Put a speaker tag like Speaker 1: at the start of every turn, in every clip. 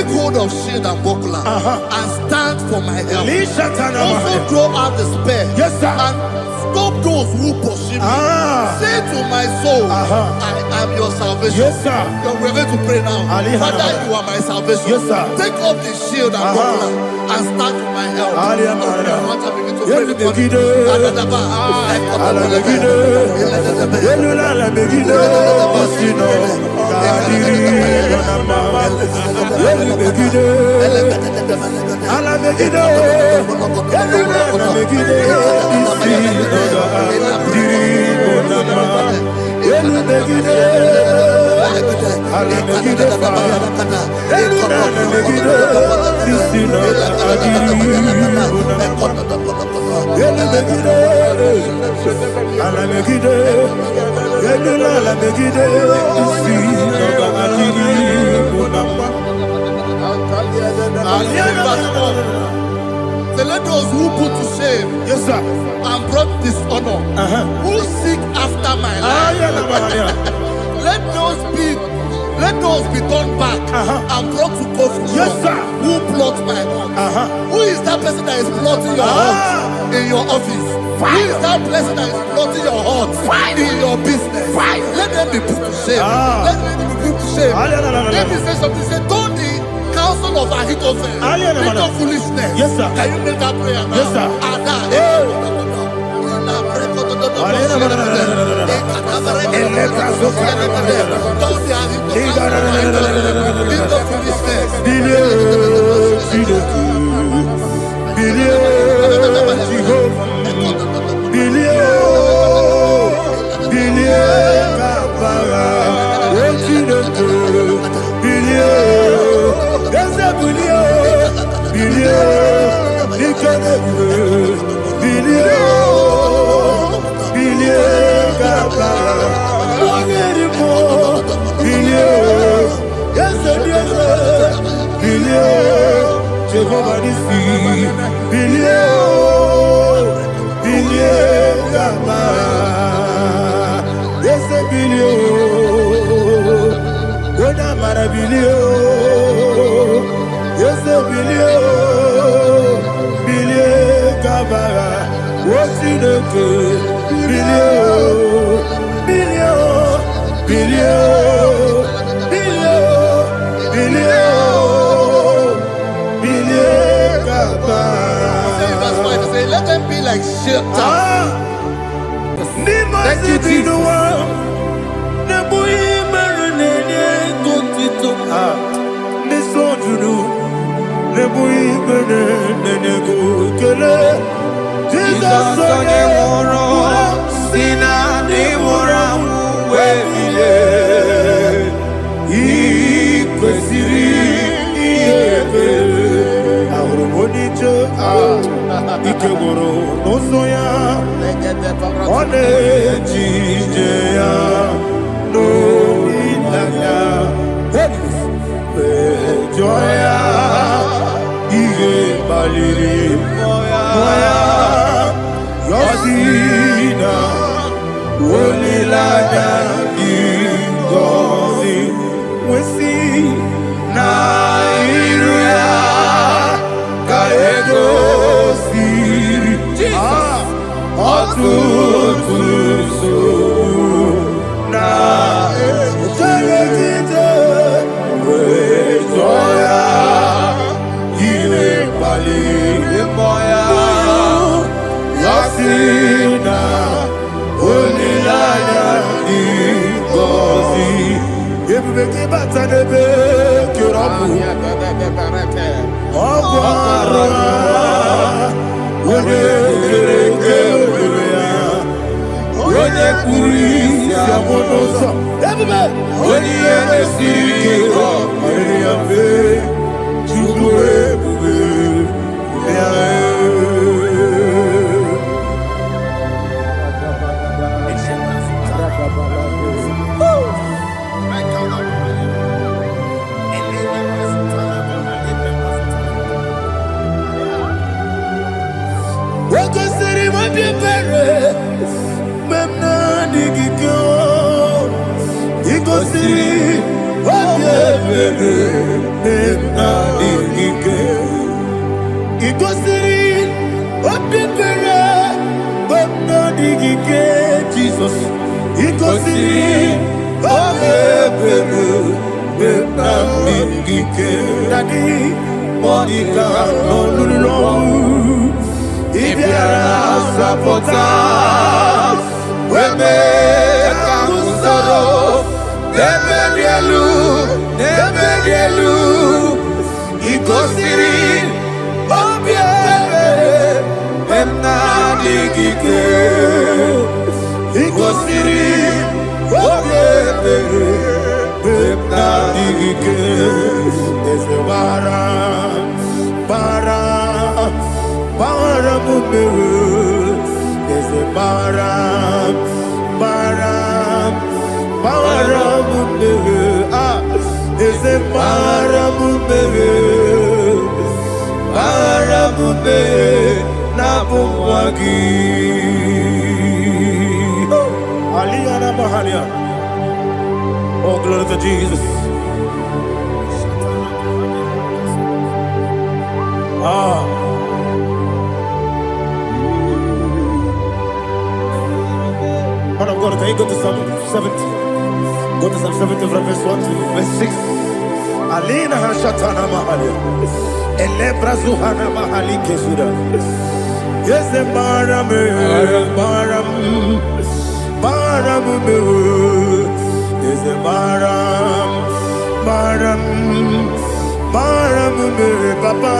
Speaker 1: take hold of shield and buckler and stand for my help. Also draw out the spear and stop those who pursue me. Say to my soul, I am your salvation.
Speaker 2: Yes, sir.
Speaker 1: We're going to pray now. Father, you are my salvation.
Speaker 2: Yes, sir.
Speaker 1: Take off the shield and buckler and stand for my help. So let those who put to shame,
Speaker 2: yes, sir,
Speaker 1: and brought dishonor, who seek after my life, let those be turned back and brought to confusion.
Speaker 2: Yes, sir.
Speaker 1: Who plot my heart? Who is that person that is plotting your heart in your office? Who is that person that is plotting your heart in your business? Let them be put to shame. Let them be put to shame. Let me say something. Say, don't the counsel of Ahithophel think of foolishness.
Speaker 2: Yes, sir.
Speaker 1: Can you make that prayer now?
Speaker 2: Yes, sir. Let them be like shelter. Thank you, Jesus. Iko siri,
Speaker 3: Ikosi Obebelu Benamigike Dadi Monica Nolulu Ibiara Sapota Weme Kakusoro Nebedielu Ikosiri Obebelu Benamigike Ikosiri Obebelu Benamigike Ezebara Bara Mumere Ezebara Bara Mumere Ezebara Mumere Bara Mumere Nabumwagi Aliyana Mahalia. Oh, glory to Jesus. Man of God, can you go to Psalm 70? Go to Psalm 70 from verse 1 to verse 6. Alina Hashatana Mahalia. Elebra Zuhana Mahali Kesuda. Yes, the Baram. Is a Baram, Papa.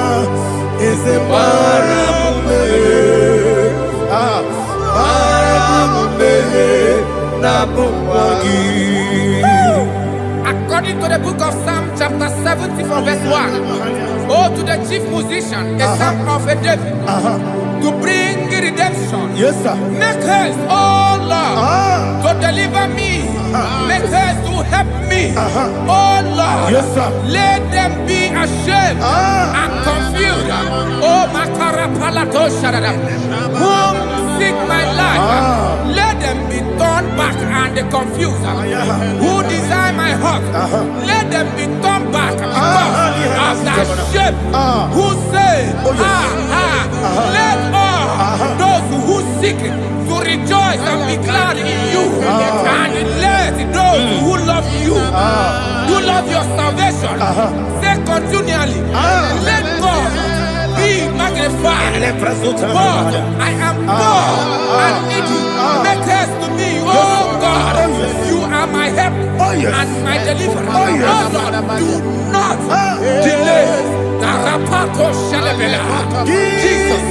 Speaker 3: Is a Baram,
Speaker 4: According to the book of Psalm chapter 70 from verse 1, oh, to the chief musician, a psalm of a David, to bring redemption.
Speaker 3: Yes, sir.
Speaker 4: Make haste, oh Lord, to deliver me. Make haste to help me. Oh Lord,
Speaker 3: Yes, sir.
Speaker 4: let them be ashamed and confused. Oh Makarapalato Shadada, whom seek my life, let them be turned back and confused. Who desire my heart, let them be turned back because of that shape. Who say, let all those who seek to rejoice and be glad in you, and let those who love you, who love your salvation, say continually, let God be magnified. God, I am poor and needy. Make haste to me, oh God. You are my help and my deliverer. Oh Lord, do not delay. Tarapato Shalabela. Jesus.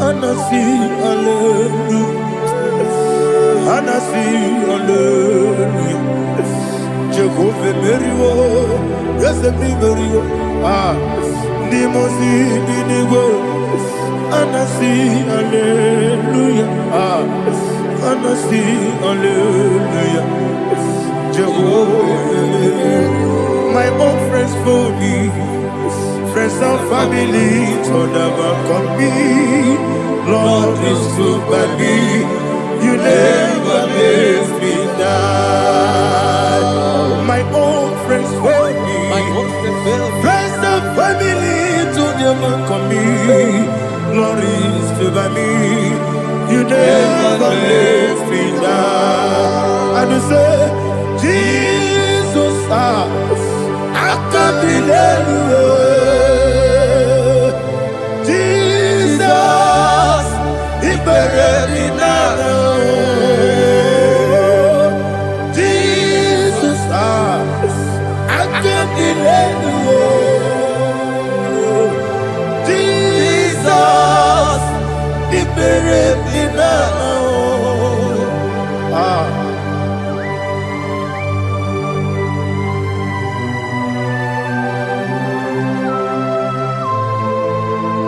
Speaker 3: Anasi, hallelujah. Anasi, hallelujah. Jehovah Merio, yes, the Merio. Ah, Nimosi, Dinigo. Anasi, hallelujah. Ah, Anasi, hallelujah. Jehovah, my own friends for me, friends and family, to never come me. Lord is good by me, you never let me die. My own friends for me, friends and family, to never come me. Lord is good by me, you never let me die. And you say, Jesus, I can't believe you. Jesus, He buried me now. Jesus, I can't believe you. Jesus, He buried me now.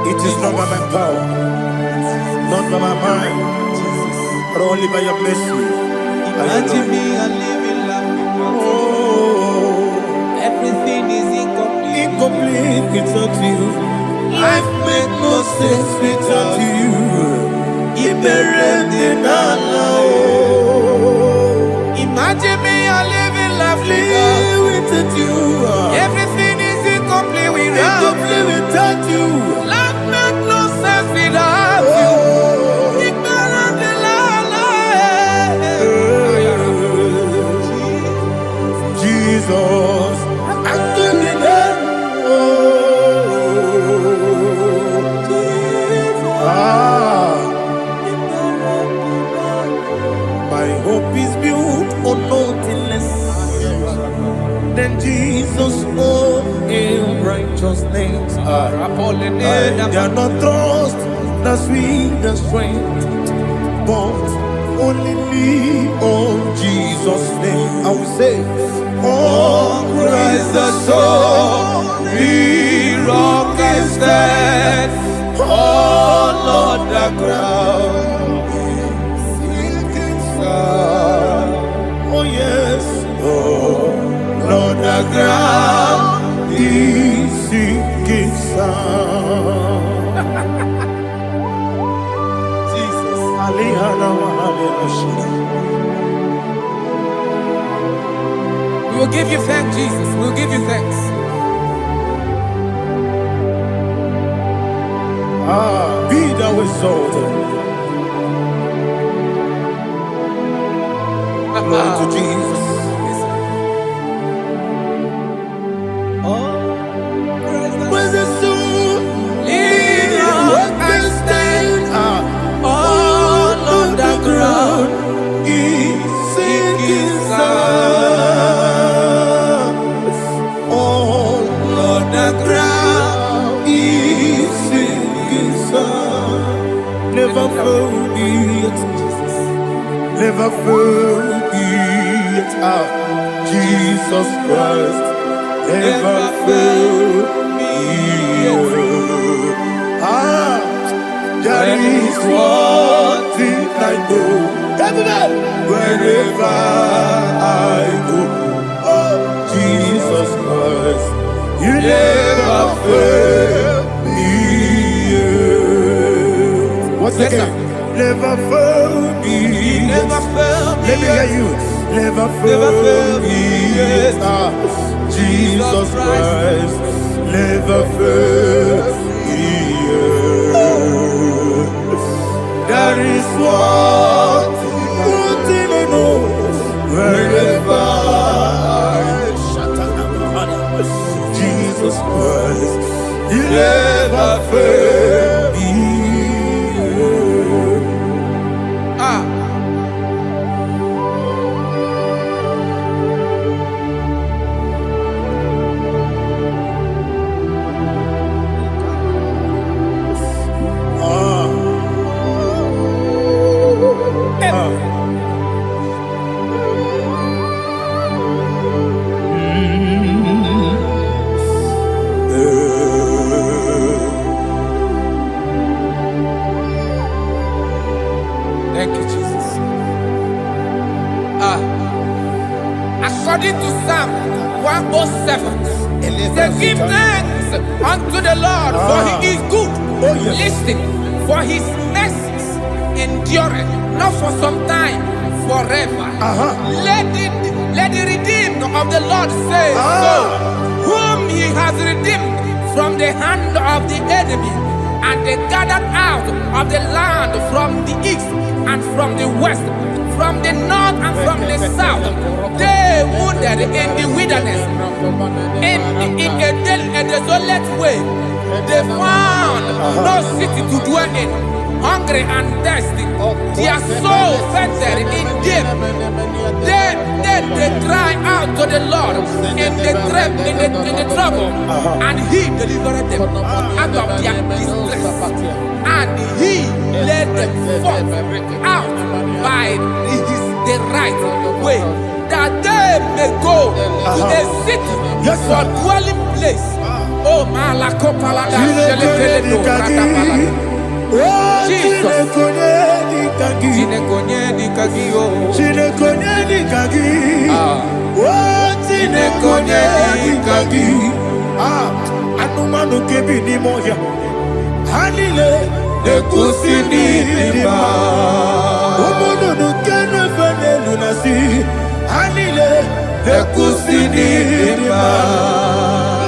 Speaker 3: It is not by my power, not by my mind, but only by your mercy.
Speaker 4: Imagine me and living life.
Speaker 3: Oh,
Speaker 4: Everything is incomplete.
Speaker 3: incomplete without you. Life makes no sense without you.
Speaker 4: Imagine me and living life
Speaker 3: without you.
Speaker 4: Everything is incomplete
Speaker 3: Incomplete without you.
Speaker 4: Life makes no sense without you.
Speaker 3: Jesus, I'm doing it. My hope is built on nothing less than Jesus' own righteousness. They are not trust the sweetest strength, but only lean on Jesus' name. I will say, oh, Christ the solid rock is dead. Oh, Lord, the ground is sinking sun. Oh, yes. Oh, Lord, the ground is sinking sun. Jesus.
Speaker 4: We will give you thanks, Jesus. We will give you thanks.
Speaker 3: Be thou exalted. Glory to Jesus. When the soul what can stand all on the ground is sinking sun. All on the ground is sinking sun. Never forget, never forget Jesus Christ. Never fail me. There is one thing I know. Wherever I go, oh Jesus Christ, you never fail me. What's the game? Never fail me.
Speaker 4: Never fail me.
Speaker 3: Let me hear you. Never fail me. Jesus Christ, never fail me. There is one thing I know. Wherever Jesus Christ, you never fail me.
Speaker 4: According to Psalm 107, say, give thanks unto the Lord, for he is good.
Speaker 3: Oh, yes.
Speaker 4: Listen, for his mercies endureth, not for some time, forever. Let the redeemed of the Lord say so, whom he has redeemed from the hand of the enemy, and they gathered out of the land from the east and from the west, from the north and from the south. They wandered in the wilderness, in a desolate way. They found no city to dwell in, hungry and thirsty. Their soul fainted in deep. Then they cry out to the Lord in the trouble, and he delivered them out of their distress, and he led them forth out by the right way, that they may go to a city for dwelling place. Oh, Malakopalada, Jesus.
Speaker 3: Anumanu kebi ni moya Halile Nekusini lima Omono nukene fene lunasi Halile Nekusini lima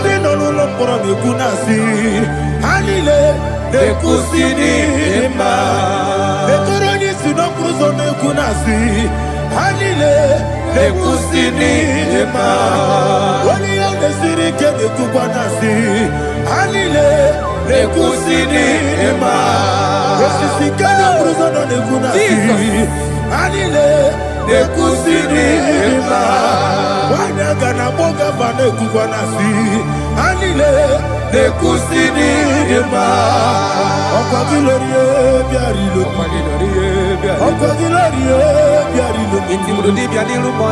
Speaker 3: Lino lulopora nukunasi Halile Nekusini lima Netoroni sinokruzo nukunasi Halile Nekusini lima Wali yande sirike nekubanasi Halile Nekusini lima Wesisikana bruzo nukunasi Halile Nekusini lima Wanyaga na boga vane kubanasi Halile Nekusini lima Okwa gilorie biarilo Okwa gilorie biarilo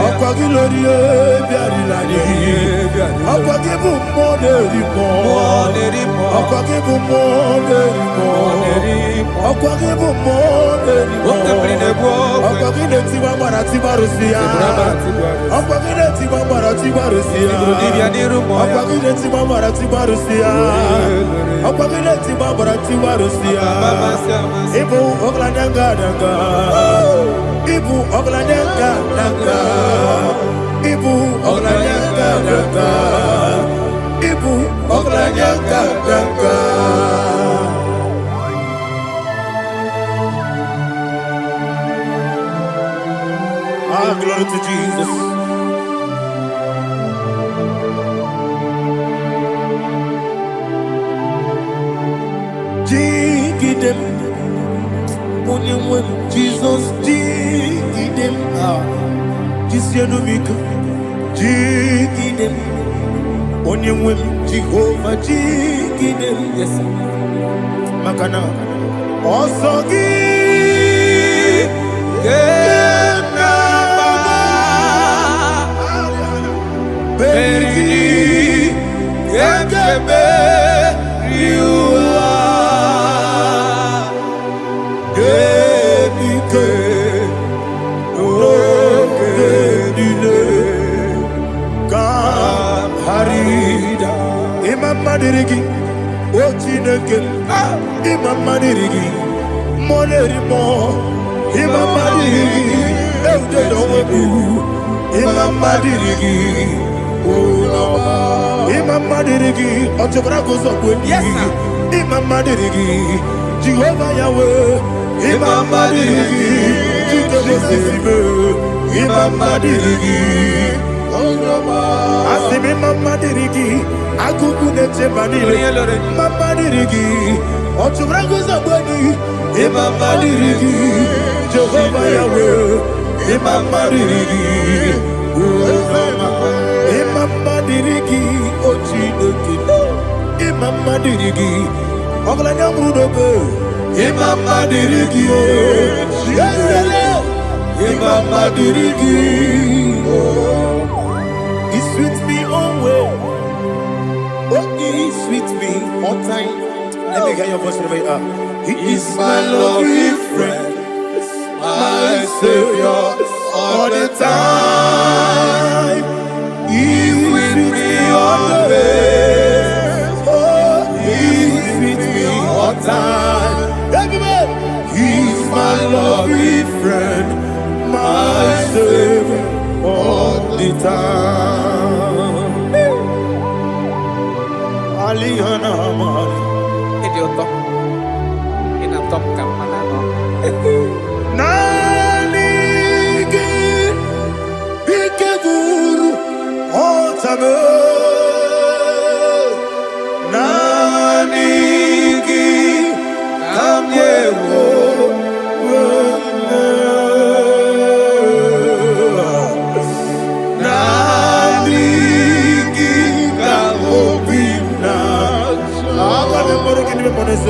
Speaker 3: Okwa gilorie biarilani Okwa gibu moderimo Okwa gibu moderimo Okwa gibu moderimo Okwa gileti wa marati barusia Okwa gileti wa marati barusia Okwa gileti wa marati barusia Okwa gileti wa marati barusia Ibu oglanyanga danga Ibu oglanyanga danga Ibu oglanyanga danga Ibu oglanyanga danga Ah, glory to Jesus. Jigidem, Onye Jesus, Jigidem, Jisianomika, Jigidem, Onye Jehovah, Jigidem, yes, Makana, Osogi, Berigi, Gekebe, Riua, Gebike, Nokedile, Kamharida, Imam Madirigi, Ochineke, Imam Madirigi, Monerimo, Imam Madirigi, Eudedowebu, Imam Madirigi, Imam Madirigi, Otobrako Zokwe, yes, Imam Madirigi, Jehovah Yahweh, Imam Madirigi, Jikebosisibe, Imam Madirigi, Asim Imam Madirigi, Akuku Neche Manile, Imam Madirigi, Otobrako Zokwe, Imam Madirigi, Jehovah Yahweh, Imam Madirigi, Imam Madirigi, Ochineke, Imam Madirigi, Oglanya Brudobe, Imam Madirigi, Yesele, Imam Madirigi, He sweet me always, oh, He sweet me all time. Let me hear your voice in the way up. He is my loving friend, my Savior, all the time.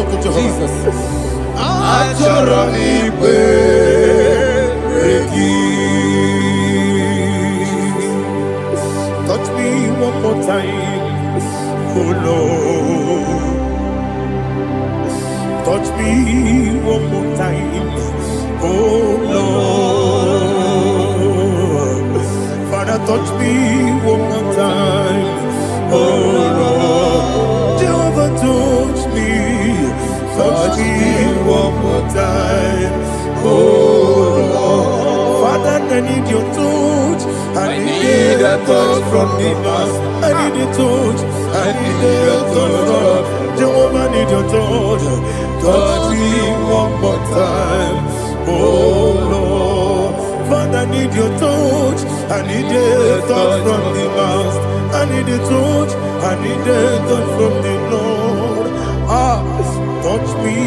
Speaker 3: okwu Jehova.
Speaker 4: Jesus.
Speaker 3: Achọrọ m ikpere gị. Touch me one more time, oh Lord. Touch me one more time, oh Lord. Father, touch me one more time, oh Lord. Jehovah, touch me one more time, oh Lord. Father, I need your touch. I need a touch from the past. I need a touch. I need a touch from Jehovah. I need your touch. Touch me one more time, oh Lord. Father, I need your touch. I need a touch from the past. I need a touch. I need a touch from the Lord. Touch me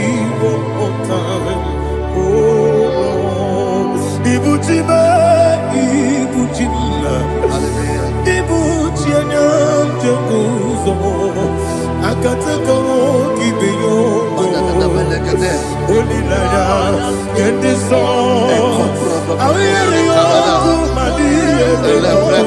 Speaker 3: one more time, oh Lord. Ibuchima, Ibuchima, Ibuchina, Jeruzo, Akatako, Gibeyo, Holy Naija, get this song. I hear you, Madia,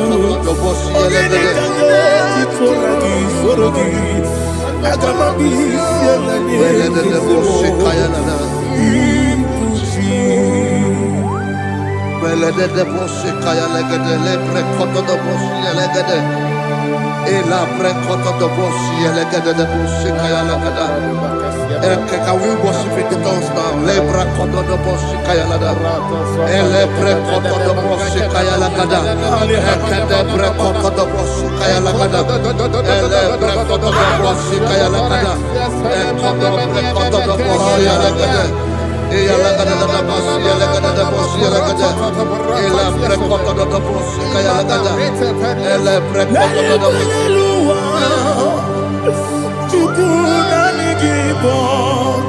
Speaker 1: Can we worship in the tongues now? Lebra kodo do boshi kaya lada. Elebre kodo do boshi kaya lada. Ekede bre kodo do boshi kaya lada. Elebre kodo do boshi kaya lada. Ekodo bre kodo do boshi lada. Eya lada da boshi lada da boshi lada. Elebre kodo do boshi kaya lada. Elebre kodo do boshi.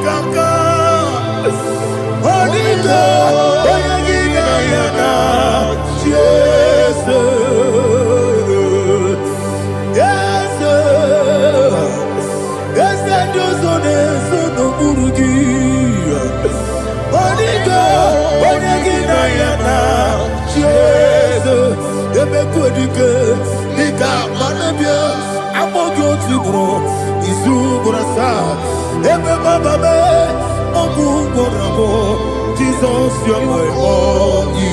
Speaker 3: Kaka, Odito, Oyagina Yana, Jesus, yes, yes, and Josone, Sono Burugi, Odito, Oyagina Yana, Jesus, Ebekudike, Nika Manabia, Amogo Tibro, Izubrasa. Jesus, you're my only.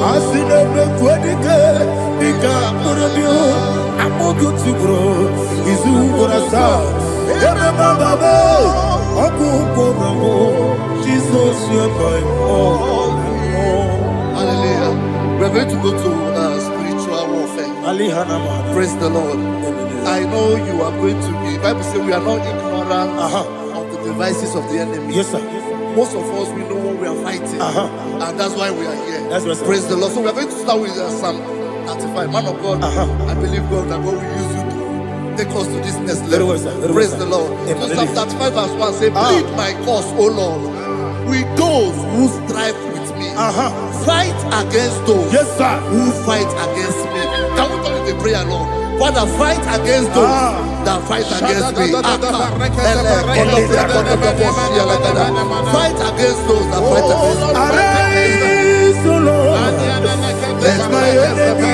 Speaker 3: I see them quedike, Nika Murabio, I'm more good to grow. Izu Burasa, Jesus, you're my only.
Speaker 1: Hallelujah. We're going to go to spiritual warfare. Praise the Lord. I know you are going to be. Bible says we are not ignorant of the devices of the enemy.
Speaker 3: Yes, sir.
Speaker 1: Most of us, we know what we are fighting, and that's why we are here.
Speaker 3: That's right, sir.
Speaker 1: Praise the Lord. So we are going to start with Psalm 35. Man of God, I believe God that God will use you to take us to this next level. Praise the Lord. So Psalm 35 verse 1 say, plead my cause, O Lord, with those who strive with me. Fight against those who fight against me. Can we call it a prayer, Lord? Father, fight against those that fight against me. Fight against those that fight against me.
Speaker 3: Arise, O Lord, let my enemy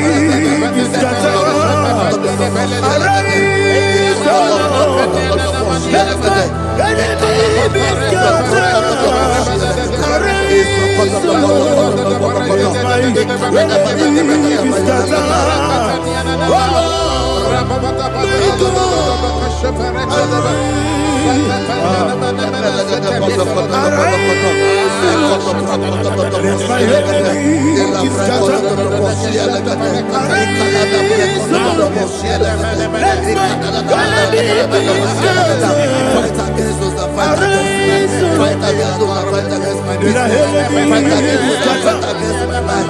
Speaker 3: be scattered. Arise, O Lord, let my enemy be scattered. Arise, O Lord, let my enemy be scattered.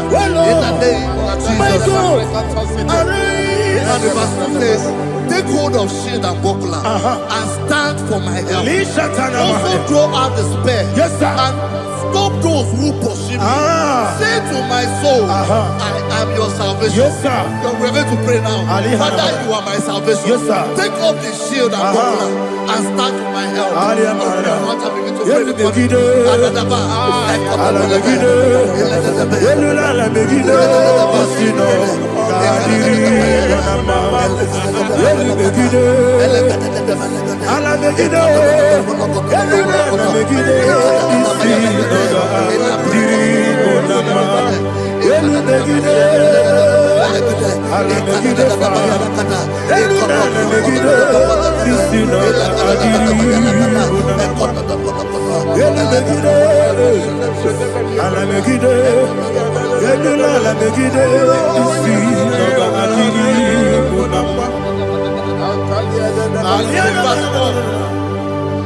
Speaker 3: Oh Lord,
Speaker 1: take hold of shield and buckler and stand for my help. Also draw out the spear
Speaker 3: Yes, sir.
Speaker 1: and stop those who pursue me. Say to my soul, I am your salvation.
Speaker 3: Yes, sir.
Speaker 1: You're ready to pray now. Father, you are my salvation.
Speaker 3: Yes, sir.
Speaker 1: Take off the shield and buckler and start with my help.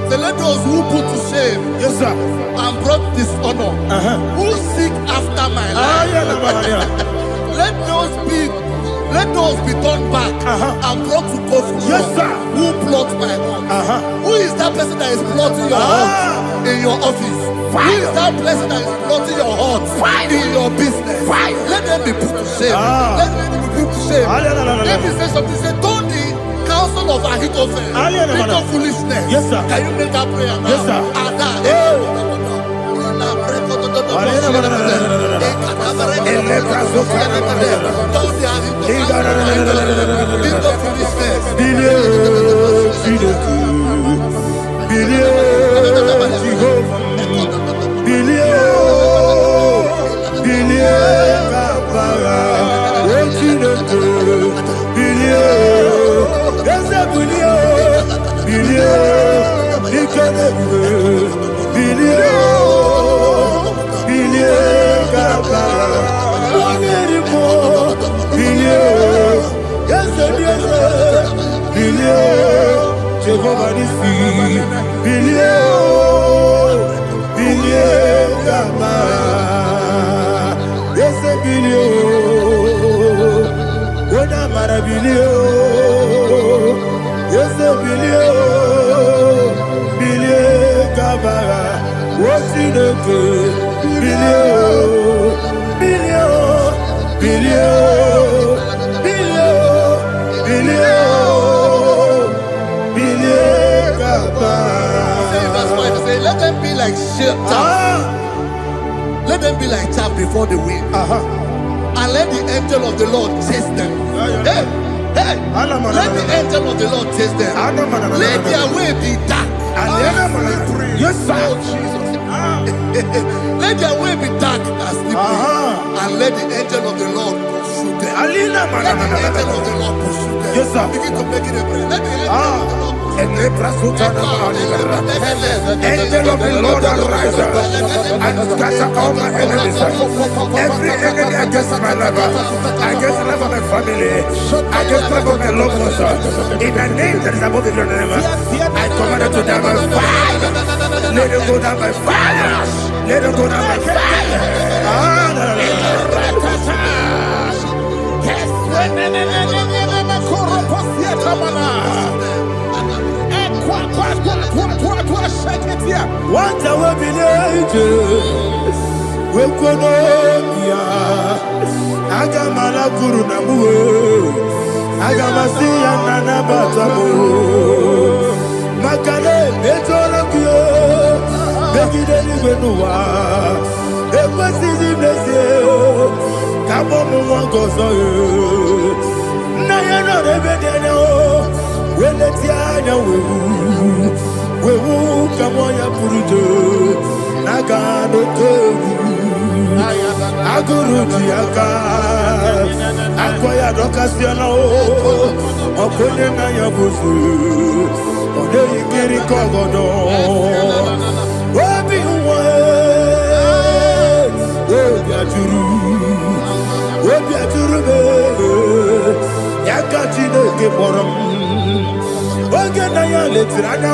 Speaker 1: So let those who put to shame,
Speaker 3: yes, sir,
Speaker 1: and brought dishonor, who seek after my life, let those be turned back and brought to court.
Speaker 3: Yes, sir.
Speaker 1: Who plot my heart? Who is that person that is plotting your heart in your office? Who is that person that is plotting your heart in your business? Let them be put to shame. Let them be put to shame. Let me say something. Say, don't the counsel of Ahithophel think of foolishness.
Speaker 3: Yes, sir.
Speaker 1: Can you make that prayer now?
Speaker 3: Yes, sir. Let them be like chaff. Let them be like chaff before the wind. And let the angel of the Lord chase them. Hey, let the angel of the Lord chase them. Let their way be dark. Yes, sir. Let their way be dark and slippery. And let the angel of the Lord pursue them. Let the angel of the Lord pursue them. Yes, sir.
Speaker 1: Begin to make it a prayer. Let the angel of the Lord
Speaker 3: Angel of the Lord arise and scatter all my enemies. Every enemy against my life, against the life of my family, against the life of my loved ones. In the name that is above the name, I command it to die by fire. Let it go down by fire. Let it go down by fire. What I will be we could Agamala Guru Namu Agamasia Nana Batamu Makale Betolakio Begideni Benua Ekwasizi Nesio Kabomu Wangozo Nayano Rebedeno Weletiana Wewu Kamoya Purujo Nagano Tebu Aguru Tiaka Akoya Dokasiana Okone Nayabusu Ode Ikiri Kogodo Obi Uwe Obi Aturu Yakachine Keporam Oge Nayale Tirana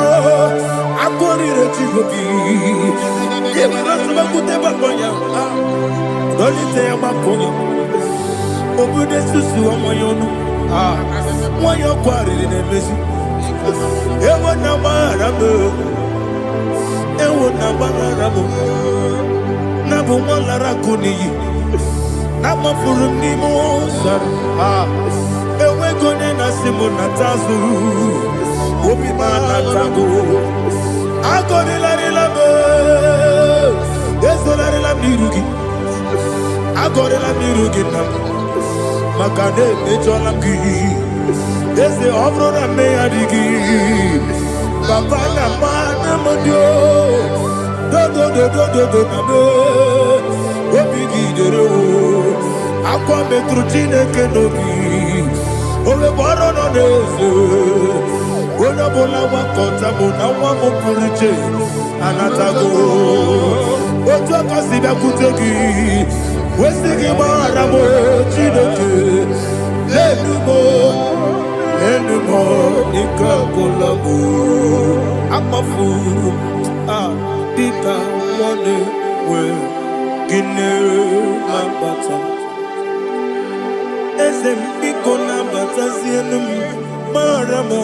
Speaker 3: Akori Rechigobi Yemana Bakonya Dolite Amakonya Obude Susu Amoyono Moyo Kwari Nemesi Ewa Namaramu Ewa Namaramu Nabumala Rakuni, Namafurunimo, Ewegone Simonatazu, Obimana Tago, Agorilarilabe, Desolarila Mirugi, Agorila Mirugi, Makade, Mejolamgi, there's the Obrona Mayadigi, Babana Mana Modio, Do, Obigi Dero, Aqua Metrutine Kenobi, Ole Baron on Ezo, Onabola Wakota, Bonawa Mopuriche, Anatago, Otaka Sida Kutegi, Westigi Maramo, Chinoke, Lenumo, Nikakolabu, Amafu, Dika, one way, Guinea, Mambata. Esem Picona Batasianum, Maramo,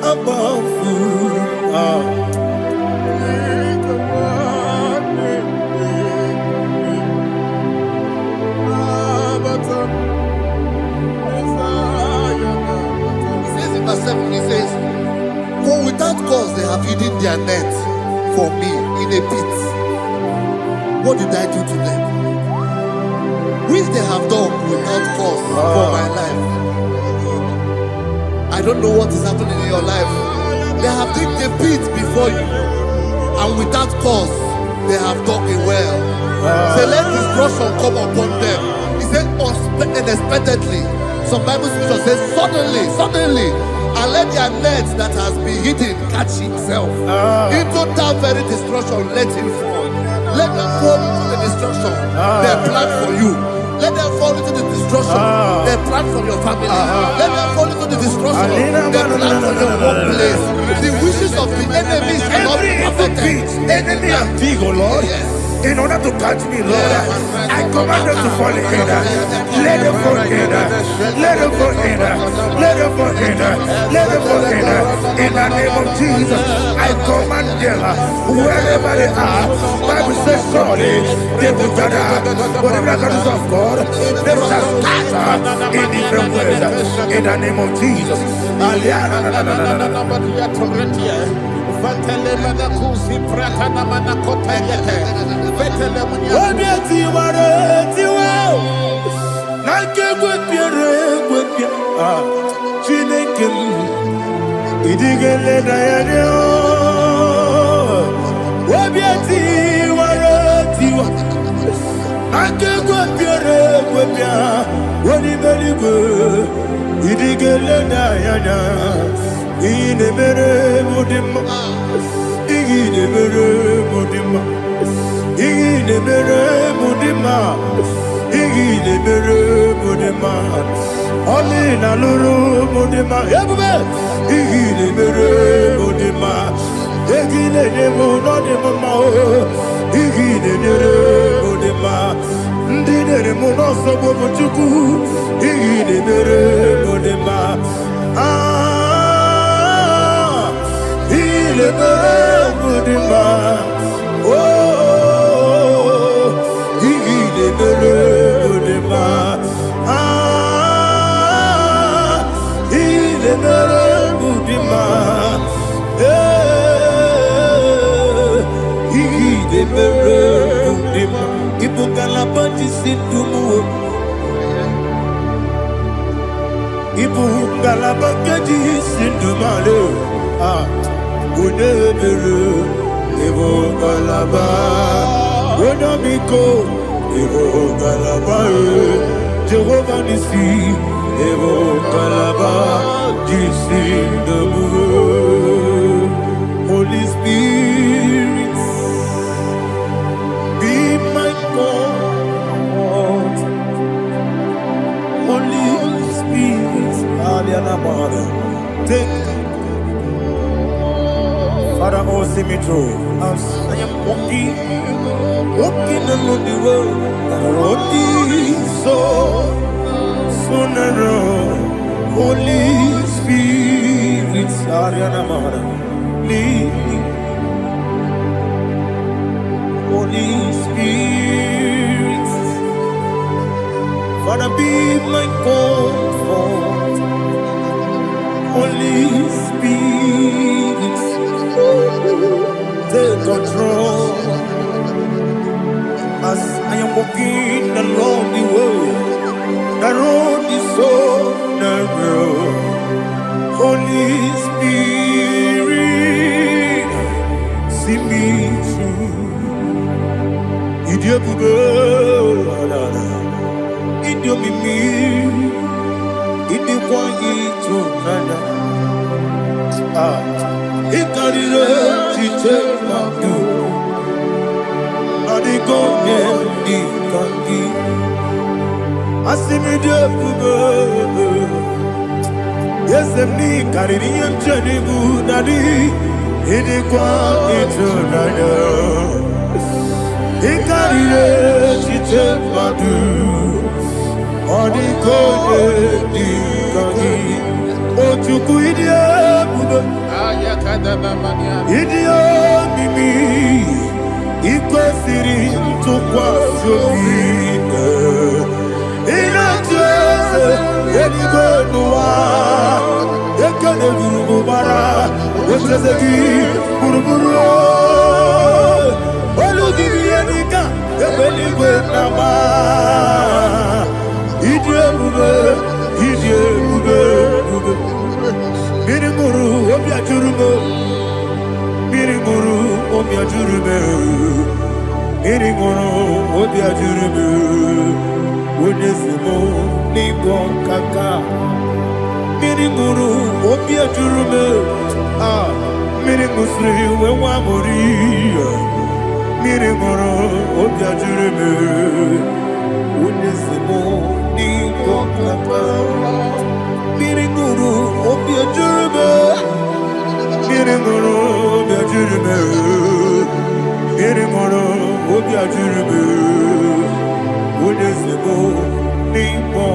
Speaker 3: Abafu,
Speaker 1: Verse 7, he says, for without cause they have hidden their net for me in a pit. What did I do to them? Which they have done without cause for my life. I don't know what is happening in your life. They have digged a pit before you, and without cause they have dug a well. Say, let destruction come upon them. He said, unexpectedly. Some Bible scripture says, suddenly, and let their net that has been hidden catch itself. Into that very destruction, let it fall. Let them fall into the destruction they plan for you. Let them fall into the destruction they plan for your family. Let them fall into the destruction they plan for your workplace. The wishes of the enemy shall not be perfected.
Speaker 3: Enemy of Digo, Lord. Yes. In order to catch me, Lord, I command them to fall in. Let them fall in. Let them fall in. Let them fall in. Let them fall in. In the name of Jesus, I command them wherever they are. Bible says surely they will gather. Whatever the God of God, they shall scatter in different ways. In the name of Jesus. Jehovah Nissi, Evo Kalaba, Holy Spirit, be my God. Holy Spirit, take Father, oh, see me through. I am walking along the road, so narrow. Holy Spirit, lead me. Holy Spirit, Father, be my comfort. Holy Spirit, take control as I am walking along the way. The road is so narrow. Holy Spirit, see me through. Idiobube, Idiomimi, Idikwa Itonada. Ikarire Chichemadu, Adigonye Ikangi, Asimidiobubu. Yes, me carry and Jenny Budadi, Idikwa Itonada. Ikarire Chichemadu, Adigonye Ikangi. Ochuku Idiobube, Idiomimi, Ikwesiri Tukwa Shobine, Inatese, Edigonua, Ekane Gurubara, Echezegi, Buruburu, Olugibi Enika, Ebeligwe Nama, Idiobube, Idiobube. Mirimuru, Obia Jurume, Mirimuru, Obia Jurume, Mirimuru, Obia Jurume, Unesimo, Nibo Kaka, Mirimuru, Obia Jurume, Mirimusri, Wamori, Mirimuru, Obia Jurume, Unesimo, Nibo Kaka. Miringuru, Obia Jurube, Miringuru, Obia Jurube, Miringuru, Obia Jurube, Udesebo, Nipo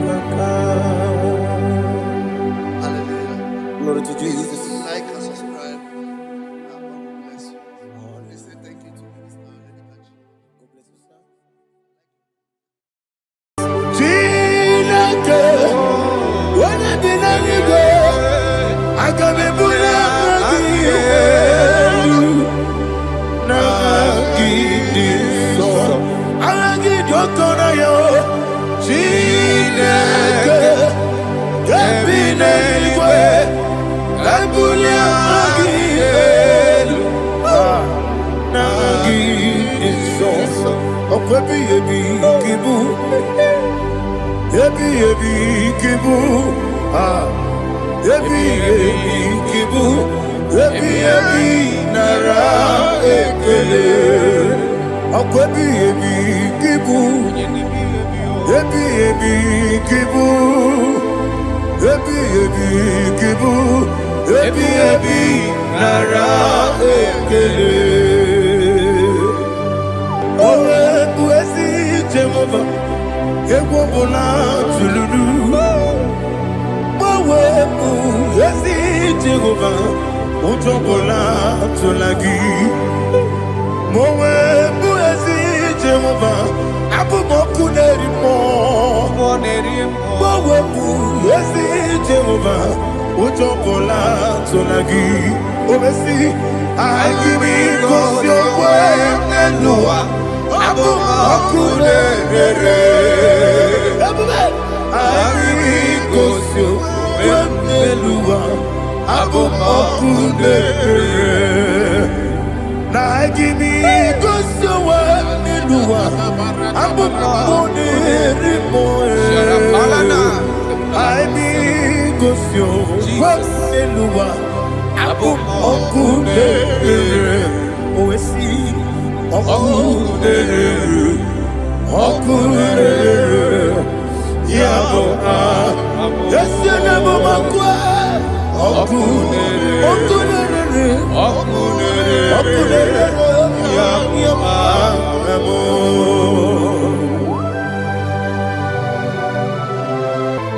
Speaker 3: Kaka.
Speaker 1: Hallelujah.
Speaker 3: Glory to Jesus.
Speaker 1: Like and subscribe. And God bless you. We say thank you to Minister Lady Kachi.
Speaker 3: God bless you, sir. When I did not go, I got me put up again. Now give this song. I get your corner, Chineke, Kabinetwe, Abuja again. Now give this song. Oh, baby, Kibu. Ebi kibu, ebi kibu, ebi nara ekele. Akwa ebi kibu, ebi kibu, ebi kibu, ebi nara ekele. Owe buesi Jehova. Ewobola tululu, Mowe mu yesi Jehova, Utobola tulagi. Mowe mu yesi Jehova, Abu moku nerimo. Mowe mu yesi Jehova, Utobola tulagi. Obesi, agimi kosyo wenelua. Abu Makunere, Ari Kosio, Wenelua, Abu Makunere, Nagimi Kosio, Wenelua, Abu Makunere, Ami Kosio, Wenelua, Abu Makunere, Oesi. Okunere, Yabo, Yesenebo Makwa, Okunere, Yama,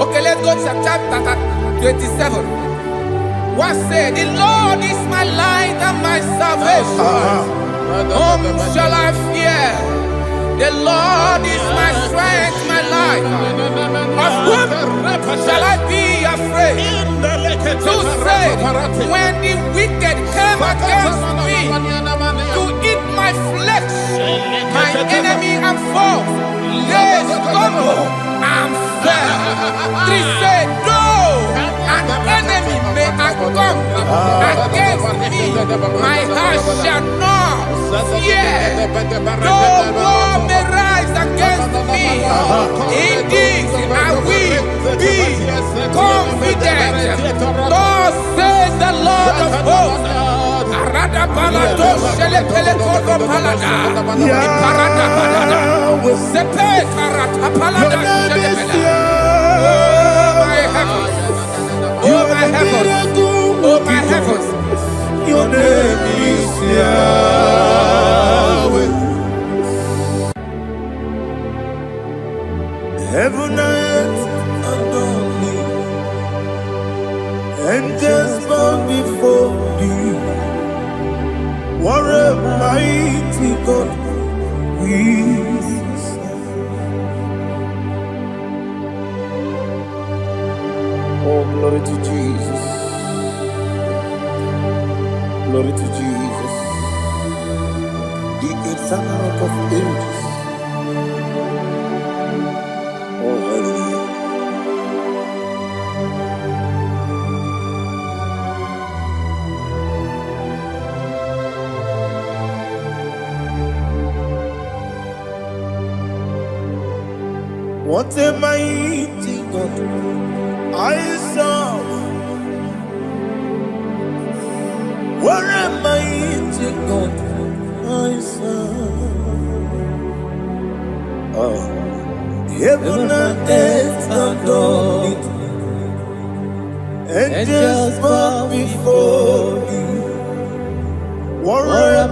Speaker 4: Okay, let's go to chapter 27. What said? The Lord is my light and my salvation. Whom shall I fear? The Lord is my strength, my life. Of whom shall I be afraid? To say, when the wicked came against me to eat my flesh, my enemy and foe, they stumble and fell. They said, though an enemy may come against me, my heart shall not fear. Though war may rise against me, in this I will be confident. Thus says the Lord of hosts. Oh my heavens, oh my heavens,
Speaker 3: your name is Yahweh. Heaven and earth adore me, angels bow before thee. What a mighty God we serve. Oh, glory to Jesus. Glory to Jesus. The eternal rock of ages. Oh, hallelujah. What a mighty God I serve. What a mighty God I serve. Oh, heaven and earth adore it. Angels bow before you. What a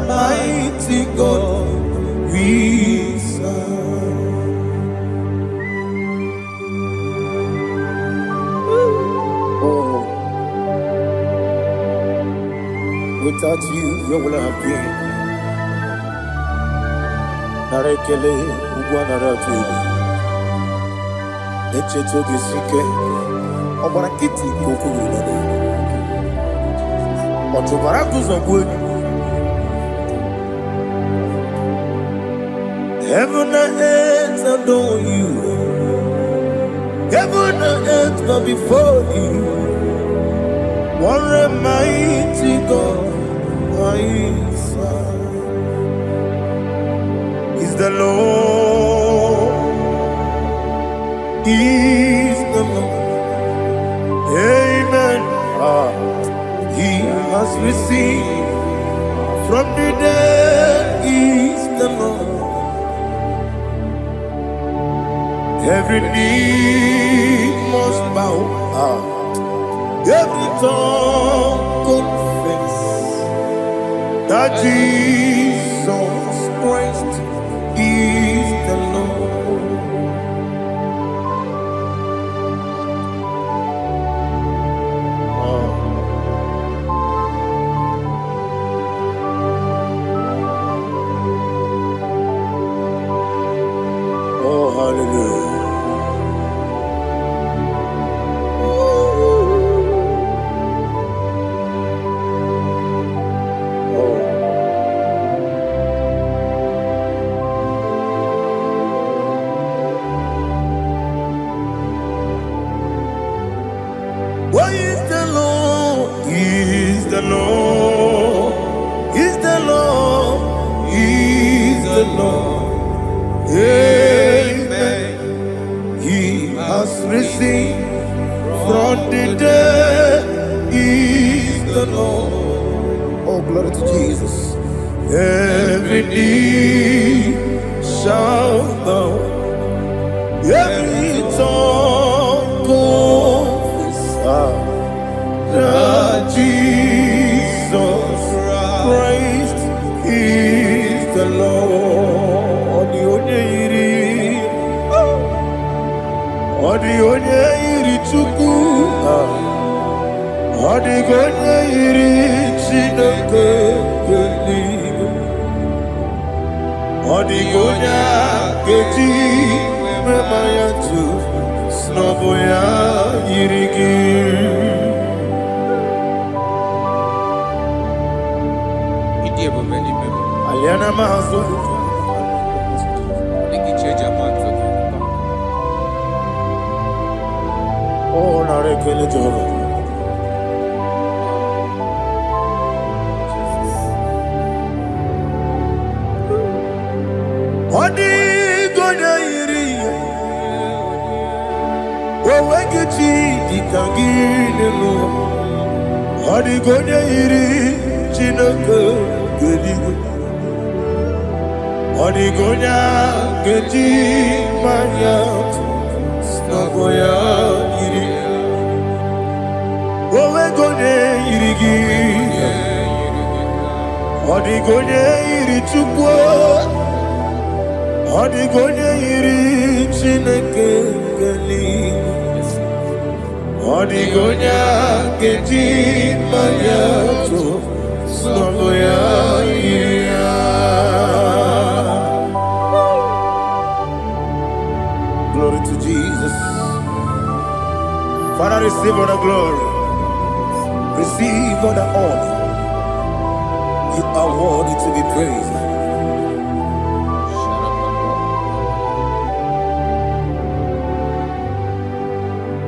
Speaker 3: mighty God we serve. Without you, where will I have been? Narekele, Ugwanaratu. Echeto Gisike, Obarakiti, Kokuru. Otobarakus of wood. Heaven and earth adore you. Heaven and earth bow before you. What a mighty God I serve. Is the Lord, is the Lord. Amen. He has received from the dead, is the Lord. Every knee must bow. Every tongue confess that Jesus Christ is the Lord. Oh, hallelujah. Why is the Lord? Is the Lord? Is the Lord? Is the Lord? Amen. He has risen from the dead. Is the Lord? Oh, glory to Jesus. Every knee shall bow. Every tongue confess that Jesus Christ is the Lord. The only Chukwu, the only Chineke. Hodigonya Geti Memayatu Snoboya Yirigi Aliana Mahazo Oh, Narekele Jehovah. Hodigonya Yiri Wawegeti Dikaginu Hodigonya Yiri Chinaka Gedigo Hodigonya Gedi Mayat Snagoya Yiri Wawegonya Yirigi Hodigonya Yiri Chukwa Hodigonya Yiri Chineke Geli Hodigonya Gedi Mayato Snagoya Yiri Glory to Jesus. Father, receive all the glory. Receive all the honor. You are worthy to be praised.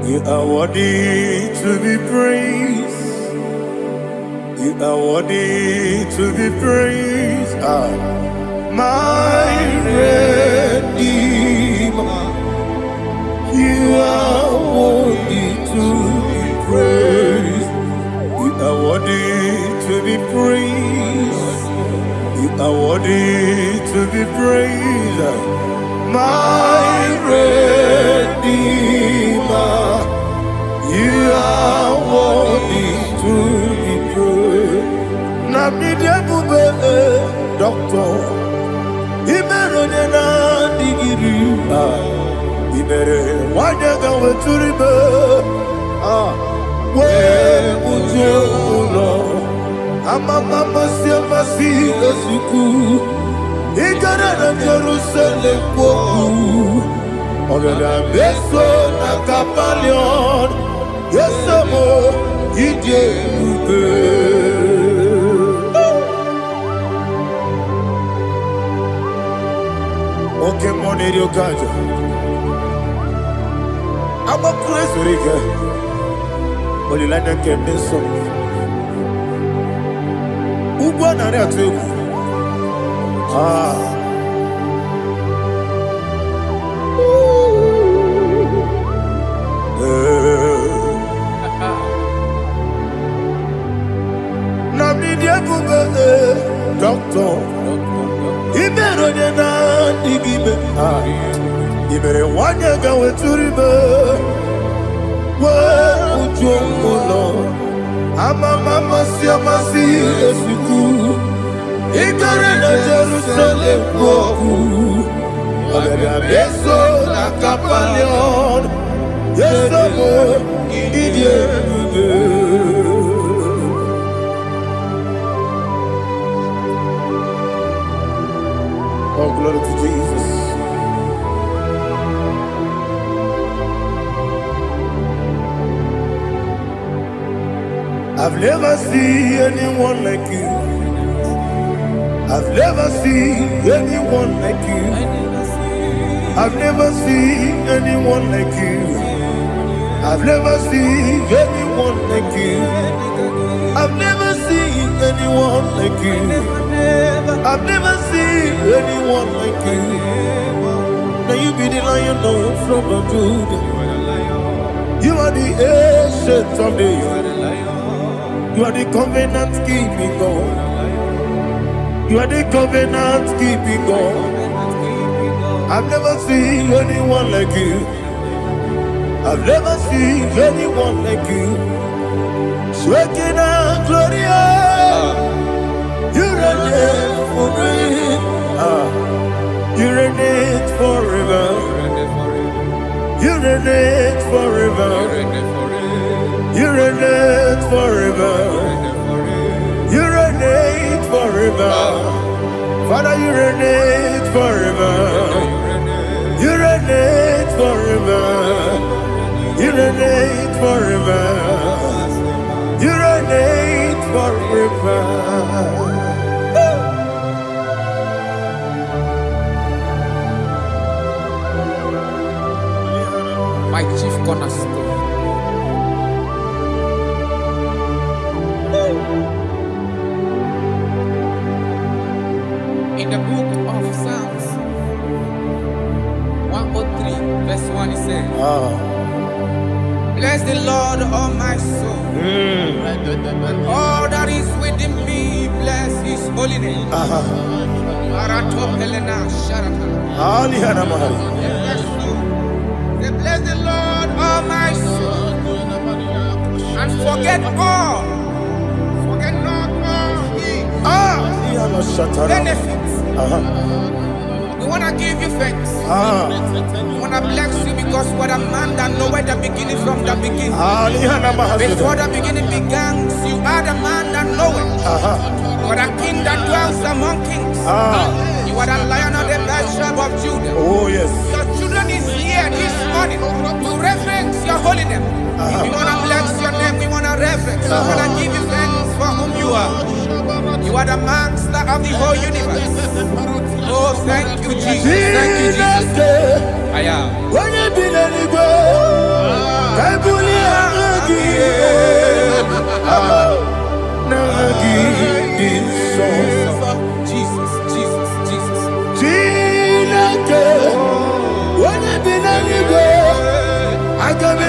Speaker 3: You are worthy to be praised. You are worthy to be praised. My Redeemer. You are worthy to be praised. You are worthy to be praised. You are worthy to be praised. My Redeemer. You are worthy to be praised. Namidebube, Doctor. Imeronena digiri. Ibere wanyaga weturibe we ujulo amama siamasi esuku igara na Jerusalem kwoku ogada beso na kapalion yesemo idie ube oke moneri okajo I'm a crazy rigger. Only like that can be so. Ugo na re atu. Na mi dia buga doctor. Ibero de na digibe. Ibere wanya ga weturibe. Ujulo amama siamasi esuku igare na Jerusalem kwoku ogada beso na kapalion yesomo idie Oh, glory to Jesus. I've never seen anyone like you. I've never seen anyone like you. I've never seen anyone like you. I've never seen anyone like you. I've never seen anyone like you. I've never seen anyone like you. Now you be the Lion from the Judah. You are the ancient of days. You are the covenant keeping God. You are the covenant keeping God. I've never seen anyone like you. I've never seen anyone like you. Shaking and glorious. You reign forever. You reign forever. You reign forever. You reign forever. You reign forever. Father, you reign forever. You reign forever. You reign forever. You reign forever.
Speaker 4: My chief cornerstone. In the book of Psalms 103, verse 1, it says, bless the Lord, all my soul, and all that is within me, bless his holy name. Bless the Lord, all my soul, and forget not all his benefits. We want to give you thanks. We want to bless you because what a man that knoweth the beginning from the beginning. Before the beginning began, you are the man that knoweth. You are the king that dwells among kings. You are the lion of the tribe of Judah.
Speaker 3: Oh yes.
Speaker 4: Your children is here this morning to reverence your holy name. We want to bless your name. We want to reverence. We want to give you thanks for whom you are. You are the master of the whole universe. Oh, thank you, Jesus. Thank you, Jesus. I am.
Speaker 3: When you be the Igbo, I
Speaker 4: Jesus, Jesus, Jesus.
Speaker 3: When you be the Igbo, I can be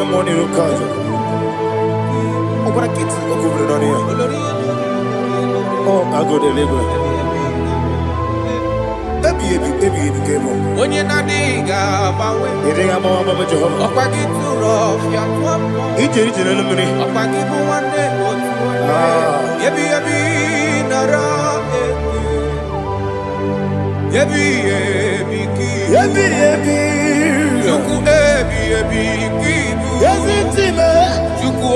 Speaker 3: Monie Point. Oh, what a kid! Oh, I go to labor. Baby, came on.
Speaker 4: When you're not diga,
Speaker 3: You think I'm on Mama Jehovah?
Speaker 4: up I get too rough, young one.
Speaker 3: Each in the money.
Speaker 4: Up I give you one day, Yebi, Nara, Yebi, Yuku, Kibu,
Speaker 3: Yes, it's him.
Speaker 4: Yuku,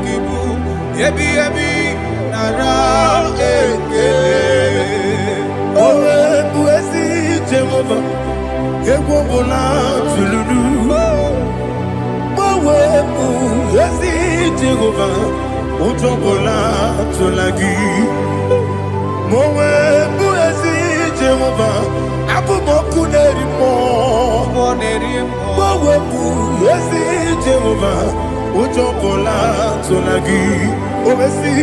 Speaker 4: Kibu, Yebi, Nara,
Speaker 3: Oh, Buesi, Jehovah. Equobola, Zulu. Oh, Buesi, Jehovah. Utobola, Tolagi. Mowe, Buesi, Jehovah. Abu Moku Nerimo. Mowe, Buesi, Jehovah. Utobola, Tolagi. Obesi,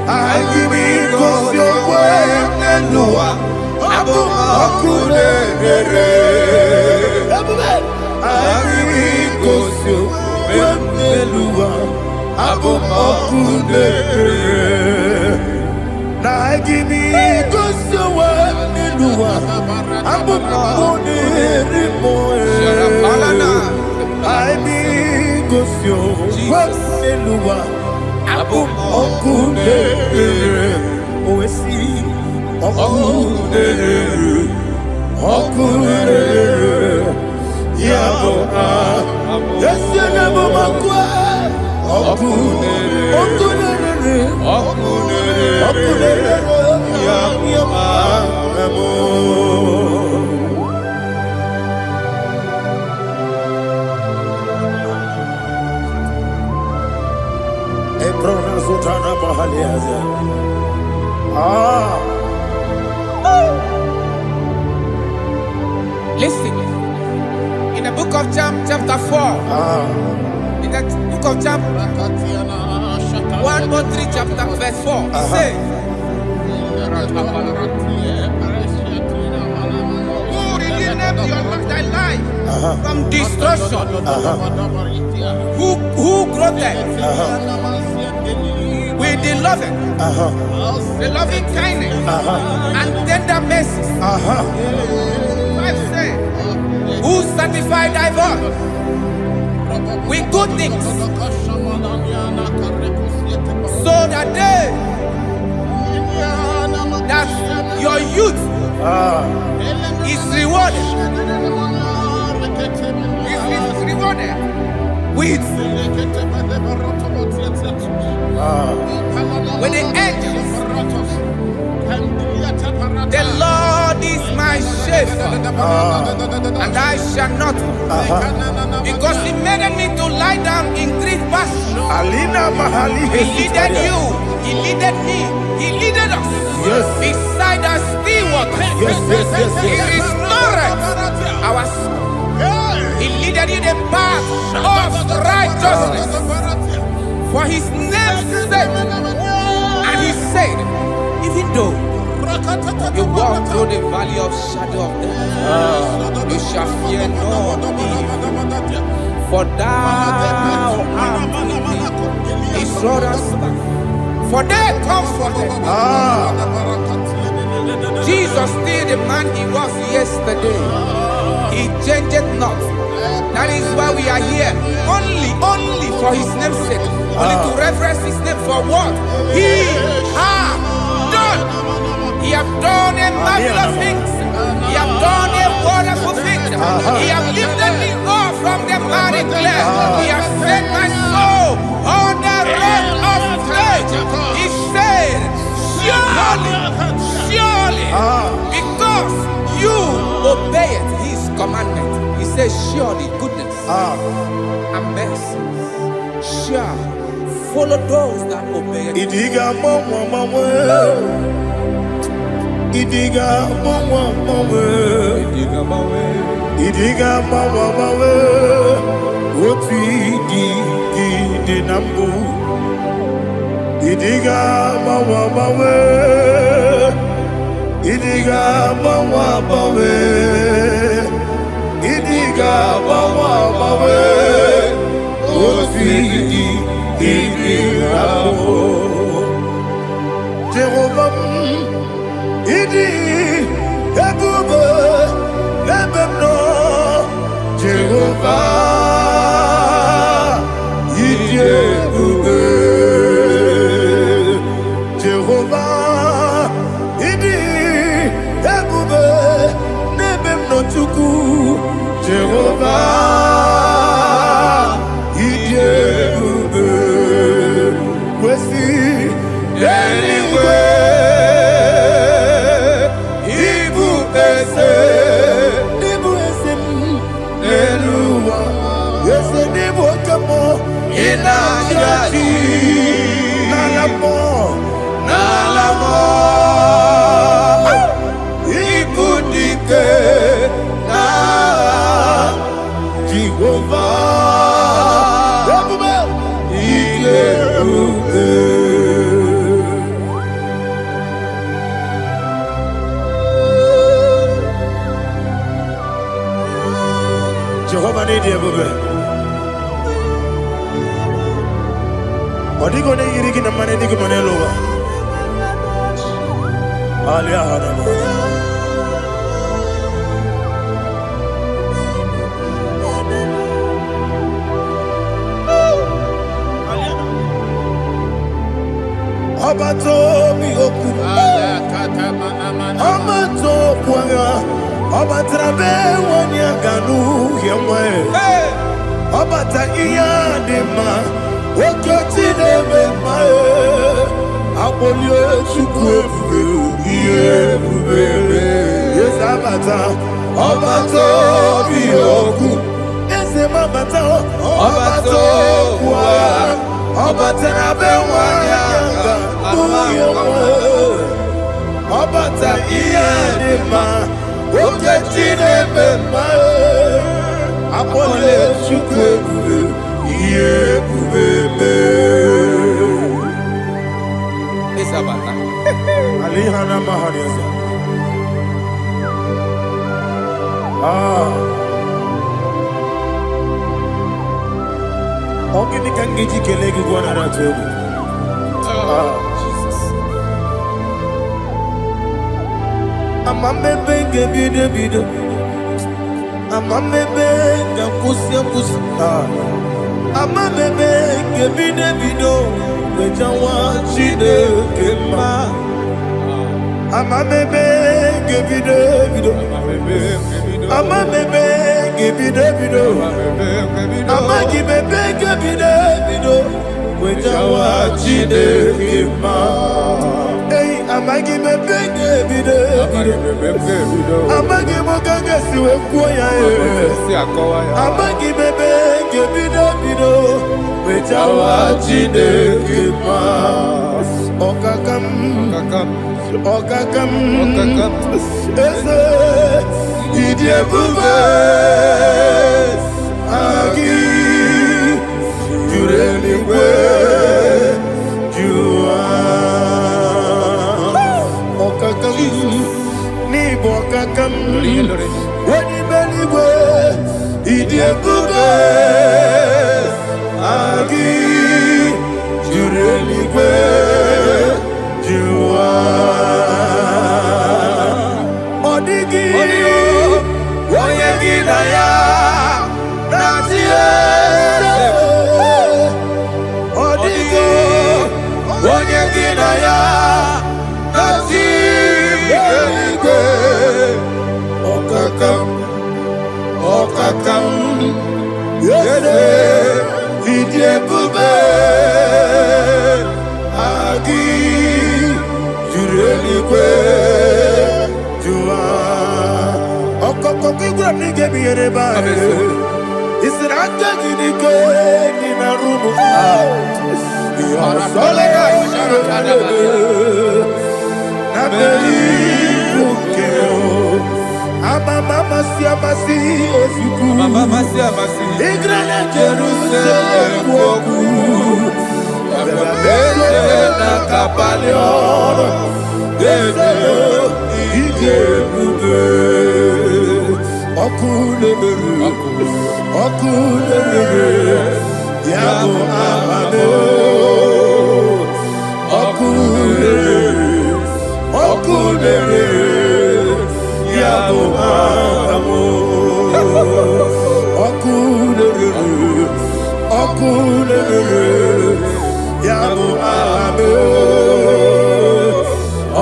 Speaker 3: I give it cause your way and Noah. Abu Makunere. I give it cause your way and Noah. Abu Makunere. Now I give it cause your way and Noah. Abu Makunere. I give cause your way and Noah. Abu Makunere. Oh, see. Yabo, yes, you never makwa.
Speaker 4: of John chapter 4. In the book of John 1:3 chapter verse 4. It says, who redeemed thy life from destruction? Who growth with the loving kindness and tender mercies. Who sanctified thy voice with good things, so that your youth is rewarded. Is rewarded with the angels. The Lord is my shepherd, and I shall not want, because He made me to lie down in green pastures. He leaded you, He leaded me, He leaded us beside the still waters. He restored our soul. He leaded you the path of righteousness for His name's sake. And He said, even though you walk through the valley of shadow of death, you shall fear no evil, for thou art with me. His rod and staff, for they comforted. Jesus still the man He was yesterday. He changed not. That is why we are here. Only for His name's sake. Only to reverence His name for what He has done. He has done a marvelous things. He has done a wonderful thing. He has lifted me up from the miry clay. He has set my soul on the rock of faith. He said, surely, because you obeyed His commandment. He says, surely goodness and mercy shall follow those that obey it.
Speaker 3: Idiga mawe oti di nambu. Idiga mawe Idiga mawe Idiga mawe oti di nambu. Jehovah Idi Ebube Ebemno Jehovah Idi Ebube Jehovah Idi Ebube Nebemno Chuku Jehovah Idi Ebube Wesi anyway. Nalamo ibudike na Jehovah Jehovah need Ebube. Odigo ne yirigi na mane digi mane lowa. Alia hanama. Abato mi oku. Abato kwanga. Abatrabe wanya ganu yemwe. Abata iya dema. Okoti nebe mae, abolio chukwu ebube, yes abata, obato biyoku, ese mabata, obato kwa, obata nabe wanyanga, obata iya dema, okoti nebe mae, Akpọle Chukwu ebube, ihe ebube
Speaker 4: Isabata.
Speaker 3: Alihana Mahariasa. Ogini kangeji kelegi gwana ratubu.
Speaker 4: Jesus.
Speaker 3: Amamebe gebide bide. Amamebe gakusia kusi. Amamebe gebide bido. Bejawa chide kema. Amamebe gebide bido. Amamebe gebide bido. Amagi bebe gebide bido. Bejawa chide kema. Hey, amagi bebe gebide bido. Amagi mogange siwe kuya amagi bebe gebide bido. Bejawa chide kema. Okakam. Eze idiebube agi jureligwe jua okakam ni bokakam wani beligwe idiebube agi jureligwe jua odigi oyegi na ya natie odigi oyegi na ya natie okakam yede idiebube agi jureligwe jua okokokigura nigemi yereba isiranga gidike nina rumu solega na beri bukeo mama siamasi efiku igrana Jerusalem woku na kapaleon deselo igebube okulere yabo amame okulere yabo amamo okulere yabo amame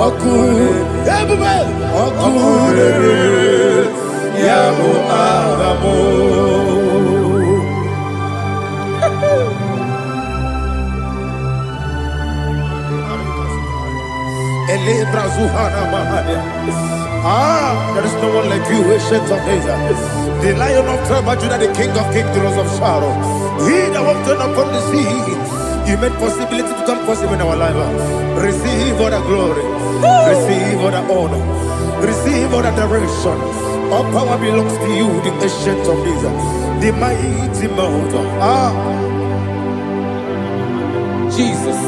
Speaker 3: okulere yabo amamo. There is no one like you, ancient of days. The Lion of tribe of Judah, the King of kings, the Rose of Sharon. He that walked upon the sea, you made possibility to come possible in our life. Receive all the glory, receive all the honor, receive all the direction. All power belongs to you, the ancient of days, the mighty mountain.
Speaker 4: Jesus.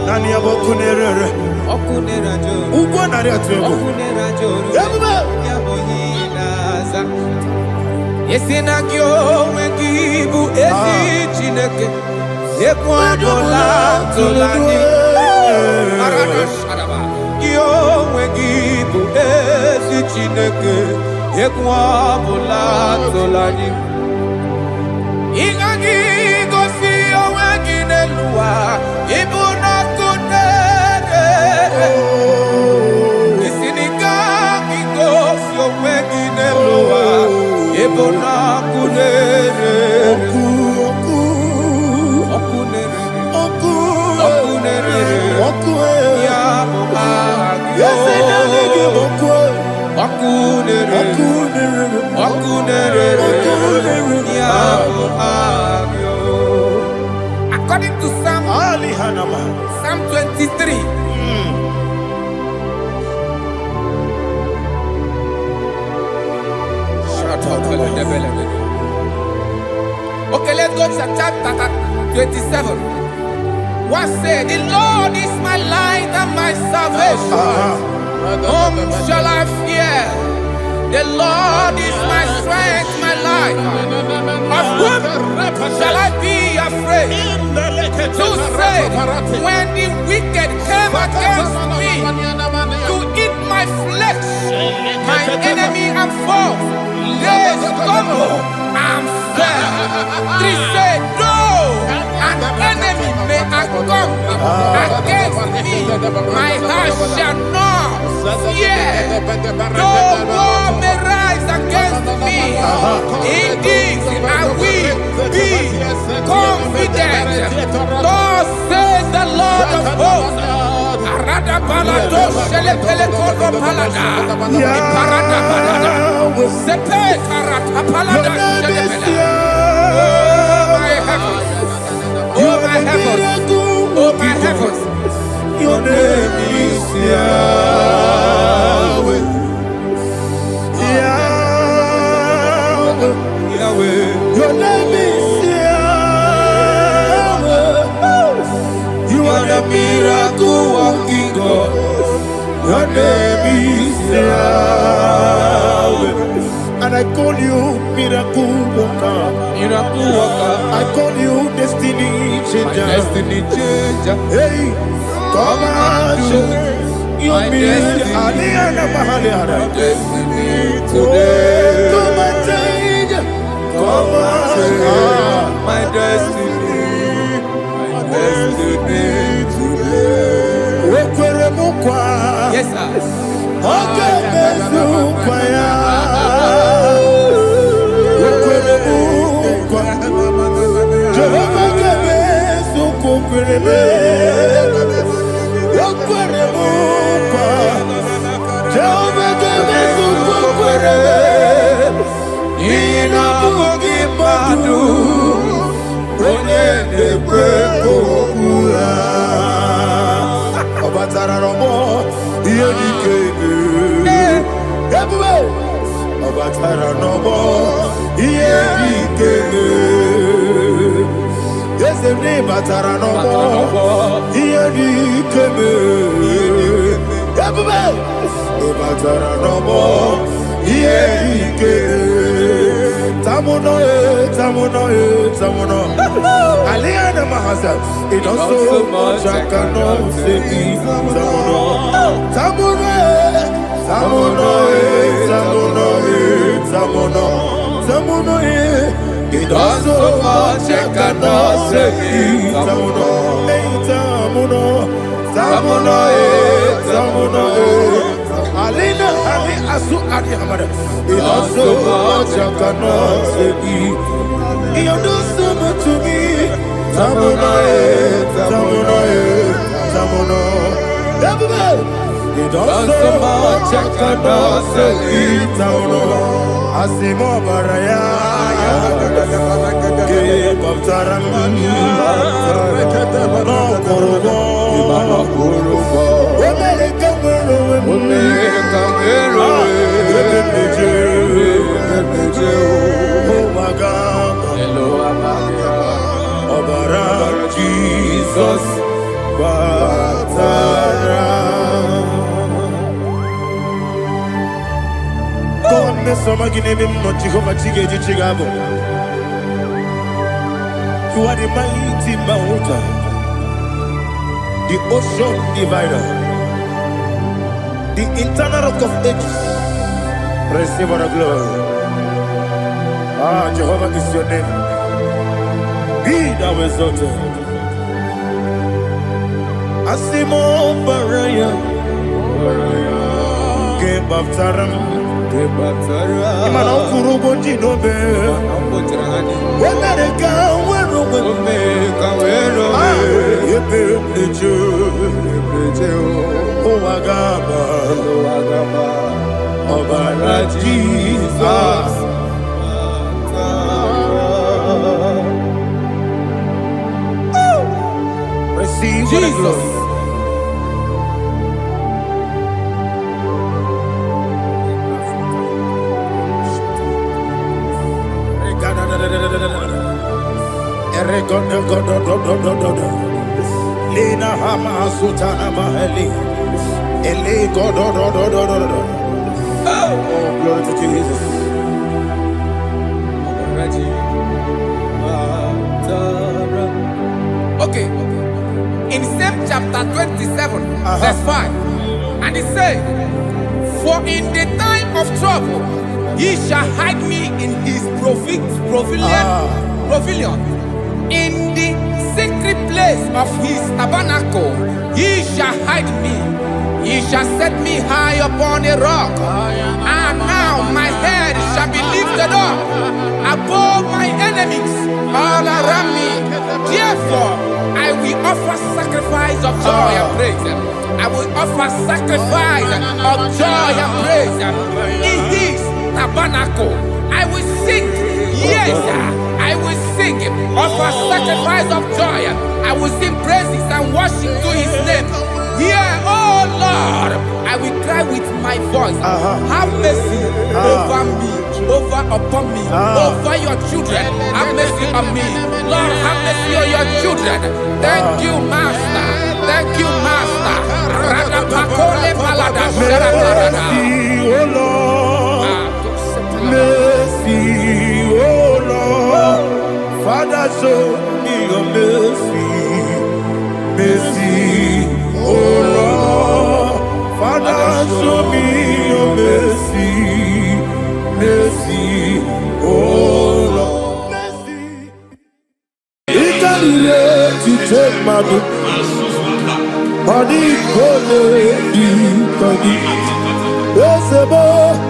Speaker 3: Nani abokunere ugwo nari atego
Speaker 4: Yesina kyo wengibu ezi chineke Ekwa dola tolani Arana sharaba Kyo wengibu ezi chineke Ekwa dola tolani Ingagi gosi owegine luwa Ibuna kunere Isinika gosi owegine luwa Ibuna kunere Okunere Ya Agyo Okunere Ya Agyo. According Psalm 23. Okay, let's go to chapter 27. What said? The Lord is my light and my salvation. Whom shall I fear? The Lord is my strength, my life. Of whom shall I be afraid? To say, when the wicked came against me to eat my flesh, my enemy and foe, they stumble and fell. They said, no, an enemy may come against me, my heart shall not fear. No war may rise against me. Indeed, I will be confident. Thus says the Lord of hosts. Oh my heavens, oh my heavens,
Speaker 3: your name is Yahweh. Yahweh, Yahweh, your name is Yahweh. You are the miracle working God. Your name is Yahweh. And I call you miracle worker. Miracle worker. I call you destiny changer. My destiny changer. Hey, come on, you mean Aliana Mahaliana. Destiny today. Come on, change. Come on, my destiny. My destiny today.
Speaker 4: yes sir.
Speaker 3: Okay, it does so much I cannot say it. It does so much I cannot say it. Alina Ali Asu Adi Hamada. It does so much I cannot say it. You do so much to me. Tamuno. It does so much I cannot say it. Tamuno. Asimo Baraya. Give up Taramani. No Kurubo. Jesus, God, some are giving him not Jehovah Chigabo. You are the mighty mountain, the ocean divider, the internal rock of ages. Receive our glory. Ah, Jehovah is your name. Be thou exalted. Asimo Baraya, Game of Taram, Imano Kurubo Jinobe, when they come, when Jesus. Receive Jesus. Lina Hama Sutana Mahali. Ele God. Oh, glory to Jesus.
Speaker 4: Okay. In same chapter 27, verse 5, and it says, "For in the time of trouble, he shall hide me in his pavilion. In the secret place of his tabernacle, he shall hide me. He shall set me high upon a rock. And now my head shall be lifted up above my enemies all around me. Therefore, I will offer sacrifice of joy and praise. I will offer sacrifice of joy and praise in his tabernacle. I will sing, yes, I will sing, offer sacrifice of joy. I will sing praises and worship to his name. Here, oh Lord, I will cry with my voice. Have mercy over me, upon me, over your children. Have mercy on me. Lord, have mercy on your children. Thank you, Master. Thank you, Master.
Speaker 3: Mercy, oh Lord. Mercy, oh Lord. Father, show me your mercy. Mercy, oh Lord. Father, show me your mercy. Mercy, oh Lord. Mercy. To take my book. Body gone body. Yes, boy.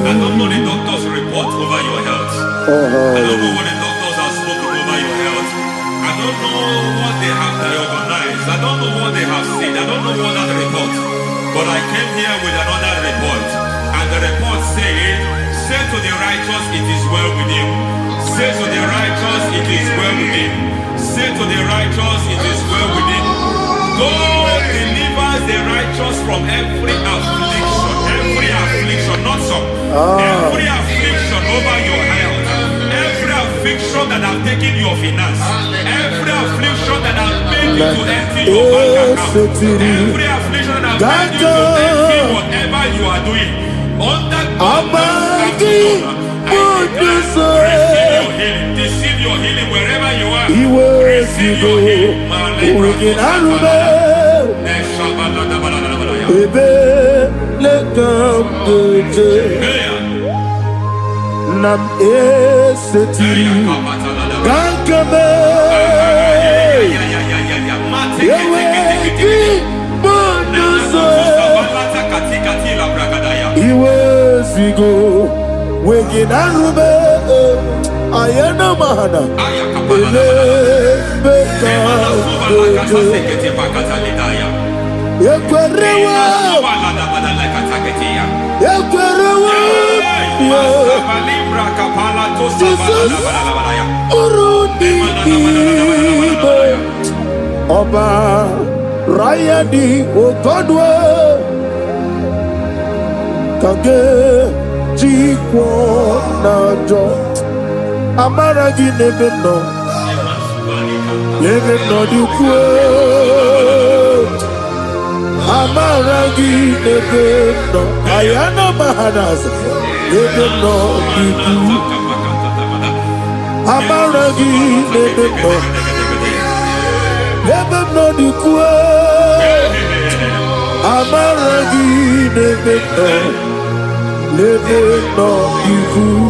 Speaker 5: I don't know the doctor's report over your health. I don't know what the doctors have spoken over your health. I don't know what they have reorganized. I don't know what they have said. I don't know what that report. But I came here with another report. And the report said, say to the righteous, it is well with him. Say to the righteous, it is well with him. Say to the righteous, it is well with him. God delivers the righteous from every affliction. Every affliction, not some. Every affliction over your health. Every affliction that have taken your finance. Every affliction that have made you to empty your bank account. Every affliction that have made you to empty whatever you are doing. Under God, receive your healing wherever you are. Receive your healing.
Speaker 3: Nam eseti gankame yeweki bonuso iwezigo weginarube ayana mahana ele beka yekwerewa Jesus Urudi Ibe Oba Rayadi Ogodwe Kage Jikwo Najo Amaragi Nebeno Nebeno Dukwe Amaragi Nebeno Ayana Mahanas Nebeno Dukwe Amaragi Nebeno Nebeno Dukwe Amaragi Nebeno Nebeno Dukwe.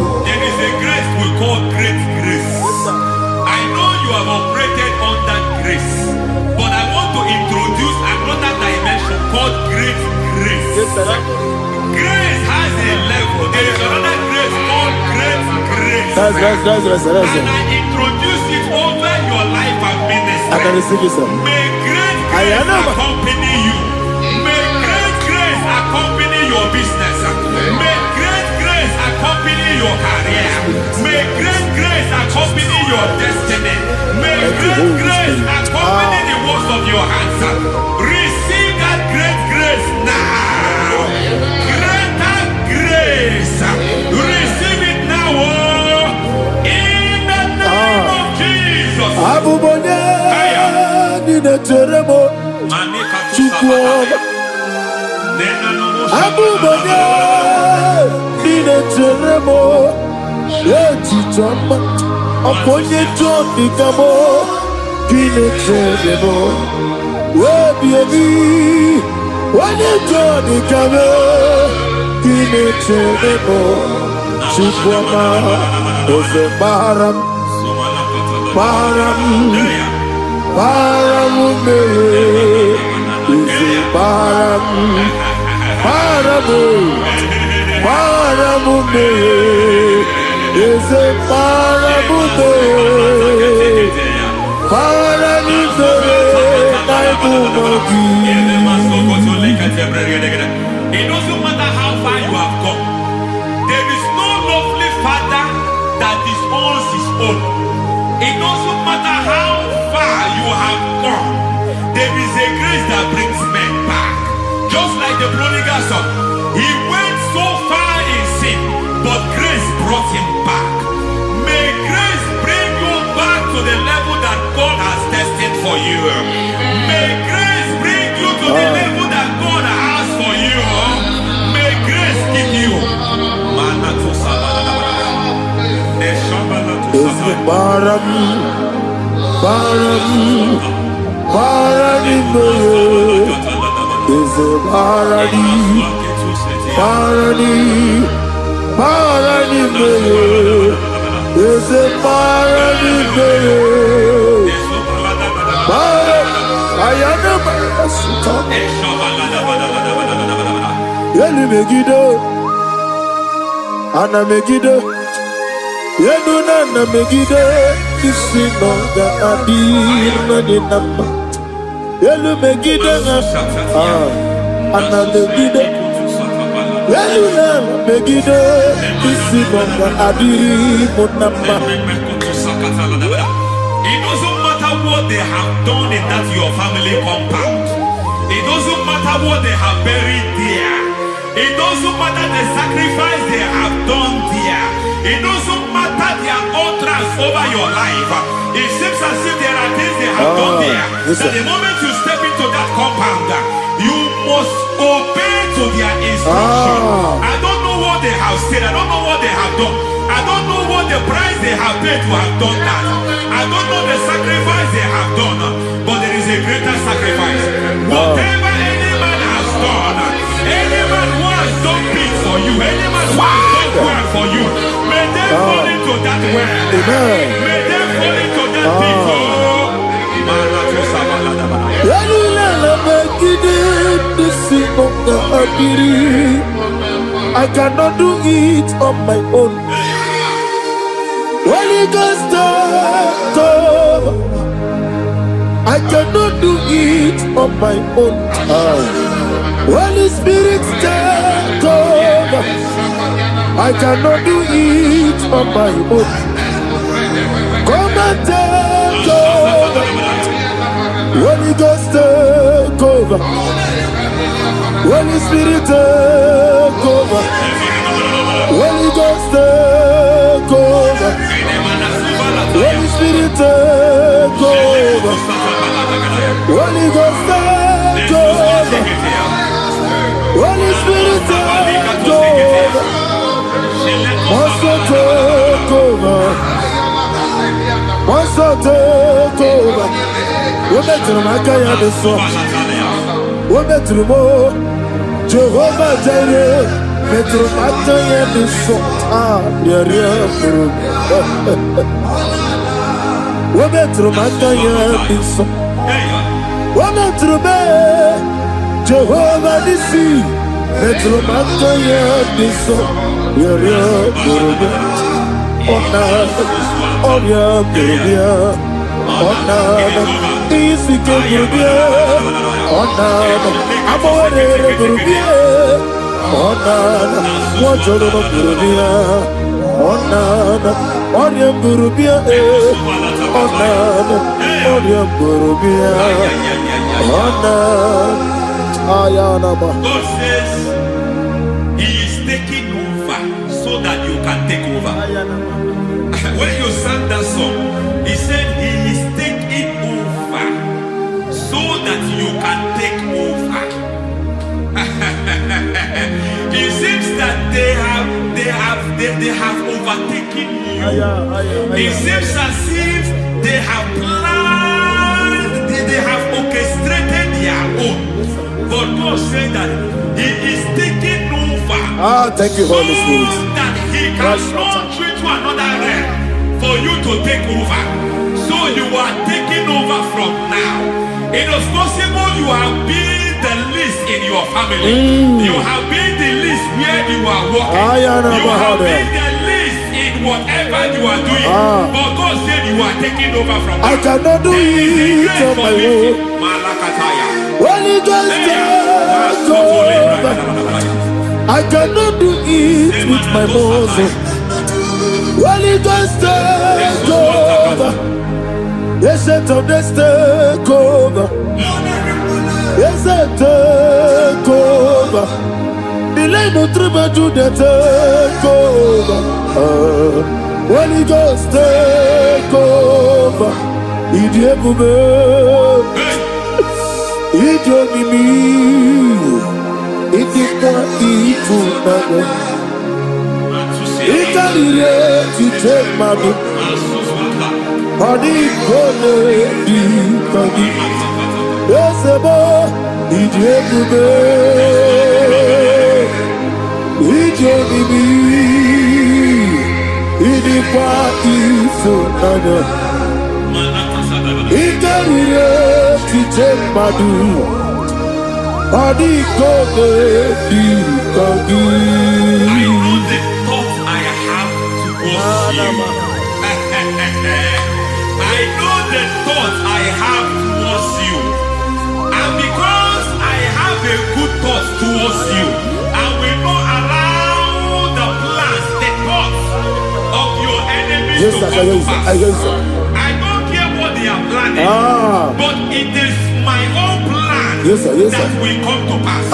Speaker 5: Grace has a level. There is another grace called great grace.
Speaker 3: That's
Speaker 5: And I introduce it over your life and ministry.
Speaker 3: I can receive it, sir.
Speaker 5: May great grace accompany you. May great grace accompany your business. May great grace accompany your career. May great grace accompany your destiny. May great grace accompany the works of your hands. Receive that great grace now. Greater grace. Receive it now. In the name of Jesus.
Speaker 3: Abuja, Nina Teremo, Chukwuma. Abuja, Nina Teremo, Chichama, Aponye John Nikamo, Nina Teremo, Baby, when you John Nikamo, Nina Teremo, Chukwuma, Ose Baram, Baramume, Ose Baramume, Baramume, Ose Baramume,
Speaker 5: It doesn't matter how far you have come. There is no lovely father that disowns his own. It doesn't matter how far you have gone. There is a grace that brings men back. Just like the prodigal son. He went so far in sin, but grace brought him back. May grace bring you back to the level that God has destined for you. May grace bring you to the level that God has for you. May grace give you.
Speaker 3: Ana Megiddo, Yenuna Megiddo, Isinoga Adir Nadinama, Yelu Megiddo, Ana Megiddo, Yenuna Megiddo, Isinoga Adir Munama.
Speaker 5: It doesn't matter what they have done in that your family compound. It doesn't matter what they have buried there. It doesn't matter the sacrifice they have done there. It doesn't matter their altars over your life. It seems as if there are things they have done there. That the moment you step into that compound, you must obey to their instruction. I don't know what they have said. I don't know what they have done. I don't know what the price they have paid to have done that. I don't know the sacrifice they have done. But there is a greater sacrifice. Whatever any man has done, any man who has done big for you, any man who has done well for you, may they fall into that well. May they fall into that pit.
Speaker 3: I cannot do it on my own. Holy Ghost, come. I cannot do it on my own. Holy Spirit, come. I cannot do it on my own. Come and take over. Holy Ghost, come. Holy Spirit, come. Holy Ghost, come. Holy Spirit, come. Holy Ghost, come. Holy Spirit, come. Monster, take over. Monster, take over. We're better than I can have this song. We're better than more. Jehovah Jireh. Better than I can have this song. Yeah. We're better than I can have this song. We're better than Jehovah Nissi. Metromanta ya diso, ya burubia, ona, onya burubia, ona, isi ke burubia, ona, amore burubia, ona, wajolo burubia, ona, onya burubia, ona, onya burubia, ona, ayana ba.
Speaker 5: God says He is taking over so that you can take over. When you sang that song, He said He is taking over so that you can take over. It seems that they have overtaken you. It seems as if they have planned, they have orchestrated their own. But God said that He is taking over.
Speaker 3: Thank you, Holy Spirit.
Speaker 5: So that He can launch you to another realm for you to take over. So you are taking over from now. It is possible you have been the least in your family. You have been the least where you are working. You have been the least in whatever you are doing. But God said you are taking over from now.
Speaker 3: I cannot do it on my own. Holy Ghost, take over. I cannot do it with my muscle. Holy Ghost, take over. Yes, take over. Yes, take over. Delay no trouble to the take over. Holy Ghost, take over. Idiebube. Idionimi, idikwa ifunado, ikalire titemado, adikone dikagi, esebo idiebube, idionimi, idikwa ifunado, ikalire titemado.
Speaker 5: I know the thoughts I have towards you. I know the thoughts I have towards you. And because I have a good thought towards you, I will not allow the plans, the thoughts of your enemies to come to pass. I don't care what they are planning, but it is my own plan that will come to pass.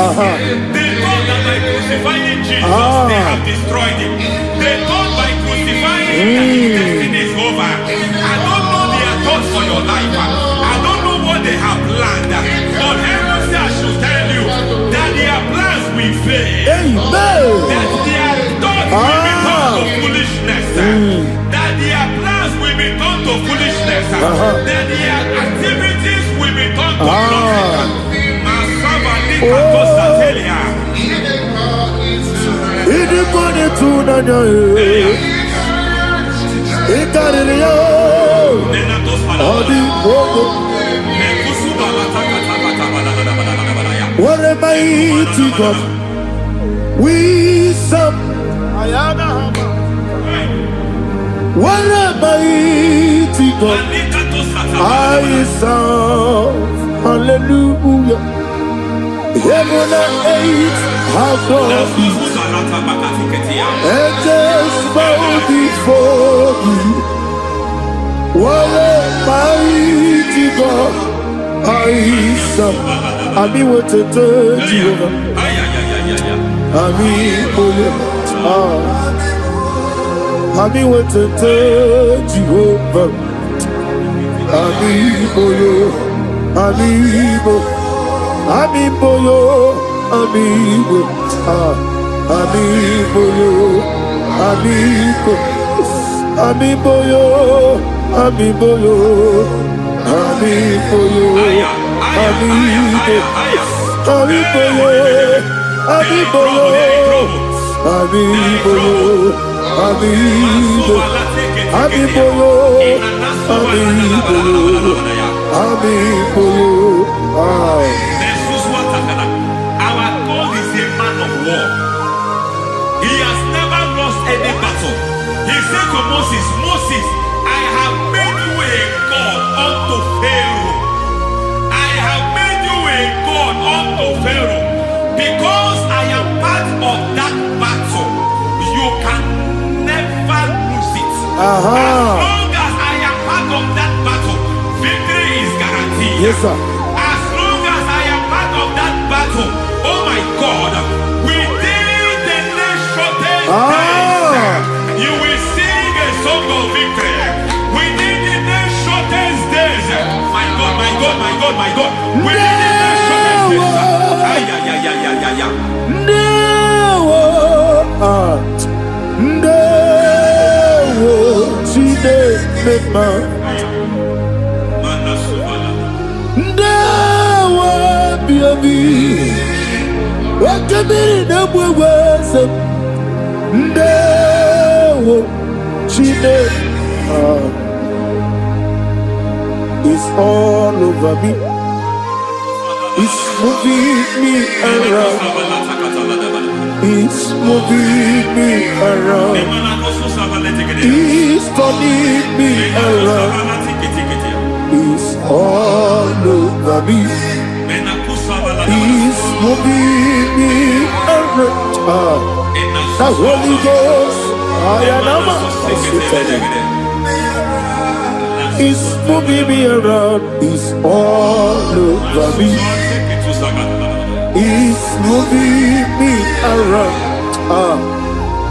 Speaker 5: They thought that by crucifying Jesus, they have destroyed him. They thought by crucifying him that his destiny is over. I don't know their thoughts for your life. I don't know what they have planned. But heaven says I should tell you that their plans will fail. That their thoughts will be turned to foolishness. That their plans will be turned to foolishness. That their activities will be turned to nonsense.
Speaker 3: What a mighty God we serve. What a mighty God I serve. Hallelujah. Heaven and earth have gone, and just bow before you. What a mighty God I serve. I mean what to do, Jehovah. I mean what to do, Jehovah. Amiboyo, amigo, amiboyo, amigo, amiboyo, amiboyo, amiboyo, amigo, amiboyo, amiboyo, amiboyo, amigo, amiboyo, amiboyo, amiboyo.
Speaker 5: Our God is a man of said to Moses, Moses, I have made you a God unto Pharaoh. I have made you a God unto Pharaoh. Because I am part of that battle, you can never lose it. As long as I am part of that battle, victory is guaranteed.
Speaker 3: Yes, sir.
Speaker 5: As long as I am part of that battle, oh my God, within the next shortest days, you will sing a song of victory. Within the next shortest days, my God, my God, my God, my God, within the next shortest days, ay, ay, ay, ay, ay, ay, ay.
Speaker 3: It's all over me. It's moving me around. It's moving me around. It's turning me around. It's all over me. It's moving me around. The Holy Ghost, it's moving me around. It's all over me. It's moving me around.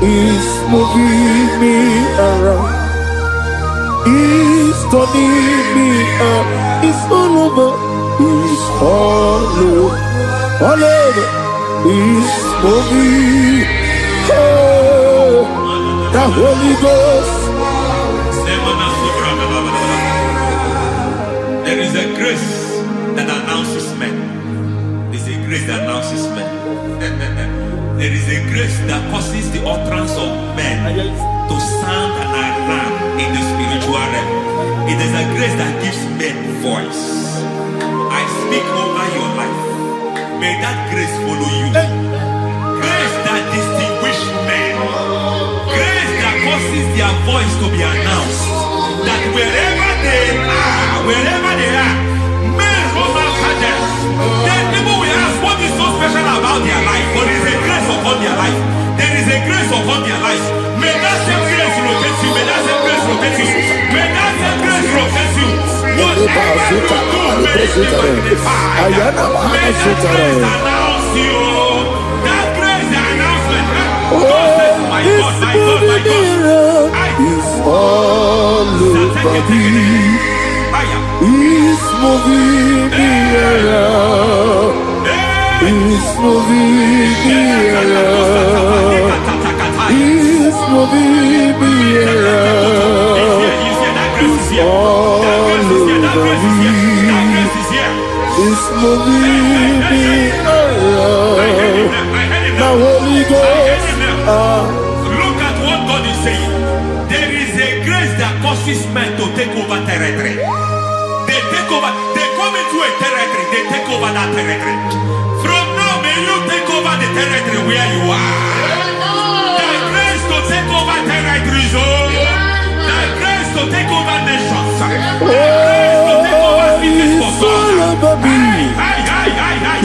Speaker 3: It's moving me around. It's turning me up. It's all over. It's all over. All over. It's moving. Oh, the Holy Ghost.
Speaker 5: There is a grace that announces men. There's a grace that announces men. There is a grace that causes the utterance of men to sound an alarm in the spiritual realm. It is a grace that gives men voice. I speak over your life. May that grace follow you. Grace that distinguishes men. Grace that causes their voice to be announced. That wherever they are, men over cadence. Then people will ask what is so special about their life. But there is a grace upon their life. There is a grace upon their life. May that same grace rotate you. May that same grace rotate you. May that same grace rotate you. Whatever you do, may it be magnified. May that grace announce you. That grace, the announcement. My God, my God, my God.
Speaker 3: It's all over me. It's moving me around. It's moving me around. It's moving me around. It's all over me. It's moving me around. The Holy Ghost.
Speaker 5: Look at what God is saying. There is a grace that causes men to take over territory. They take over, they come into a territory, they take over that territory. From now, may you take over the territory where you are. The grace to take over territories, the grace to take over nations. The grace to take over cities for God.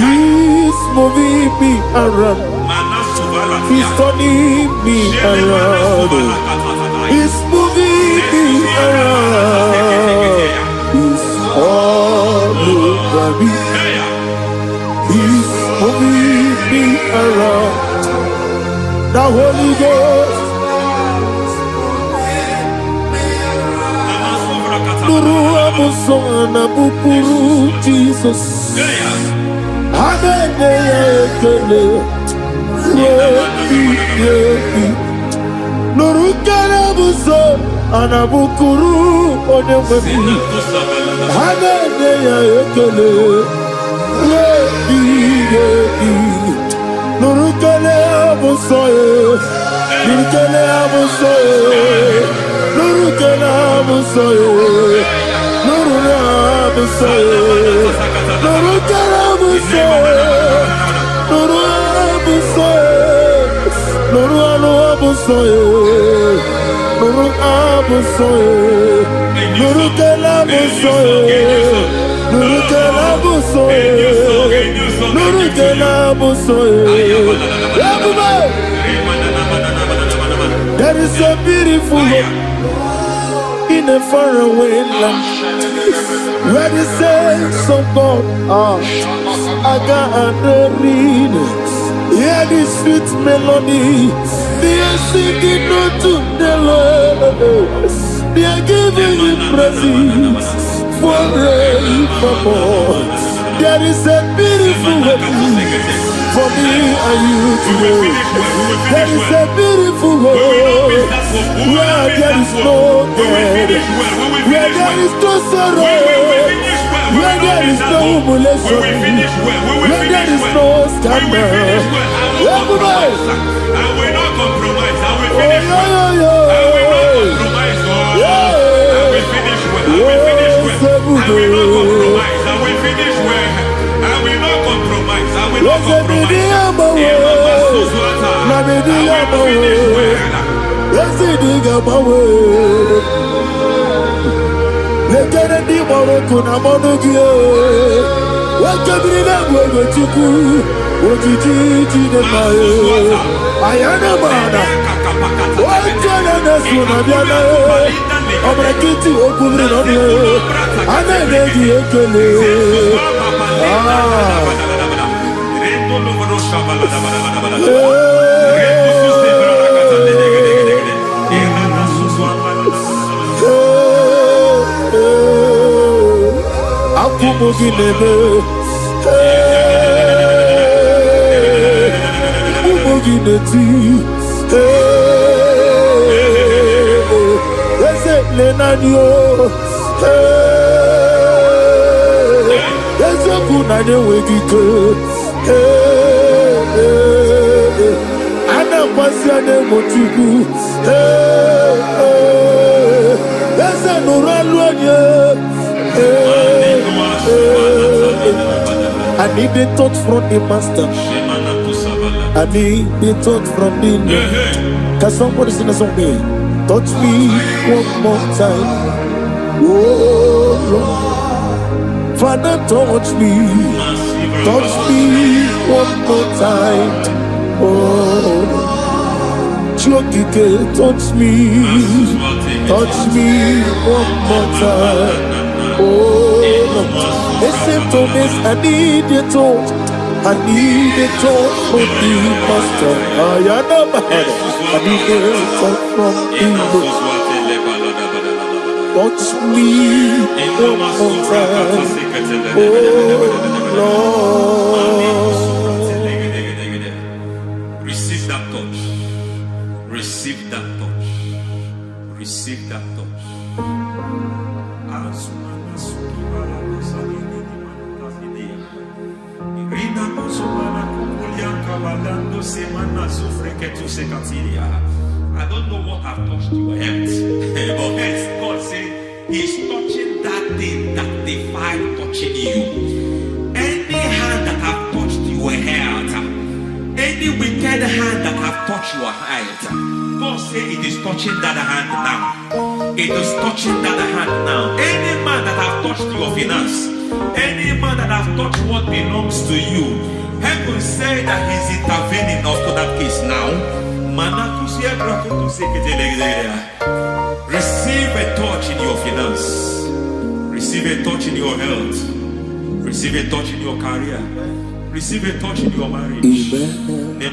Speaker 3: He's moving me around. He's turning me around. He's moving me around. He's all over me. He's moving me around. The Holy Ghost. Nuru amusona bukuru Jesus. Nurukana buso anabukuru onemami hanene ya ekele nurukana buso nurukana buso nurukana buso nurukana buso nurukana buso Nuru abusoe, nuru kelabusoe, nuru kelabusoe, nuru kelabusoe. There is a beautiful hope in a faraway land where the saints of God are. I got the reading. Hear the sweet melody. They are singing unto the Lord. They are giving you praise forevermore. There is a beautiful way for me and you today. There is a beautiful way where there is no death, where there is no sorrow, where there is no humiliation, where there is no scandal. Everybody,
Speaker 5: I will not compromise. I will
Speaker 3: oh,
Speaker 5: finish well. I will not compromise. I will finish well. I will finish well. I will not compromise. I will finish well. I will not compromise. I will not compromise.
Speaker 3: I need the touch from the master. I need the touch from the Lord. Can somebody sing a song here? Touch me one more time. Oh Lord, Father, touch me. Touch me one more time. Oh, Chokike, touch me. Touch me one more time. Oh, listen to this, I need your touch. I need a touch from the master. I need a touch from the touch me one more time. Oh Lord.
Speaker 5: Receive that touch. Receive that touch. Receive that touch. I don't know what I've touched your health, but hence God said He's touching that thing that defied touching you. Any hand that have touched your health, any wicked hand that have touched your health, God said it is touching that hand now. It is touching that hand now. Any man that have touched your finance, any man that have touched what belongs to you, heaven say that He's intervening after that case now. Receive a touch in your finance. Receive a touch in your health. Receive a touch in your career. Receive a touch in your marriage.
Speaker 3: Amen.
Speaker 5: He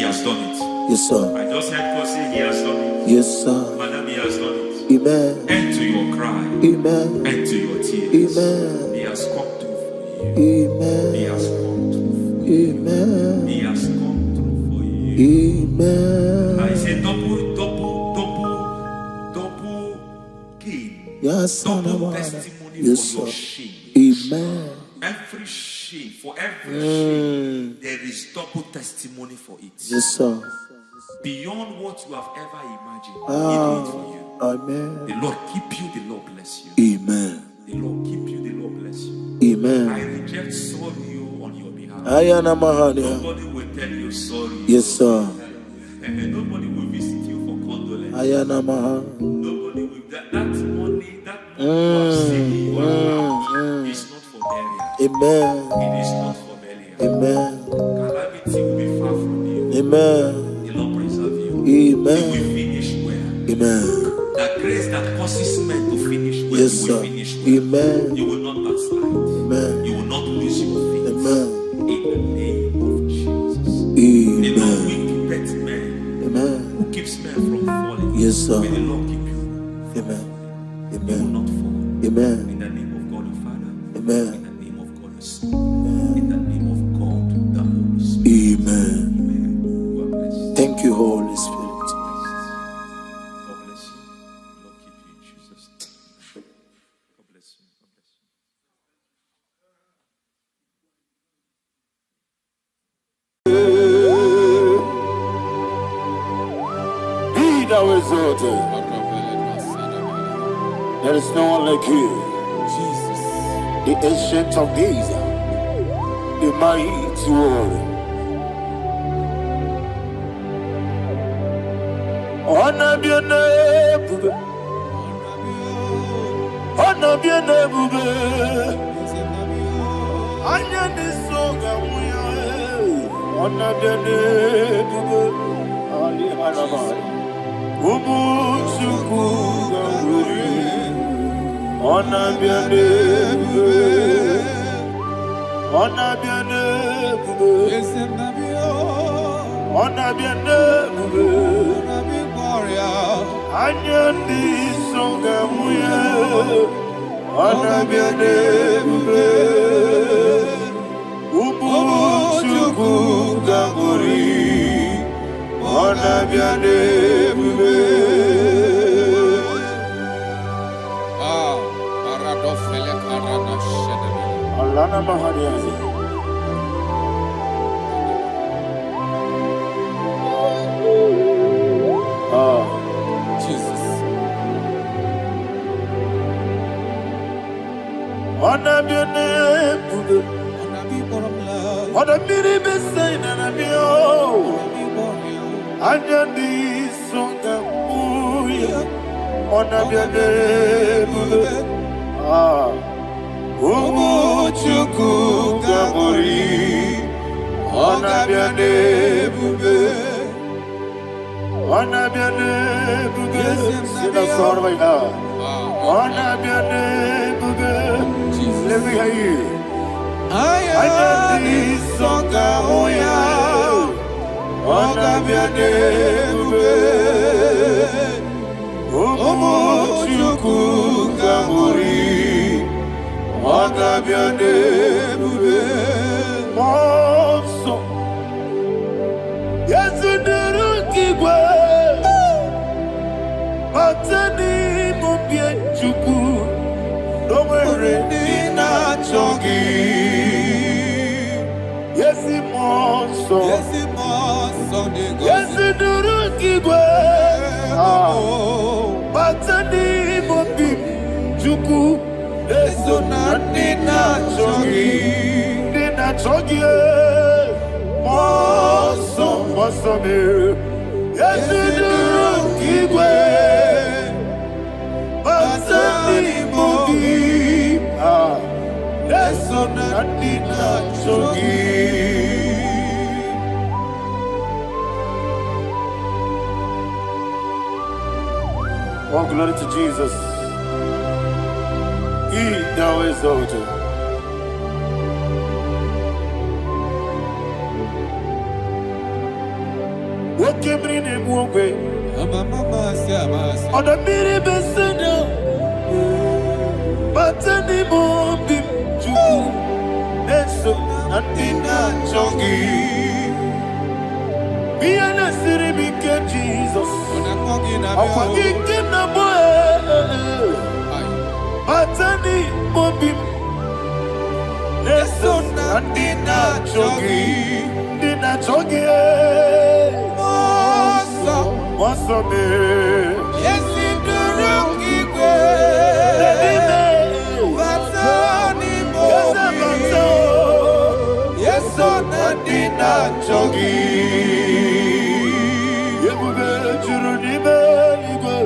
Speaker 5: has done it.
Speaker 3: Yes, sir.
Speaker 5: I just heard God say He has done it.
Speaker 3: Yes, sir.
Speaker 5: Madam, He has done it.
Speaker 3: Amen.
Speaker 5: End to your cry.
Speaker 3: Amen.
Speaker 5: End to your tears.
Speaker 3: Amen.
Speaker 5: He has come through for you.
Speaker 3: Amen.
Speaker 5: He has come through for you.
Speaker 3: Amen.
Speaker 5: He has come through for you.
Speaker 3: Amen.
Speaker 5: I say double gain.
Speaker 3: Yes,
Speaker 5: Double testimony
Speaker 3: yes,
Speaker 5: for your
Speaker 3: sir.
Speaker 5: shame.
Speaker 3: Amen.
Speaker 5: Every shame, for every shame, there is double testimony for it.
Speaker 3: Yes, sir.
Speaker 5: Beyond what you have ever imagined, He
Speaker 3: Ah,
Speaker 5: did it for you.
Speaker 3: amen.
Speaker 5: The Lord keep you, the Lord bless you.
Speaker 3: Amen.
Speaker 5: The Lord keep you, the Lord bless you. I
Speaker 3: Amen.
Speaker 5: reject sorrow on your behalf.
Speaker 3: Ayana Mahania.
Speaker 5: Nobody will tell you sorry.
Speaker 3: Yes, sir.
Speaker 5: And nobody will visit you for condolence.
Speaker 3: Ayana Maha.
Speaker 5: Nobody will. That money you have seen you have is not for burial.
Speaker 3: Amen.
Speaker 5: It is not for burial.
Speaker 3: Amen.
Speaker 5: Calamity will be far from you.
Speaker 3: Amen.
Speaker 5: The Lord preserve you.
Speaker 3: Amen.
Speaker 5: You will finish well.
Speaker 3: Amen.
Speaker 5: That grace that causes men to finish well,
Speaker 3: Yes,
Speaker 5: you will
Speaker 3: sir.
Speaker 5: finish well.
Speaker 3: Amen.
Speaker 5: You will not backslide.
Speaker 3: Amen.
Speaker 5: You will not lose your faith.
Speaker 3: Amen.
Speaker 5: In the name of Jesus. The Lord
Speaker 3: Amen.
Speaker 5: will keep men
Speaker 3: Amen.
Speaker 5: who keeps men from falling.
Speaker 3: Yes, sir.
Speaker 5: May the Lord keep you.
Speaker 3: Amen.
Speaker 5: You will
Speaker 3: Amen.
Speaker 5: not fall.
Speaker 3: Amen.
Speaker 5: In the name of God the Father.
Speaker 3: Amen.
Speaker 5: In the name of God the Son. In the name of God the Holy Spirit.
Speaker 3: Amen.
Speaker 5: Amen. You are blessed.
Speaker 3: Thank you, Holy Spirit.
Speaker 5: God bless you. Lord keep you in Jesus' name. God bless you. God bless you.
Speaker 3: Be thou exalted. There is no one like you.
Speaker 4: Jesus.
Speaker 3: The ancient of days, the mighty warrior. Honor be your name, honor be your name, Anya ni soga muya, honor be your name, Ali Hanabai, Ubu Chukuga Wuri, honor be your name, honor be your name, honor be your name. Anya ni soga muya, honor be your name, Ubu Chukuga Wuri, honor be your name. Alana Mahariazi.
Speaker 4: Jesus.
Speaker 3: Honor be your name, honor be the best sign and I'm your. Anya ni soga muya, honor be your name. Ubu Chukuga Wuri, honor be your name. Honor be your name. Sing a song right now. Honor be your name. Let me hear you. Anya ni soga muya, honor be your name. Ubu Chukuga Wuri, honor be your name. Monso, yes, Kigwe, Matani Mubie Chuku, Domere Dina Chogi, yes, Monso, yes, Kigwe, Matani Mubie Chuku, Dina Chogi, Monso, Mosame, yes, Kigwe, Matani Mubie, Dina Chogi. All glory to Jesus. He thou exalted. What came in him one way? On the mini besena, but any more bim juku, Neso, Natina Chogi. Be an city became Jesus. I'm forgetting the boy, but any more bim. Neso, Natina Chogi, Dina Chogi. What's up, man?
Speaker 4: Yes, in the Rukigwe. Yes,
Speaker 3: Sonadina Chogi. Yebube Juruni Beligwe.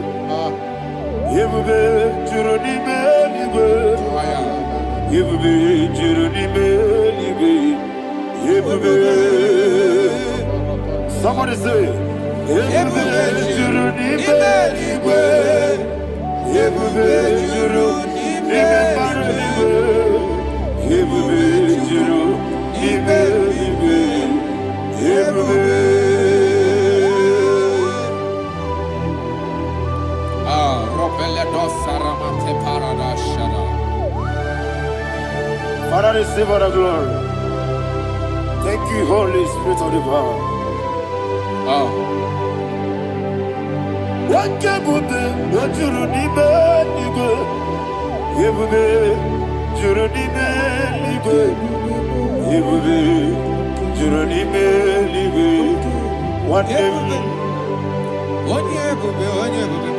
Speaker 3: Yebube Juruni Beligwe. Yebube Juruni Beligwe. Yebube. Somebody say, Yebube Juruni Beligwe. Yebube Juruni Beligwe. Yebube Juruni Beligwe. Yebube. Father, receive all the glory. Thank you, Holy Spirit of the power. What can you do? What you need, Nigo? Yebube, Jurunime, Nigo. Yebube, Jurunime, Nigo. What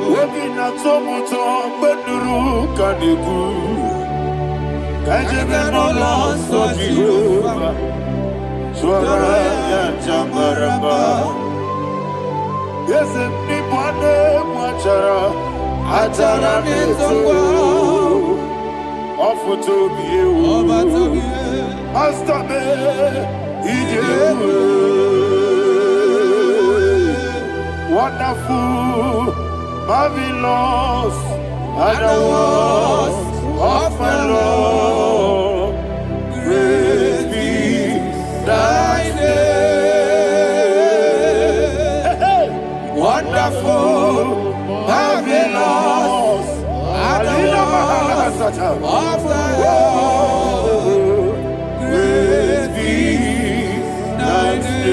Speaker 3: Working at Somoto, Beduru, Kadiku. Kajabano lost of Jehovah. Swara Jambaraba. Yes, if Nipane Wachara, Atara Neto, offer to be you, Master wonderful, marvelous, and the was of my Lord. Praise be thy name. Wonderful, marvelous, and the was of my Lord. Praise be thy name.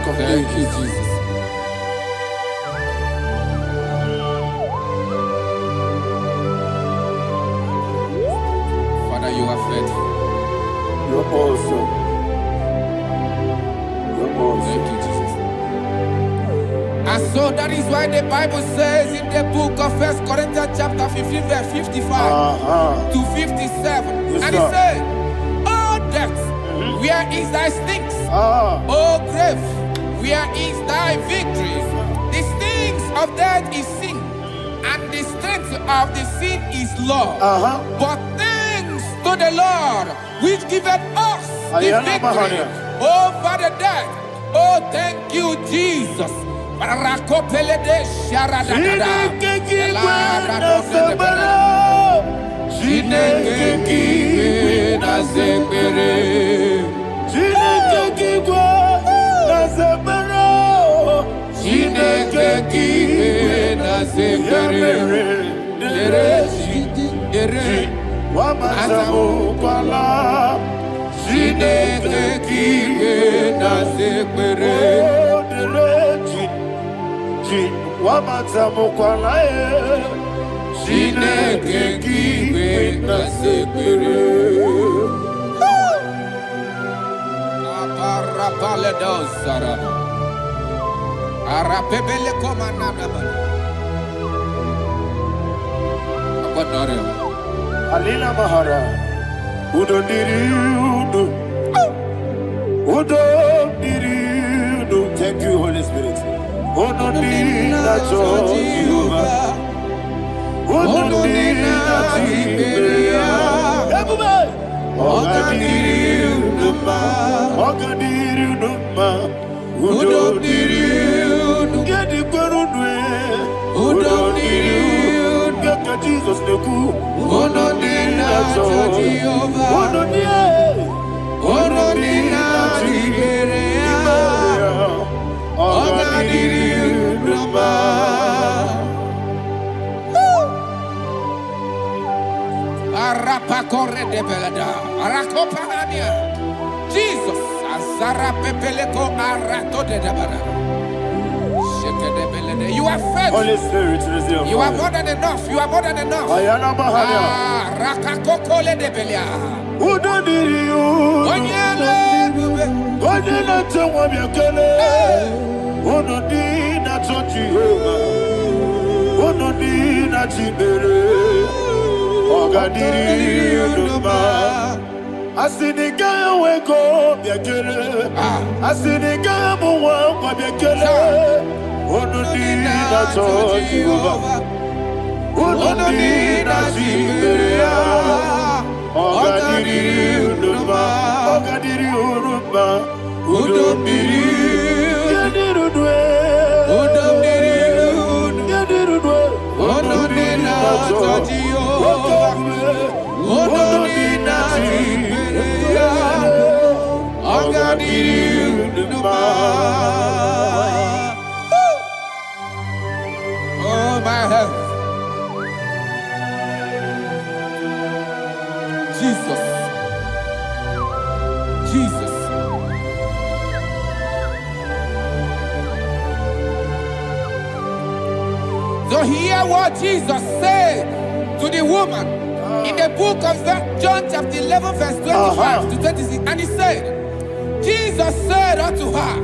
Speaker 3: Thank you, Jesus. Father, you are faithful. You're awesome. You're awesome. Thank you, Jesus. And so that is why the Bible says in the book of 1 Corinthians chapter 15, verse 55 to 57. Yes, and it says, "Oh death, where is thy stings? Oh grave, where is thy victory? The stings of death is sin, and the strength of the sin is law. But thanks to the Lord, which giveth us the victory over the death. Oh, thank you, Jesus." Alina Mahara, Udo Diriudu, Udo Diriudu. Thank you, Holy Spirit. Udo Diriudu, Udo Diriudu, Ogadiriudu, Udo Diriudu, get the Gurudwe, Udo Diriudu, get Jesus the Ku, Udo Diriudu, Udo Jesus, Azara Pepeleko Arato de Dabara. You are faithful. Holy Spirit, you are more than enough. You are more than enough. Rakakokole de Belia. Who don't need you? Wabiakele, Onodina Jehovah, Onodina Chibere, Ogadiri Unuma, Asiniga Weko, Biakele, Asiniga Muwa, Wabiakele, Onodina Jehovah, Onodina Chibere, Ogadiri Unuma, Ogadiri Unuma. Udomiri, Yadirudwe, Udomiri, Yadirudwe, Onodina Jehovah, Onodina Jehovah, Ogadiriuduma.
Speaker 4: Oh my health, Jesus, Jesus. So hear what Jesus said to the woman in the book of John chapter 11 verse 25 to 26. And he said, Jesus said unto her,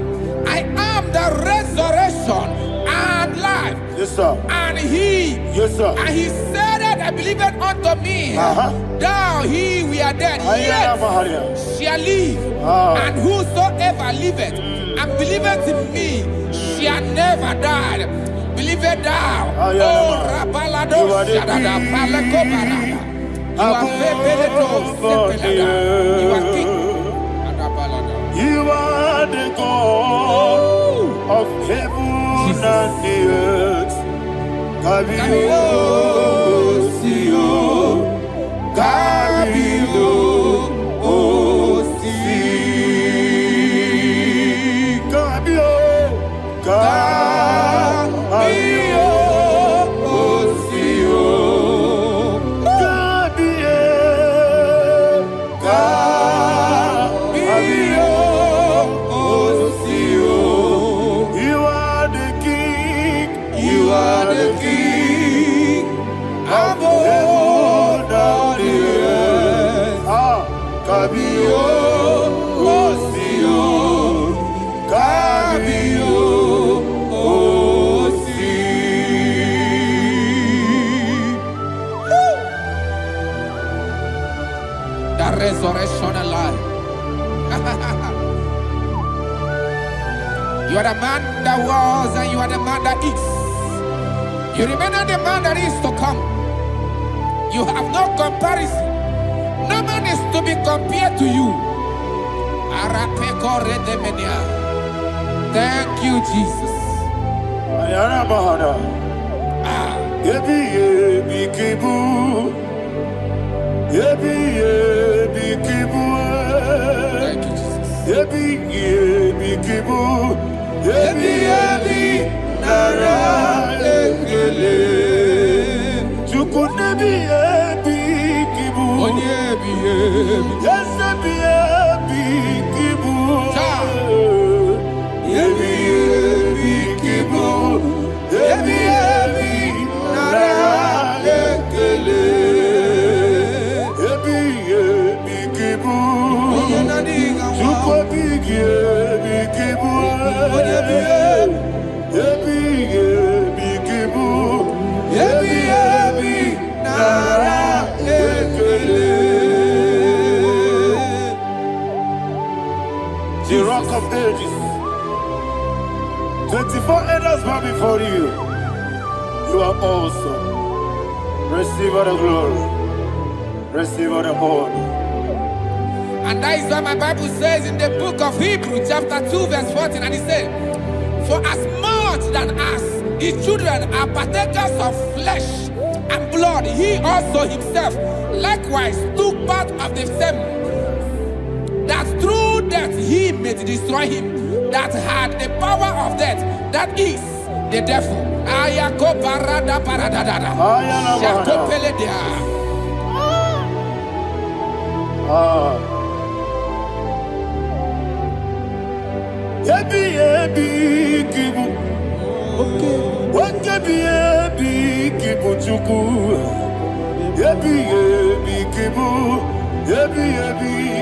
Speaker 4: I am the resurrection and life.
Speaker 3: Yes, sir.
Speaker 4: And he,
Speaker 3: yes, sir.
Speaker 4: And he said that I believed unto me, thou he we are dead, yet shall live. And whosoever liveth and believeth in me shall never die. Believe it thou. Oh, Rabalado, Shadada, Palacobarada. You are You are king.
Speaker 3: You are the God of heaven and the earth. Kabio, Sio, Kabio, Osi, Kabio, Kabio, Osio, Kabio, Kabio, Osio. You are the king. You are the king of heaven and the earth. Kabio, Osio, Kabio.
Speaker 4: Resurrection and life. You are the man that was and you are the man that is. You remember the man that is to come. You have no comparison. No man is to be compared to you. Thank you, Jesus.
Speaker 3: Thank you, Jesus. The rock of ages, 24 elders bow before you. You are awesome. Receive all the glory. Receive all the honor.
Speaker 4: And that is what my Bible says in the book of Hebrews chapter 2 verse 14. And it says, for as much than us, his children are partakers of flesh and blood, he also himself likewise took part of the same, that through death he may destroy him that had the power of death, that is the devil.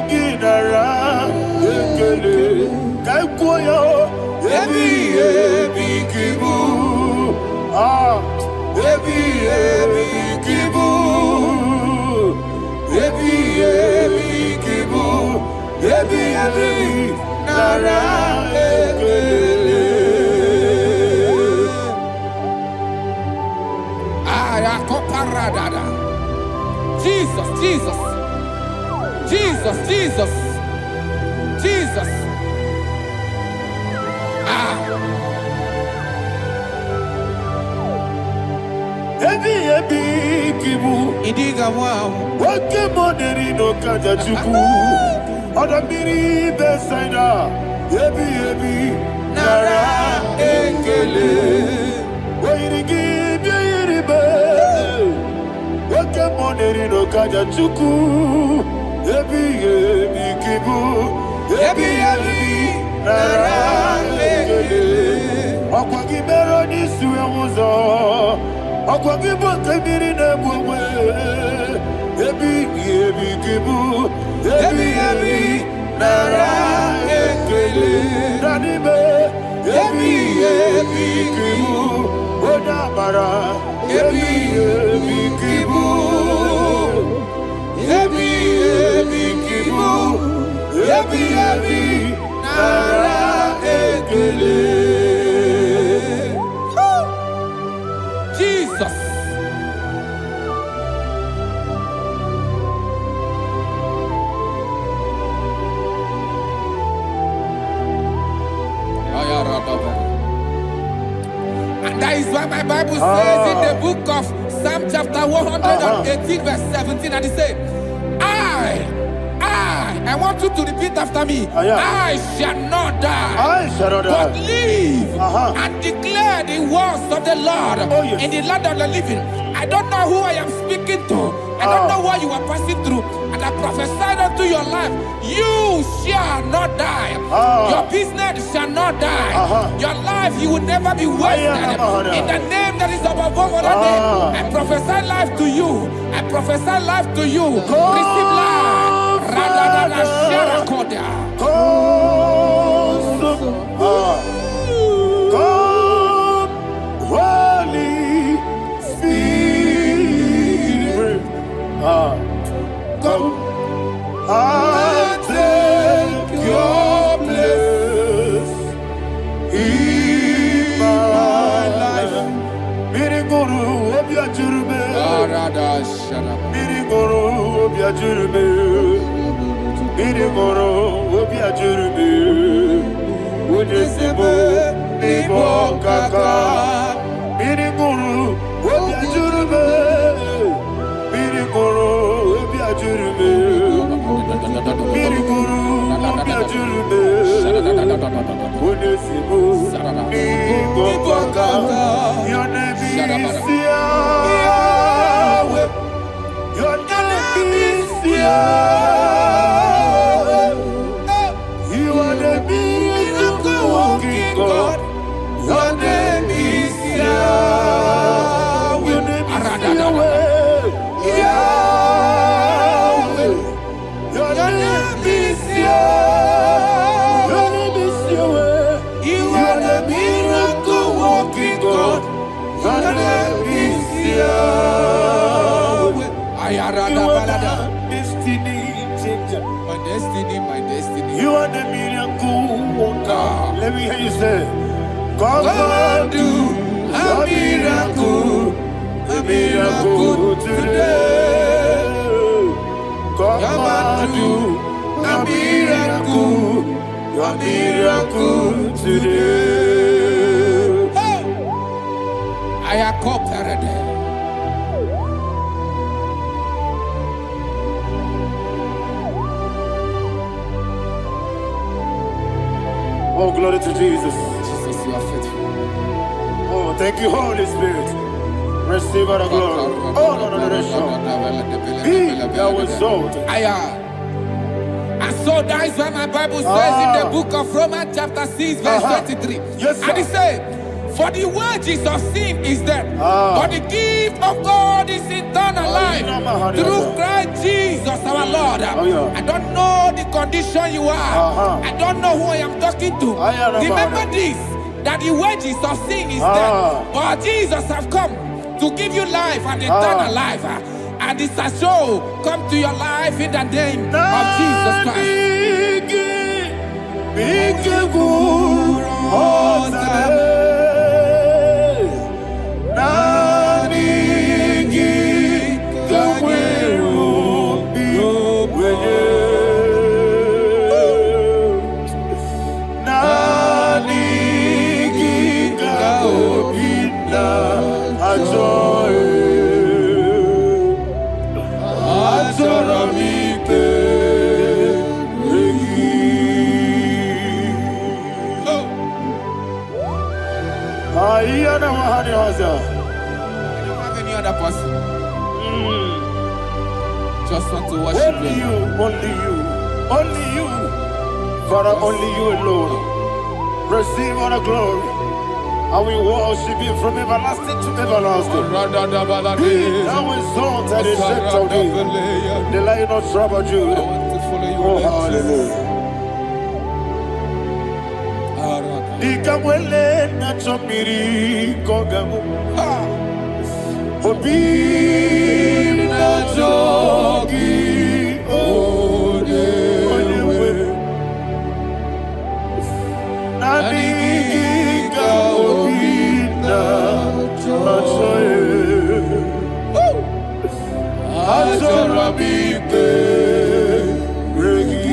Speaker 3: Ginara, ebi nara ekele.
Speaker 4: Jesus, Jesus, Jesus, Jesus, Jesus.
Speaker 3: Ebi kibu.
Speaker 4: Idiga wow.
Speaker 3: Wake money no kaja chuku. Odamiri besaida. Ebi nara ekele. Wairigi biiribe. Wake money no kaja chuku. Ebi kibu. Ebi nara ekele. Okwagi bero ni suwe muzo. Okwagi bokebiri na bwe. Ebi kibu. Ebi nara ekele. Danibe. Ebi kibu. Odabara. Ebi kibu. Ebi kibu. Ebi nara ekele.
Speaker 4: Jesus. And that is why my Bible says in the book of Psalm chapter 118 verse 17, and it says, I want you to repeat after me. I shall not die, but live and declare the words of the Lord in the land of the living. I don't know who I am speaking to. I don't know what you are passing through. And I prophesied unto your life, you shall not die. Your business shall not die. Your life, you will never be wasted. In the name that is above all other name, I prophesy life to you. I prophesy life to you. Receive life. Koncept.
Speaker 3: Come, Holy Spirit. Come and take your place in my life. Miriguru obiajurme. Miriguru obiajurme. Miriguru obiajurme. Unyesebo nibo kaka. Miriguru obiajurme. Miriguru obiajurme. Miriguru obiajurme. Unyesebo nibo kaka. Your name is Yahweh. Your name is Yahweh. You are the miracle working God. Your name is Yahweh. Your name is Yahweh. Yahweh. Your name is Yahweh. Your name is Yahweh. You are the miracle working God. Your name is Yahweh. You are the destiny changer.
Speaker 4: My destiny, my destiny.
Speaker 3: You are the miracle worker. Let me hear you say, come and do a miracle today. Come and do a miracle today.
Speaker 4: I am cooperated.
Speaker 3: Oh, glory to Jesus.
Speaker 4: Jesus, you are faithful.
Speaker 3: Oh, thank you, Holy Spirit. Receive our glory. Oh, no, Be thou exalted.
Speaker 4: And so that is why my Bible says in the book of Romans chapter 6 verse 23.
Speaker 3: Yes, sir.
Speaker 4: And it says, for the wages of sin is death, but the gift of God is eternal life through Christ Jesus our Lord. I don't know the condition you are. I don't know who I am talking to. Remember this, that the wages of sin is death, but Jesus have come to give you life and eternal life. And this shall come to your life in the name of Jesus Christ. Just want to worship
Speaker 3: only you, only you, only you, Father, only you alone. Receive all the glory, and we worship you from everlasting to everlasting. Be thou exalted and set of thee, the Lion of tribe of Judah. Oh, hallelujah. Ikamwele na chomiri kogamu. Obi na jogi odewe. Nadiga obi na joye. Ajorabipe regi.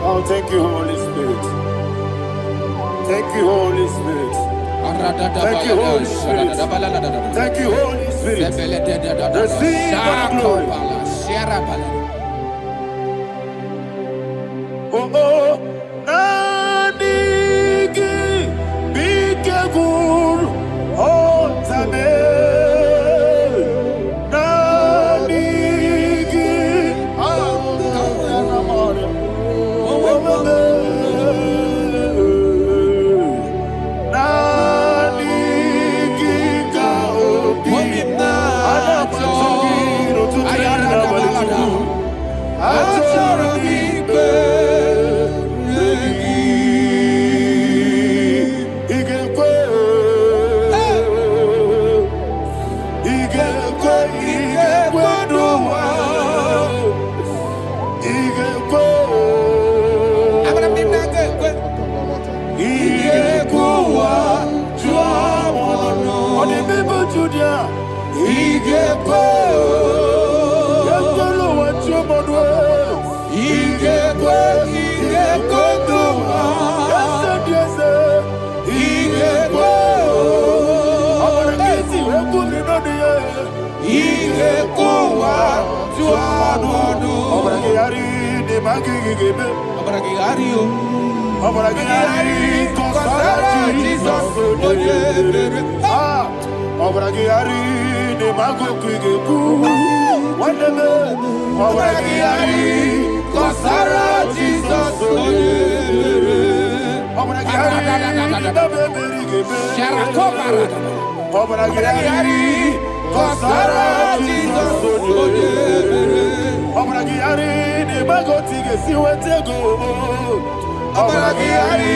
Speaker 3: Oh, thank you, Holy Spirit. Thank you, Holy Spirit. Thank you, Holy Spirit. Thank you, Holy Spirit. Receive our glory. Oh, oh, Nadigi, be careful. Oh, Tabe. Obragiari,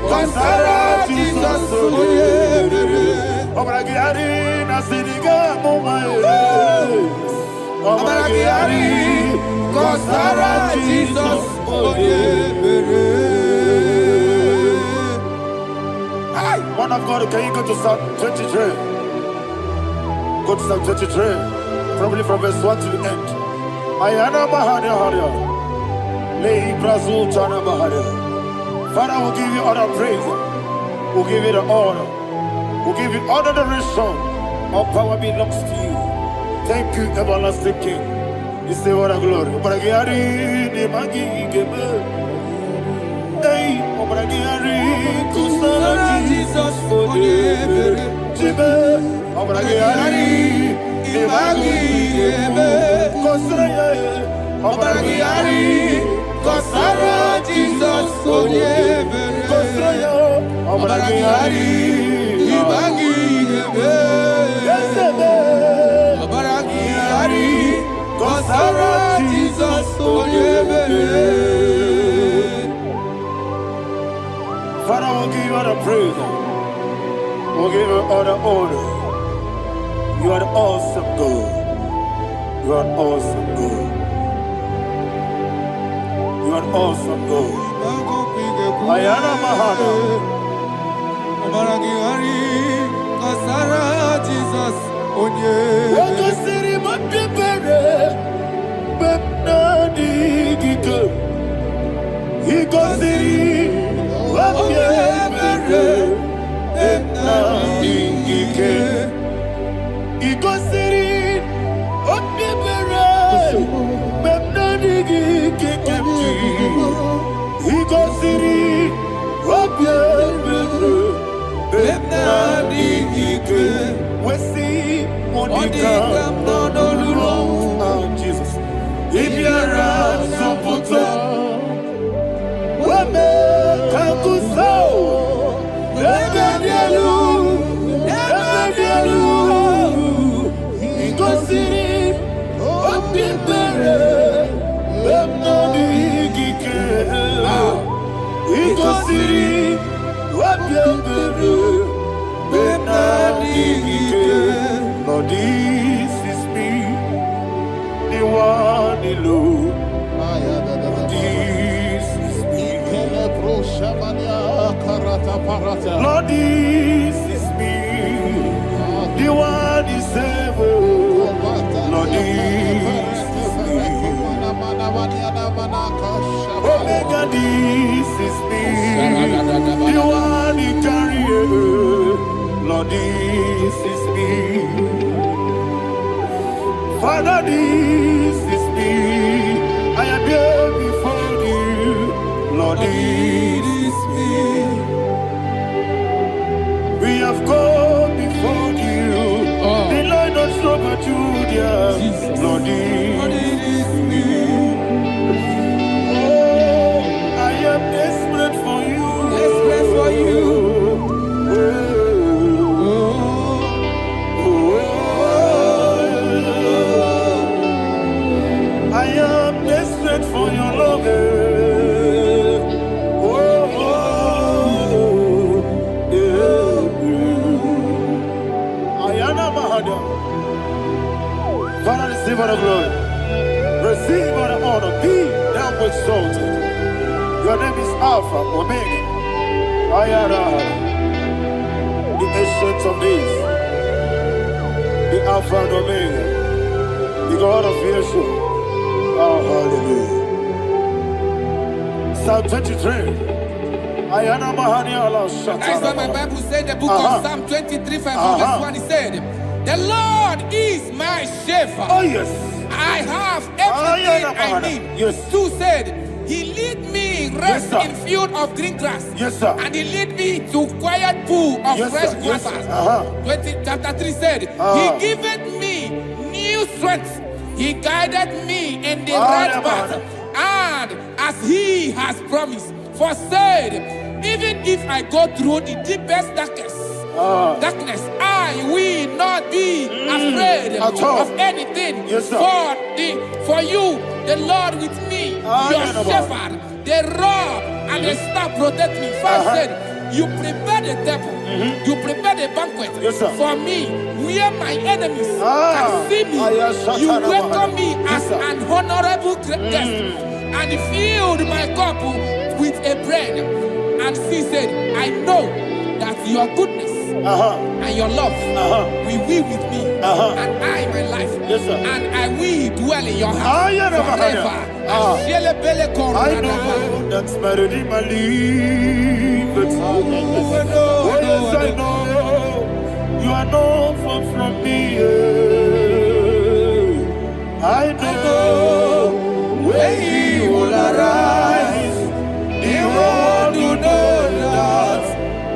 Speaker 3: Kosara, Jesus, Obragiari, Nasiriga, Mumae. Obragiari, Kosara, Jesus, Man of God, can you go to Psalm 23? Go to Psalm 23, probably from verse 1 to the end. Ayana Mahania Haria. Lei Brazil Chana Mahania. Father, we'll give you all the praise. We'll give you the honor. We'll give you all the adoration. All power belongs to you. Thank you, everlasting King. You say what a glory. Obragiari, Nemagi, Gebe. Hey, Obragiari, Kusara, Jesus, Jibe, Obragiari, Nemagi, Gebe. Kosara, Obragiari, Kosara, Jesus, Kosara, Obragiari, Nemagi, Gebe. Obragiari, Kosara, Jesus, Father, we'll give you all the praise. We'll give you all the honor. You are the awesome God. You are an awesome God. You are an awesome God. Ayana Mahana.
Speaker 4: Obragiari, Kosara, Jesus,
Speaker 3: Wakasiri Matipere. Bepnadi Gika. Hikosiri. Wapyemere. Bepnadi Gika. Hikosiri. Wapyemere. Bepnadi Gika. Hikosiri. Wapyemere. Bepnadi Gika. We see Monica. Oh, Jesus. If you're a Saputo, Wame Kakuso, Ebedialu, Igosiri, Opipere, Bemnadi Gike, Igosiri, Opipere, Bemnadi Gike. Lord, this is me, the one alone. This is me. Lord, this is me, the one is able. Lord, this is me. Omega, this is me, the one you carry. Lord, this is me. Father, this is me. I am here before you. Lord, this is me. We have come before you. The Lord not so but Judah. Lord, this is me. Oh, I am desperate for you.
Speaker 4: Desperate for you.
Speaker 3: I am desperate for your love. Father, receive all the glory. Receive all the honor. Be thou exalted. Your name is Alpha, Omega. Ayara, the ancient of days. The Alpha and Omega. The God of creation. Oh, hallelujah. Psalm 23. Ayana Mahani Allah Shatana.
Speaker 4: That's what my Bible said, the book of Psalm 23, 5, verse 1, it said, the Lord is my shepherd.
Speaker 3: Oh, yes.
Speaker 4: I have everything I need.
Speaker 3: Yes.
Speaker 4: 2 said, he lead me rest in field of green grass.
Speaker 3: Yes, sir.
Speaker 4: And he lead me to quiet pool of fresh waters. Chapter 3 said, he giveth me new strength. He guided me in the right path. And as he has promised, for said, even if I go through the deepest darkness, I will not be afraid of anything.
Speaker 3: Yes,
Speaker 4: for you, the Lord with me, your shepherd, the rod and a staff protect me. First said, you prepare the table, you prepare the banquet for me, where my enemies can see me. You welcome me as an honorable guest, and filled my cup with a bread. And she said, I know that your goodness and your love will be with me, and I, my life, and I will dwell in your house forever.
Speaker 3: I know that's better than my life. Oh, yes, I know you are not far from me. I know when he will arise, the world will know that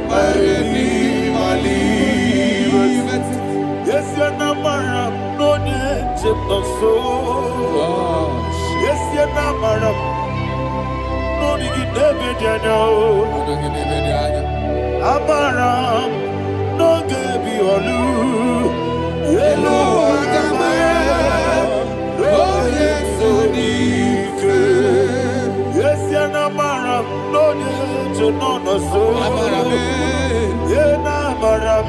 Speaker 3: my Redeemer liveth. Yes, you're not my no need to so. Yes, you're not my no need to Abaram, no gebi olu, yelo agamara, no yesodike. Yes, yana maram, no yeso no so. Yena maram,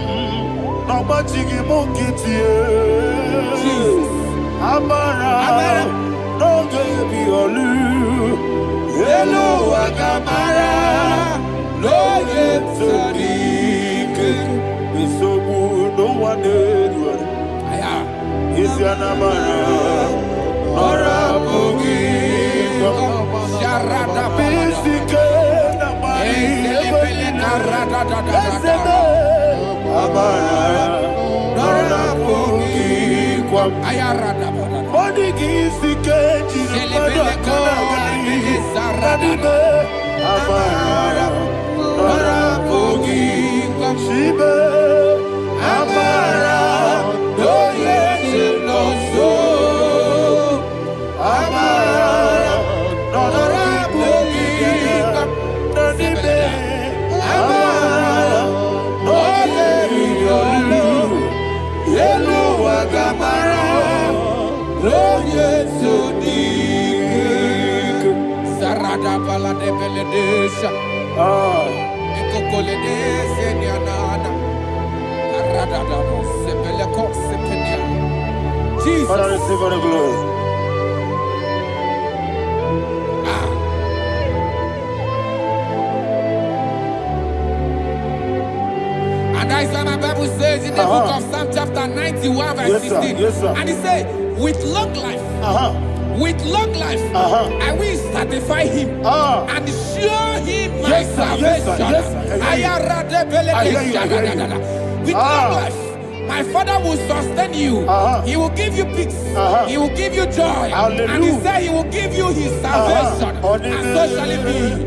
Speaker 3: no machigi mukiti. Abaram, no gebi olu, yelo agamara. No yetsodike, bisobu no one edward. Is your namara, nora bugi, sharada bisike, namari, amara, nora bugi, kwam, ayarada, body gisike, jinabada kanagari, sarada, amara. Arapogi Shibe Amara Doye Chinoso Amara Arapogi Nanibe Amara Doye Yolu Yelu Agamara Doye Sodik Sarada Balade Beledesha Jesus. Father, receive all the glory.
Speaker 4: And that is why my Bible says in the book of Psalm chapter 91 verse 16. And it says, with long life, with long life, I will satisfy him and show him my salvation. With long life, my Father will sustain you. He will give you peace. He will give you joy. And he said he will give you his salvation. And so shall it be.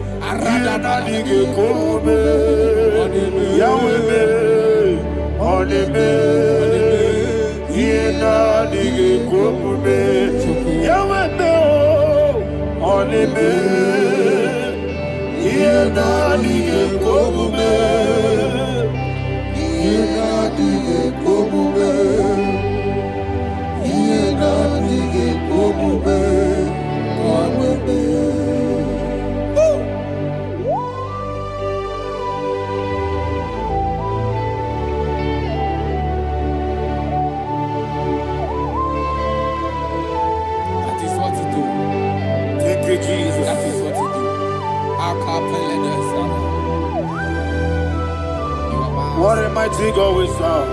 Speaker 3: What a mighty God we serve.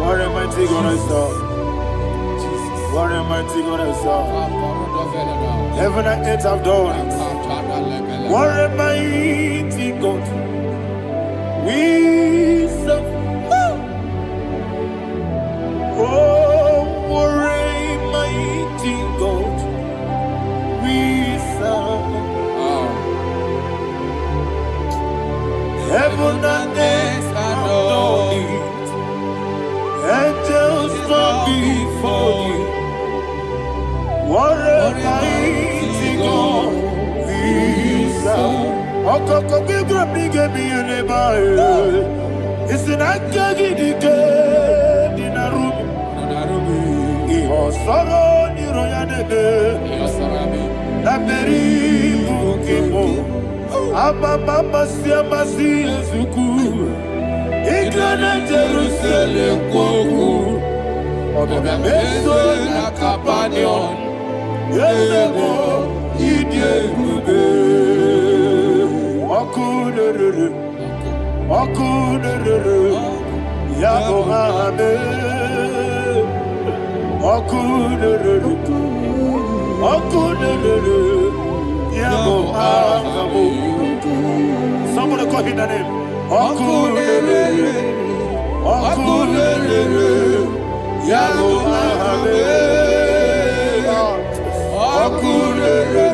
Speaker 3: What a mighty God I serve. What a mighty God I serve. Heaven and earth have done it. What a mighty God we serve. Oh, what a mighty God we serve. Heaven and earth adore it. Angels bow before you. What a mighty God we serve. Okoko bigro bige mi eneba. It's an akagi dike dinarubi. Iho soro ni royanede. Laberi Bukimo, Ababa Siamasi Zuku, Igrana Jerusalem Koku, Obebeso Nakapanion, Yelemo, Idye Gube, Okudere, Yabo Hame, Okudere, Yabo Hame. Somebody call him the name. Okudere, Yabo Hame, Okudere,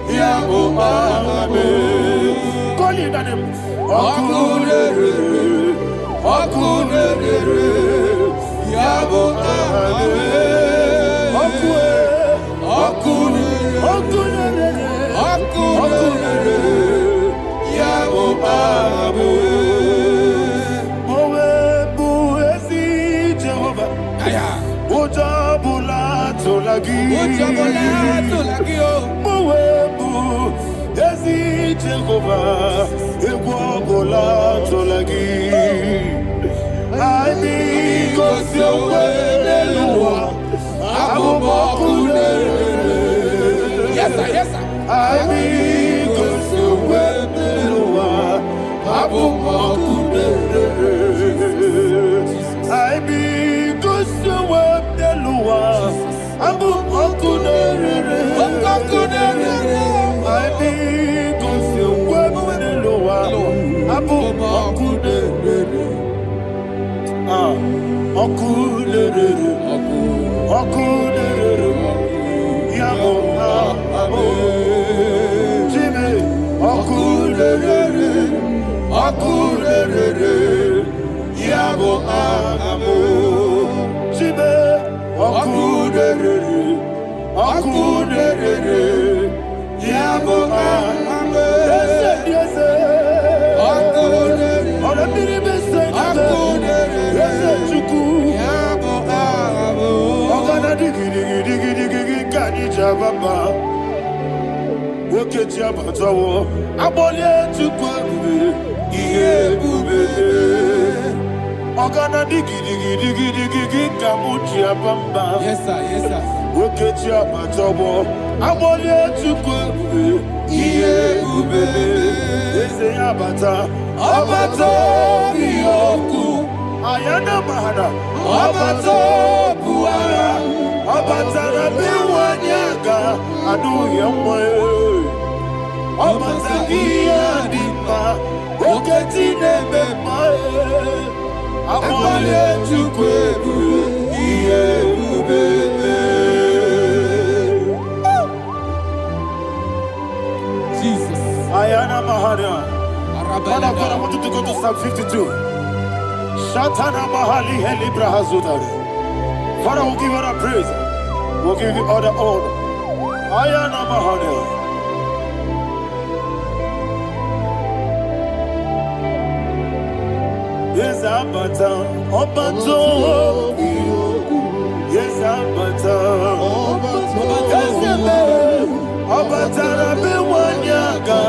Speaker 3: Yabo Hame. Call him the name. Okudere, Yabo Hame, Yabo Hame. Mowebu ezi Jehovah, Ojabula tolagi, Mowebu ezi Jehovah, Egwabola tolagi. I need go see yes, sir, yes, sir. I need go see I need go see
Speaker 4: Yes, sir, yes, sir.
Speaker 3: Ayana Mahana, Abato Buara, Abatara Biwanyaga, Adu Yamwe, Abatagia Dima, Oketine Bemae, Amale Chukwebu,
Speaker 4: Jesus.
Speaker 3: Ayana Mahana. Man of God, I want you to go to Psalm 52. Shatana Mahali Helibra Hazudari. Father, we'll give you all the praise. We'll give you all the honor. Ayana Mahali. Yes, Abata. Obato. Yes, Abata. Yes, Abata. Rabbi Wanyaga.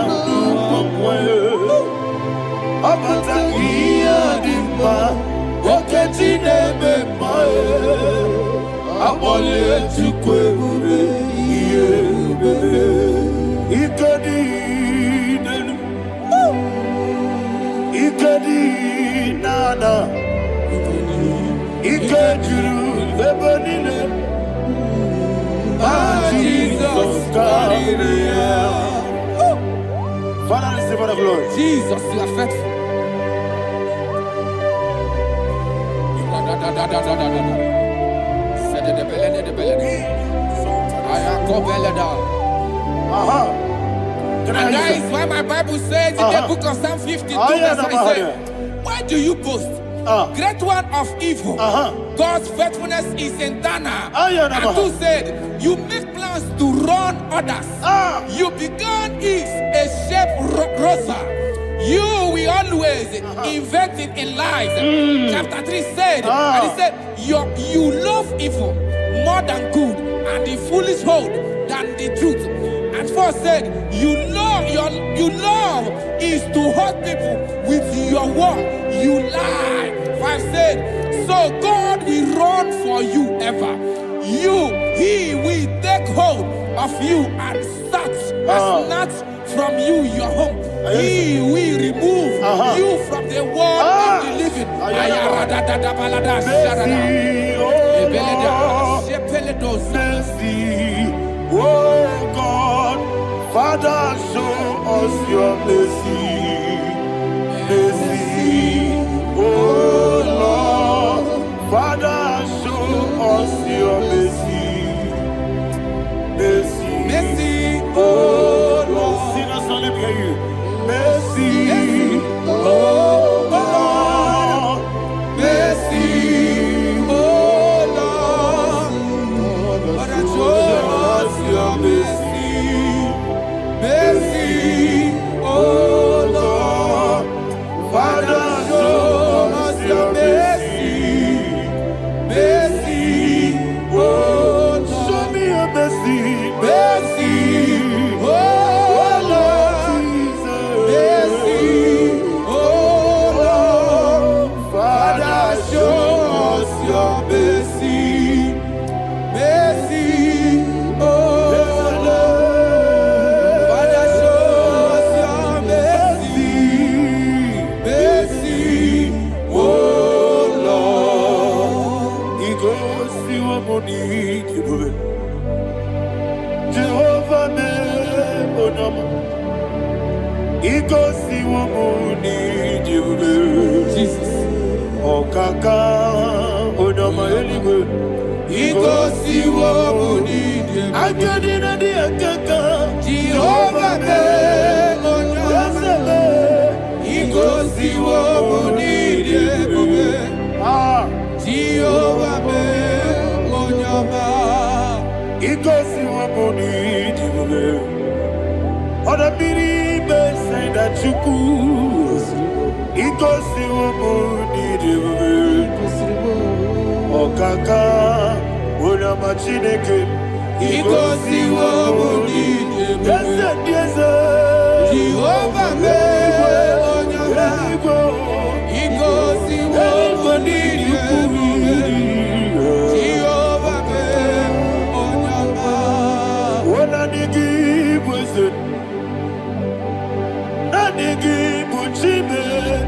Speaker 3: Abata iya dimba, oketine bemae, abole chukwebube iye bebe, ikadi nenu, ikadi nana, ikadiru lebanile, Jesus Maria. Father, receive all the glory.
Speaker 4: Jesus, you are faithful. And that is why my Bible says in the book of Psalm 52, verse 5, why do you boast? Great one of evil. God's faithfulness is eternal. And who said, you make plans to run others. You began is a shape rosa. You will always invent it in lies. Chapter 3 said, and he said, you love evil more than good. and the foolish hold than the truth. And 4 said, you love is to hurt people with your word. You lie. 5 said, so God will run for you ever. He will take hold of you and snatch from you your home. He will remove you from the world of the living.
Speaker 3: Mercy, oh God, Father, show us your mercy. Mercy, oh Lord, Father, show us your mercy. Mercy,
Speaker 4: Mercy, oh Lord.
Speaker 3: Sing us all, let me hear you. Mercy, oh Lord.
Speaker 4: Mercy, oh Lord. Father, show us your mercy. Mercy, oh Lord. Father, show us your mercy. Mercy, oh Lord.
Speaker 3: Show me your mercy.
Speaker 4: Mercy, oh Lord. Mercy, oh Lord. Father, show us your mercy. Mercy, oh Lord. Father, show us your mercy. Mercy, oh Lord.
Speaker 3: He goes to a Monie Point. Jehovah me onama. He goes to a Monie Point.
Speaker 4: Jesus.
Speaker 3: Okaka onama eligwe.
Speaker 4: He goes to what we need.
Speaker 3: Agadi na di akaka.
Speaker 4: Jehovah me onama. He goes to what we need. Jehovah me onama.
Speaker 3: He goes to a Monie Point. Oda biri be say that you could. He goes to a Monie Point. Okaka onama chineke.
Speaker 4: He goes to what we need.
Speaker 3: Yes, yes,
Speaker 4: Jehovah me onama. He goes to what we need. Jehovah me onama.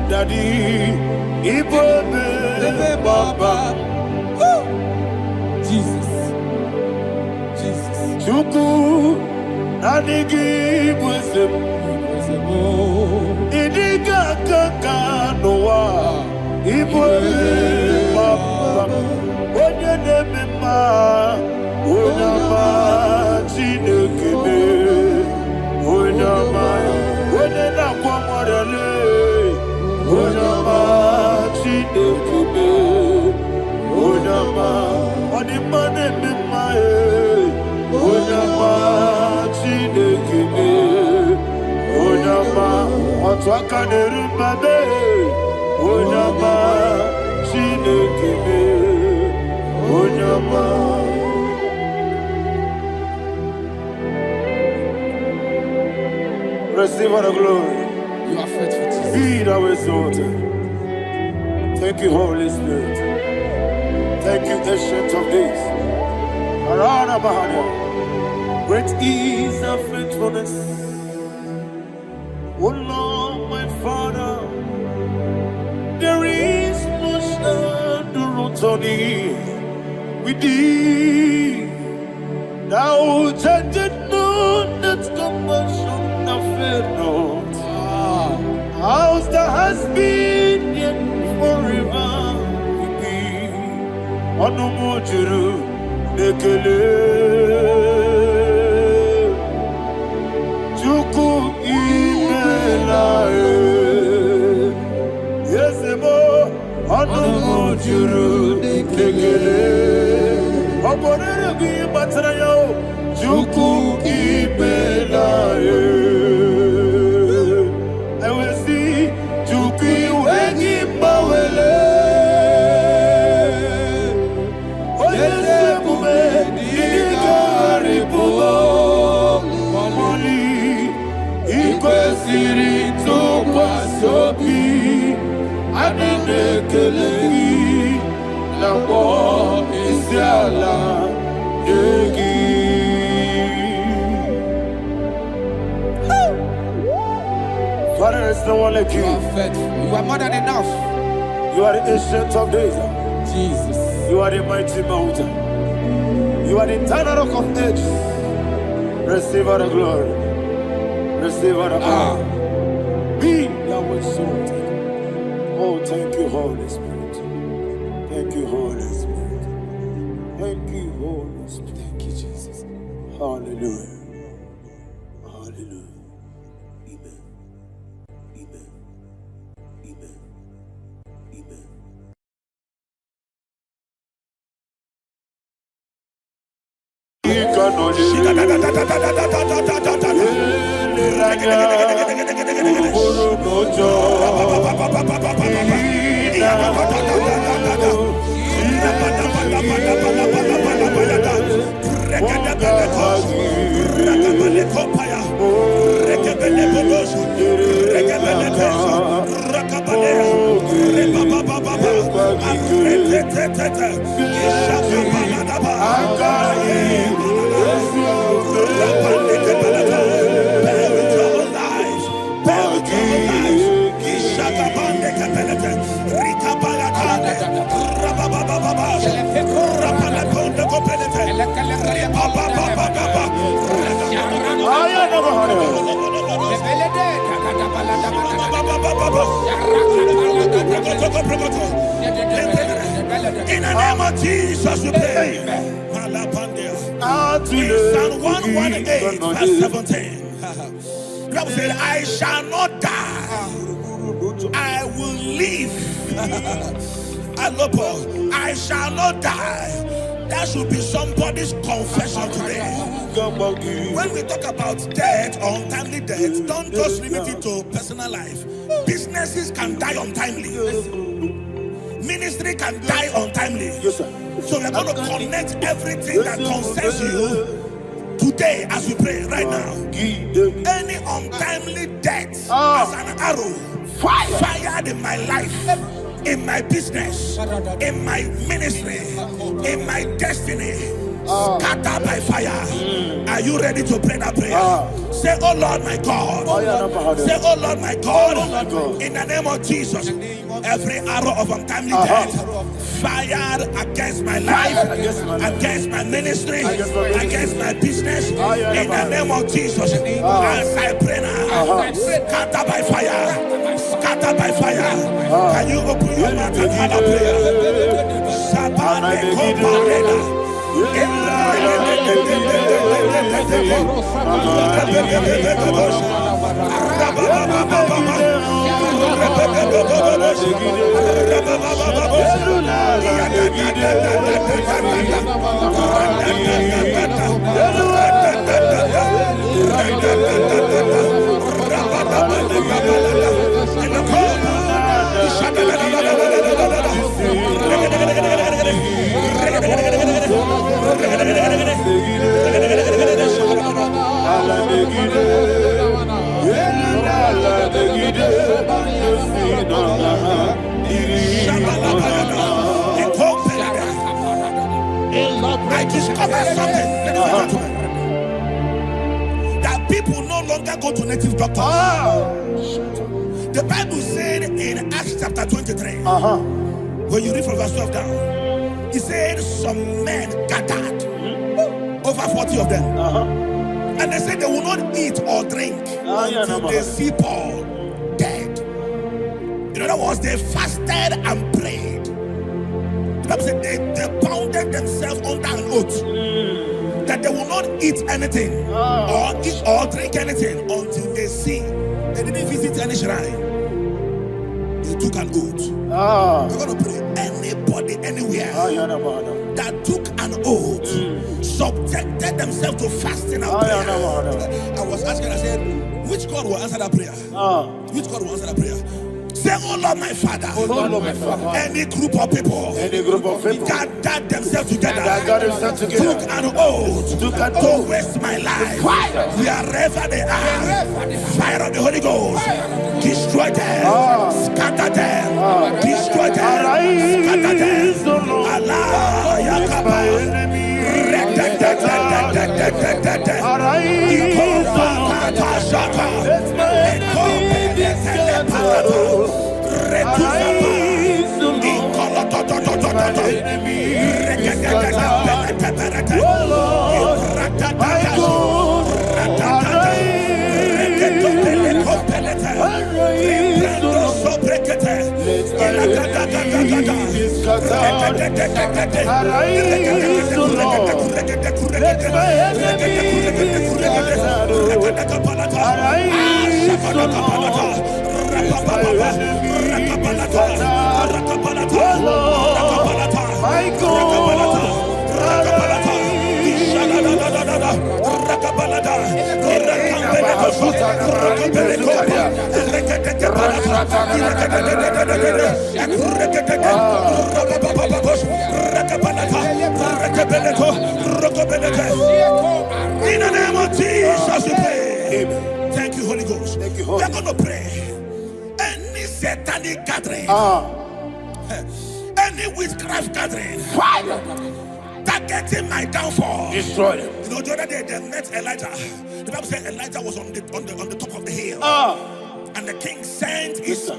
Speaker 3: Daddy, Igbo Baba,
Speaker 4: Jesus, Jesus.
Speaker 3: Chuku, Nanigi Wisdom, Idiga Kaka Noa, Igbo Baba, Onya Nemima, Onama, Chinekebe, Onama, Onena Kwamorele, Onama, Chinekebe, Onama, Onimane Mimae, Onama, Chinekebe, Onama, Otwakanerumabe, Onama, Chinekebe, Onama. Receive all the glory.
Speaker 4: You are faithful, Jesus.
Speaker 3: Be thou exalted. Thank you, Holy Spirit. Thank you, Ancient of Days. Arana Bahana. Great is our faithfulness. Oh Lord, my Father, there is much endurance on thee. With thee, thou judgest not that compassion of faith not. Ours that has been yet forever with thee. Onomojuru nekele. Chuku imelae. Yesemo onomojuru nekele. Oborere bi batrayo. Chuku imelae. Telegi, Namo Isiala, Yegi. Father, there is no one like you.
Speaker 4: You are faithful. You are more than enough.
Speaker 3: You are the ancient of days.
Speaker 4: Jesus.
Speaker 3: You are the mighty mountain. You are the eternal rock of ages. Receive all the glory. Receive all the power. Be thou exalted. Oh, thank you, Holy Spirit. Thank you, Holy Spirit. Thank you, Holy Spirit.
Speaker 4: Thank you, Jesus.
Speaker 3: Hallelujah. Hallelujah. Amen. Amen. Amen. Amen.
Speaker 5: In the name of Jesus, we pray. In Psalm 118, verse 17, the Bible said, I shall not die, I will live. I shall not die. That should be somebody's confession today. When we talk about death or untimely death, don't just limit it to personal life. Businesses can die untimely. Ministry can die untimely.
Speaker 3: Yes, sir.
Speaker 5: So we're going to connect everything that concerns you today as we pray right now. Any untimely death as an arrow fired in my life, in my business, in my ministry, in my destiny, scattered by fire. Are you ready to pray that prayer? Say, oh Lord my God. Say, oh Lord my God. In the name of Jesus, every arrow of untimely death fired against my life, against my ministry, against my business, in the name of Jesus, as I pray now, scattered by fire, scattered by fire. Can you open your mouth and have a prayer? I discovered something that people no longer go to native doctors. The Bible said in Acts chapter 23, when you read from verse 12 down, it said some men gathered, over 40 of them, and they said they will not eat or drink until they see Paul dead. In other words, they fasted and prayed. The Bible said they bounded themselves under an oath that they will not eat anything or eat or drink anything until they see. They didn't visit any shrine. They took an oath. We're going to pray. Anybody, anywhere that took an oath, subjected themselves to fasting and prayer. I was asking, I said, which God will answer that prayer? Which God will answer that prayer?
Speaker 1: Say, oh Lord, my Father.
Speaker 3: Oh Lord, my Father.
Speaker 1: Any group of people.
Speaker 3: Any group of people.
Speaker 1: Gathered themselves together.
Speaker 3: Took
Speaker 1: an oath. To waste my life. Wherever they are. Fire of the Holy Ghost. Destroy them. Scatter them. Destroy them. Scatter them. Allah. Yakaba. In the name of Jesus, we pray. Thank you, Holy Ghost. We are going to pray. Any satanic gathering, any witchcraft gathering, targeting my downfall, destroy them. You know, the other day they met Elijah. The Bible said Elijah was on the top of the hill, and the king sent his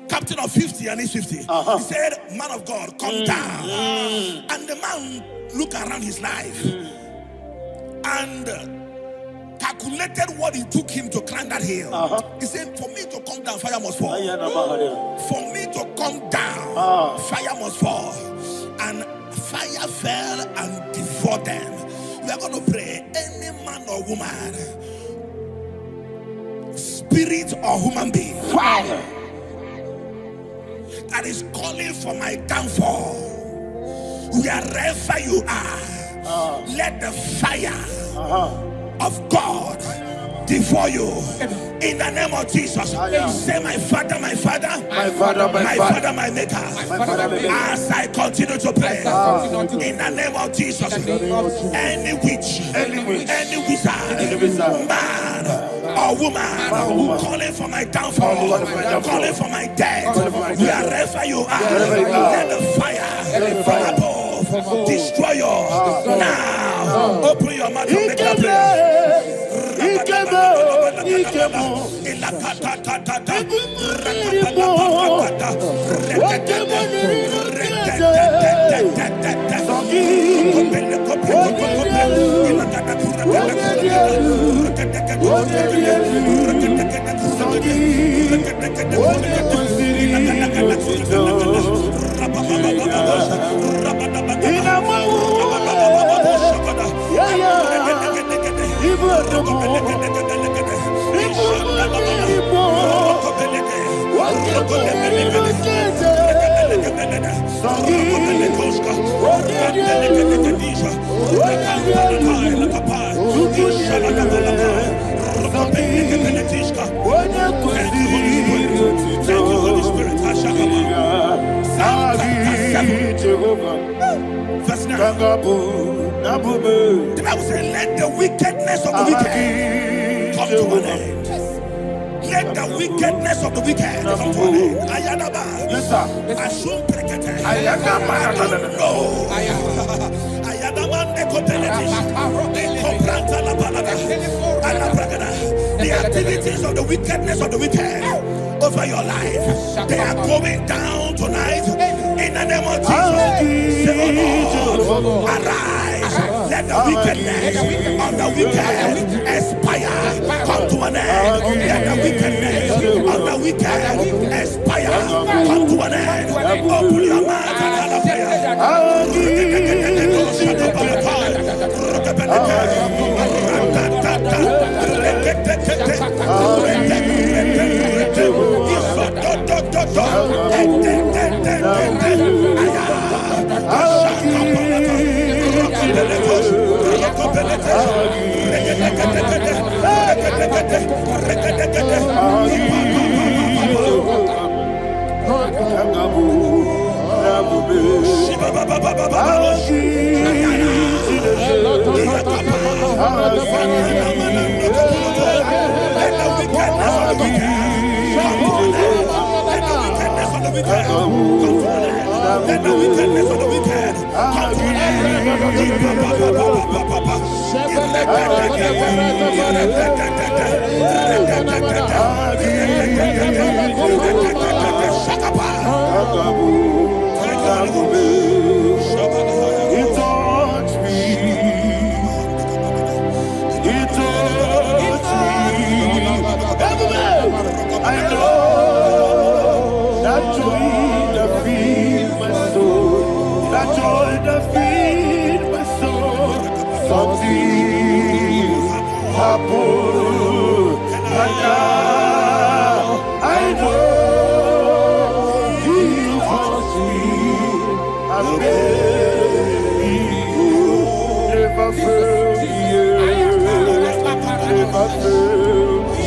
Speaker 1: captain of 50 and his 50. He said, "Man of God, come down." And the man looked around his life and calculated what it took him to climb that hill. He said, "For me to come down, fire must fall. For me to come down, fire must fall." And fire fell and devoured them. We are going to pray. Any man or woman, spirit or human being, fire, that is calling for my downfall, wherever you are, let the fire of God devour you. In the name of Jesus, say, "My Father, my Father, my Father, my Father, my Maker." As I continue to pray, in the name of Jesus, any witch, any wizard, man or woman calling for my downfall, calling for my death, wherever you are, let the fire from above destroy you now. Open your mouth and make a prayer. Verse 9. The Bible says, "Let the wickedness of the wicked come to an end." Let the wickedness of the wicked come to an end. Ayadaba. Asum prekete. Ayadaba. No. Ayadaba nekopeletis. Kopranta la balada. Alabragada. The activities of the wickedness of the wicked over your life, they are going down tonight. In the name of Jesus, say, "Oh Lord, arise. Let the wickedness of the wicked expire. Come to an end. Let the wickedness of the wicked expire. Come to an end." Open your mouth and have a prayer.
Speaker 3: I know that joy that feeds my soul, that joy that feeds my soul. Something happened, and now I know He wants me. I never failed me, never failed me.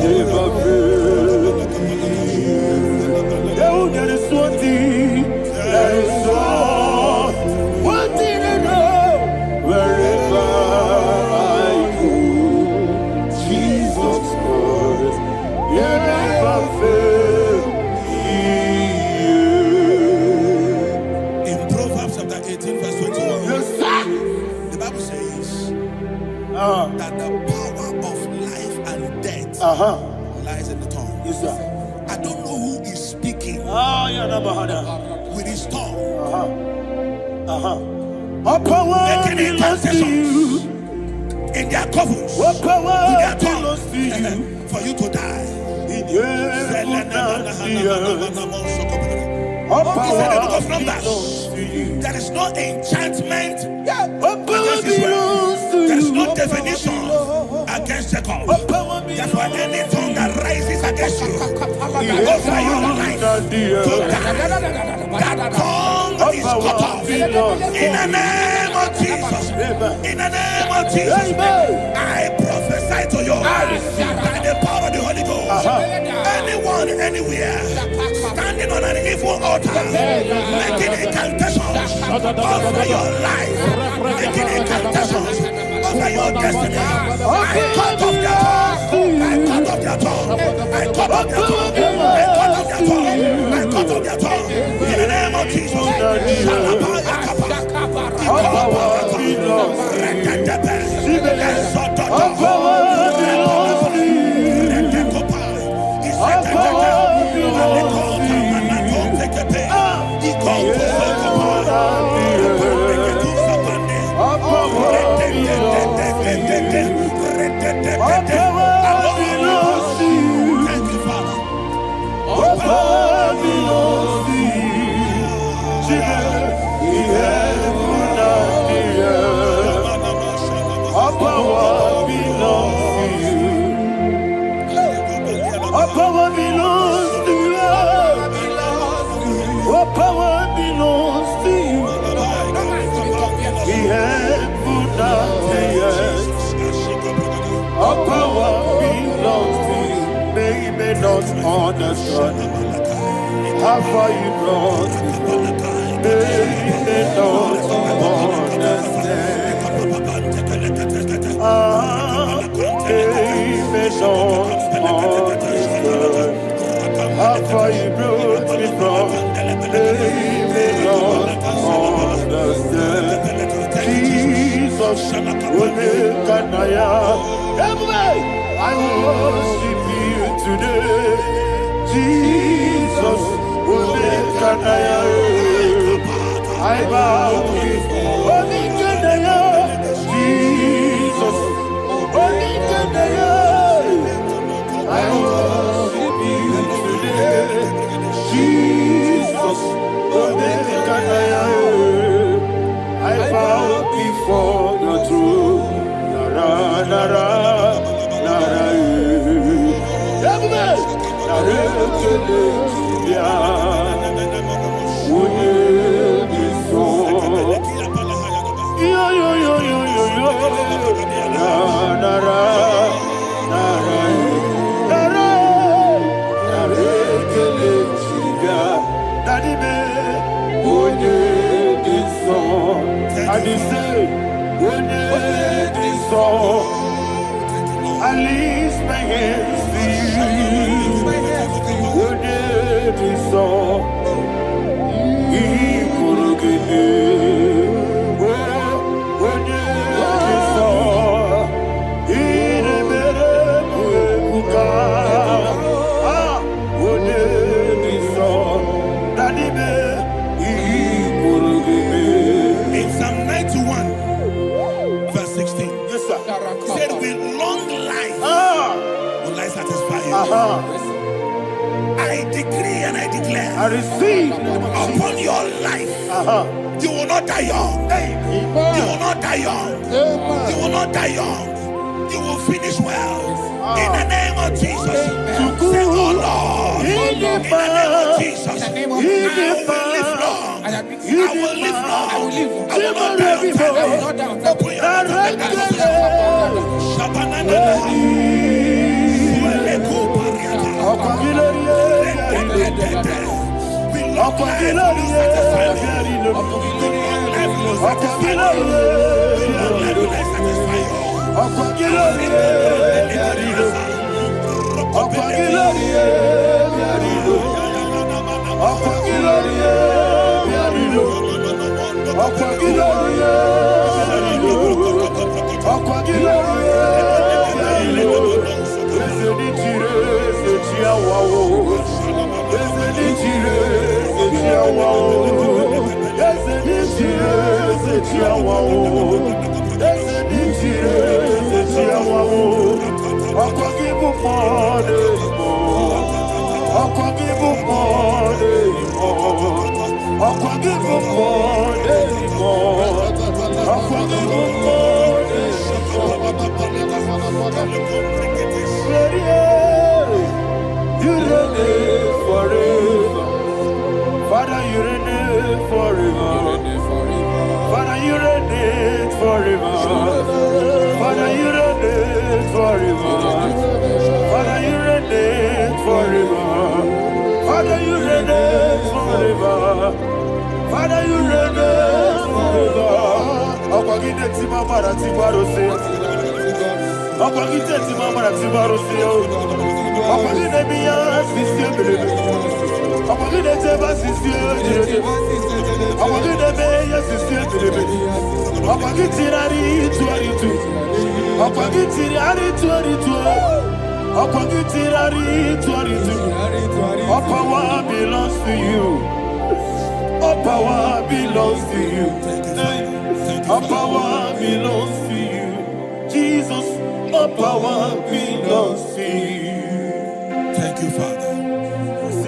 Speaker 3: Never fail. There is one thing, there is one thing I know. Wherever I go, Jesus Christ, you never fail me.
Speaker 1: In Proverbs chapter 18, verse 21,
Speaker 3: Yes,
Speaker 1: the Bible says that the power of life and death lies in the tongue.
Speaker 3: yes, sir.
Speaker 1: I don't know who is speaking with his tongue,
Speaker 3: All power
Speaker 1: making
Speaker 3: belongs to
Speaker 1: incantations
Speaker 3: you.
Speaker 1: in their covens
Speaker 3: All
Speaker 1: with
Speaker 3: power
Speaker 1: their
Speaker 3: belongs
Speaker 1: tongue
Speaker 3: to you.
Speaker 1: for you to die.
Speaker 3: All
Speaker 1: He said in the book of
Speaker 3: power
Speaker 1: Numbers,
Speaker 3: belongs to you.
Speaker 1: there is no enchantment
Speaker 3: All power
Speaker 1: against Israel.
Speaker 3: belongs to
Speaker 1: There is
Speaker 3: you.
Speaker 1: no divination against Jacob.
Speaker 3: All power
Speaker 1: Therefore,
Speaker 3: belongs
Speaker 1: any tongue that rises against you over your life to die, that tongue is cut off. In the name of Jesus. In the name of Jesus. I prophesy to you by the power of the Holy Ghost. Anyone, anywhere, standing on an evil altar, making incantations over your life, making incantations over your destiny, I cut off their tongue. I cut off their tongue. I cut off their tongue. I cut off their tongue. I cut off their tongue. In the name of Jesus. All power belongs to you. Thank you, Father.
Speaker 3: All power belongs to you. All power belongs to you. All power belongs to you. All power belongs to you. The heaven and the earth. All power belongs to you. They may not understand how far you brought me. They may not understand. They may not understand how far you brought me from. They may not understand. Jesus, will make a I worship you today. Jesus, will make a I bow before Jesus, I worship you today. Jesus, I bow before your throne. Nara, nara, nara, hands to you. Your name is all.
Speaker 6: In Psalm 91, verse 16, yes, sir. He said, with long life will I satisfy you. I decree and I declare,
Speaker 3: I receive
Speaker 6: upon your life, you will not die young. You will not die young. You will not die young. You will finish well. In the name of Jesus. Say, oh Lord, in the name of Jesus, I will live long. I will live long. I will not die on time. Open your mouth and let us you reign forever. Father, you reign forever. Father, you reign forever. Father, you reign forever. Father, you reign forever. Father, you reign forever. Father, you reign forever. Akwagite timamara tibarose. Akwagite timamara tibarose. Akwagite miya sisye. Akwagite teba sisye. Akwagite meya sisye. Akwagite rari tuaritu. Akwagite rari tuaritu. Akwagite rari tuaritu. All power belongs to you. All power belongs to you. All power belongs to you. Jesus, all power belongs to you. Thank you, Father.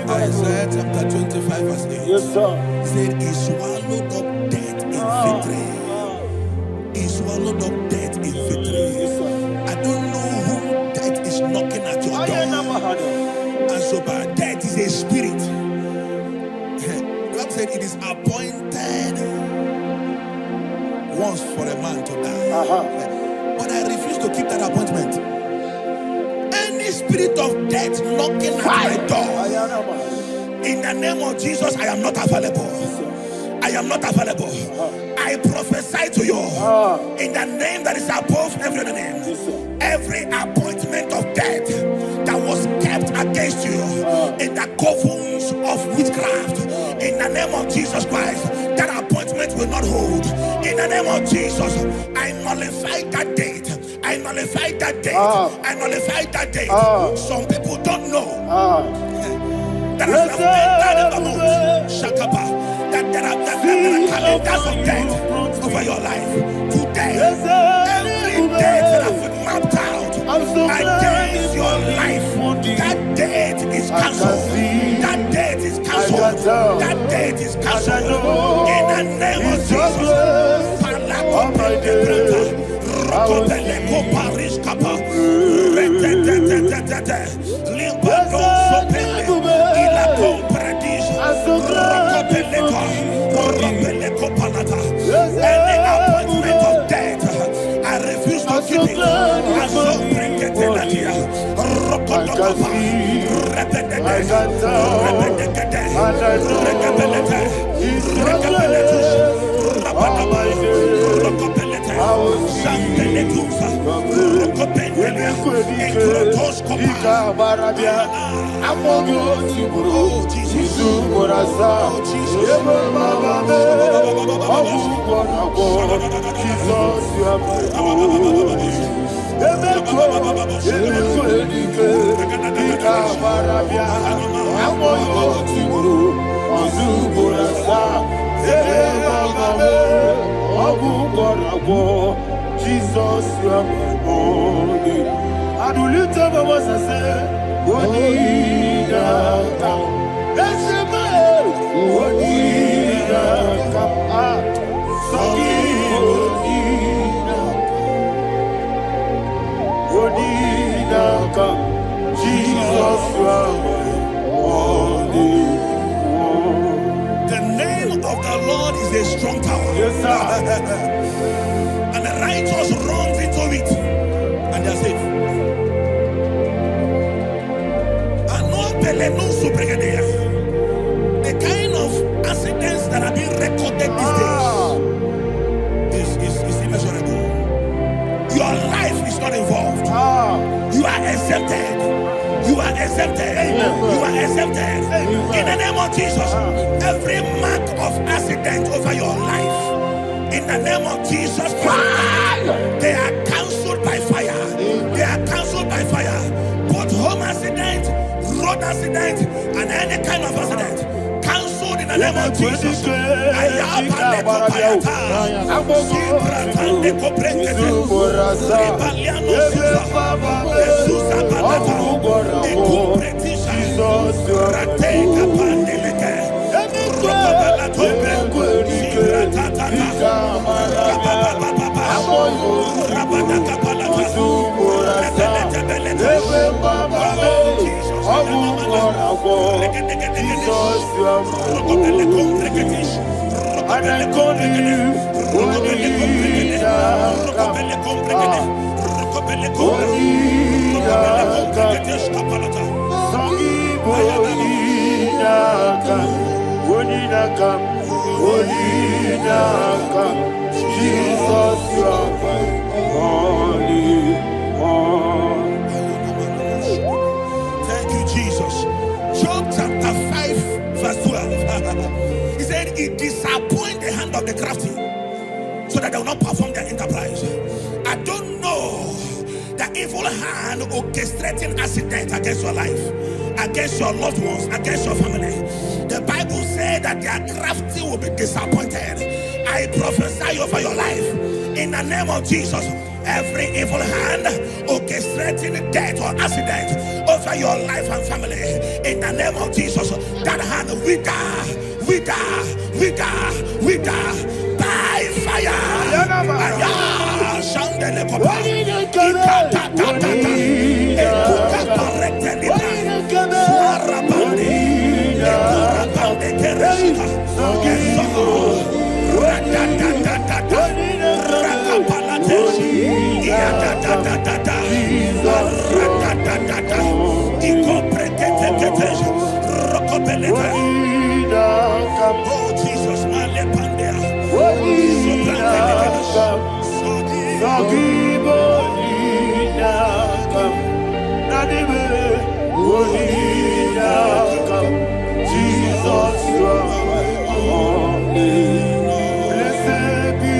Speaker 6: Isaiah chapter 25, verse 8. Yes, sir. He said, he swallowed up death in victory. He swallowed up death in victory. Yes, sir. I don't know who death is knocking at your door. And so, but death is a spirit. God said it is appointed once for a man to die. But I refuse to keep that appointment. Any spirit of death knocking at my door, in the name of Jesus, I am not available. I am not available. I prophesy to you in the name that is above every other name. Every appointment of death that was kept against you in the covens of witchcraft, in the name of Jesus Christ, that appointment will not hold. In the name of Jesus, I nullify that date. I nullify that date. I nullify that date. Some people don't know that as I've entered the month, Shakapa, that there are calendars of death over your life. Today, every date that I've mapped out against your life, that date is cancelled. That date is cancelled. That date is cancelled. In the name of Jesus. Any appointment of death, I refuse to keep it. I so bring it in
Speaker 3: barabia. Amogo tiburu. Jisu borasa. Ebe baba me. Obu bonago. Jesus you are my Lord. Emeko edike. Ika barabia. Amogo tiburu. Jisu borasa. Ebe baba me. Obu bonago. Jesus, you are my Lord. I do lift up my voice and say, Bonida Kam. That's your man. Bonida Kam. Songi Bonida Kam. Jesus, you are my Lord.
Speaker 6: The name of the Lord is a strong tower.
Speaker 3: Yes, sir.
Speaker 6: And the righteous runs into it and they are safe. The kind of accidents that are being recorded these days is immeasurable. Your life is not involved. You are exempted. You are exempted. You are exempted. In the name of Jesus, every mark of accident over your life, in the name of Jesus Christ, they are cancelled by fire. They are cancelled by fire. Both home accident, road accident, and any kind of accident, cancelled in the name of Jesus.
Speaker 3: Jesus, you are my holy.
Speaker 6: Thank you, Jesus. Job chapter 5, verse 12. He said, it disappoints the hand of the crafty so that they will not perform their enterprise. I don't know the evil hand orchestrating accidents against your life, against your loved ones, against your family. The Bible said that their crafty will be disappointed. I prophesy over your life in the name of Jesus. Every evil hand orchestrating death or accident over your life and family, in the name of Jesus, that hand wither by fire. Oh Jesus,
Speaker 3: Jesus, you are my only. Blessed be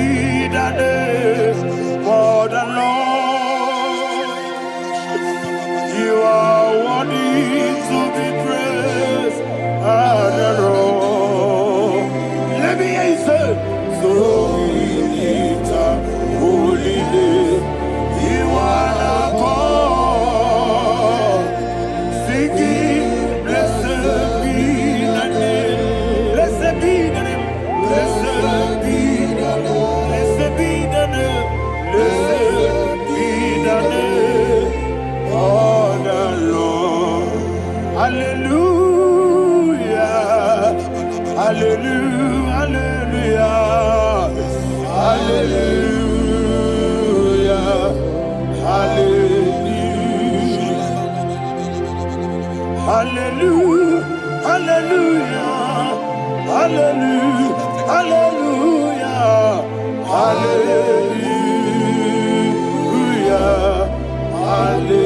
Speaker 3: the name of the Lord. You are worthy to be praised and adored. Let me hear you say, so we lift up holy name. You are the God. Singing, blessed be the name. Blessed be the name. Blessed be the name. Blessed be the name. Blessed be the name of the Lord. Hallelujah. Hallelujah. Hallelujah. Hallelujah. Hallelujah. Hallelujah. Hallelujah. Hallelujah. Hallelujah. Hallelujah.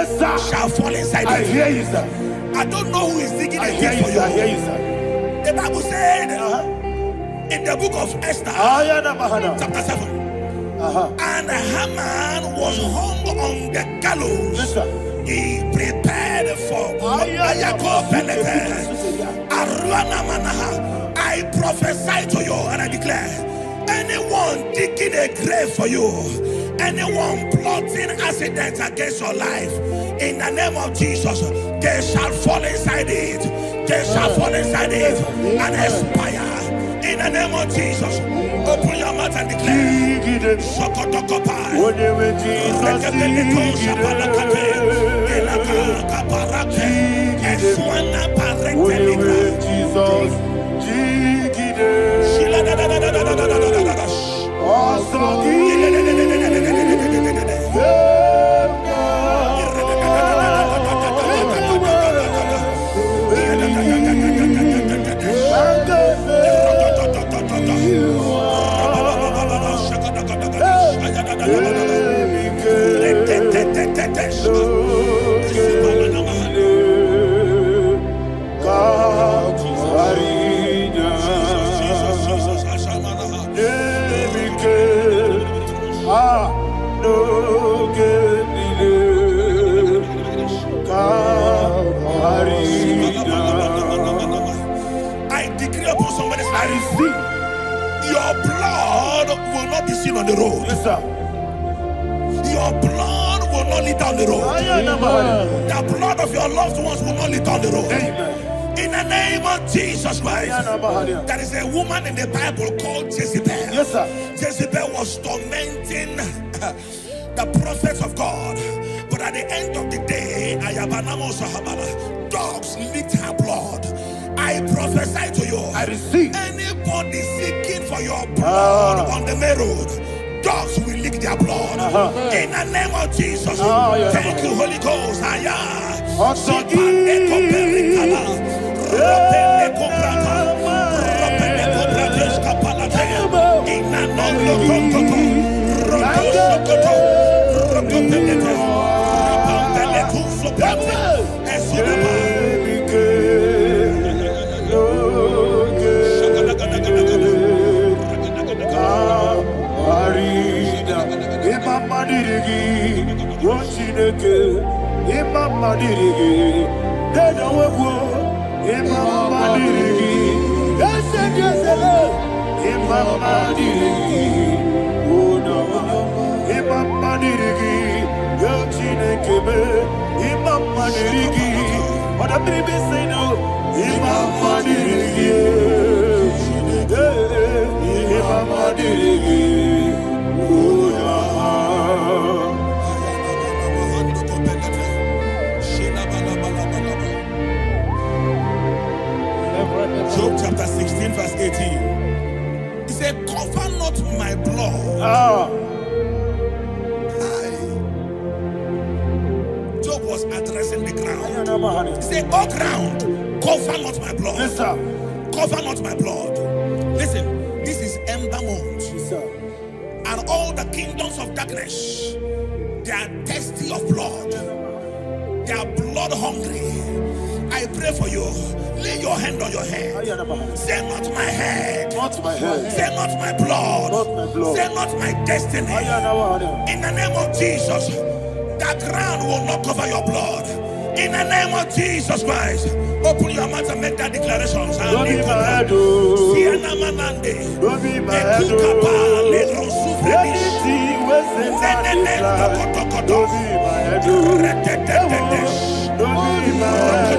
Speaker 3: Yes, sir.
Speaker 6: shall fall inside
Speaker 3: I
Speaker 6: you.
Speaker 3: hear you, sir.
Speaker 6: I don't know who is digging
Speaker 3: I
Speaker 6: a
Speaker 3: hear
Speaker 6: pit
Speaker 3: you,
Speaker 6: for
Speaker 3: sir. I hear
Speaker 6: you.
Speaker 3: you, sir.
Speaker 6: The Bible said in the book of Esther, chapter 7, and Haman was hung on the gallows.
Speaker 3: Yes, sir.
Speaker 6: He prepared for I prophesy to you and I declare, anyone digging a grave for you, anyone plotting accidents against your life, in the name of Jesus, they shall fall inside it. They shall fall inside it and expire. In the name of Jesus, open your mouth and declare. Sokotokopai. I decree upon somebody's life, your blood will not be seen on the road.
Speaker 3: Yes, sir.
Speaker 6: Your blood will not lead down the road. The blood of your loved ones will not lead down the road. In the name of Jesus Christ. There is a woman in the Bible called Jezebel.
Speaker 3: Yes, sir.
Speaker 6: Jezebel was tormenting the prophets of God. But at the end of the day, dogs licked her blood. I prophesy to you.
Speaker 3: I receive.
Speaker 6: Anybody seeking for your blood on the main road, dogs will lick their blood. In the name of Jesus. Thank you, Holy Ghost. Job chapter 16 verse 18. He said, cover not my blood. Job was addressing the ground. He said, oh ground, cover not my blood.
Speaker 3: Yes, sir.
Speaker 6: Cover not my blood. Listen, this is ember month.
Speaker 3: Yes, sir.
Speaker 6: And all the kingdoms of darkness, they are thirsty of blood. They are blood hungry. I pray for you. Lay your hand on your head. Say not my head.
Speaker 3: Not my head.
Speaker 6: Say not my blood.
Speaker 3: Not my blood.
Speaker 6: Say not my destiny. In the name of Jesus, that ground will not cover your blood. In the name of Jesus Christ, open your mouth and make that declaration.
Speaker 3: Don't be mad, oh. Don't be mad, oh. Anything was in that decline. Don't be mad, oh. Don't be mad,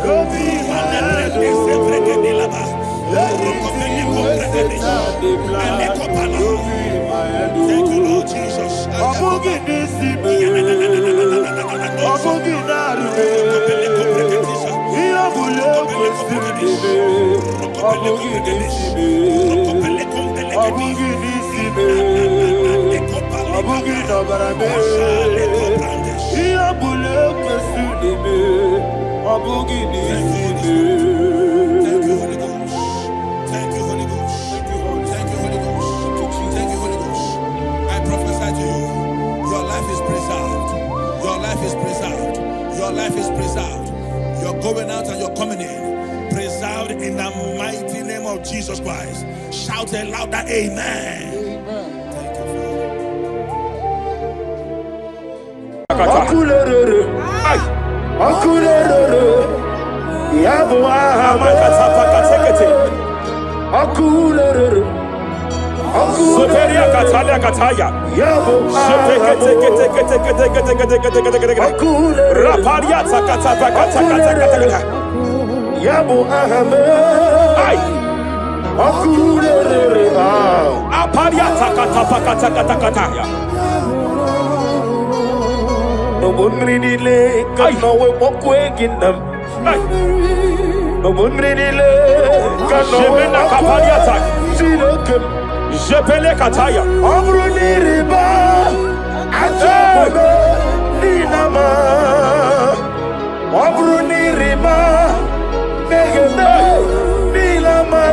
Speaker 3: oh. Don't be mad, oh. Anything was in that decline. Don't be mad, oh.
Speaker 6: Thank you, Lord Jesus. Thank you, Holy Ghost. Thank you, Holy Ghost. Thank you, Holy Ghost. Thank you, Holy Ghost. I prophesy to you, your life is preserved. life is preserved. Your life is preserved. You're going out and you're coming in. Preserved in the mighty name of Jesus Christ. Shout a louder amen. Thank you,
Speaker 3: Jepele kataya. Obruniriba. Ajabe. Ninama. Obruniriba. Megene. Nilama.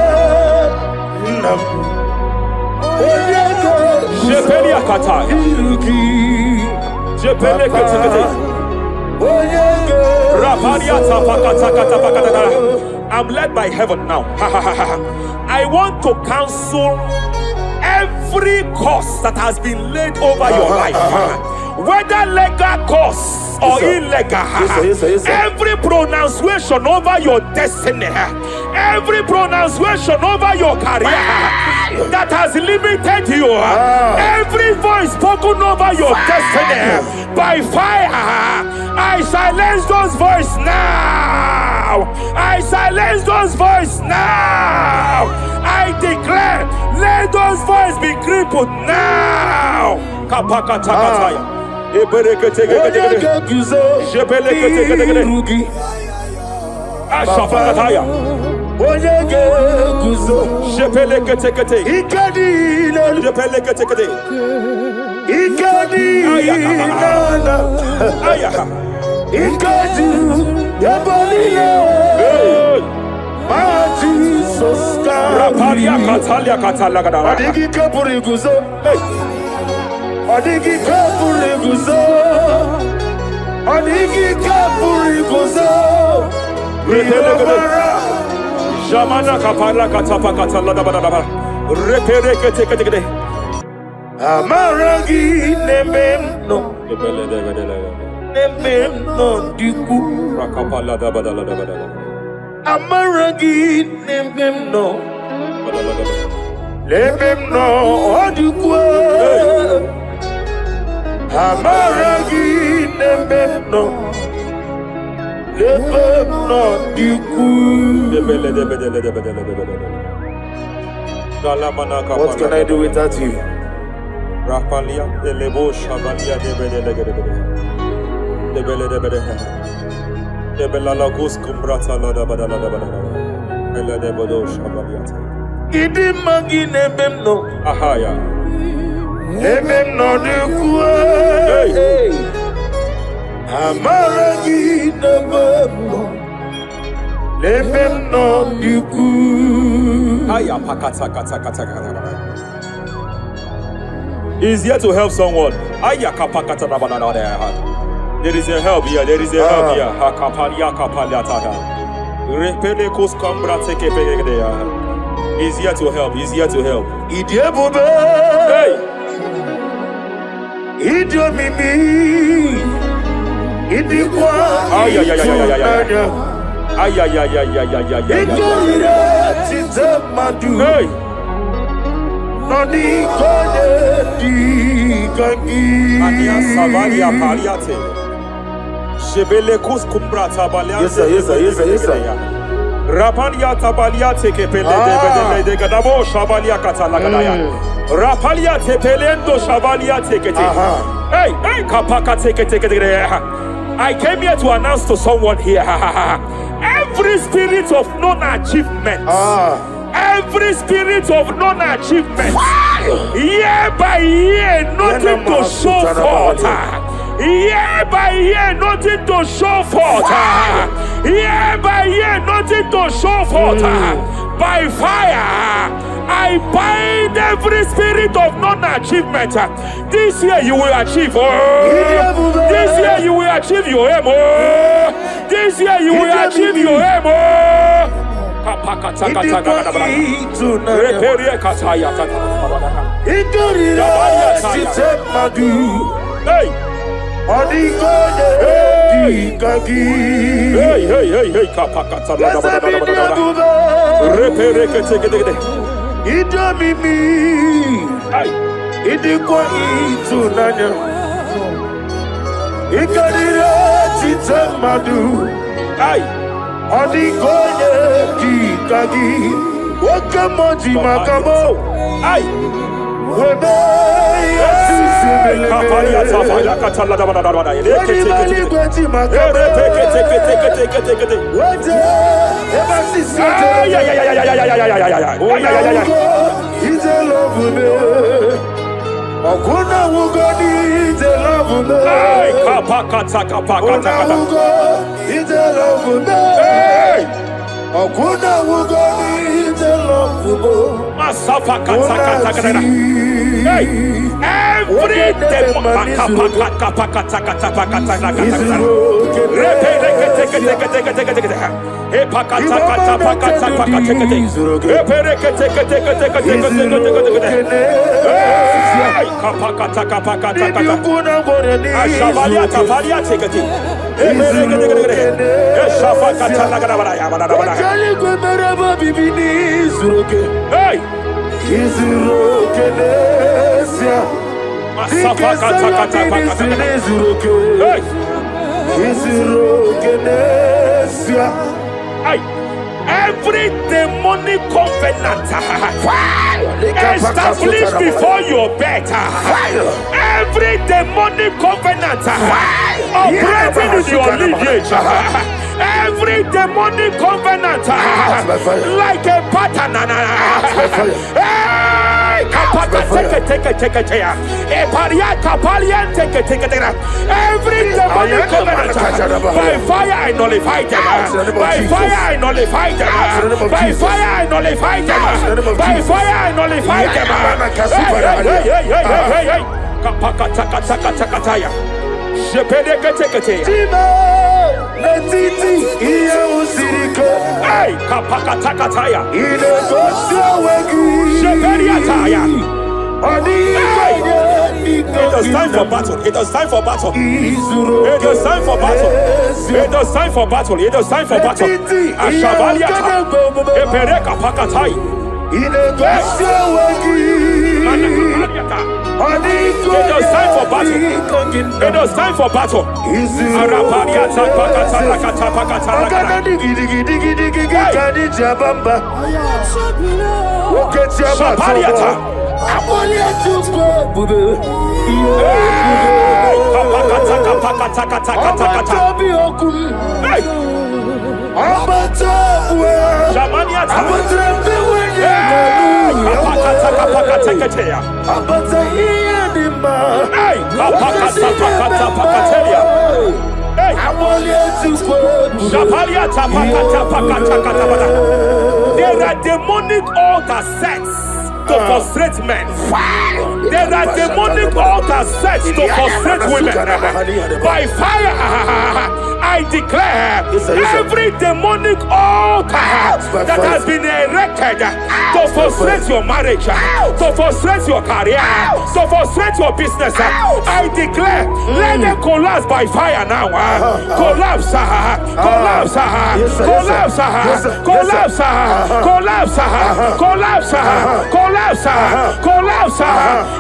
Speaker 3: Nam. Jepele kataya. Jepele kataya. I'm led by heaven now. I want to cancel every curse that has been laid over your life, whether legal curse or illegal. Every pronunciation over your destiny, every pronunciation over your career that has limited you, every voice spoken over your destiny by fire, I silence those voices now. I silence those voices now. I declare, let those voices be crippled now. Kapakatakataya. Ashafakataya. Shepelekete. Raparia Katalia Katalagada. Adigi Kapuriguzo. Adigi Kapuriguzo. Adigi Kapuriguzo. Jamana Kapara Katapa Katalada. Reperekete. Amaragi Nemeno. Nemeno Diku. Rakapalada Badalada. Amaragi Nemeno. Lemeno Odikwe. Amaragi Nemeno. Lemeno Diku. What can I do without you? Rapalia, the Lebo Shabalia, the Bele, the Belalagus Cumbrata Lada Badalada, Ella de Bodo Shabaliata. Idimagi Nebemno, Ahaya, Nebemno de Kue, Amaragi Nebemno, Nebemno de Kue. Aya Pakata Kata. Is here to help someone. There is a help here. There is a help here. He's here to help. He's here to help. Hey. Hey. Yes, sir. Rapalia tabalia teke pele de gadabo shabalia katalagadaya. Rapalia tepelendo shabalia teke. Hey, kapaka teke. I came here to announce to someone here. Every spirit of non-achievement. Every spirit of non-achievement, year by year, nothing to show forth. Year by year, nothing to show forth. Year by year, nothing to show forth. By fire, I bind every spirit of non-achievement. This year you will achieve. This year you will
Speaker 4: achieve your aim. This year you will achieve your aim. Hey. Hey, kapakata. Every demonic covenant established before your bed, every demonic covenant operating in your lineage, every demonic covenant like a pattern. Every demonic covenant, by fire I nullify them. By fire I nullify them. By fire I nullify them. By fire I nullify It is time for battle. It is time for battle. It is time for battle. It is time for battle. It is time for battle. Ashavaliata. Epereka pakatai. It is time for battle. It is time for battle. Arapariata pakata pakata. Shapariata. There are demonic altar sets to frustrate men. There are demonic altars set to frustrate women. By fire, I declare every demonic altar that has been erected to frustrate your marriage, to frustrate your career, to frustrate your business, I declare, let them collapse by fire now. Collapse, collapse, collapse, collapse, collapse, collapse, collapse, collapse,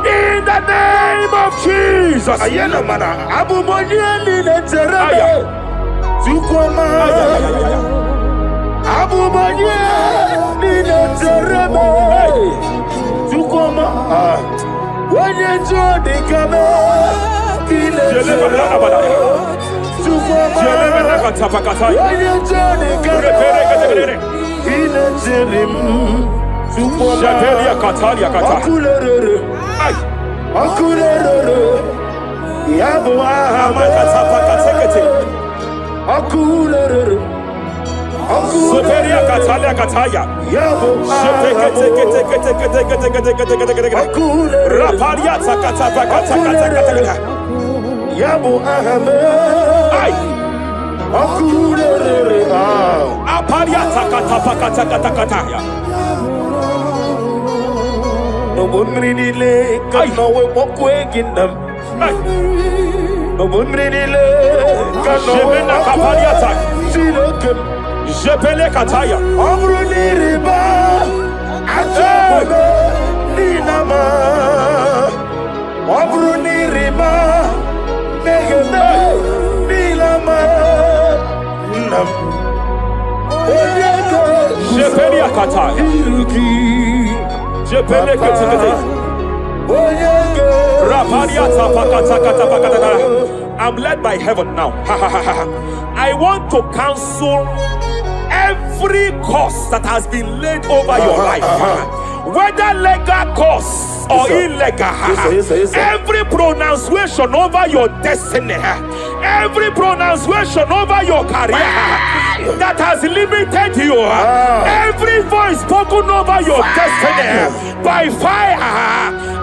Speaker 4: in the name of Jesus.
Speaker 3: Aparia takata pakata katakataya. No bumrinile kanawe mokwegindam. No bumrinile kanawe akaparia tak. Silokem jepele kataya. Amruniriba ajabe ninama. Amruniriba negene nilama. Nam. Jepele kataya. Jepele kataya. I'm led by heaven now. I want to cancel every curse that has been laid over your life, whether legal curse or illegal. Every pronunciation over your destiny, every pronunciation over your career that has limited you, every voice spoken over your destiny by fire,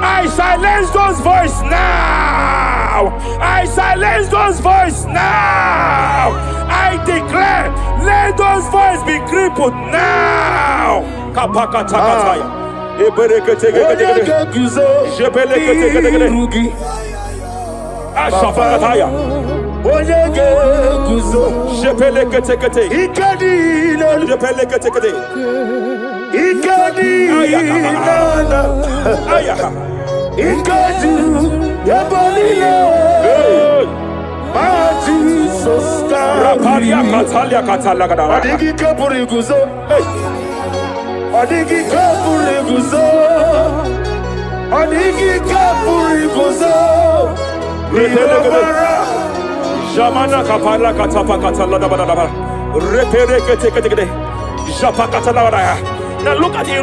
Speaker 3: I silence those voices now. I silence those voices now. I declare, let those voices be crippled now. Kapakatakataya. Ashafakataya. Jepeleketekete. Jepeleketekete. Raparia Katalia Katalaga. Adigi Kapuriguzo. Adigi Kapuriguzo. Adigi Kapuriguzo. Jamana Kapala Katapa Katalada. Reperekete. Japakatalada. Now look at it,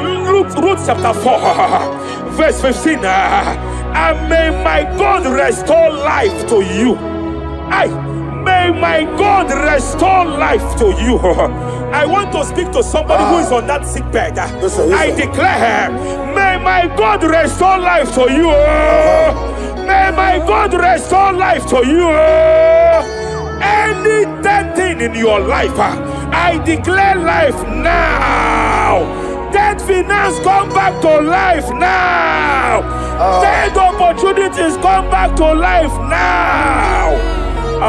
Speaker 3: Ruth chapter 4, verse 15. And may my God restore life to you. May my God restore life to you. I want to speak to somebody who is on that sick bed. I declare, may my God restore life to you. May my God restore life to you. Any dead thing in your life, I declare life now. Dead finance come back to life now. Dead opportunities come back to life now. I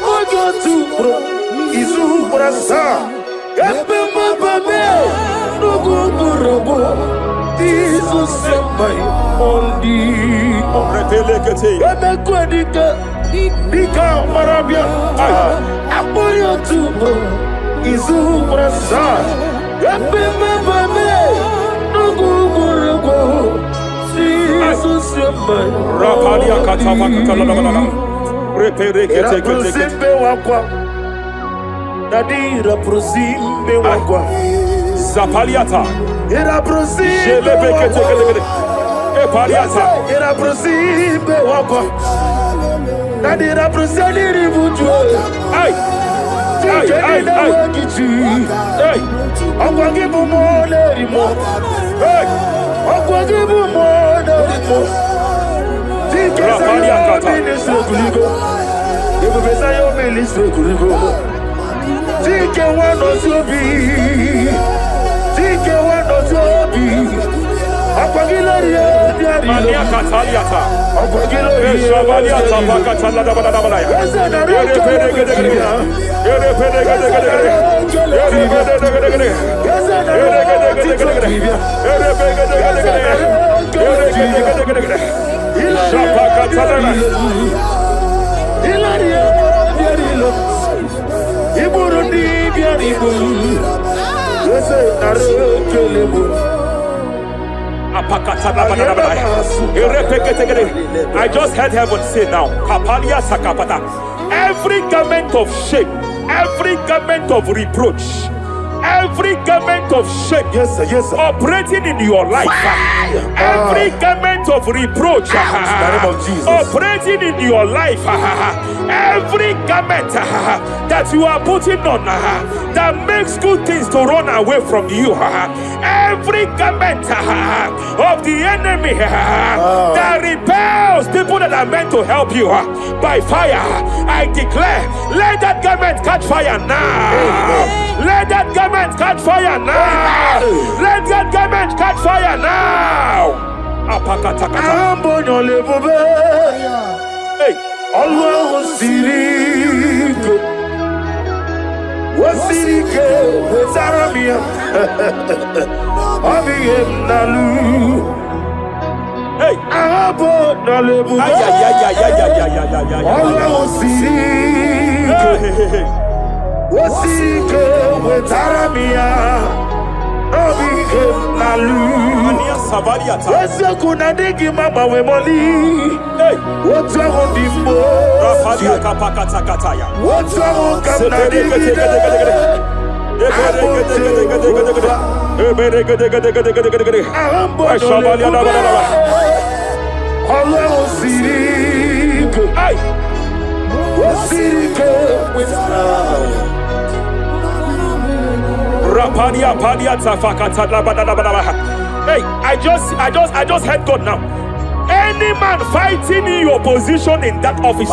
Speaker 3: want you to Zapaliata. Era prosime Epaliata. Era prosime wakwa. Nadira prosani ributu. Ay. Ay. Ay. Akwagibu mole rimo. Ay. Akwagibu mole rimo. Rapaliata. Ministre kuligo. Ebo besa yo ministre kuligo. Tike wano zobi. Tike wano zobi. Akwagilariye biari. Mania kataliata. Akwagilariye. Shabaliata bakatalada badabadaya. I just heard heaven say now, Kapalia Sakapata. Every garment of shame, every garment of reproach, every garment of shame, yes, sir, operating in your life, every garment of reproach, operating in your life, every garment that you are putting on that makes good things to run away from you, every garment of the enemy that repels people that
Speaker 4: are meant to help you by fire. I declare, let that garment catch fire now. Let that garment catch fire now. Let that garment catch fire now. Hey,
Speaker 3: Allah Sirike, Wasirike, Zaramia, Abiyem Nalu.
Speaker 4: hey,
Speaker 3: Abo Nalebu, Allah Sirike, Wasirike, Zaramia, Abiyem Nalu. Wese kuna digi mama we moli.
Speaker 4: hey.
Speaker 3: What's wrong with the What's wrong
Speaker 4: Hey, I just heard God now. Any man fighting in your position in that office,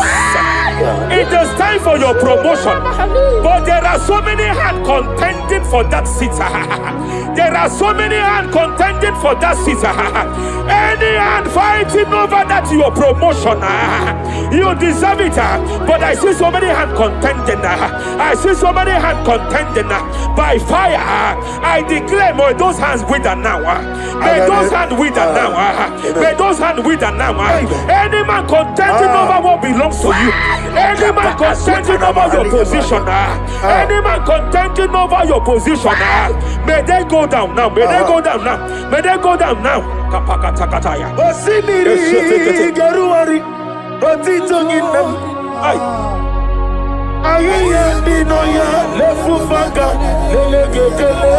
Speaker 4: it is time for your promotion. But there are so many hands contending for that seat. There are so many hands contending for that seat. Any hand fighting over that your promotion, you deserve it. But I see so many hands contending. I see so many hands contending by fire. I declare, may those hands wither now. May those hands wither now. May those hands wither now. Any man contending over what belongs to you. Any man contending over your position. Any man contending over your position. May they go down now. May they go down now. May they go down now. Kapakatakataya.
Speaker 3: Osimiri Garuari, Rotito Ginam. Aye, Dinoya, Lefufaka, Lelegele.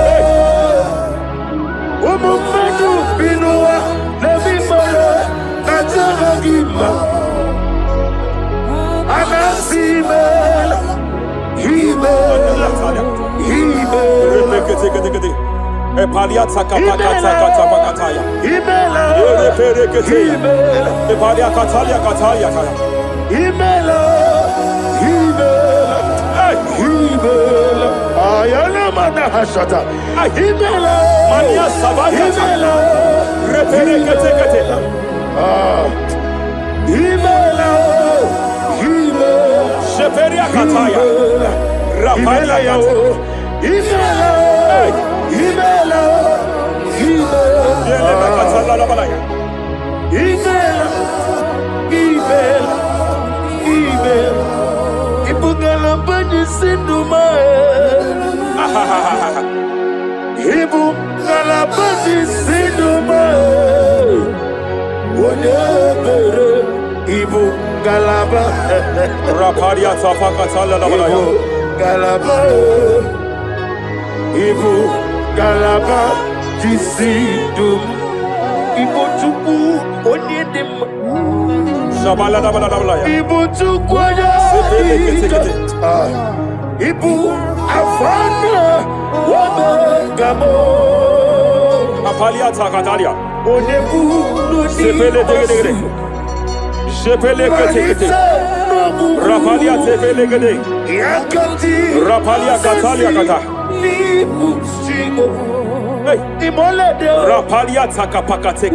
Speaker 3: Umumedu, Binoa, Levimara, Najaragima. Anasimel, Himel, Galaba, Jisidum, Ibu Tuku, Onyedim, Ibu Tuku, Ibu Afana, Wabagamo,
Speaker 4: Apalia Takatalia,
Speaker 3: Onebu,
Speaker 4: Rapalia Tepelegade,
Speaker 3: Yakati,
Speaker 4: Rapalia Catalia Kata, Rapalia Takapaka take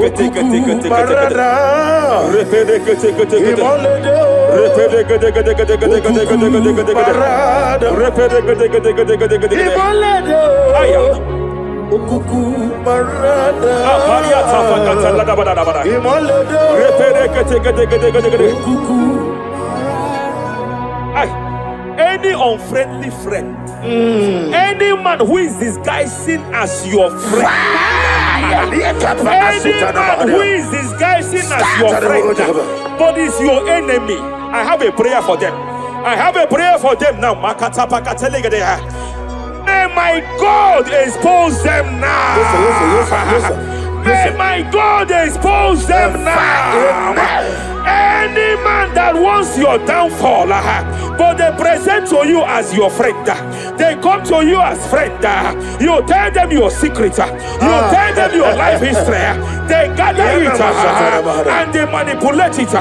Speaker 4: any unfriendly friend, any man who is disguising as your friend, any man who is disguising as your friend, but is your enemy, I have a prayer for them. I have a prayer for them now. May my God expose them now. May my God expose them now. Any man that
Speaker 7: that wants your downfall, but they present to you as your friend. They come to you as friend. You tell them your secret. You tell them your life history. They gather it and they manipulate it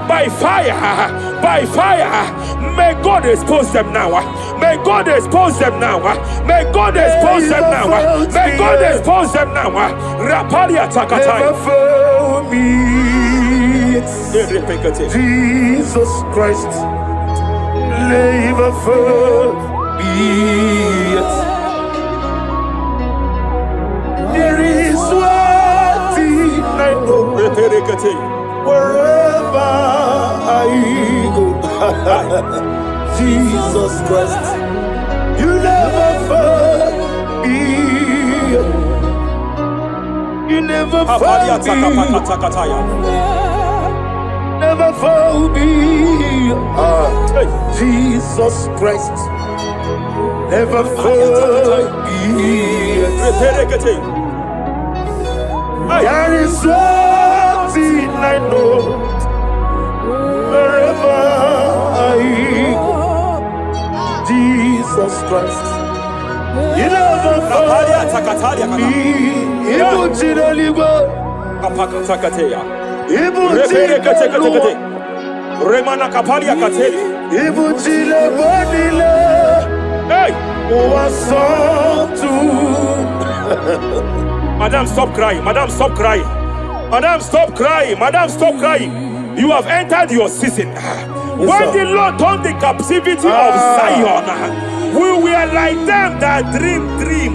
Speaker 7: by fire. By fire. May God expose them now. May God expose them now. May God expose them now. May God expose them now. Rapalia Takatai.
Speaker 3: Jesus Christ, never for me. There is one thing I know. Wherever I go, Jesus Christ, you never fail me. You never fail me. Never fail me. Jesus Christ, never fail me. There is one thing I know. Wherever I go, Jesus Christ, you never fail me.
Speaker 7: Remana Kapalia Kateli. Hey! Madam, stop crying. Madam, stop crying. Madam, stop crying. Madam, stop crying. You have entered your season. When the Lord turned the captivity of Zion, we were like them that dream.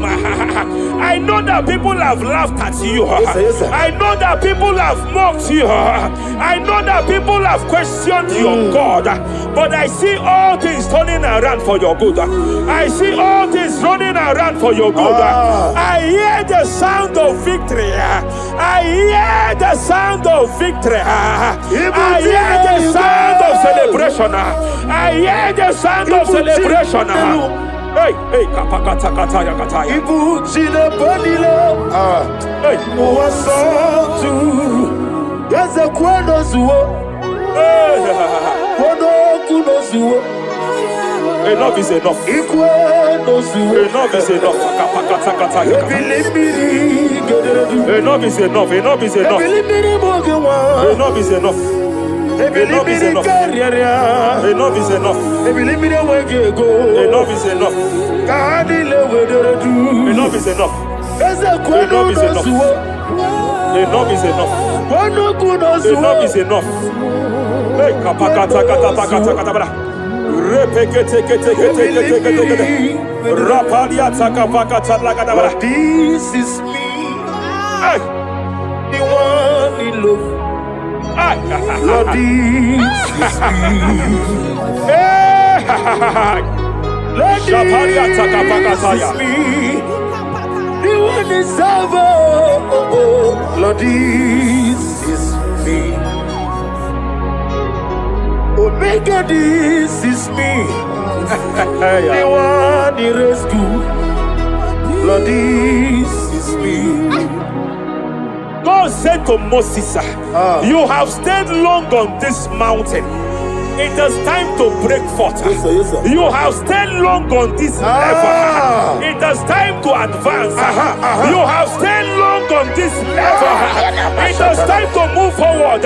Speaker 7: I know that people have laughed at you.
Speaker 3: Yes,
Speaker 7: I know that people have mocked you. I know that people have questioned your God. But I see all things turning around for your good. I see all things running around for your good. I hear the sound of victory. I hear the sound of victory. I hear the sound of celebration. I hear the sound of celebration. Hey, hey, kapakata kataya kataya.
Speaker 3: Ibu chile bonile.
Speaker 7: Hey,
Speaker 3: Uwasotu. Yeze kwendo zuo. Kwendo kuno zuo.
Speaker 7: Enough is enough.
Speaker 3: Ikwendo zuo.
Speaker 7: Enough is enough. Kapakata kataya. Enough is enough. Enough is enough. Enough is enough. Enough is enough. Enough is enough. Enough is enough. Enough is enough. Enough is enough. Enough is enough. Enough is enough. Hey, kapakata katapakata katabara. Repekete kete kete kete kete. Rapalia takapakata lagadabara.
Speaker 3: This is me.
Speaker 7: Hey,
Speaker 3: The one in love. Lord, this is me. Lord, this is me. The one is over. Lord, this is me. Omega, this is me. The one in rescue. Lord, this is me.
Speaker 7: God said to Moses, you have stayed long on this mountain. It is time to break forth.
Speaker 3: Yes, sir.
Speaker 7: You have stayed long on this level. It is time to advance. You have stayed long on this level. It is time to move forward.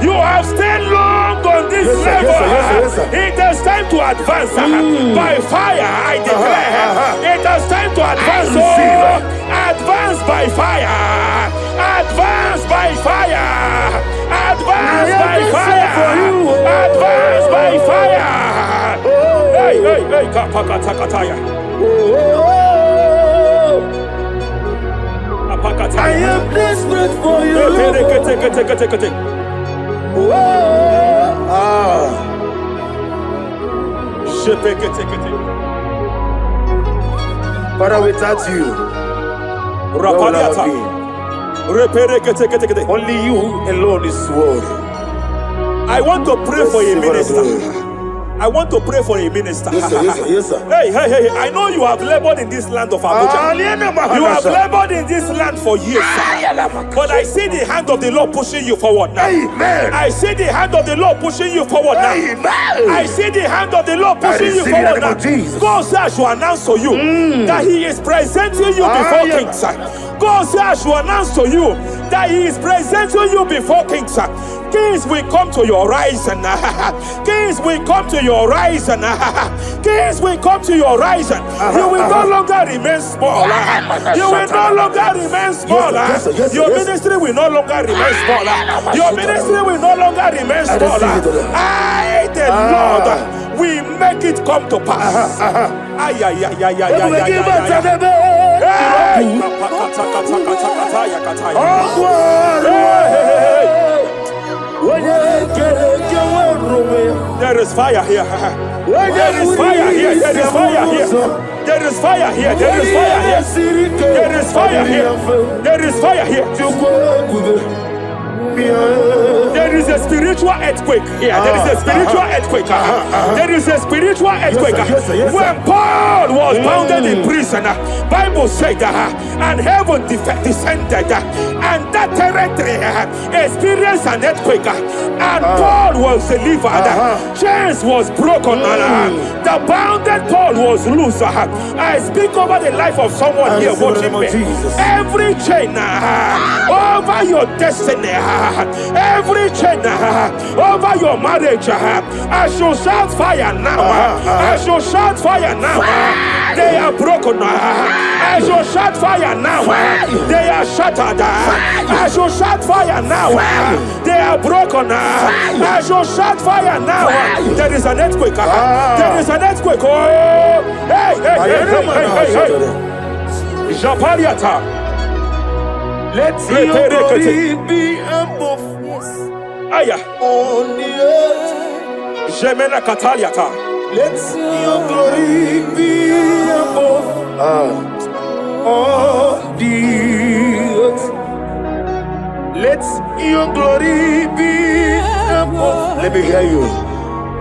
Speaker 7: You have stayed long on this level.
Speaker 3: Yes, sir.
Speaker 7: It is time to advance. By fire, I declare. It is time to advance. Advance by fire. Advance by fire. Advance by fire. Advance by fire. Hey, hey, hey, kapakatakataya.
Speaker 3: I am desperate for you. Father, without you, where would I be? Only you alone is worthy.
Speaker 7: I want to pray for a minister. I want to pray for a minister.
Speaker 3: Yes, sir. Yes, sir. Yes, sir.
Speaker 7: Hey. I know you have labored in this land of Abuja. You have labored in this land for years, sir. But I see the hand of the Lord pushing you forward now.
Speaker 3: Amen.
Speaker 7: I see the hand of the Lord pushing you forward now.
Speaker 3: Amen.
Speaker 7: I see the hand of the Lord pushing you forward now. God says I should announce to you that He is presenting you before kings. God says I should announce to you that He is presenting you before kings. Kings will come to your rising. Kings will come to your rising. Kings will come to your rising. You will no longer remain small. You will no longer remain small. Your ministry will no longer remain small. Your ministry will no longer remain small. I, the Lord, will make it come to pass. There is fire here. There is fire here. There is fire here. There is fire here. There is fire here. There is fire here. There is fire here. There is a spiritual earthquake here. There is a spiritual earthquake. There is a spiritual earthquake. When Paul was bounded in prison, Bible said, and heaven descended, and that territory experienced an earthquake, and Paul was delivered. Chains was broken. The bounded Paul was loose. I speak over the life of someone here watching me. Every chain over your destiny, every chain over your marriage, I shall shout fire now. I shall shout fire now. They are broken. I shall shout fire now. They are shattered. I shall shout fire now. They are broken. I shall shout fire now. There is an earthquake. There is an earthquake. Oh, hey. Japariata.
Speaker 3: Let your glory be above
Speaker 7: Aya.
Speaker 3: on the earth.
Speaker 7: Jemena Kataliata.
Speaker 3: Let your glory be above on the earth. Let your glory be above. Let me hear you.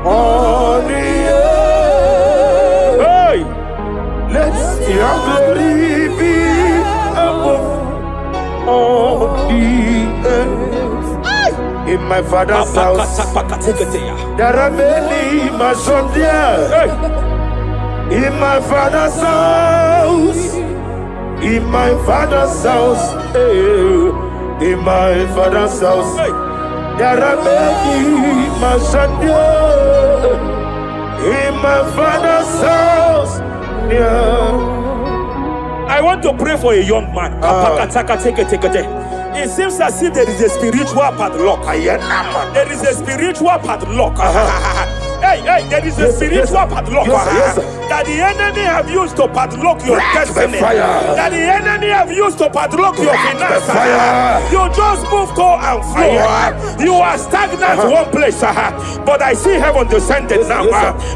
Speaker 3: On the earth.
Speaker 7: Hey.
Speaker 3: Let your glory be above on the earth. In my father's house, there are many mansions there. In my father's house, in my father's house, in my father's house, there are many mansions there. In my father's house,
Speaker 7: I want to pray for a young man. It seems as if there is a spiritual padlock. There is a spiritual padlock. Hey, there is a spiritual padlock that the enemy have used to padlock your destiny. That the enemy have used to padlock your finances. You just move to and fro. You are stagnant one place, but I see heaven descended now.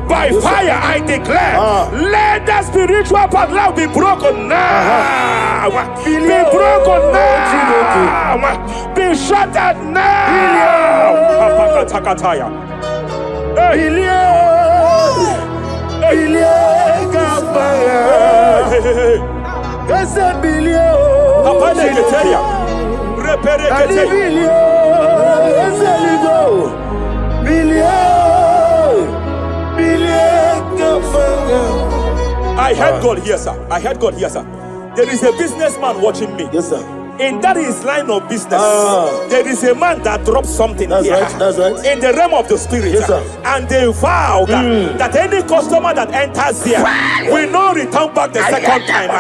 Speaker 7: By fire, I declare, let the spiritual padlock be broken now. Be broken now. Be shattered now. I heard God here, sir. I heard God here, sir. There is a businessman watching me.
Speaker 3: Yes, sir.
Speaker 7: In that his line of business, there is a man that drops something
Speaker 3: That's
Speaker 7: here.
Speaker 3: right, that's right.
Speaker 7: In the realm of the spirit.
Speaker 3: Yes, sir.
Speaker 7: And they vow that any customer that enters here will not return back the second time.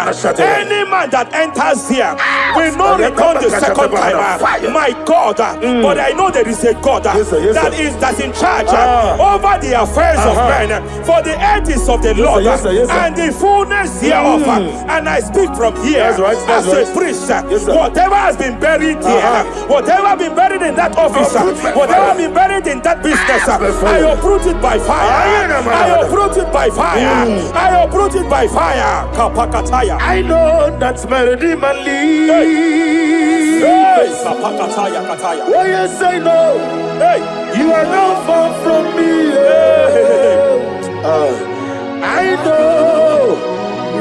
Speaker 7: Any man that enters here will not return the second time. My God, but I know there is a God
Speaker 3: Yes, sir.
Speaker 7: that's in charge over the affairs of men. For the earth is of the Lord
Speaker 3: Yes, sir.
Speaker 7: and the fullness hereof. And I speak from here
Speaker 3: That's right, that's
Speaker 7: as
Speaker 3: right.
Speaker 7: a priest.
Speaker 3: Yes, sir.
Speaker 7: Whatever has been buried here, whatever been buried in that office, whatever been buried in that business, I uproot it by fire. I uproot it by fire. I uproot it by fire. Kapakataya.
Speaker 3: I know that's my Redeemer lives.
Speaker 7: Hey, Kapakataya, Kataya.
Speaker 3: Oh yes, I know.
Speaker 7: Hey,
Speaker 3: You are not far from me.
Speaker 7: hey,
Speaker 3: I know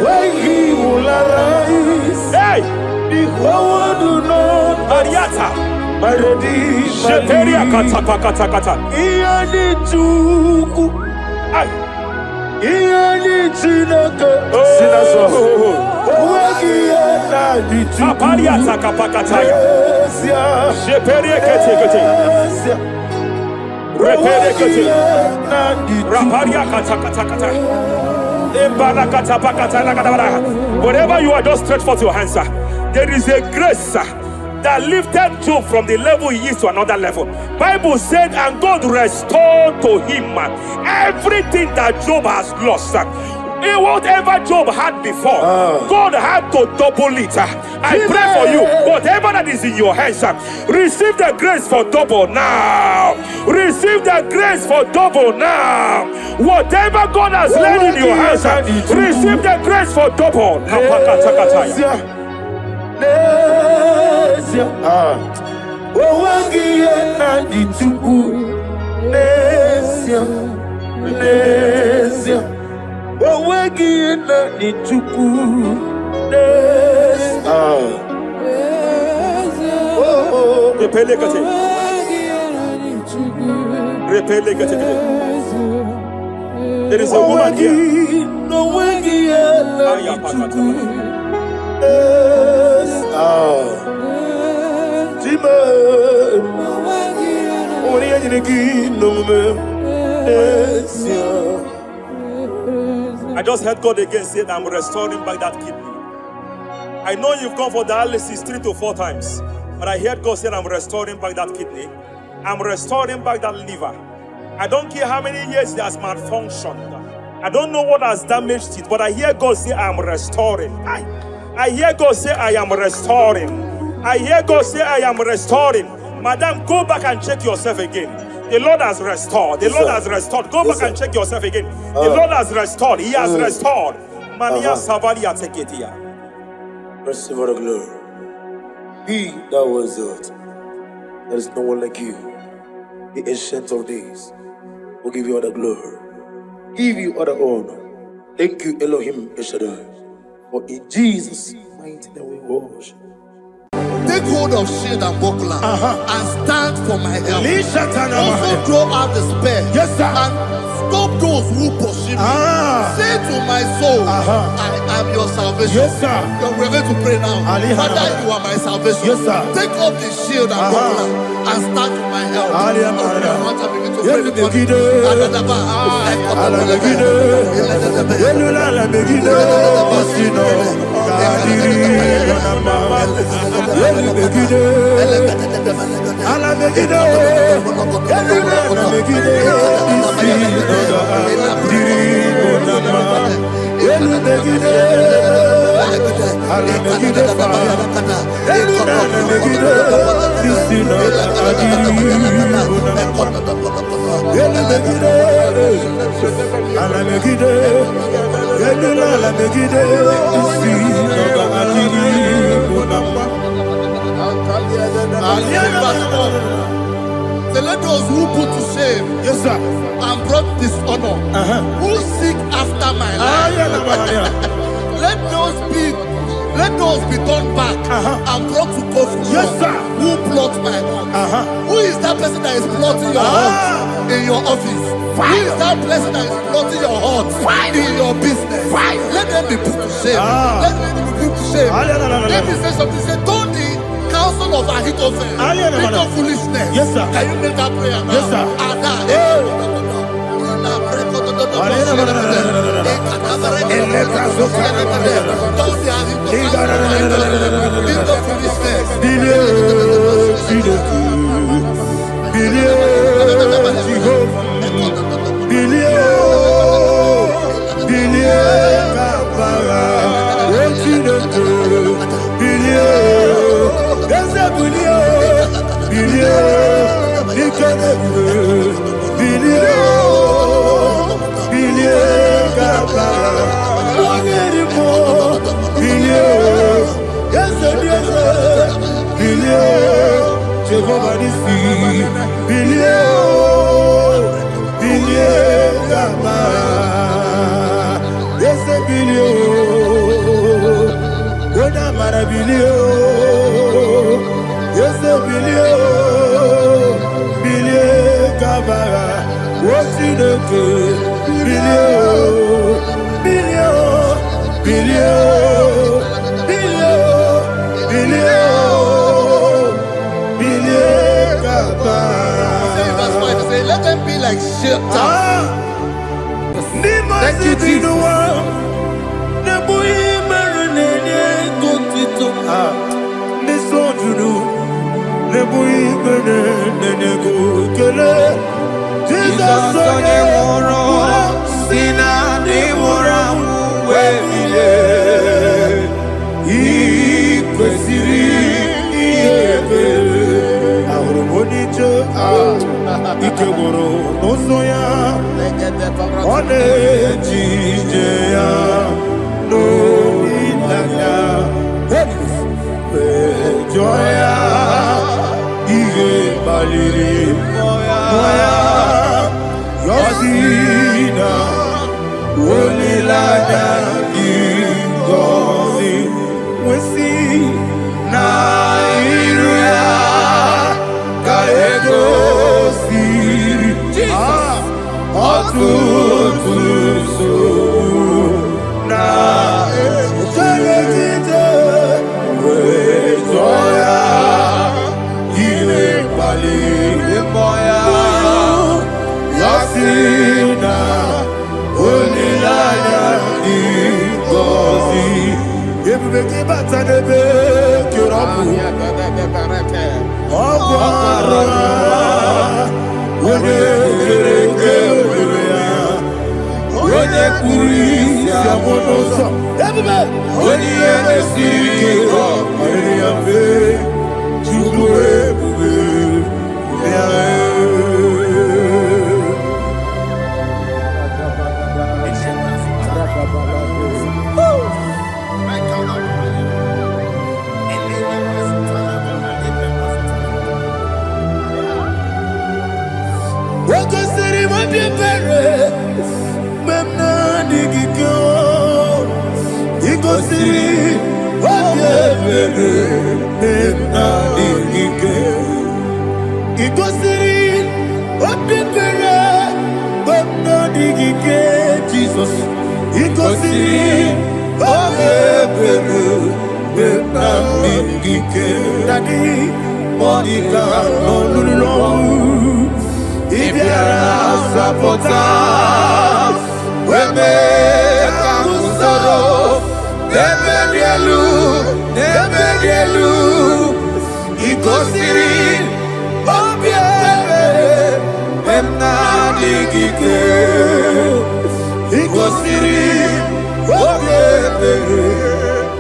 Speaker 3: when he will arise.
Speaker 7: Hey!
Speaker 3: The whole world will know
Speaker 7: Ariata!
Speaker 3: my redeemer.
Speaker 7: Sheteria kata kata kata.
Speaker 3: Iyani chuku,
Speaker 7: Ay!
Speaker 3: iyani chineke.
Speaker 7: Apariata kapakataya. Sheperia kete kete. Repere kete. Raparia kata kata kata. Wherever you are, just stretch forth your hands, sir. There is a grace, sir, that lifted Job from the level he is to another level. Bible said, and God restored to him everything that Job has lost, sir. Whatever Job had before, God had to double it. I pray for you, whatever that is in your hands, receive the grace for double now. Receive the grace for double now. Whatever God has laid in your hands, receive the grace for double. There is a woman here. I just heard God again say that I'm restoring back that kidney. I know you've gone for dialysis 3 to 4 times, but I heard God say I'm restoring back that kidney. I'm restoring back that liver. I don't care how many years it has malfunctioned. I don't know what has damaged it, but I hear God say I'm restoring. I hear God say I am restoring. I hear God say I am restoring. Madam, go back and check yourself again. The Lord has restored. The Lord has restored. Go back and check yourself again. The Lord has restored. He has restored. Mania Savaria, take it here.
Speaker 3: Receive all the glory. He that was it. There is no one like you. The ancient of days will give you all the glory. Give you all the honor. Thank you, Elohim Eshadai. For in Jesus' mighty name we worship.
Speaker 1: Take hold of shield and buckler and stand for my help. Also throw out the spear and stop those who pursue me. Say to my soul, I am your salvation. You're ready to pray now. Father, you are my salvation. Take up the shield and buckler and stand for my help. So let those who put to shame and brought dishonor, who seek after my life, let those be turned back and brought to confusion. Who plot my hurt? Who is that person that is plotting your hurt in your office? Who is that person that is plotting your hurt in your business? Let them be put to shame. Let them be put to shame. Let me say something. Say, don't the counsel of Ahithophel, think of foolishness. Can you make that prayer now?
Speaker 3: Jehovah Osineke, billion, billion, billion, billion, billion, billion, Papa.
Speaker 1: Verse 5 to say, let them be like shelter.
Speaker 3: Thank you, Jesus. Jesus onye nwụrụ si na ndị nwụrụ anwụ wee bilie, ị kwesịrị ihe ekele. Ahụrụ m onye ije ike gwụrụ n'ụzọ ya, ọ na-eji ije ya n'olileanya, wee jụọ ya ihe kpaliri mmụọ ya, yọsi na olileanya dị ngọzi nwesị na iru ya ka egosiri ọtụtụ nsogbu na ejegide, wee jụọ ya ihe kpaliri mmụọ ya, yọsi na olileanya dị ngọzi. Ebube gị bata n'ebe kere ọkụ, ọgwụ ara onye kere eke were ya, onye kpụrụ isi amụ n'ụzọ. Ebube onye ihe na-esiri ike ọrịrị ya mfe, Chukwu ebube ya. Wakasiri mabiyabere, memna digiko. Ikosiri mabiyabere, memna digike. Ikosiri mabiyabere, memna digike. Jesus. Ikosiri mabiyabere, memna digike. Daddy, Monica, no. Ibiara sapota, weme kamusoro, nebedielu, ikosiri, obiebe, emna digike, ikosiri, obiebe,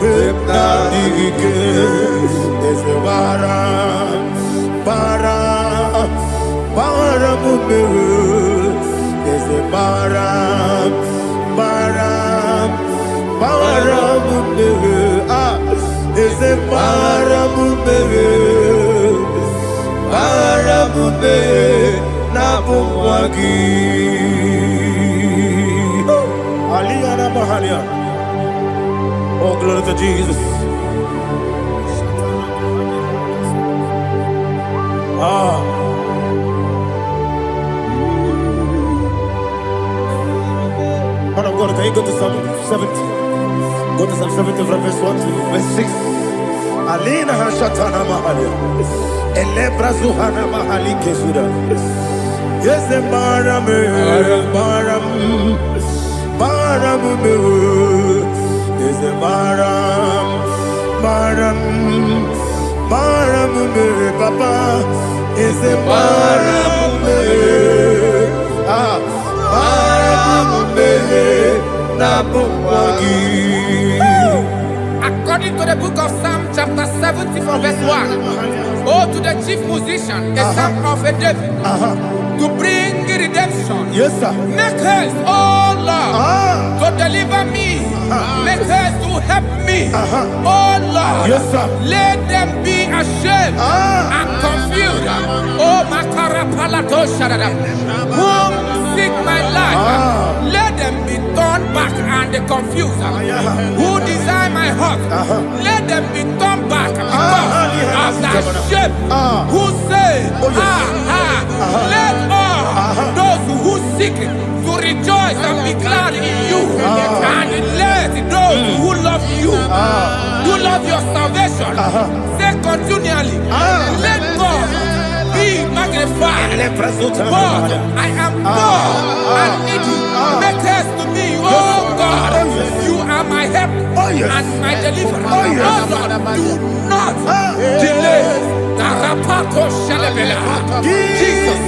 Speaker 3: emna digike, ese bara. There's a baram, there's a baramube, napumwagi. Aliyana Mahalia. Oh, glory to Jesus. Man of God, can you go to Psalm 70? Go to Psalm 70 from verse 1 to verse 6. Alina Hashatana Mahalia. Elebra Zuhana Mahali Kesuda. Yes, the Baram. Yes, the Baram. Papa. Yes, the Baram.
Speaker 4: According to the book of Psalm chapter 70 from verse 1, oh, to the chief musician, a psalm of a David, to bring redemption.
Speaker 3: Yes, sir.
Speaker 4: Make haste, oh Lord, to deliver me. Make haste to help me. Oh Lord,
Speaker 3: yes, sir.
Speaker 4: Let them be ashamed and confused. Oh, Makara Palato Shadada, whom seek my life. Let them be turned back and confused. Who desire my heart, let them be turned back because of that shame. Who say, let all those who be glad in you and let those who love you, who love your salvation, say continually, let God be magnified. God, I am poor and needy. Make haste to me, oh God. You are my help and my deliverer. Oh Lord, do not delay. Jesus.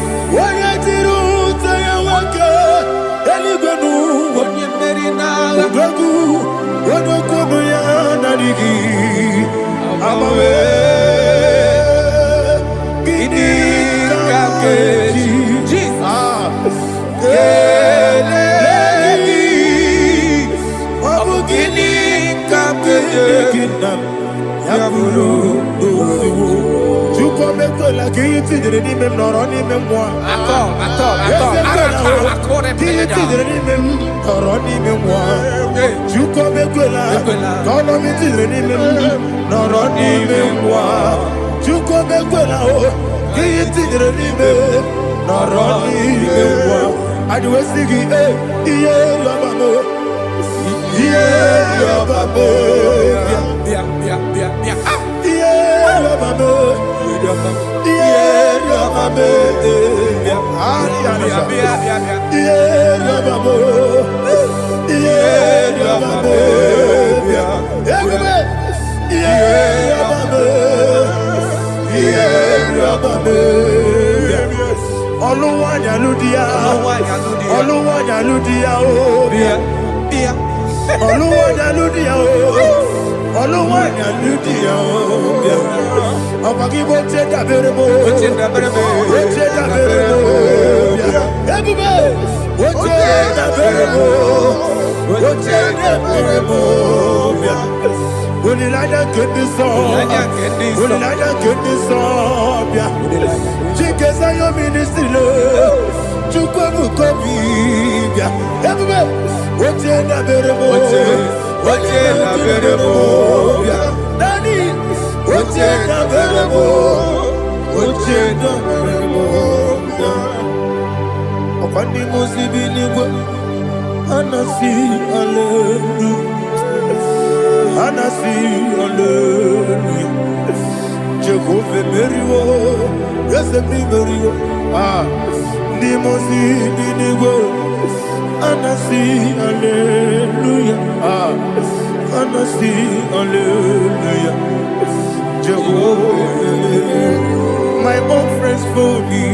Speaker 3: My own friends for me,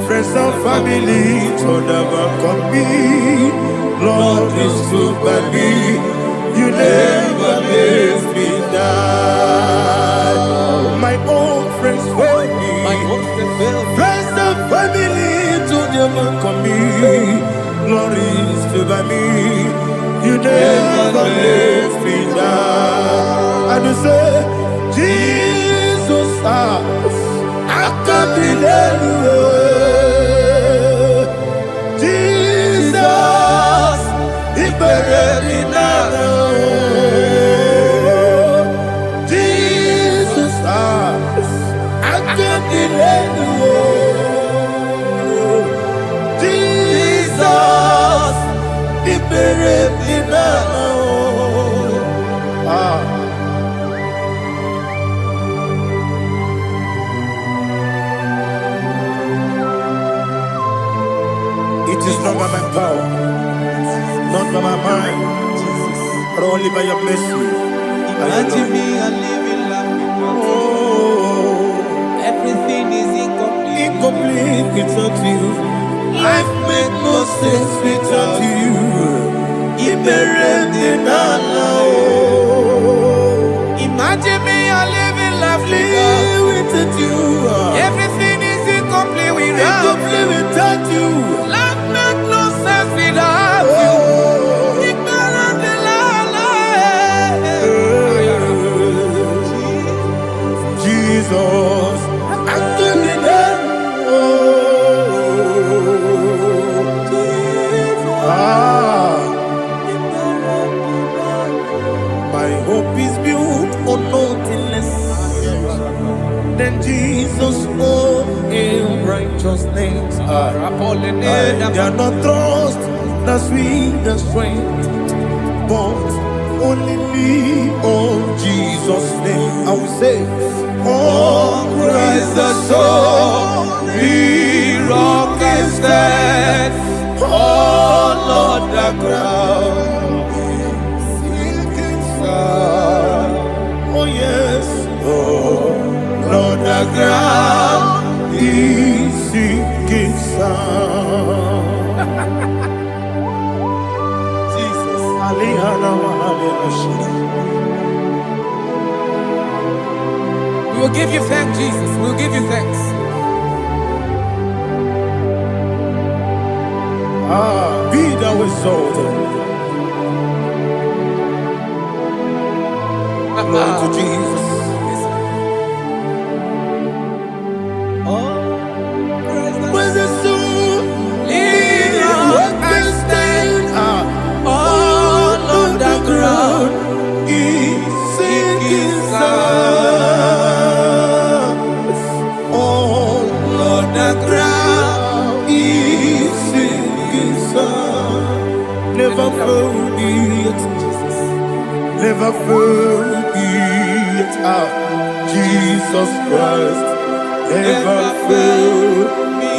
Speaker 3: friends and family, told never come me. Lord is good by me, you never let me die. My own friends for me, friends and family, told never come me. Lord is good by me, you never let me die. And you say, Jesus, I can't believe you. Jesus, He buried me now. Jesus, I can't believe you. Jesus, He buried me now. It is not by my power, not by my mind, but only by your mercy.
Speaker 4: Imagine me and living life without you. Everything is incomplete.
Speaker 3: Incomplete without you. Life makes no sense without you.
Speaker 4: Imagine me and living life
Speaker 3: without you.
Speaker 4: Everything is incomplete without
Speaker 3: you.
Speaker 4: Life makes no sense without you.
Speaker 3: Jesus, I give you my hope is built on nothing less than Jesus' own in righteousness. I cannot trust the sweetest strength, but only me on Jesus' name. I will say, oh, Christ the solid rock is dead. Oh, Lord, the ground is sinking sun. Oh, yes, oh, Lord, the ground is sinking sun. Jesus,
Speaker 4: We will give you thanks, Jesus. We will give you thanks.
Speaker 3: Be thou exalted. Glory to Jesus. When the soul can stand, all on the ground is sinking sun. All on the ground is sinking sun. Never forget, never forget, Jesus Christ. Never fail me.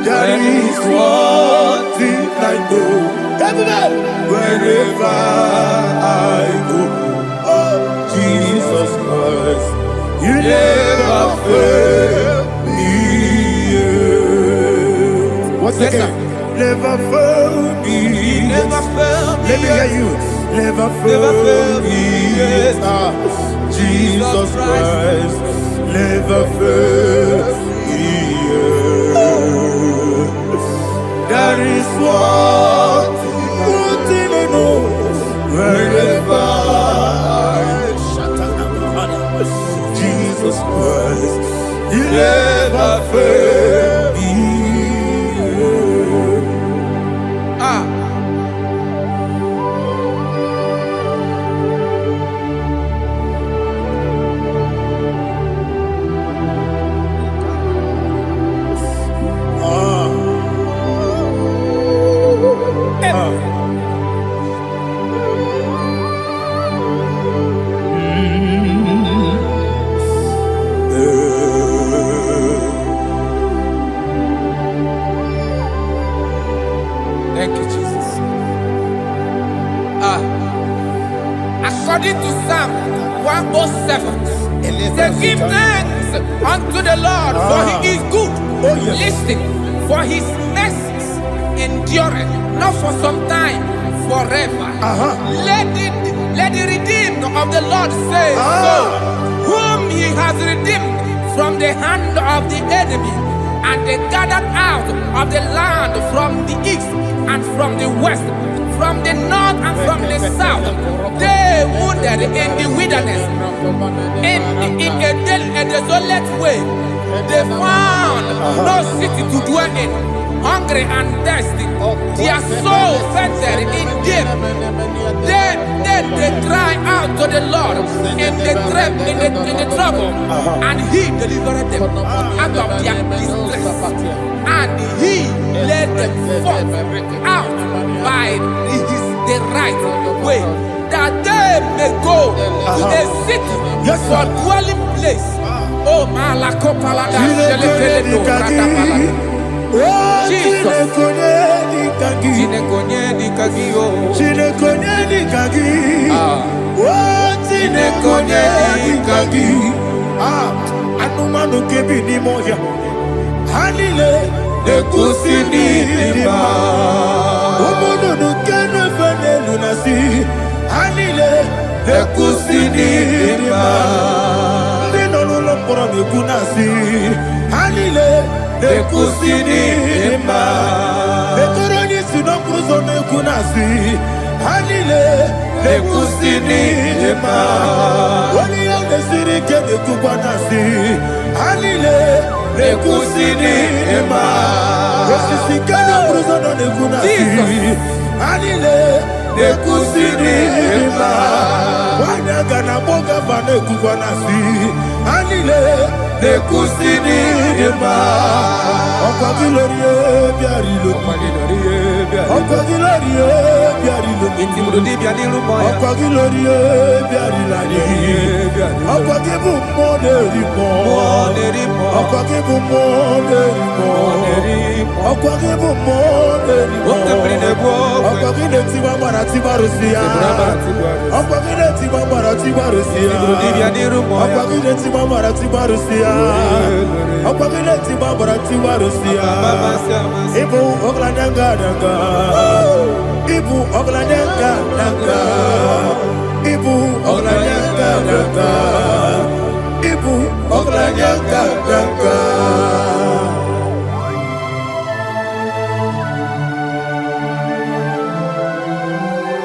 Speaker 3: There is one thing I know. Wherever I go, oh Jesus Christ, you never fail me. Once again, never fail me.
Speaker 4: Never fail me.
Speaker 3: Let me hear you. Never fail me. Jesus Christ, never fail me. There is one thing I know. Wherever Jesus Christ, He never fail me.
Speaker 4: Thank you, Jesus. According to Psalm 107, say, give thanks unto the Lord, for He is good. Listen, for His mercies endureth, not for some time, forever. Let the redeemed of the Lord say so, whom He has redeemed from the hand of the enemy, and they gathered out of the land from the east and from the west, from the north and from the south. They wandered in the wilderness, in a desolate way. They found no city to dwell in, hungry and thirsty. Their soul fainted in death. They cry out to the Lord in the trouble, and He delivered them out of their distress, and He led them forth out by the right way, that they may go to a city for dwelling place. Oh, Malakopalada, Jesus.
Speaker 3: Anumanu kebi ni moja Hanile Nekusini nima Umudu nukenu fene lunasi Hanile Nekusini nima Nino lulopora nukunasi Hanile Nekusini nima Nekoroni sinokruzo nukunasi Hanile Nekusini nima Wani yande sirike nekubanasi Hanile Nekusini nima Wasisikana bruzo nukunasi Hanile Nekusini nima Wanaga na boga vane kubanasi Hanile Nekusini nima Oka glorie biarilo. Okwagilori biarilo. Okwagilori biarilani. Okwagibu moderimo. Okwagibu moderimo. Okwagibu moderimo. Okwagile tiwa mara tiwa rusia. Okwagile tiwa mara tiwa rusia. Okwagile tiwa mara tiwa rusia. Okwagile tiwa mara tiwa rusia. Ibu ogladanga danga. Ibu ogladanga danga. Ibu ogladanga danga. Ibu ogladanga danga.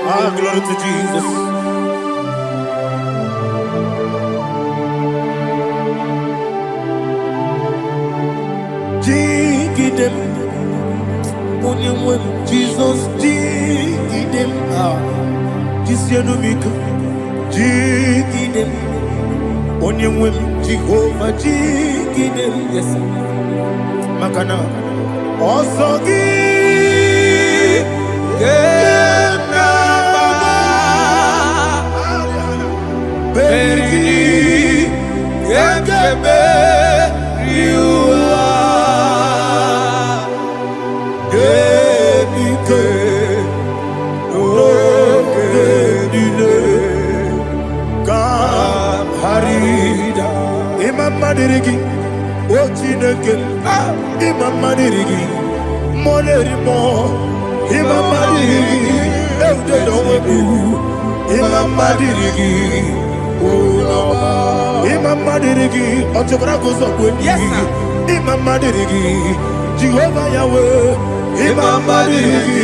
Speaker 3: Ah, glory to Jesus. Jigidem, Jesus, jigidem. Ah, Jisianumika, jigidem. Onyemwem, Jehovah, jigidem. Yes, Makana, Osogi. Beridi, Gekebe, Riua, Genike, Lokedile, Kam Harida, Imam Madirigi, Ochineke, Imam Madirigi, Molerimo, Imam Madirigi, Eudedowebu, Imam Madirigi. Imam Madirigi, Otobragozo, yes, Imam Madirigi, Jehovah Yahweh, Imam Madirigi,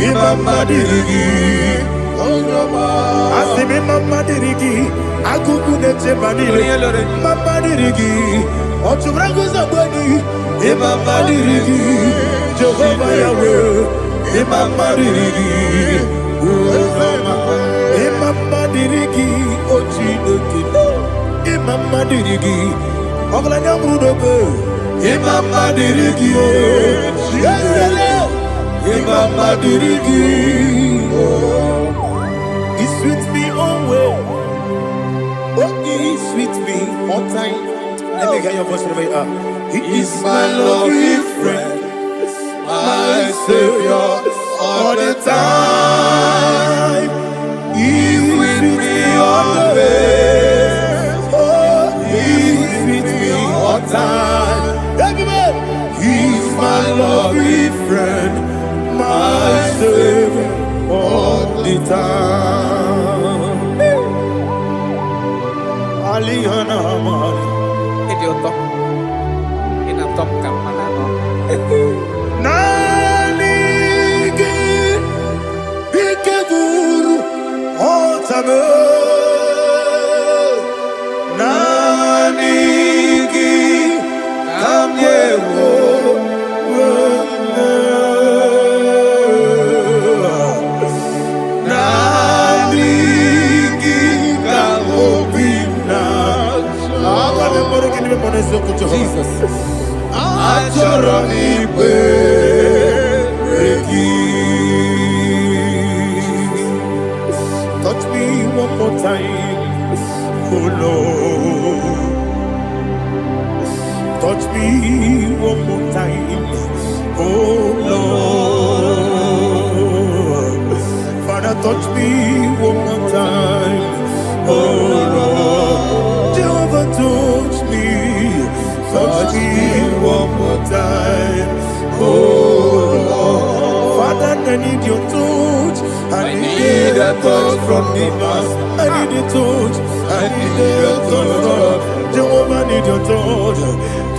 Speaker 3: Imam Madirigi, Asim Imam Madirigi, Akukune Manili, Imam Madirigi, Otobragozo, Imam Madirigi, Jehovah Yahweh, Imam Madirigi, Imam Madirigi, Ochineke, Imam Madirigi, Oglanya Brudobe, Imam Madirigi, Imam Madirigi, He sweet me always, He sweet me all time. Let me hear your voice wherever you are. He is my lovely friend, my Savior, all the time. He's with me always. Oh, He's with me all time. Everybody, He's my lovely friend, my Savior all the time. Alihana Mari.
Speaker 4: Idiota. Inatom kamana no.
Speaker 3: Nanigi Ikeguru Otame Nanigi Kamyewo Nanigi Kamobina Jesus Achoronipe touch me one more time, oh Lord. Touch me one more time, oh Lord. Father, touch me one more time, oh Lord. Jehovah, touch me one more time, oh Lord. Father, I need your touch. I need a touch from the master. I need a touch. I need a touch from Jehovah. I need your touch.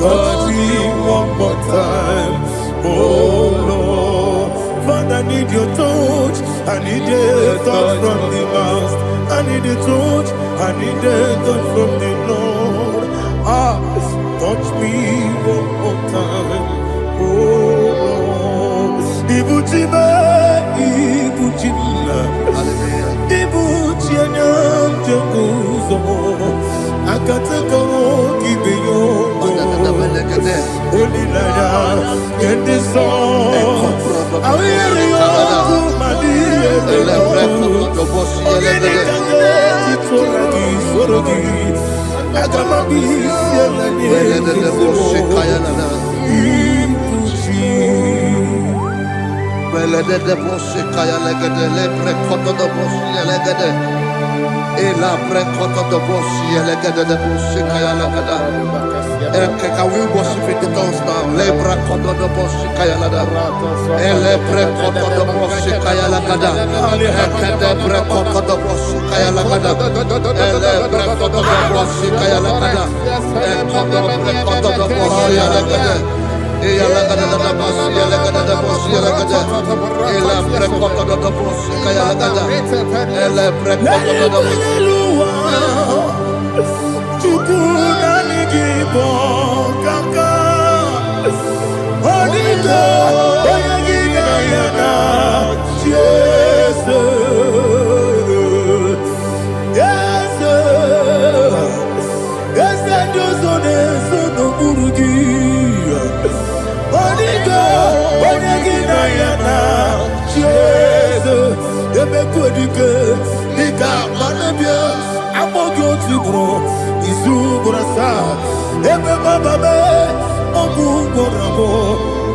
Speaker 3: Touch me one more time, oh Lord. Father, I need your touch. I need a touch from the master. I need a touch. I need a touch from the Lord. Ah, touch me one more time, oh Lord. Ibuchime, Ibuchime, Ibuchianyam Jaguzo, Akataka Gibeyo, Holy Lada,
Speaker 1: Ela precoto do boshi, ela gada de boshi, kaya la gada. Can we worship in the tongues now? Lebra koto do boshi, kaya la gada. Ele precoto do boshi, kaya la gada. Ekede precoto do boshi, kaya la gada. Ele precoto do boshi, kaya la gada. Ekodo precoto do boshi, kaya la gada. Ela gada da boshi, ela gada da boshi, ela gada. Ela precoto do boshi, kaya la gada. Ele precoto do boshi.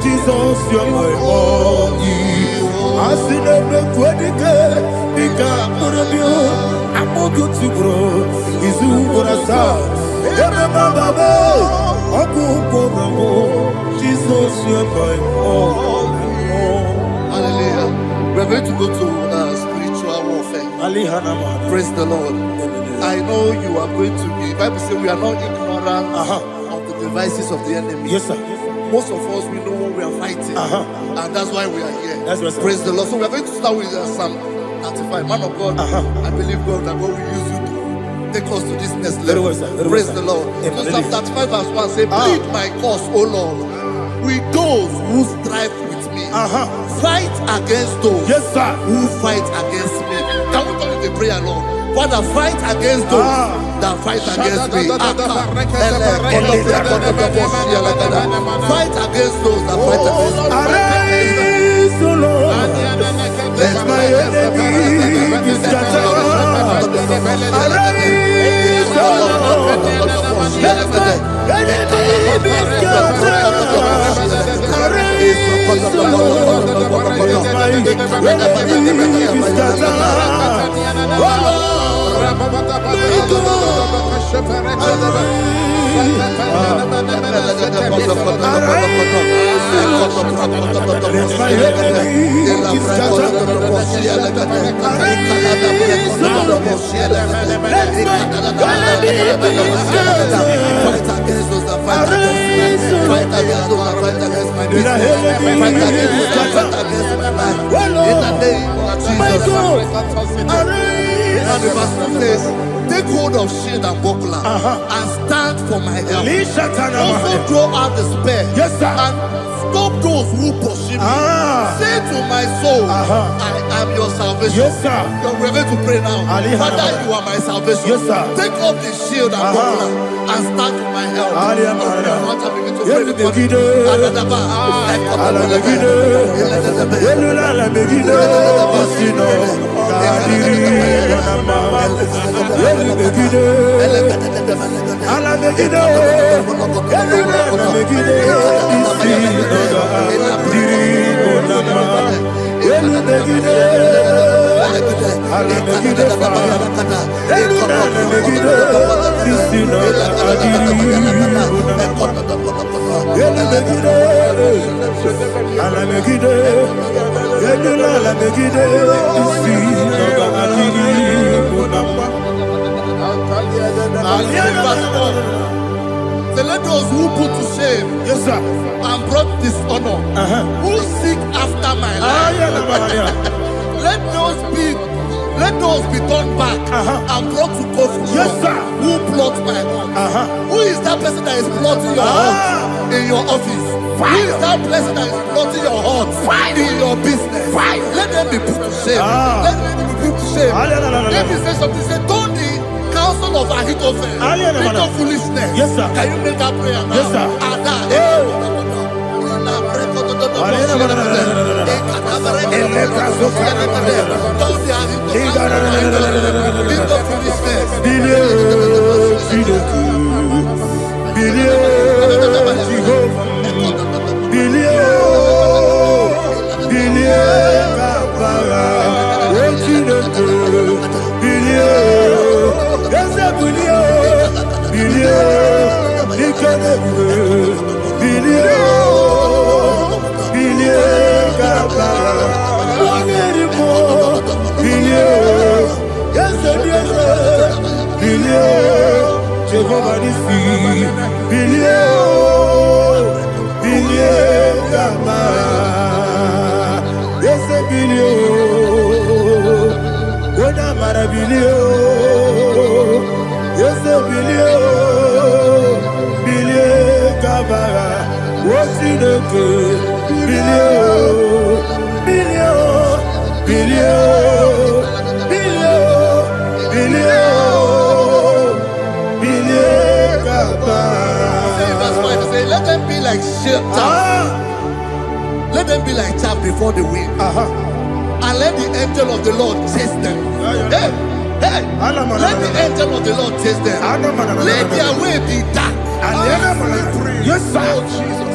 Speaker 3: Jesus, you're my body. I see them quadrique, Nika, Morabio, I'm more good to grow. Is who I saw. Jesus, you're my all.
Speaker 1: Hallelujah. We're going to go to spiritual warfare. Praise the Lord. I know you are going to be. Bible says we are not ignorant of the devices of the enemy.
Speaker 3: Yes, sir.
Speaker 1: Most of us, we know what we are fighting. And that's why we are here.
Speaker 3: That's right, sir.
Speaker 1: Praise the Lord. So we are going to start with Psalm 35. Man of God, I believe God that God will use you to take us to this next level.
Speaker 3: Well, sir.
Speaker 1: Praise the Lord. So Psalm 35 verse 1 say, plead my cause, O Lord, with those who strive with me. Fight against those who fight against me. Can we call it a prayer, Lord? Father, fight against those that fight against me. Fight against those that fight against me.
Speaker 3: Arise, O Lord. Let my enemy be scattered. Arise, O Lord. Let my enemy be scattered. Arise, O Lord. Let my enemy be scattered. Oh Lord.
Speaker 1: And the verse 2 says, take hold of shield and buckler and stand for my help. Also draw out the spear and stop those who pursue me. Say to my soul, I am your salvation. We're going to pray now. Father, you are my salvation. Take up the shield and buckler and stand for my help. So let those who put to shame and brought dishonor, who seek after my life, let those be turned back and brought to confusion. Who plot my heart? Who is that person that is plotting your heart in your office? Who is that person that is plotting your heart in your business? Let them be put to shame. Let them be put to shame. Let me say something. Say, don't the counsel of Ahithophel into foolishness. Can you make that prayer now?
Speaker 3: Chineke, bilie, bilie, bilie, bilie, bilie, bilie, Kaba.
Speaker 1: Verse 5 say, let them be like chaff. Let them be like chaff before the wind. And let the angel of the Lord chase them. Hey, hey, let the angel of the Lord chase them. Let their way be dark.
Speaker 3: Yes, sir.
Speaker 1: Oh, Jesus.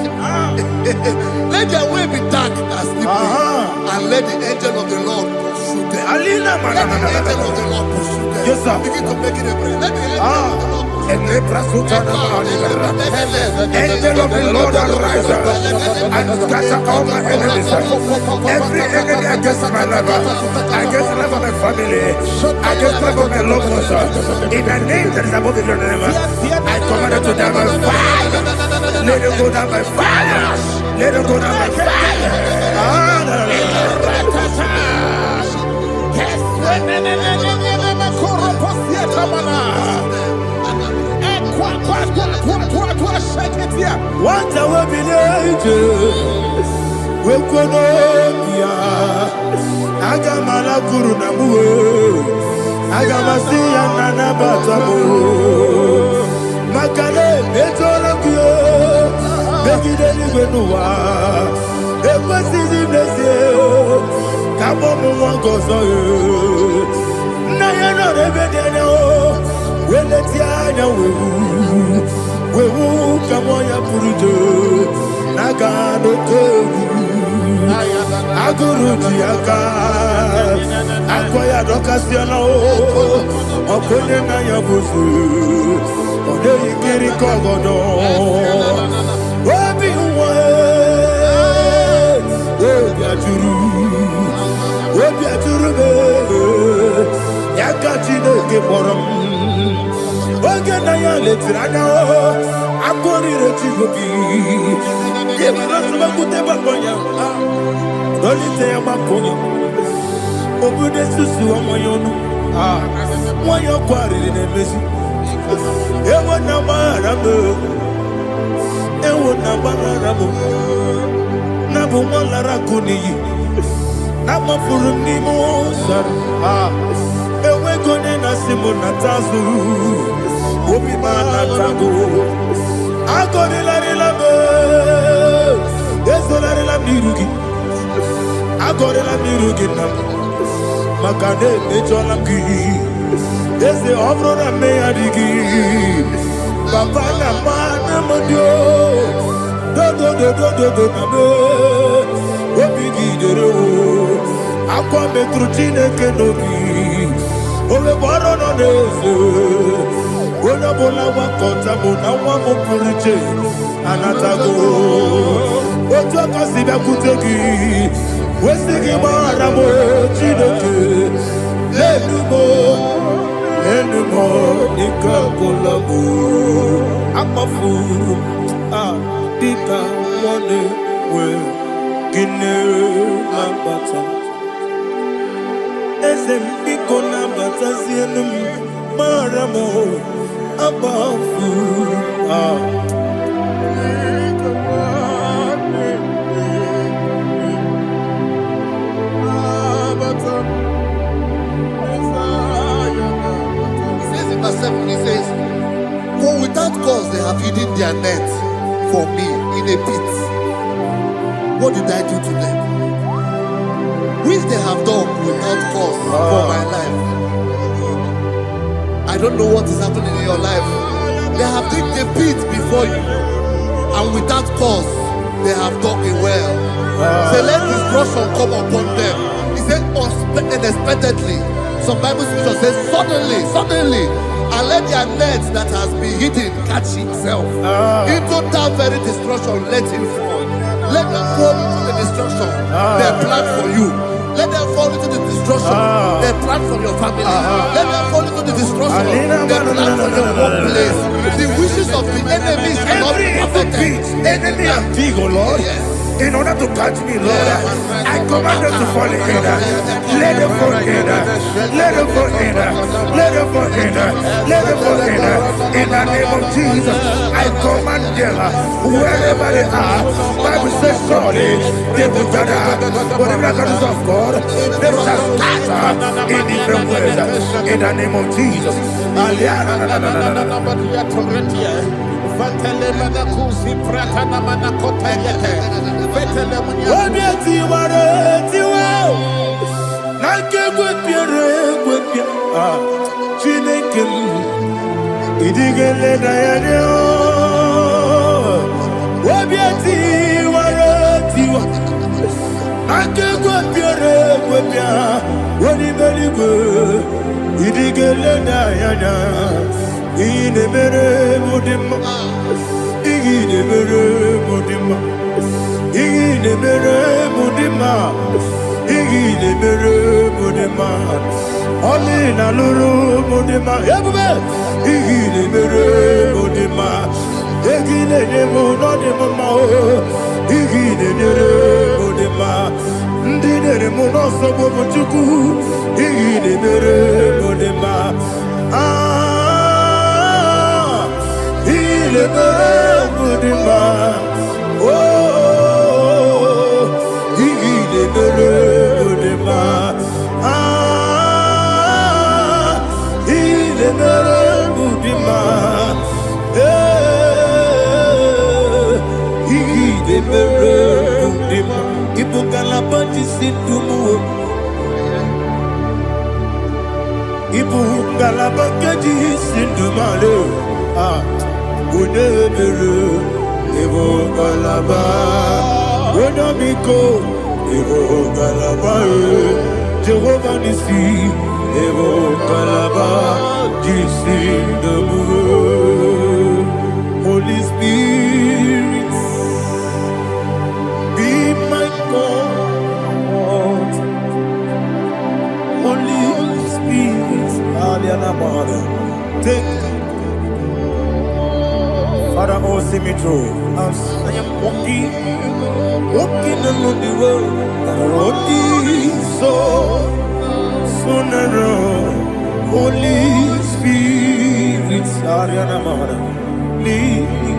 Speaker 1: Let their way be dark as slippery. And let the angel of the Lord pursue them. Let the angel of the Lord pursue them.
Speaker 3: Yes, sir.
Speaker 1: Begin to make it a prayer. Let the angel of the Lord
Speaker 3: Angel of the Lord arise and scatter all my enemies. Every enemy against my life, against the life of my family, against the life of my loved ones. In the name that is above the name, I command it to down by fire. Let it go down by fire. Let it go down by fire. What I will be we could Agamala Guru Namu Agamasia Nana Batamu Makale Betolakio Begideli Benua Ekwasizi Nesio Kabomu Wangozo Nayana Rebedeno Weletianya Wewu Kamoya Purujo Nagano Tewu Aguru Diaka Akwaya Dokasiano Okone na Yabuzu Ode Ikiri Kogodo Obi Uwe Obi Aturu Yakachine Gemoram Oge na ya letirana Akori Rechigobi Yemana Kuteba Boya Dolite Yamakonya Obude Susu Amoyono Moyo Kwari Nemesi Ewo Namarabo Ewo Namarabo Nabu Malara Kuni Nama Furuni Mosar Ewe Gone Nasimu Natazu Obi Manatago Agori Larilabe Esolari Lamirugi Agori Lamirugi Nam Makade Echolamki Ese Obrona Meadigi Papa Namana Modio Do Nabe Obi Gidero Aqua Metrutine Kenobi Ole Barono Nese Ona bola wakota mona wamo puriche anatago Ojo kasiba kutegi Wesigi maramo chidoke Lenumo Nikakolamu Amafu Dika Wane We Gine Lambata Ese Miko Lambata Zienum Maramo Abafu
Speaker 1: He says in verse 7, he says, for without cause they have hidden their net for me in a pit. What did I do to them? Which they have done without cause for my life. I don't know what is happening in your life. They have digged a pit before you, and without cause, they have dug it well. Say, let destruction come upon them. He said, unexpectedly. Some Bible scripture says, suddenly, and let their nets that has been hidden catch himself. Into that very destruction, let him fall. Let them fall into the destruction they plan for you. Let them fall into the destruction they plan for your family. Let them fall into the destruction they plan for your workplace. The wishes of the enemies cannot be perfected.
Speaker 3: Enemy and big, oh Lord.
Speaker 1: Yes.
Speaker 3: in order to catch me, Lord. I command them to fall in. Let them fall in. Let them fall in. Let them fall in. Let them fall in. In the name of Jesus, I command them wherever they are. Bible says surely they will gather, but the miracles of God, they shall scatter in different ways. In the name of Jesus. Jehovah Nissi, Evo Kalaba, Jisi Damu, Holy Spirit, be my God. Holy Spirit, Aliana Mother, take Father, oh, see me through. As I am walking along the road, and the road is so narrow. Holy Spirit, Ariana Mara, lead me.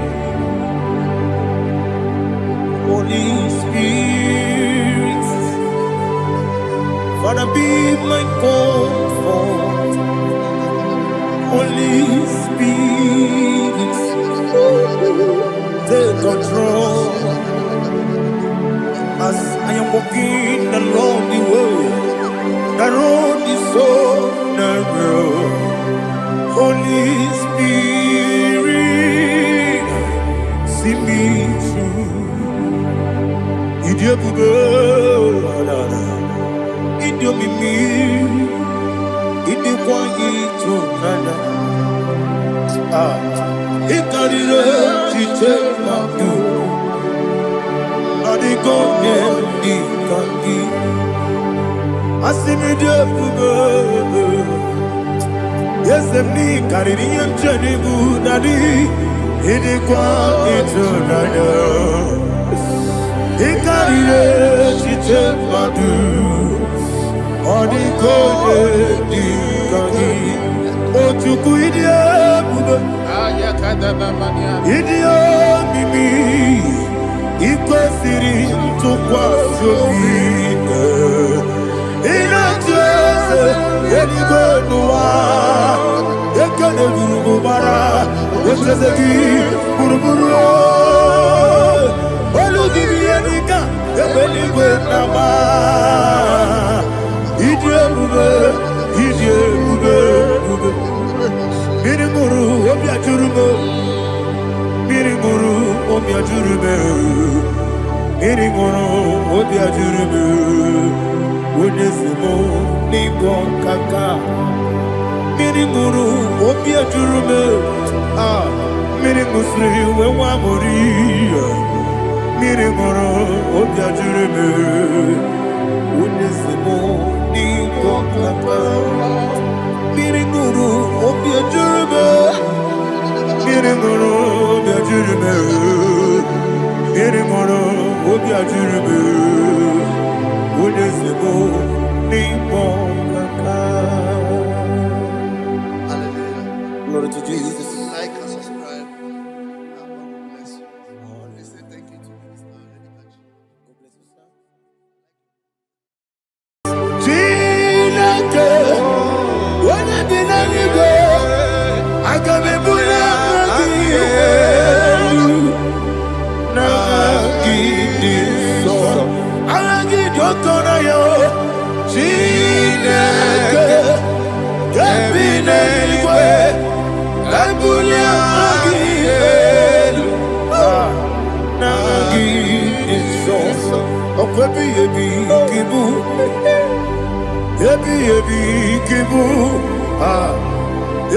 Speaker 3: Holy Spirit, Father, be my comfort. Holy Spirit, take control. As I am walking along the road is so narrow. Holy Spirit, see me through. Idiopube, Idiomimi, Idikwaito Nana. Ikarire Chichemadu. Yes, me Caribbean Janibu Nadi, Idikwa Itonada, Ikarire Chichemadu, Odiko Dikagi, Otukuidia, Idio Mimi. Ikosiri tukwa sofine inatese eligonua ekane gurubara wesezeki buruburu oludibiyenika ebeligwe nama idiebube mirimuru obiajurume mirimuru obiajurume Iringoro, Odia Jurubu, Unesimo, Nigo Kaka, Miringuru, Odia Jurubu, Mirimusri, Wamuri, Miringoro, Odia Jurubu, Unesimo, Nigo Kaka, Miringuru, Odia Jurubu, Miringoro, Odia Jurubu. Iringoro, Odia ajiribe unyezebo nipo kaka.
Speaker 1: Hallelujah.
Speaker 3: Glory to Jesus.
Speaker 1: Like and subscribe. God bless you. We say thank you to Minister.
Speaker 3: God bless you, sir. Chineke, when I did not go, I got me put up again. Nagidi so, Alagidi okonayo. Chineke, Kabinelwe, Kabulia again. Nagidi so, Okwebi ebi kibu. Ebi kibu,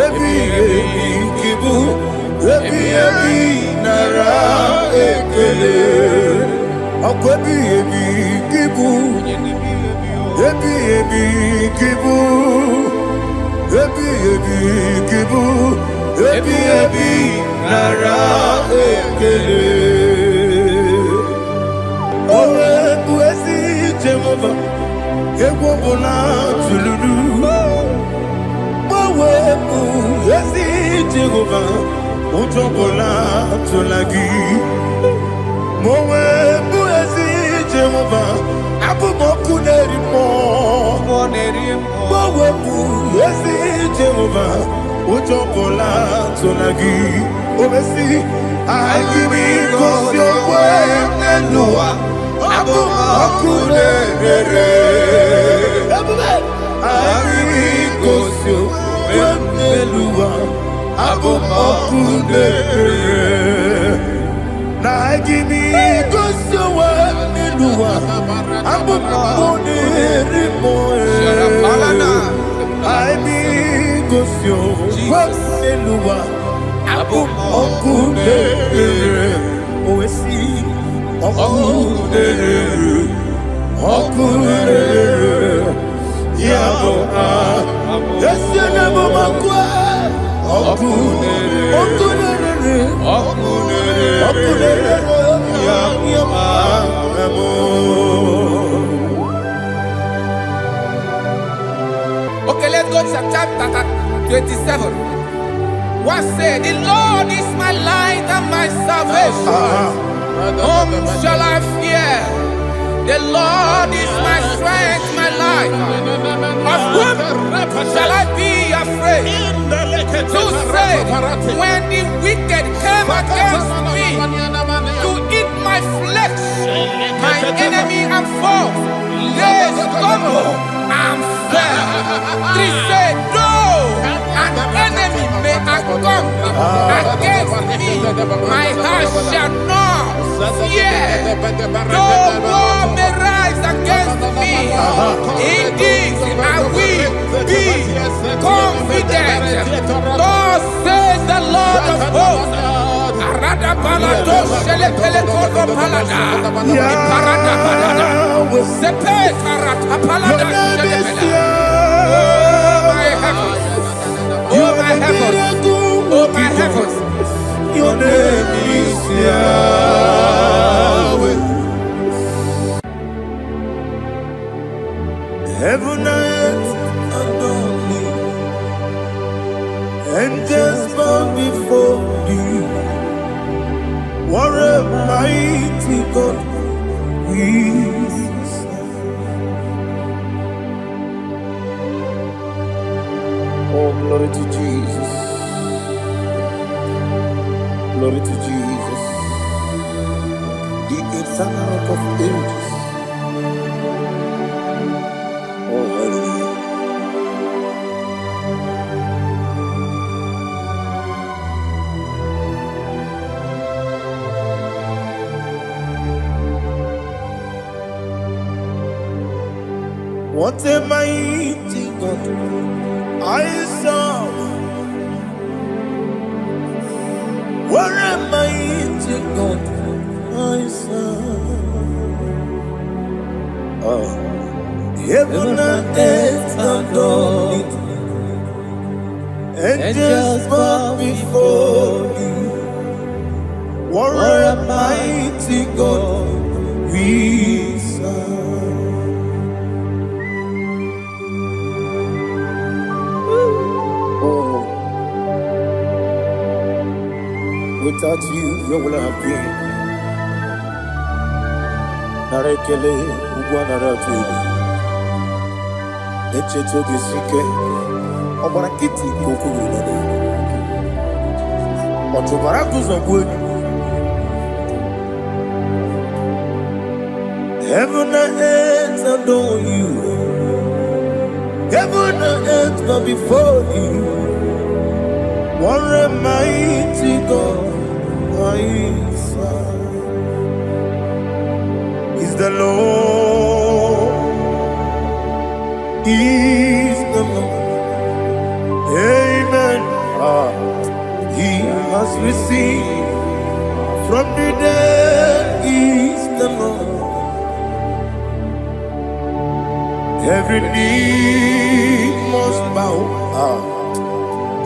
Speaker 3: ebi kibu, ebi nara ekele. Akwebi ebi kibu, ebi kibu, ebi kibu, ebi nara ekele. Owe buezi Jehovah. Ego bola tululu, mawe mu yesi Jehovah, ujo bola tulagi. Mawe mu yesi Jehovah, abu moku nerimo. Mawe mu yesi Jehovah, ujo bola tulagi. Obesi, agimi kosyo kwe nelua. Abu makunere, Ari kosyo wemelua. Abu makunere, Nagini kosyo wemelua. Abu makunere moe. Ari kosyo wemelua. Abu makunere, oesi. Okunere, yabo yesene bomakwa. Okunere, yabo.
Speaker 4: Okay, let's go to chapter 27. What said, the Lord is my light and my salvation. Whom shall I fear? The Lord is my strength, my life. Of whom shall I be afraid? To say, when the wicked came against me to eat my flesh, my enemy and foe, they stumble and fell. 3 say, though an enemy may have come against me, my heart shall not fear. Though war may rise against me, in this I will be confident. Thus says the Lord of hosts. Arada palado shele pele kodo palada. Iparada palada. Sepe karata palada shele pele. Oh my heavens. Oh my heavens. Oh my heavens.
Speaker 3: Your name is Yahweh. Heaven and earth adore me. Angels bow before thee. What a mighty God we serve. Oh, glory to Jesus. Glory to Jesus. The eternal rock of ages. Oh, hallelujah. What a mighty God I serve. What a mighty God I serve. Oh. Heaven and earth adore it. Angels bow before thee. What a mighty God we serve. Oh, without you, where would I have been? Narekele, Ugwanaratu, Echeto Gisike, Obarakiti, Kokuru, Otobarakus of wood. Heaven and earth adore you. Heaven and earth bow before you. What a mighty God I serve. Is the Lord. Is the Lord. Amen. He has received from the dead. Is the Lord. Every knee must bow,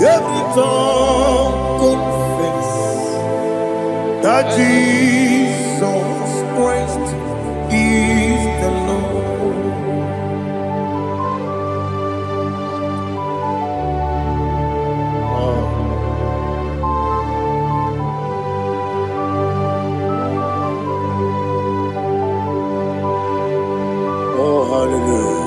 Speaker 3: every tongue confess that Jesus Christ is the Lord. Oh, hallelujah.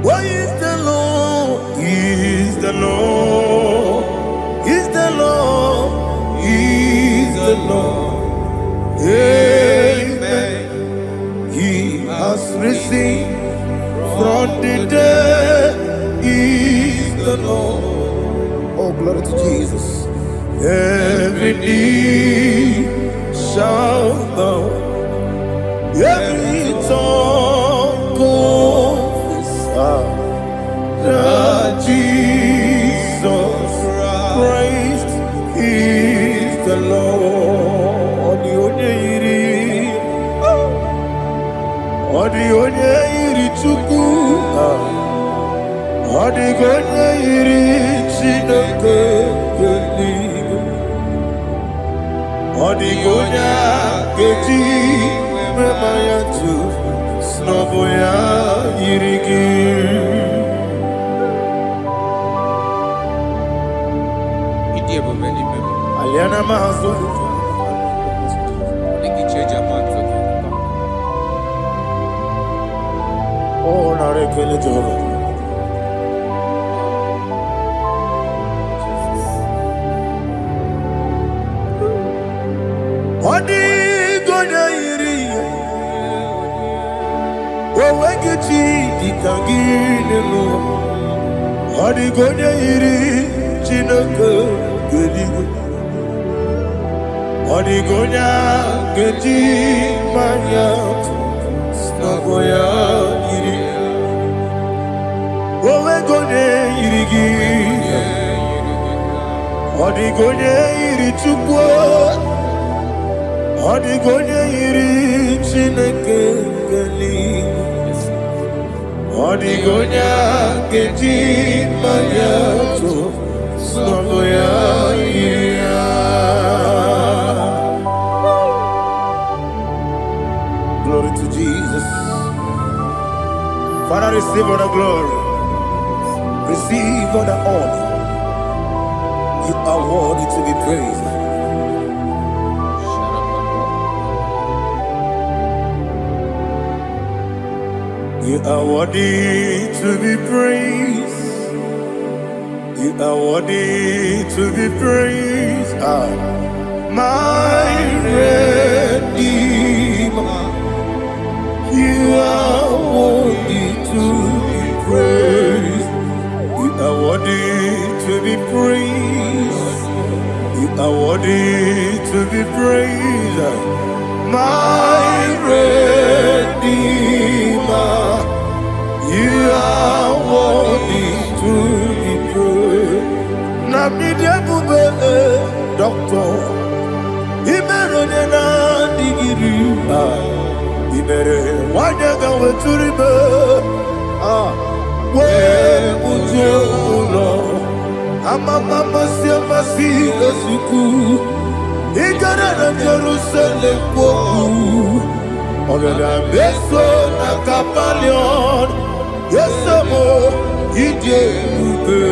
Speaker 3: What is the Lord? Is the Lord? Is the Lord? Is the Lord? Amen. He has risen from the dead. Is the Lord? Oh, glory to Jesus. Every knee shall bow, every tongue confess that Jesus Christ is the Lord. Onye iri Chukwu, onye iri Chineke eluigwe, onye ga-eji mema ya tu n'ọbụ ya yiri gị. Aliana Mahazo. Oh, Narekele Jehovah. Odi gonya iri, owegichi dikanginu. Odi gonya iri, Chineke geligo. Odi gonya geji manya, snaboya iri. Owe gonya iri gi, odi gonya iri chukwu. Odigonye iri Chineke geligo, odigonya geji manya to snogo ya iri. Glory to Jesus. Father, receive all the glory, receive all the honor. You are worthy to be praised. You are worthy to be praised. You are worthy to be praised. My Redeemer. You are worthy to be praised. You are worthy to be praised. You are worthy to be praised. My Redeemer. You are worthy to be praised. Namidebube, doctor. Imeronena digiri. Imere wanyaga weturibe. We ujo ulo. Mama siamasi esuku. Igara na Jerusalem woku. Ogada beso na kapalion. Yesamo ije ube.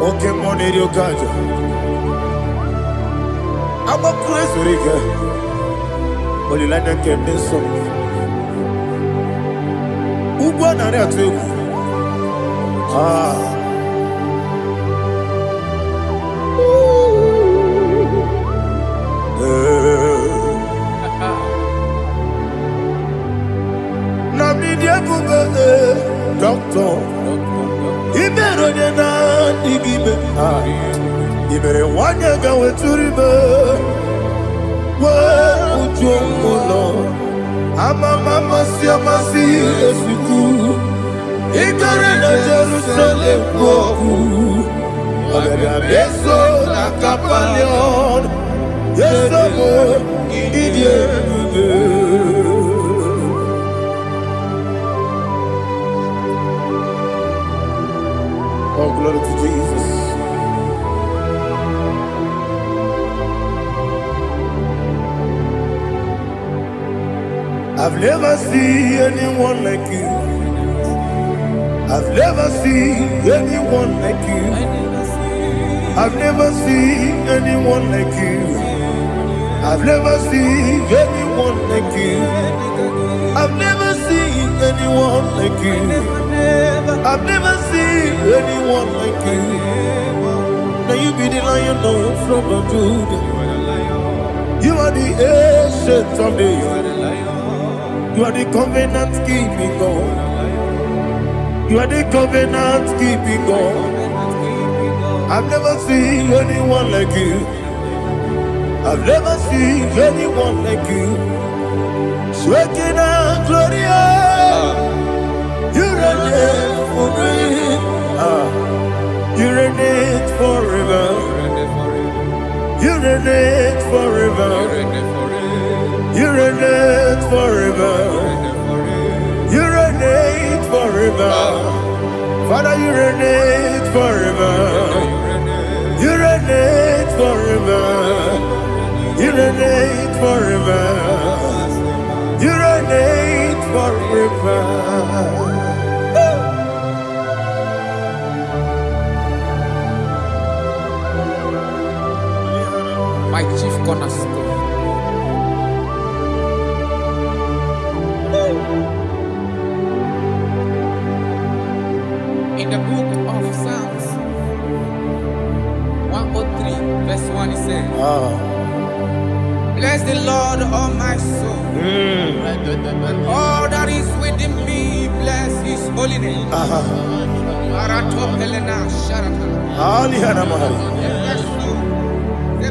Speaker 3: Okay, Monie Riokaja. I'm a crazy rigger. Only like that came this song. Ubwana na tegu. Doctor, Imeronena digibe. Ibere wanyaga weturibe. We ujomulo. Mama siamasi esuku. Igara na Jerusalem woku. Ogada beso na kapalion. Yesamo idie ube. Oh, glory to Jesus. I've never seen anyone like you. I've never seen anyone like you. I've never seen anyone like you. I've never seen anyone like you. I've never seen anyone like you. I've never seen anyone like you. Now you be the Lion from the Judah. You are the ancient of days. You are the covenant keeping God. You are the covenant keeping God. I've never seen anyone like you. I've never seen anyone like you. Shekinah Gloria. You reign forever. You reign forever. You reign forever. You reign forever. You reign forever. Father, you reign forever. You reign forever. You reign forever. You reign forever.
Speaker 4: My chief cornerstone. In the book of Psalms 103, verse 1, it says, bless the Lord, all my soul, and all that is within me, bless his holy name.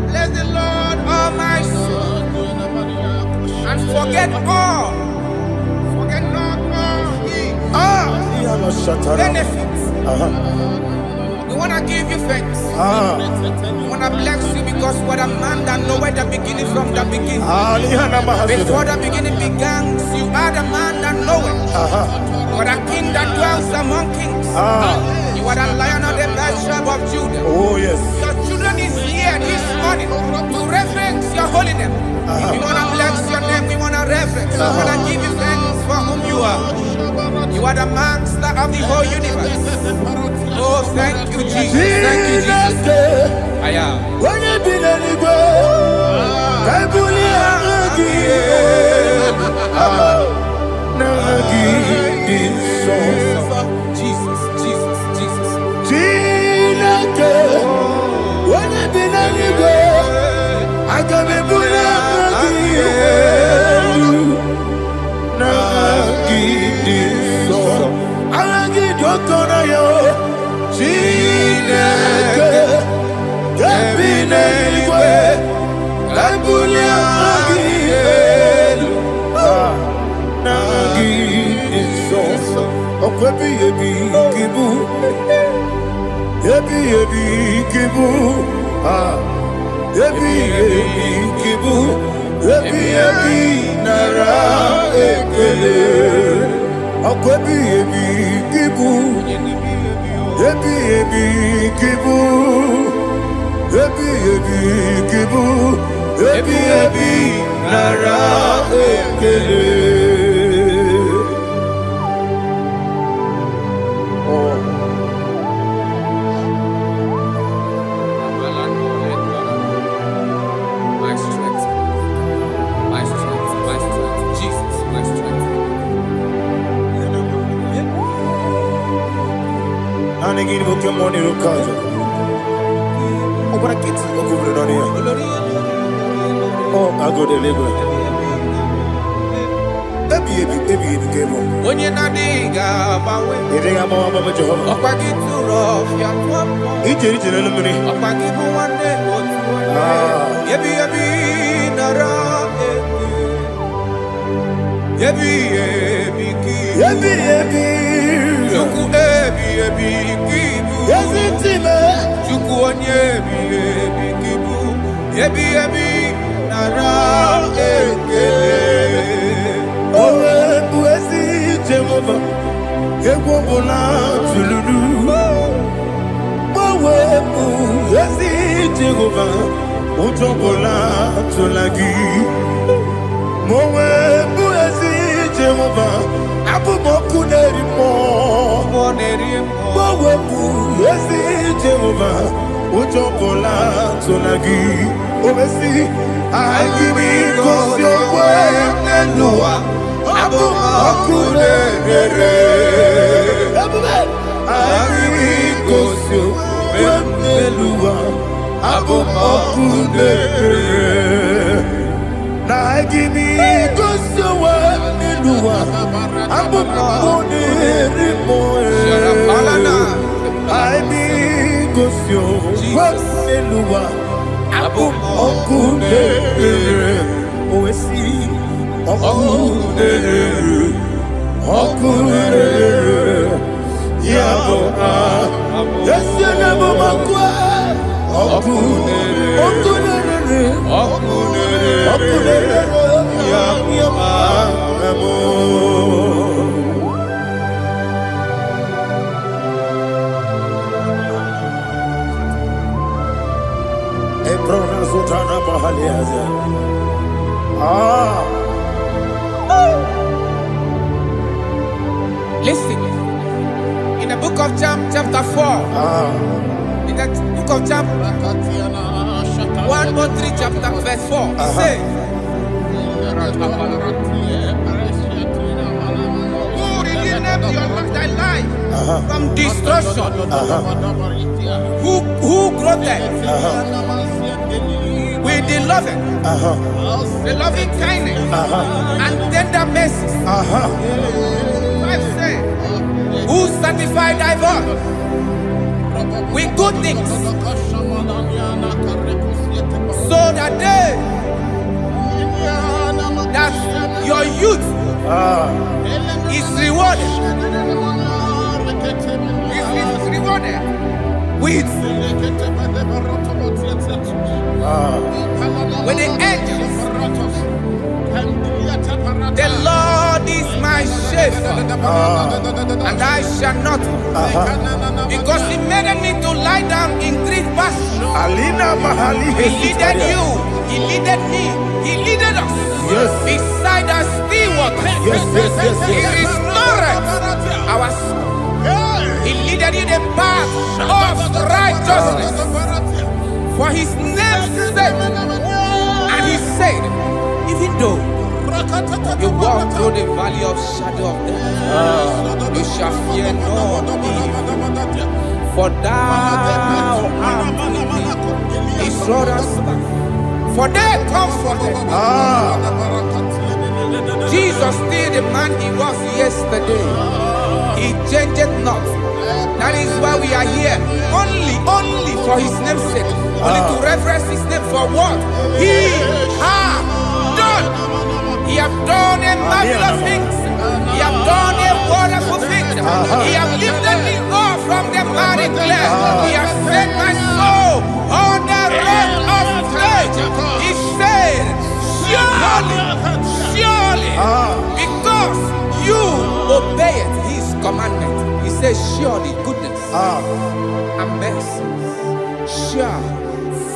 Speaker 4: Bless the Lord, all my soul, and forget not all his benefits. We want to give you thanks. We want to bless you because what a man that knoweth the beginning from the beginning. Before the beginning began, you are the man that knoweth. You are the king that dwells among kings. You are the Lion of the tribe of Judah.
Speaker 3: Oh yes.
Speaker 4: Your children is here this morning to reverence your holy name. We want to bless your name. We want to reverence. We want to give you thanks for whom you are. You are the master of the whole universe. Oh, thank you, Jesus. Thank you, Jesus. I am.
Speaker 3: When you did any go,
Speaker 4: Jesus, Jesus, Jesus.
Speaker 3: When you did any go, I can be Ebi ebi kibu, ebi ebi kibu, ebi ebi nara ekele. Ako ebi ebi kibu, ebi ebi kibu, ebi ebi kibu, ebi ebi nara ekele.
Speaker 4: My strength, my strength, my strength, Jesus, my strength.
Speaker 3: Ane gini boke Monie Rukaja. Obara kiti okubure nani ya. Oh, ago de lego. Ebi kemo.
Speaker 4: Onye nadiga bawe.
Speaker 3: Iriga mawa baba Jehovah.
Speaker 4: Okpagi turo fia tuampo.
Speaker 3: Ijeri jere lumini.
Speaker 4: Okpagi buwane otu. Ebi nara eke. Ebi ki.
Speaker 3: Ebi.
Speaker 4: Juku ebi kibu.
Speaker 3: Yesi time.
Speaker 4: Juku onye ebi kibu. Ebi nara eke.
Speaker 3: Owe buezi Jehovah. Egwobola tululu. Owe buezi Jehovah. Utobola tulagi. Mowe buezi Jehovah. Abumoku nerimo. Mowe buezi Jehovah. Utobola tulagi. Obesi agimi kosyo wenelua. Abumoku nerere. Agimi kosyo wenelua. Abumoku nerere. Na agimi kosyo wenelua. Abumoku nerimo. Agimi kosyo wenelua. Abumoku nerere. Oesi Oku nerere. Yabo Yesi nebo makwe. Oku nerere. Yabo Ebrona zutana mahali haza.
Speaker 4: Listen, in the book of John, chapter 4, in the book of John, 1:3, chapter verse 4, it says, who redeemed thy life from destruction? Who groweth with the loving kindness and tender mercies? Who sanctify thy voice with good things, so that your youth is rewarded. Is rewarded with the angels. The Lord is my shepherd, and I shall not, because He made me to lie down in green pastures. He leaded you, He leaded me, He leaded us beside the still waters. He restored our soul. He leaded in the path of righteousness for His name's sake. And He said, even though you walk through the valley of shadow of death, you shall fear no evil, for thou art with me. His rod and staff, for they comforted me. Jesus still the man He was yesterday. He changed not. That is why we are here. Only for His name's sake. Only to reverence His name for what He has done. He has done a marvelous things. He has done a wonderful thing. He has lifted me up from the miry clay. He surely goodness and mercy shall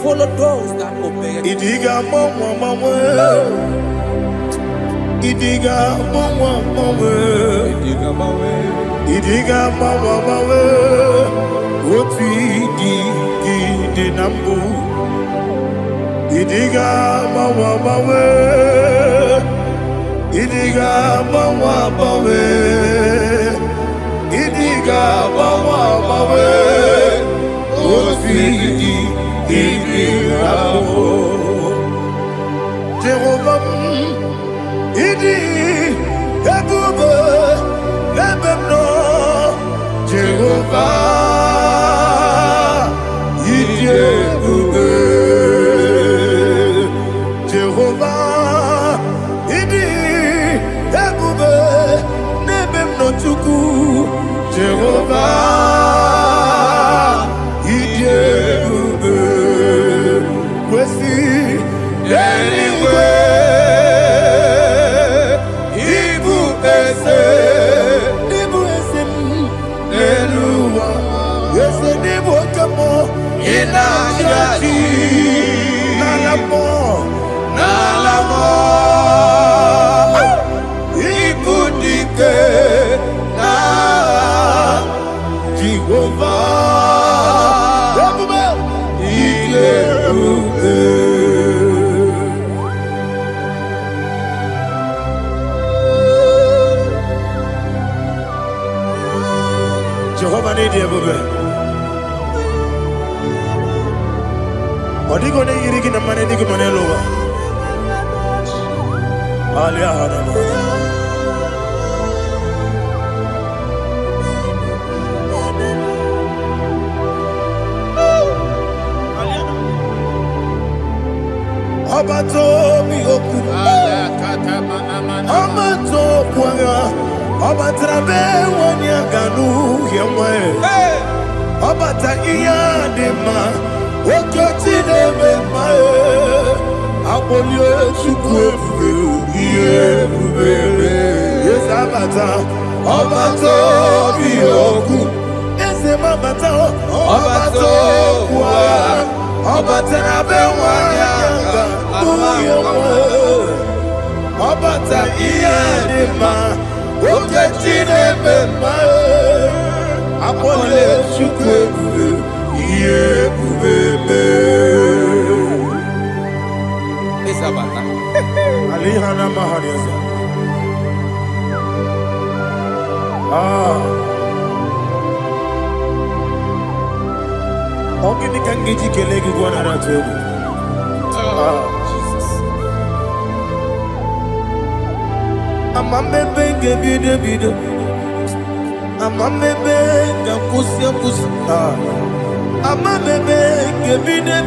Speaker 4: follow those that obey.
Speaker 3: Idiga mama, Idiga mama, Idiga mama, what we di nambu. Idiga mama, Idiga mama, Idiga mama, what we Jehovah, Idi, Ebube, Lebemno, Jehovah, Idi, Ebube, Jehovah, Idi, Ebube, Lebemno Chuku, Jehovah, Idi, Ebube, Wesi, anyway, Ibu ese, Nelua, ese Nibu kamo, Inajati, Nalamo, Ibu dike, na Jehovah, Ebube, Jehovah need Ebube. Odigo ne yirigi na mane digo manelowa. Alia hadama. Abato mi oku. Abato kwanga. Abatrabe wanya ganu yemwe. Abata iya dema. Okoti deme mae. Abolio chukwe bube. Yes abata. Abato mi oku. Ese mabata. Abato kwa. Abatrabe wanya ganu yemwe. Abata iya dema. Oketi deme mae. Abolio chukwe bube.
Speaker 4: Isabata.
Speaker 3: Alihana mahariasa. Ogini kangiji kelegi gwana ratubu.
Speaker 4: Jesus.
Speaker 3: Amamebe ngebide. Amamebe ngakusia. Amamebe ngebide.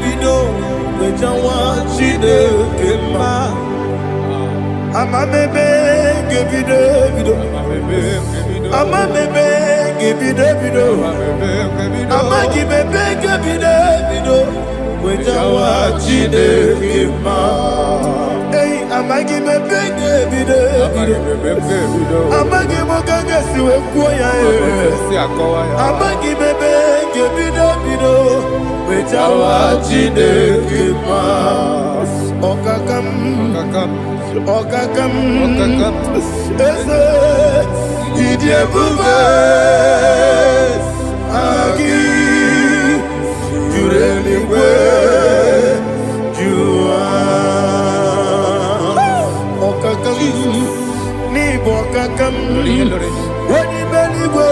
Speaker 3: Wejawa chide kema. Amamebe ngebide. Amamebe ngebide. Amagibebe ngebide. Wejawa chide kema. Hey, amagibebe ngebide. Amagiboganga siwe kuya. Amagibebe ngebide. Wejawa chide kema. Okakam. Ese Idi Ebube Agi Jureligwe Jua Okakam Nibo Okakam Wani Beligwe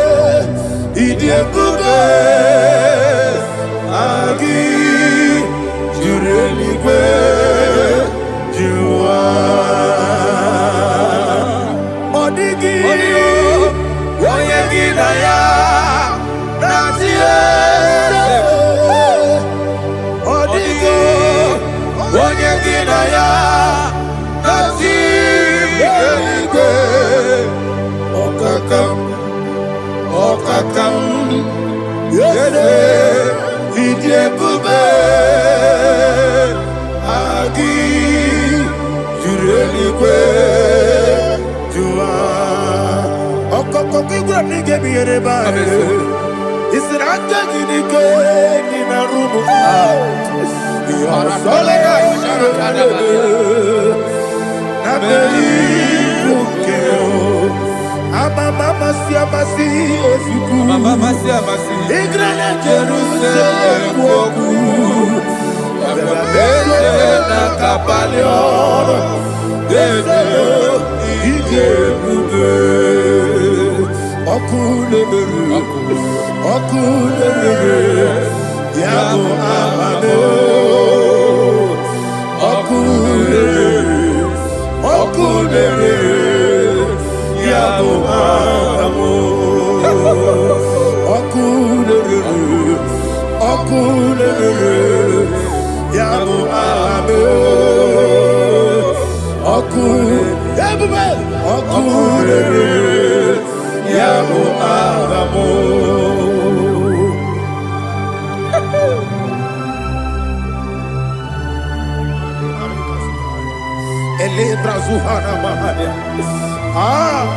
Speaker 3: Idi Ebube Agi Jureligwe Jua Odigi Oyegi Naya Natie Odigi Oyegi Naya Natie Okakam Yede Idi Ebube Agi Jureligwe Jua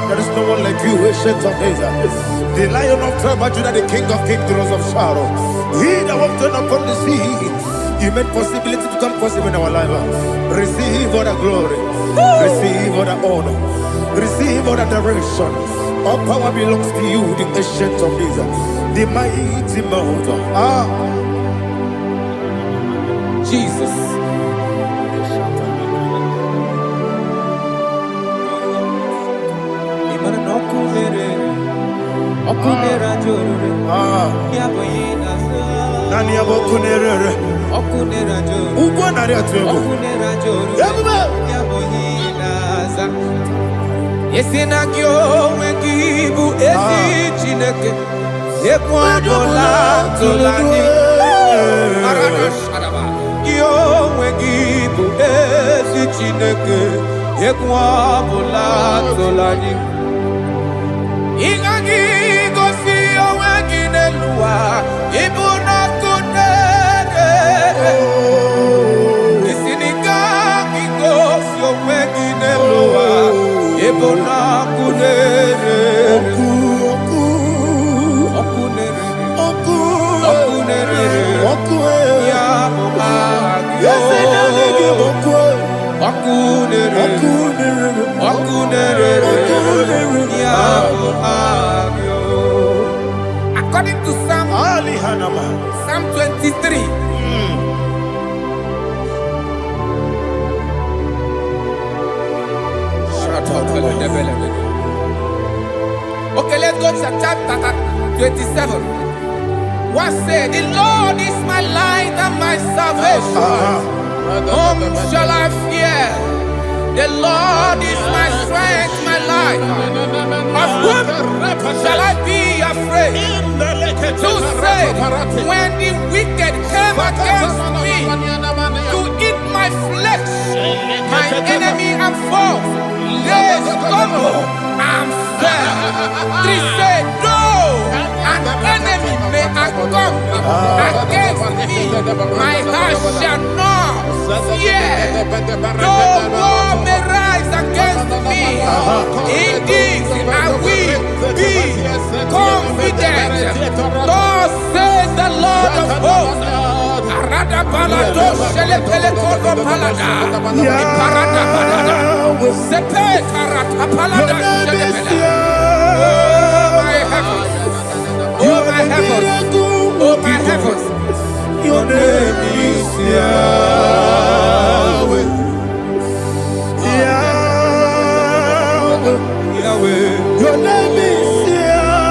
Speaker 3: There is no one like you, ancient of days. The Lion of tribe of Judah, the King of kings, the Rose of Sharon. He that walked upon the sea, He made possibility to come possible in our life. Receive all the glory, receive all the honor, receive all the direction. All power belongs to you, the ancient of days, the mighty mountain.
Speaker 4: Jesus. Esinagyo wegibu esi chineke ekwadola tolani arana sharaba yo wegibu esi chineke ekwadola tolani ingagi gosi oweginelua ibuna kunere isinika gosi oweginelua ibuna kunere ya according to Psalm 23. Okay, let's go to chapter 27. What said? The Lord is my light and my salvation. Whom shall I fear? The Lord is my strength, my life. Of whom shall I be afraid? To say, when the wicked came against me to eat my flesh, my enemy and foe, they stumble and fell. 3 say, no, an enemy may come against me, my heart shall not fear. No war may rise against me. Indeed, I will be confident. Thus says the Lord of hosts. Arada balado shele pele kodo palada. Iparada balada. Sepe karata palada shele pele. Oh my heavens. Oh my heavens. Oh my heavens.
Speaker 3: Your name is Yahweh. Yahweh. Yahweh. Your name is Yahweh.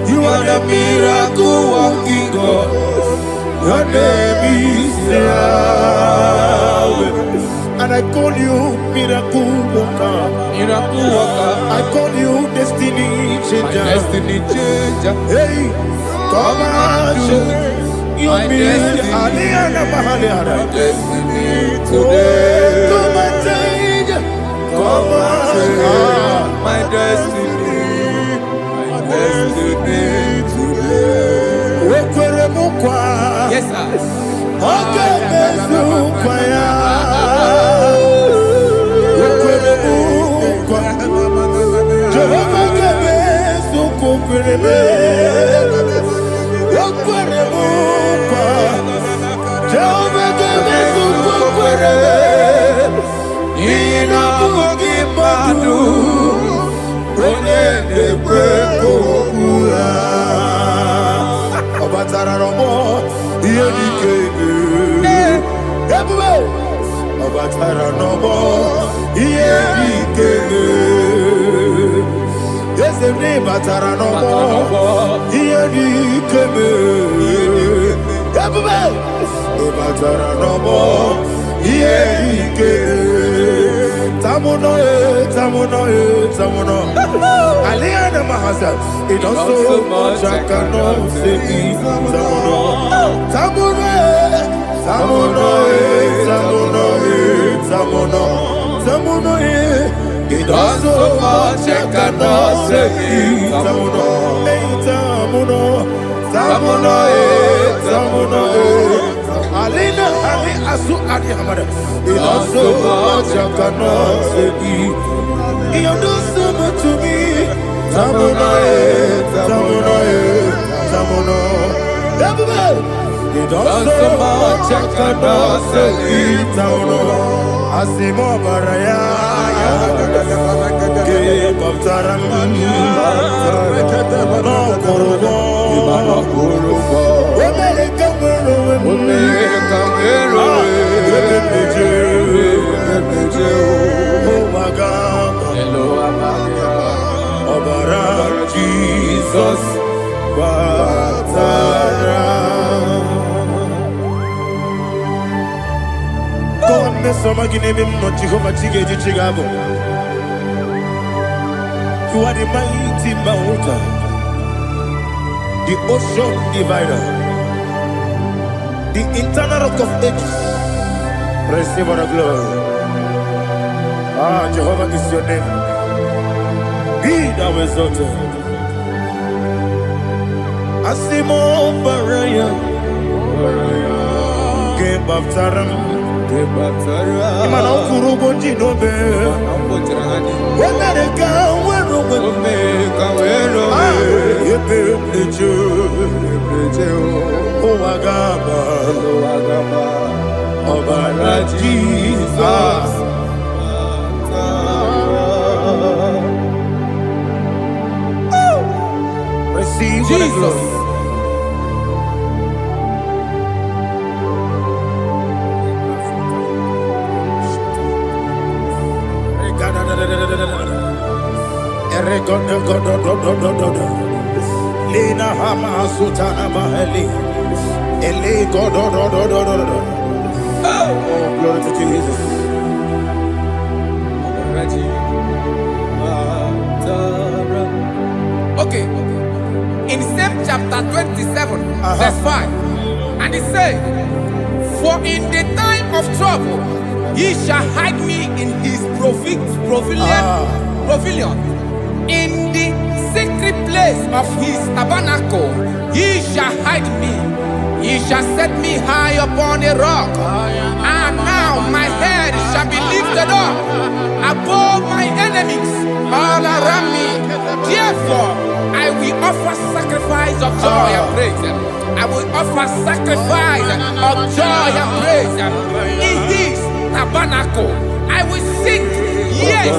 Speaker 3: You are the miracle working God. Your name is Yahweh. And I call you miracle worker. Miracle worker. I call you destiny changer. Destiny changer. Hey, come on, you mean Aliana Mahaliana. Destiny today. Come and change. Come on, my destiny. My destiny today.
Speaker 4: Yes, sir.
Speaker 3: Okay, It also much I cannot say. It also much I cannot say. Alina Ali Asu Adi Hamada. It also much I cannot say. You do so much to me. Tamuno. It also much I cannot say. Tamuno. Asimo Baraya. Give up Taram. No Kurubo. Jesus, God, me so magine me mo Jehovah Chige Chigabo. You are the mighty mountain, the ocean divider, the eternal rock of ages. Receive all the glory. Ah, Jehovah is your name. Be thou exalted. Asimo Baraya, Game of Taram, Imano Kurubo Jinobe, America, Jesus. Receive Jesus. Lina Hama Sutana Mahali. Ele God. Oh, glory to Jesus.
Speaker 4: Okay. In same chapter 27, verse 5, and it says, for in the time of trouble, he shall hide me in his pavilion. In the secret place of his tabernacle, he shall hide me. He shall set me high upon a rock. And now my head shall be lifted up above my enemies all around me. Therefore, I will offer sacrifice of joy and praise. I will offer sacrifice of joy and praise in his tabernacle. I will sing, yes,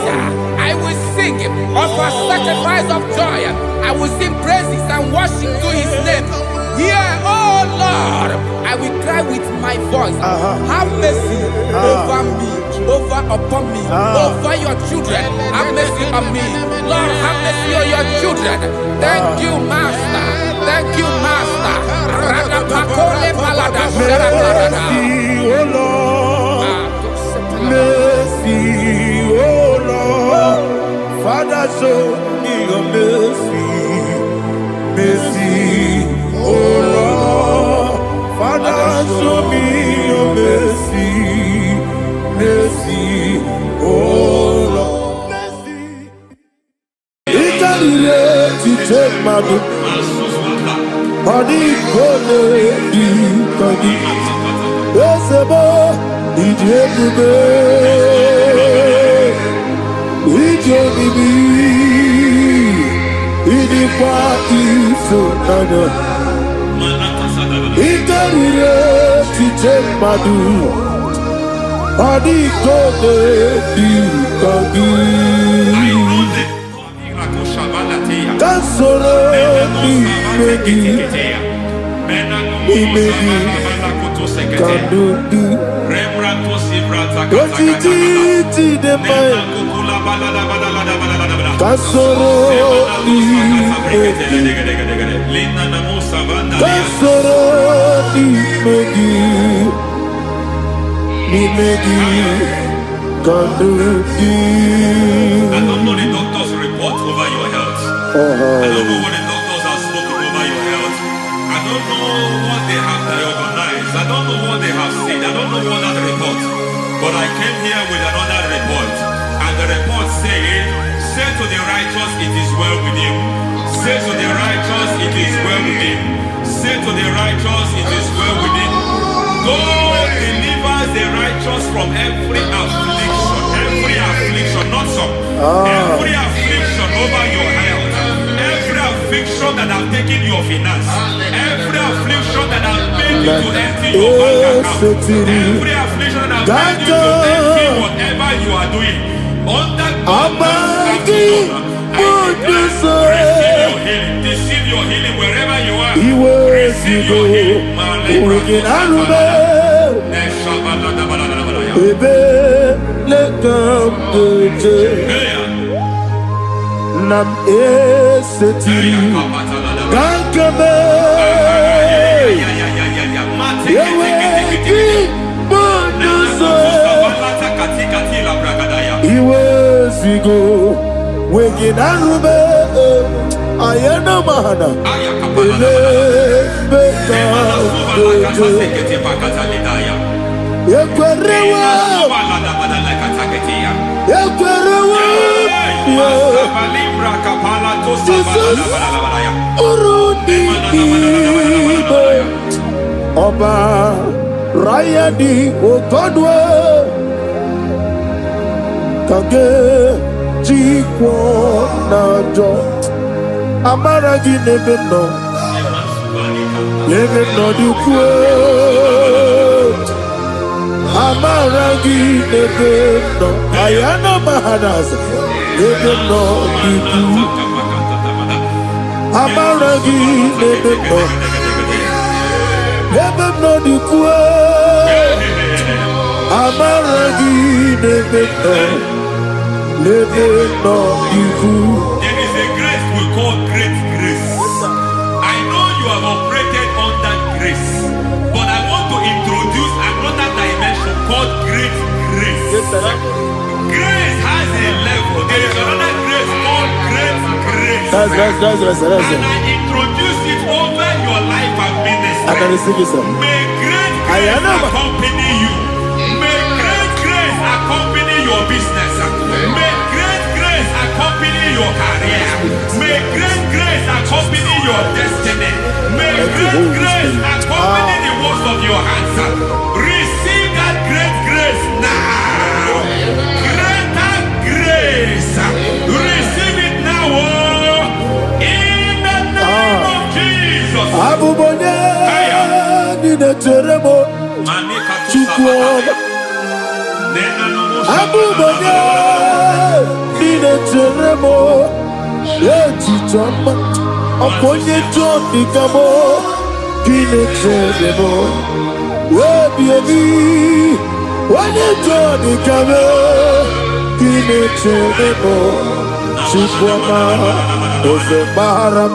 Speaker 4: I will sing, offer sacrifice of joy. I will sing praises and worship to his name. Here, oh Lord, I will cry with my voice. Have mercy over me, upon me, over your children. Have mercy on me. Lord, have mercy on your children. Thank you, Master. Thank you, Master.
Speaker 3: Mercy, oh Lord. Mercy, oh Lord. Father, show me your mercy. Mercy, oh Lord. Father, show me your mercy. Mercy, oh Lord. Mercy. It can relate to take my book. Body gonna be body. Where's the boy? It's Inikwa ifunanya Itarire tije madu Adikode dikagi Kansoro imegi Imegi Kandudu Ojiji de mai Kansoro imegi Kansoro imegi Imegi Kandudu.
Speaker 5: I don't know the doctor's report over your health. I don't know what the doctors have spoken over your health. I don't know what they have diagnosed. I don't know what they have said. I don't know what that report. But I came here with another report. And the report said, say to the righteous, it is well with him. Say to the righteous, it is well with him. Say to the righteous, it is well with him. God delivers the righteous from every affliction. Every affliction, not some. Every affliction over your health. Every affliction that have taken your finance. Every affliction that have made you to empty your bank account. Every affliction that have made you to empty whatever you are doing. Under God's receive your healing. Receive your healing wherever you are. Receive your healing.
Speaker 3: Nam esetiri Kankame Yeweki Bonuso Iwe Zigo Weginarube Ayana Mahana Ele Beka Yekwerewa Yekwerewa Jesus Urundi Oba Rayadi Ogodwe Kage Jikwo Najo Amaragi Nebeno Nebeno Dukwe Amaragi Nebeno Ayana Mahanas Nebeno Dukwe Amaragi Nebeno Nebeno Dukwe Amaragi Nebeno Nebeno Dukwe.
Speaker 5: There is a grace we call great grace. I know you have operated on that grace, but I want to introduce another dimension called great grace.
Speaker 3: Yes, sir.
Speaker 5: Grace has a level. There is another grace called great grace.
Speaker 3: That's
Speaker 5: And I introduce it over your life and ministry.
Speaker 3: I can receive it, sir.
Speaker 5: May great grace accompany you. May great grace accompany your business. May great grace accompany your career. May great grace accompany your destiny. May great grace accompany the works of your hands. Receive that great grace now. Greater grace. Receive it now. In the name of Jesus.
Speaker 3: Abubonye Nina Teremo Chukwoma Abubonye Nina Teremo Etichama Aponye John Nikamo Kine Teremo Webi Wanye John Nikamo Kine Teremo Chukwoma Ose Baharam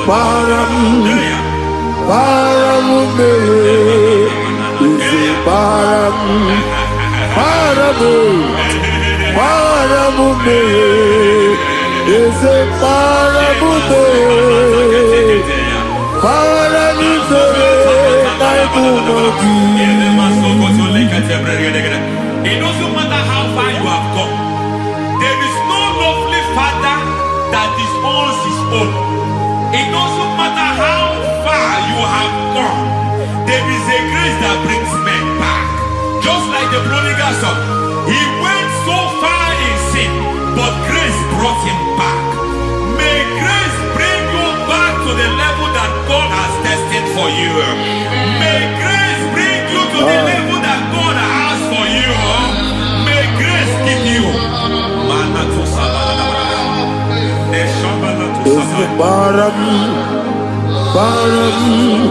Speaker 3: Param me, is param me, is
Speaker 5: It doesn't matter how far you have come. There is no lovely father that disowns his own. It doesn't matter how far you have gone. There is a grace that brings men back. Just like the prodigal son. He went so far in sin, but grace brought him back. May grace
Speaker 3: Baram, Barani,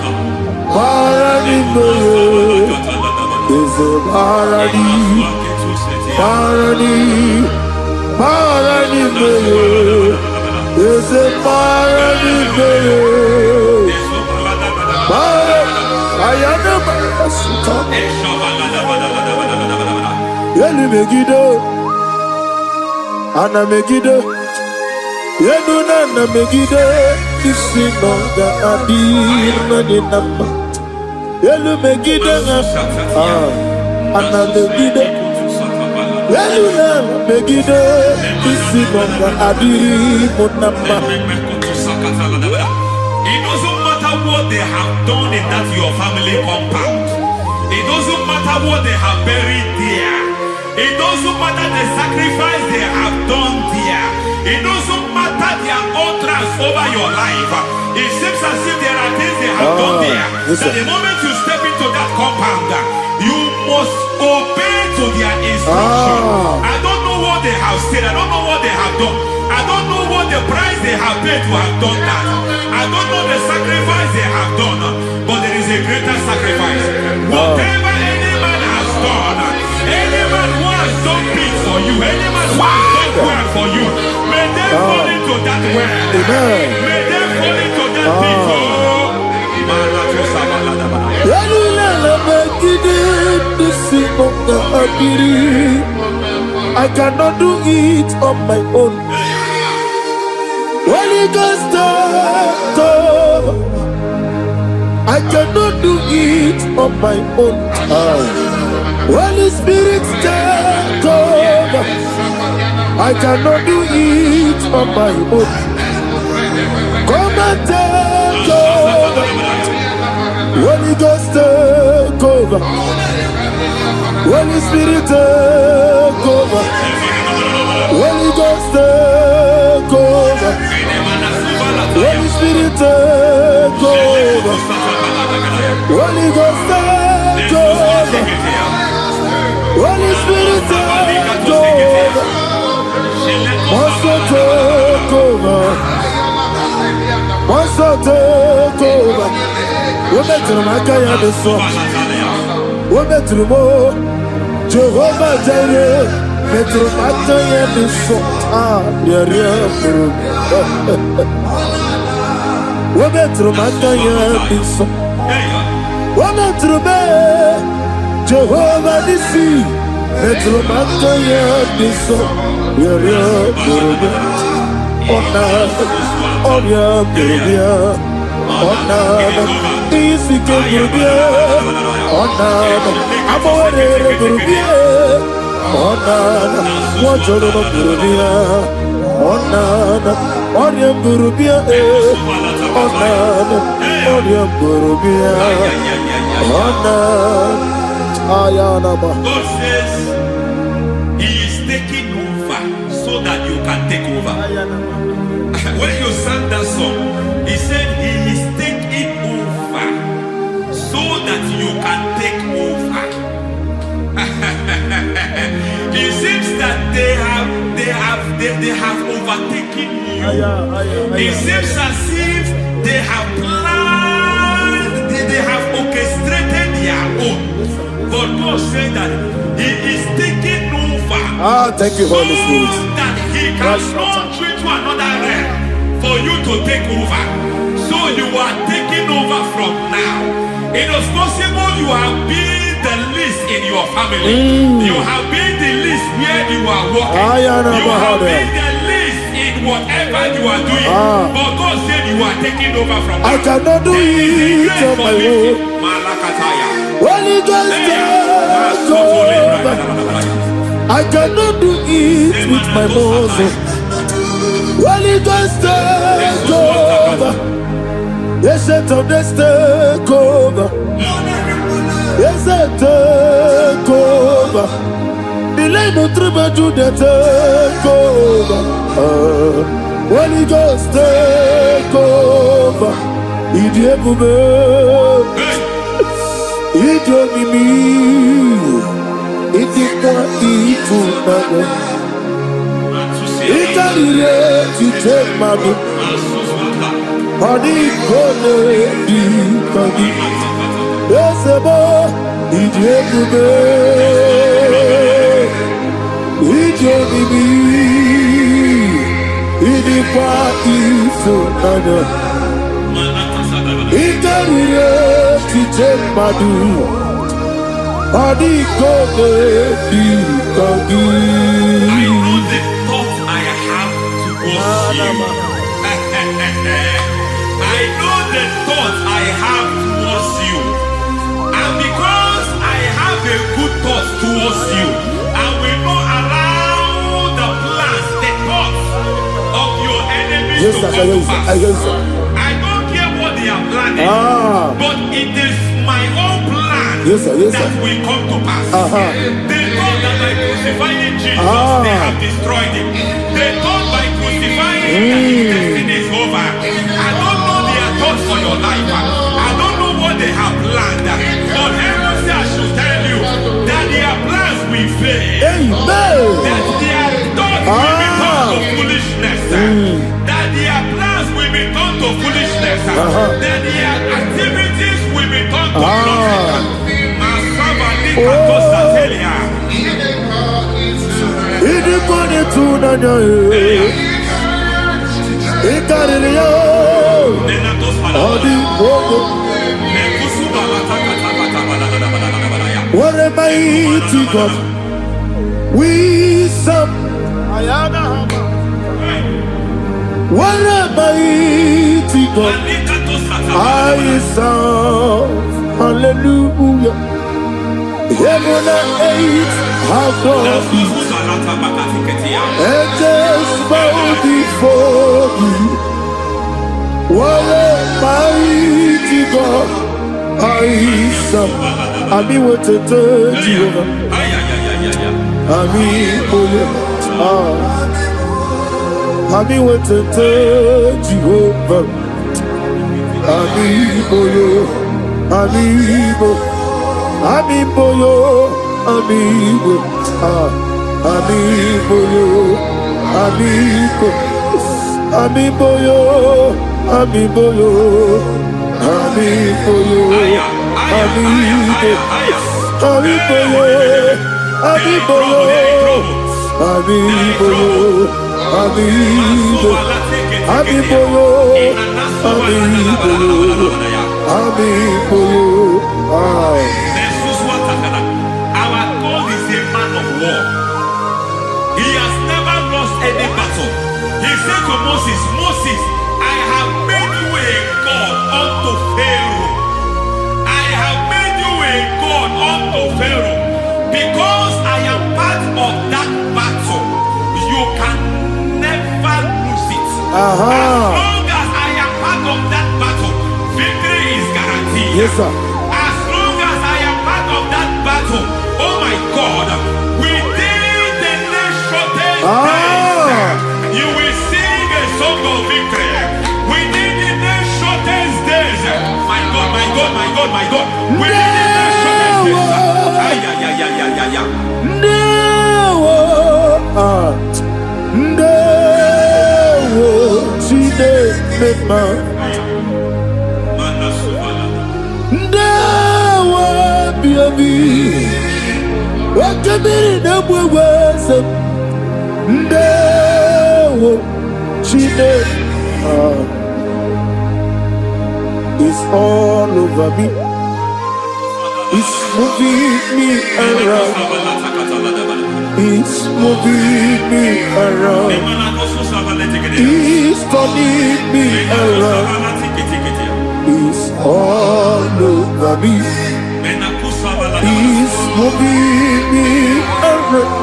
Speaker 3: is a Barani, is a Barani, I am Yelu Megido, Anna Megido, Yeduna Megido, Isinonga Adir Maninamba, Yelu Megido, Anna Megido, Yeduna Megido, Isinonga Adir Munamba.
Speaker 5: It doesn't matter what they have done in that your family compound. It doesn't matter what they have buried there. It doesn't matter the sacrifice they have done there. It doesn't matter their utterance over your life. It seems as if there are things they have done there. That the moment you step into that compound, you must obey to their instruction. I don't know what they have said. I don't know what they have done. I don't know what the price they have paid to have done that. I don't know the sacrifice they have done. But there is a greater sacrifice. Whatever any man has done, any man who has done big for you, any man who has done well for you, may they fall into that well. May they fall into that pit.
Speaker 3: I cannot do it on my own. Holy Ghost, I cannot do it on my own. Holy Spirit, take over. I cannot do it on my own. Come and take over. Holy Ghost, take over. Holy Spirit, take over. Holy Ghost, take over. Holy Spirit, take over. Holy Ghost, take over. Holy Spirit, take over. Master, take over. Master, take over. Women to my kaya the song. Women to more. Jehovah Jireh. Metro Mataya the song. Women to my kaya the song. Women to me. Jehovah the sea. Metro Mataya the song.
Speaker 5: God says He is taking over so that you can take over. When you sang that song, He said He is taking over so that you can take over. It seems that they have overtaken you. It seems as if they have planned, they have orchestrated their own. But God said that He is taking over.
Speaker 3: Thank you, Holy Spirit.
Speaker 5: So that He can launch you to another realm for you to take over. So you are taking over from now. It is possible you have been the least in your family. You have been the least where you are working. You have been the least in whatever you are doing. But God said you are taking over from now.
Speaker 3: I cannot do it on my own. Holy Ghost, take over. I cannot do it with my muscle. Holy Ghost, take over. Yes, I told us take over. Yes, I take over. Delay no trouble to the take over. Holy Ghost, take over. Adi Kone Dikagi Esebo Ijebube Ijebibi Idipa Isonanya Iteriye Tichemadu Adi Kone Dikagi
Speaker 5: I know the thoughts I have towards you. And because I have a good thought towards you, I will not allow the plans, the thoughts of your enemies to come to pass. I don't care what they are planning, but it is my own plan that will come to pass. They thought that by crucifying Jesus, they have destroyed him. They thought by crucifying him that his destiny is over. I don't know their thoughts for your life. I don't know what they have planned. But heaven says I should tell you that their plans will fail. That their thoughts will be turned to foolishness. That their plans will be turned to foolishness. That their activities will be turned to nothing.
Speaker 3: What a mighty God we serve. What a mighty God I serve. Hallelujah. Heaven and earth have gone, and just bow before you. What a mighty God I serve. I mean what to tell you. I mean what to tell you. Amiboyo, amigo, amiboyo, amigo, amiboyo, amiboyo, amiboyo, amigo, amiboyo, amiboyo, amiboyo, amigo, amiboyo, amiboyo, amiboyo.
Speaker 5: Our God is a man of war. He has never lost any battle. He said to Moses, Moses, I have made you a God unto Pharaoh. I have made you a God unto Pharaoh. Because I am part of that battle, you can never lose it. As long as I am part of that battle, victory is guaranteed.
Speaker 3: Yes, sir.
Speaker 5: As long as I am part of that battle, oh my God, within the next shortest days, you will sing a song of victory. Within the next shortest days, my God, my God, my God, my God, within the next shortest days,
Speaker 3: It's all over me. It's moving me around. It's moving me around. It's turning me around. It's all over me. It's moving me around.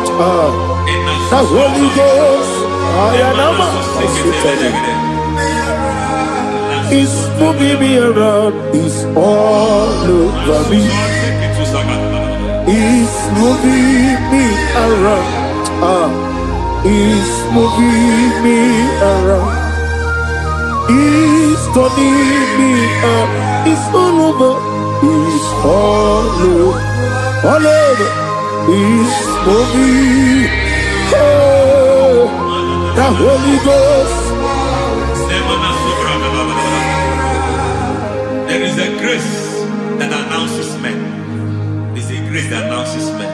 Speaker 3: The Holy Ghost, it's moving me around. It's all over me. It's moving me around. It's moving me around. It's turning me up. It's all over. It's all over. All over. It's moving. Oh, the Holy Ghost.
Speaker 5: is a grace that announces men. There's a grace that announces men.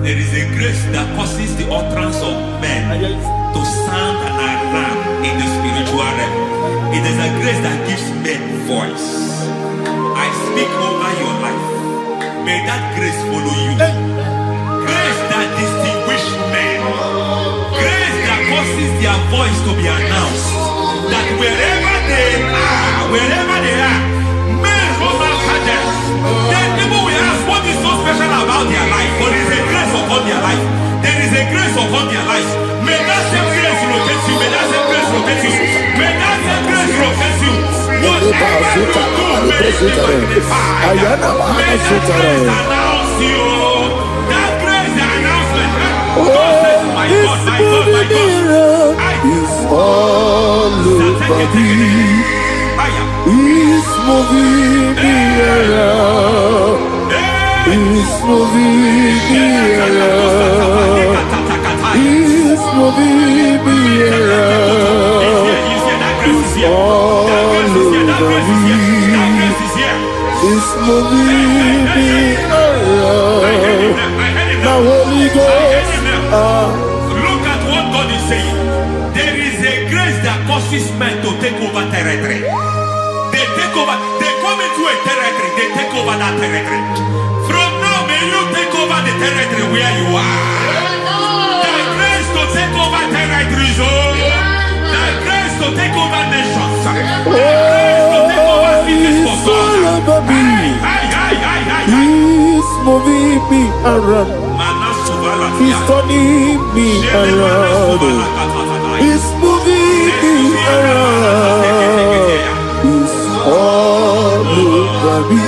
Speaker 5: There is a grace that causes the utterance of men to sound an alarm in the spiritual realm. It is a grace that gives men voice. I speak over your life. May that grace follow you. Grace that distinguishes men. Grace that causes their voice to be announced. That wherever they are, men over others. Then people will ask what is so special about their life. But there is a grace upon their life. There is a grace upon their life. May that same grace locate you. May that same grace locate you. May that same grace locate you. Whatever you do, may it be magnified. May that grace announce you. That grace, the announcement. My God, my God, my God.
Speaker 1: It's all over me. It's moving me around. It's moving me around. It's moving me around. It's all over me. It's moving me around. Now Holy Ghost.
Speaker 5: Look at what God is saying. There is a grace that causes men to take over territory. They take over, they come into a territory, they take over that territory. From now, may you take over the territory where you are. The grace to take over territories, the grace to take over nations, the grace to take over cities for God.
Speaker 1: He's moving me around. He's turning me around. He's moving me around. He's all over me.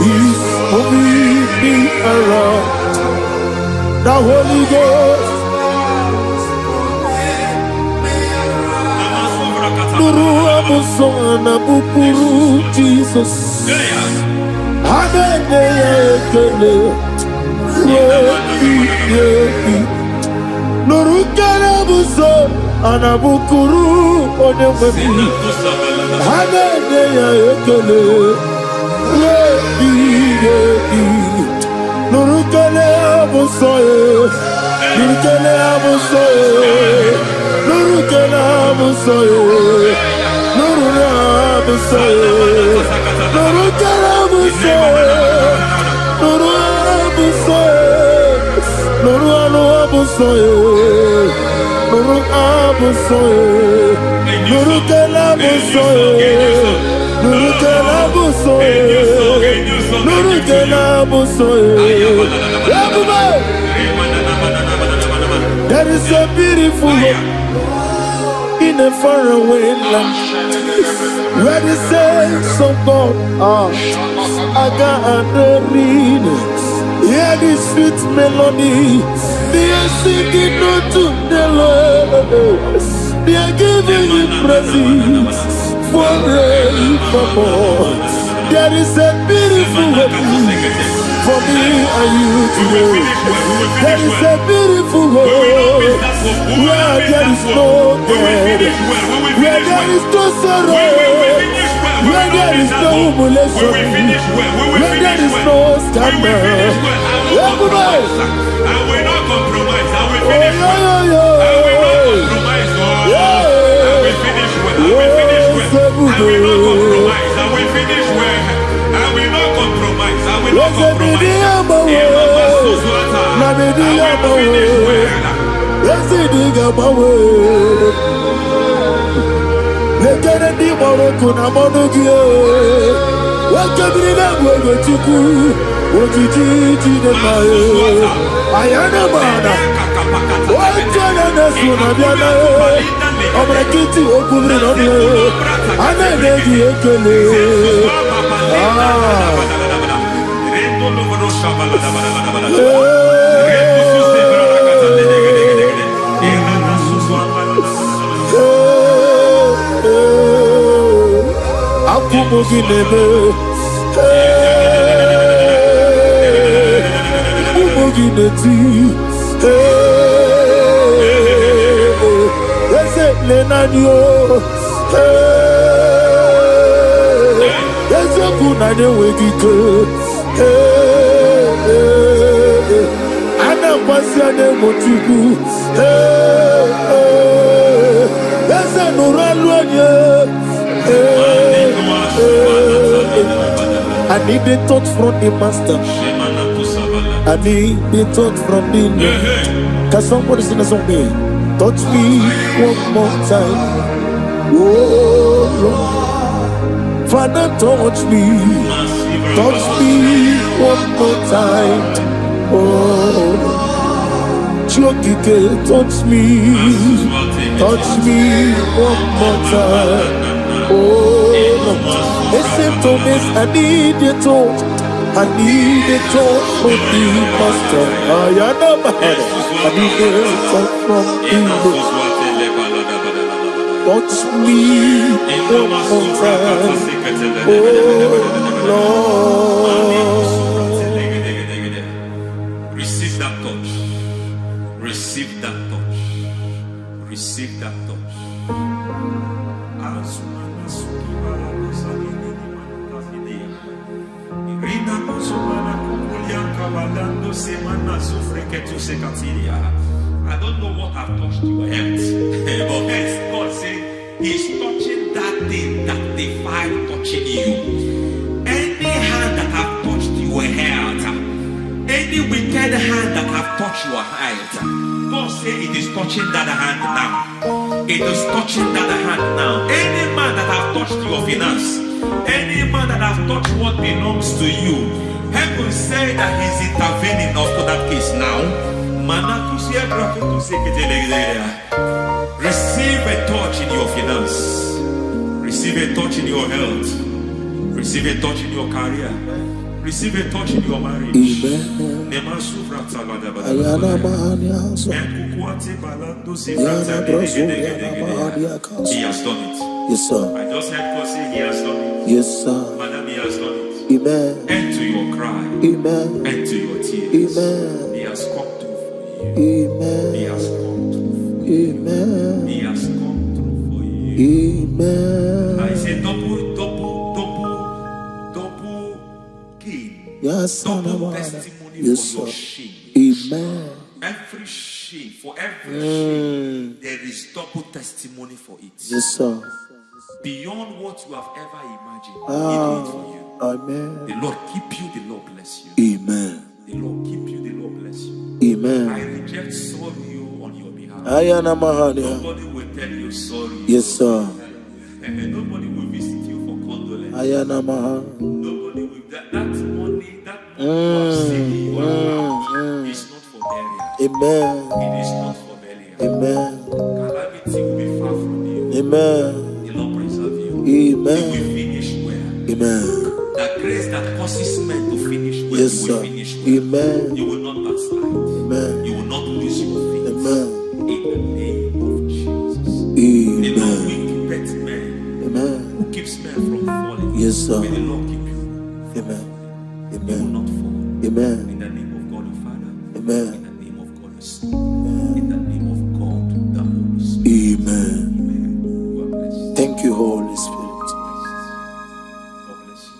Speaker 1: He's moving me around. The Holy Ghost. Nuru amusona bukuru Jesus. Nurukana buso anabukuru onememi hanene ya ekele nurukana buso nurukana buso nurukana buso nurukana buso nurukana buso There is a beautiful hope in a faraway land where the saints of God are gathering. Hear the sweet melody. They are singing unto the Lord. They are giving Him praise forevermore. There is a beautiful hope for me and you today. There is a beautiful hope where there is no death, where there is no sorrow, where there is no humiliation, where there is no scandal. Everybody,
Speaker 5: I will not compromise. I will finish well. I will not compromise. I will finish well. I will finish well. I will not compromise. I will finish well. I will not compromise. I will not compromise.
Speaker 3: na de wegike. Ana kwasi ade motiku. Ese nuralu anye. I need the touch from the master. I need the touch from the Lord. Can somebody sing a song here? Touch me one more time. Oh Lord. Father, touch me. Touch me one more time. Oh, Chokike, touch me. Touch me one more time. Oh, listen to this. I need your touch. I need a touch from the master. I need a touch from the Lord. Touch me one more time. Oh, Lord.
Speaker 5: Receive that touch. Receive that touch. Receive that touch. I don't know what I've touched your health, but hence God said He's touching that thing that defied touching you. Any hand that have touched your health, any wicked hand that have touched your health, God said it is touching that hand now. It is touching that hand now. Any man that have touched your finance, any man that have touched what belongs to you, heaven say that He's intervening after that case now. Receive a touch in your finance. Receive a touch in your health. Receive a touch in your career. Receive a touch in your marriage. Amen. He has done it.
Speaker 3: Yes, sir.
Speaker 5: I just heard God say He has done it.
Speaker 3: Yes, sir.
Speaker 5: Madam, He has done it.
Speaker 3: Amen.
Speaker 5: End to your cry.
Speaker 3: Amen.
Speaker 5: End to your tears.
Speaker 3: Amen.
Speaker 5: He has come through for you.
Speaker 3: Amen.
Speaker 5: He has come through for you.
Speaker 3: Amen.
Speaker 5: He has come through for you.
Speaker 3: Amen.
Speaker 5: I say double gain.
Speaker 3: Yes,
Speaker 5: Double testimony
Speaker 3: yes,
Speaker 5: for your
Speaker 3: sir.
Speaker 5: shame.
Speaker 3: Amen.
Speaker 5: Every shame, for every shame, there is double testimony for it.
Speaker 3: Yes, sir.
Speaker 5: Beyond what you have ever imagined, He
Speaker 3: Ah,
Speaker 5: did it for you.
Speaker 3: amen.
Speaker 5: The Lord keep you, the Lord bless you.
Speaker 3: Amen.
Speaker 5: The Lord keep you, the Lord bless you.
Speaker 3: Amen.
Speaker 5: I reject sorrow on your behalf.
Speaker 3: Ayana Mahania.
Speaker 5: Nobody will tell you sorry.
Speaker 3: Yes, sir.
Speaker 5: And nobody will visit you for condolence.
Speaker 3: Ayana Mahania.
Speaker 5: Nobody will. That money you have saved in your account is not for burial.
Speaker 3: Amen.
Speaker 5: It is not for burial.
Speaker 3: Amen.
Speaker 5: Calamity will be far from you.
Speaker 3: Amen.
Speaker 5: The Lord preserve you.
Speaker 3: Amen.
Speaker 5: You will finish well.
Speaker 3: Amen.
Speaker 5: The grace that causes men to finish well,
Speaker 3: Yes,
Speaker 5: you will
Speaker 3: sir.
Speaker 5: finish well.
Speaker 3: Amen.
Speaker 5: You will not backslide.
Speaker 3: Amen.
Speaker 5: You will not lose your faith.
Speaker 3: Amen.
Speaker 5: In the name of Jesus. The Lord
Speaker 3: Amen.
Speaker 5: will keep men.
Speaker 3: Amen.
Speaker 5: Who keeps men from falling?
Speaker 3: Yes, sir.
Speaker 5: May the Lord keep you.
Speaker 3: Amen.
Speaker 5: You will
Speaker 3: Amen.
Speaker 5: not fall.
Speaker 3: Amen.
Speaker 5: In the name of God the Father.
Speaker 3: Amen.
Speaker 5: In the name of God the Son. In the name of God the Holy Spirit.
Speaker 3: Amen.
Speaker 5: Amen. You are blessed.
Speaker 3: Thank you, Holy Spirit.
Speaker 5: God bless you.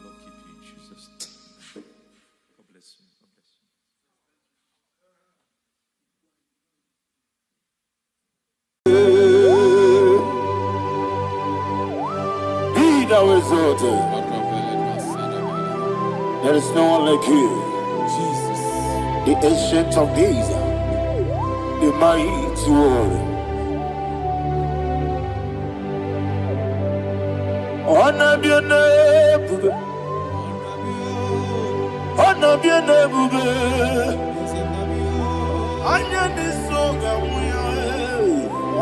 Speaker 5: Lord keep you in Jesus' name. God bless you. God bless you.
Speaker 3: Be thou exalted. There is no one like you.
Speaker 4: Jesus.
Speaker 3: The ancient of days, the mighty warrior. Honor be your name, bube. Honor be your name, bube. Anya ni soga muya.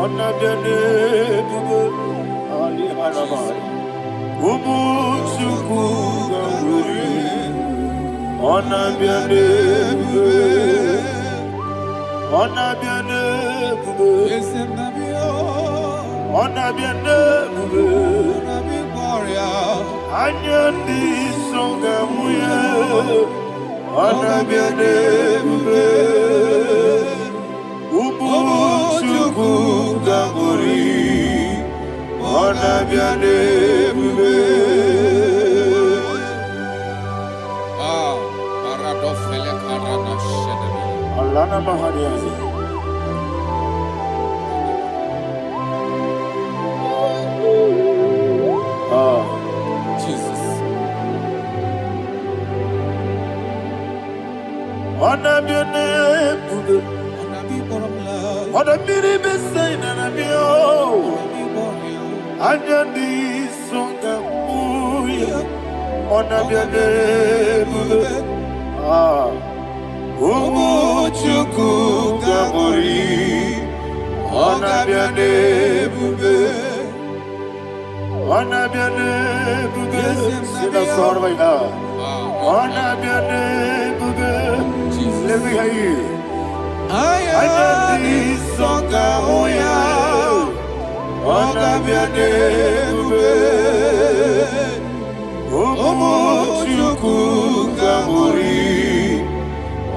Speaker 3: Honor be your name, bube. Ali Hanamari. Ubu chuku gamburi. Honor be your name, bube. Honor be your name, bube. Honor be your name, bube. Anya ni soga muya. Honor be your name, bube. Ubu chuku gamburi. Honor be your name, bube. Alana Mahadiazi.
Speaker 4: Jesus.
Speaker 3: Honor your name, honor me, be saying, and I'm your. Anya di songa muya, honor your name. Umu chuku gamori, honor your name. Honor your name. Sing a song right now. Honor your name. Let me hear you. Anya di songa muya, honor your name. Umu chuku gamori.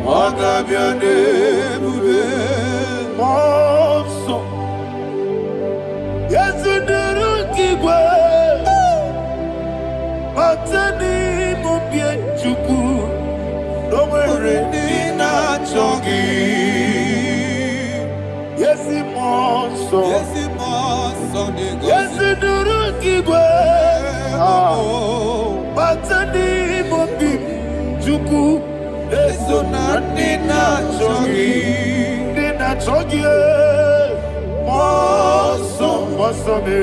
Speaker 3: Agabiane bube monso Yesunuru kigwe Matani mubie chuku Nomere nina chongi Yesi monso Yesunuru kigwe Matani mubie chuku Eso na nina chogi, moso me.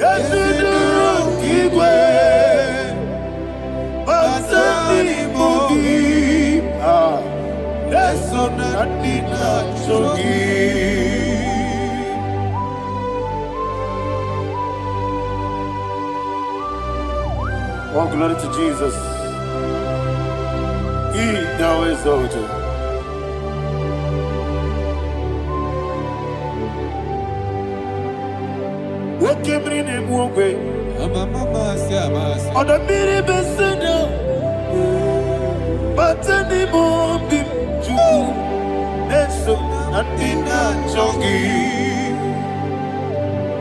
Speaker 3: Yesu duru kigwe, masani mogi. Eso na nina chogi. Oh, glory to Jesus. He now is over. What came in him one way? On the mini besena, but any more big juku, Neso, and in that chogi.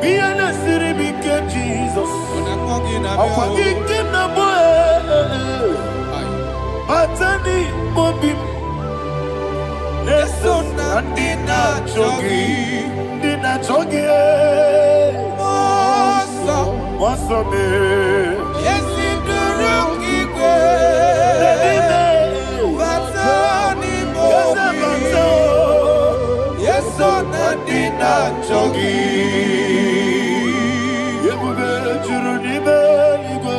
Speaker 3: Be an city became Jesus. I'm forgetting the boy. Matani mobi Neso nandina chogi Moso me
Speaker 4: Yesi duruki kwe Matani mobi Yeso nandina chogi
Speaker 3: Yebube juruni beligwe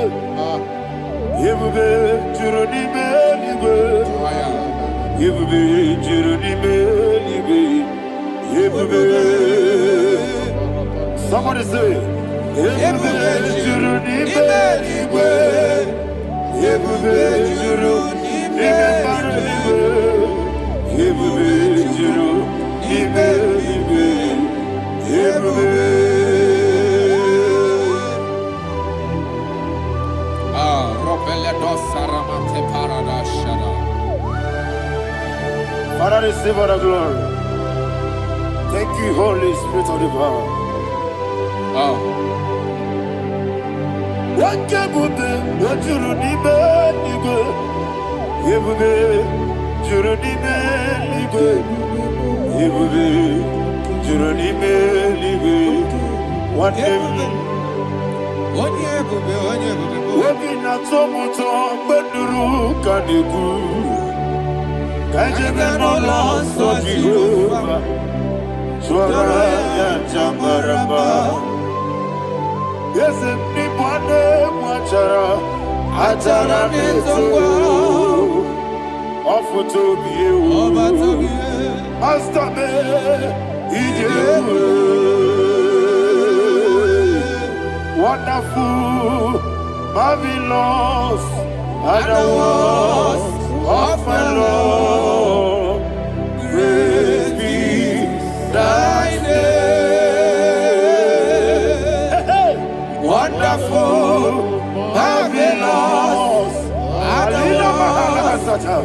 Speaker 3: Yebube juruni beligwe Yebube juruni beligwe Yebube Somebody say Yebube juruni beligwe Yebube juruni beligwe Yebube juruni beligwe Yebube Father, receive all the glory. Thank you, Holy Spirit of the power. What can you do? What you need, you Yes, nipane mwachara Achara nezogo Ofu tobiye Master me Ijewe Wonderful Marvelous And the words of my Lord Praise be thy name Wonderful, marvelous, and the words of the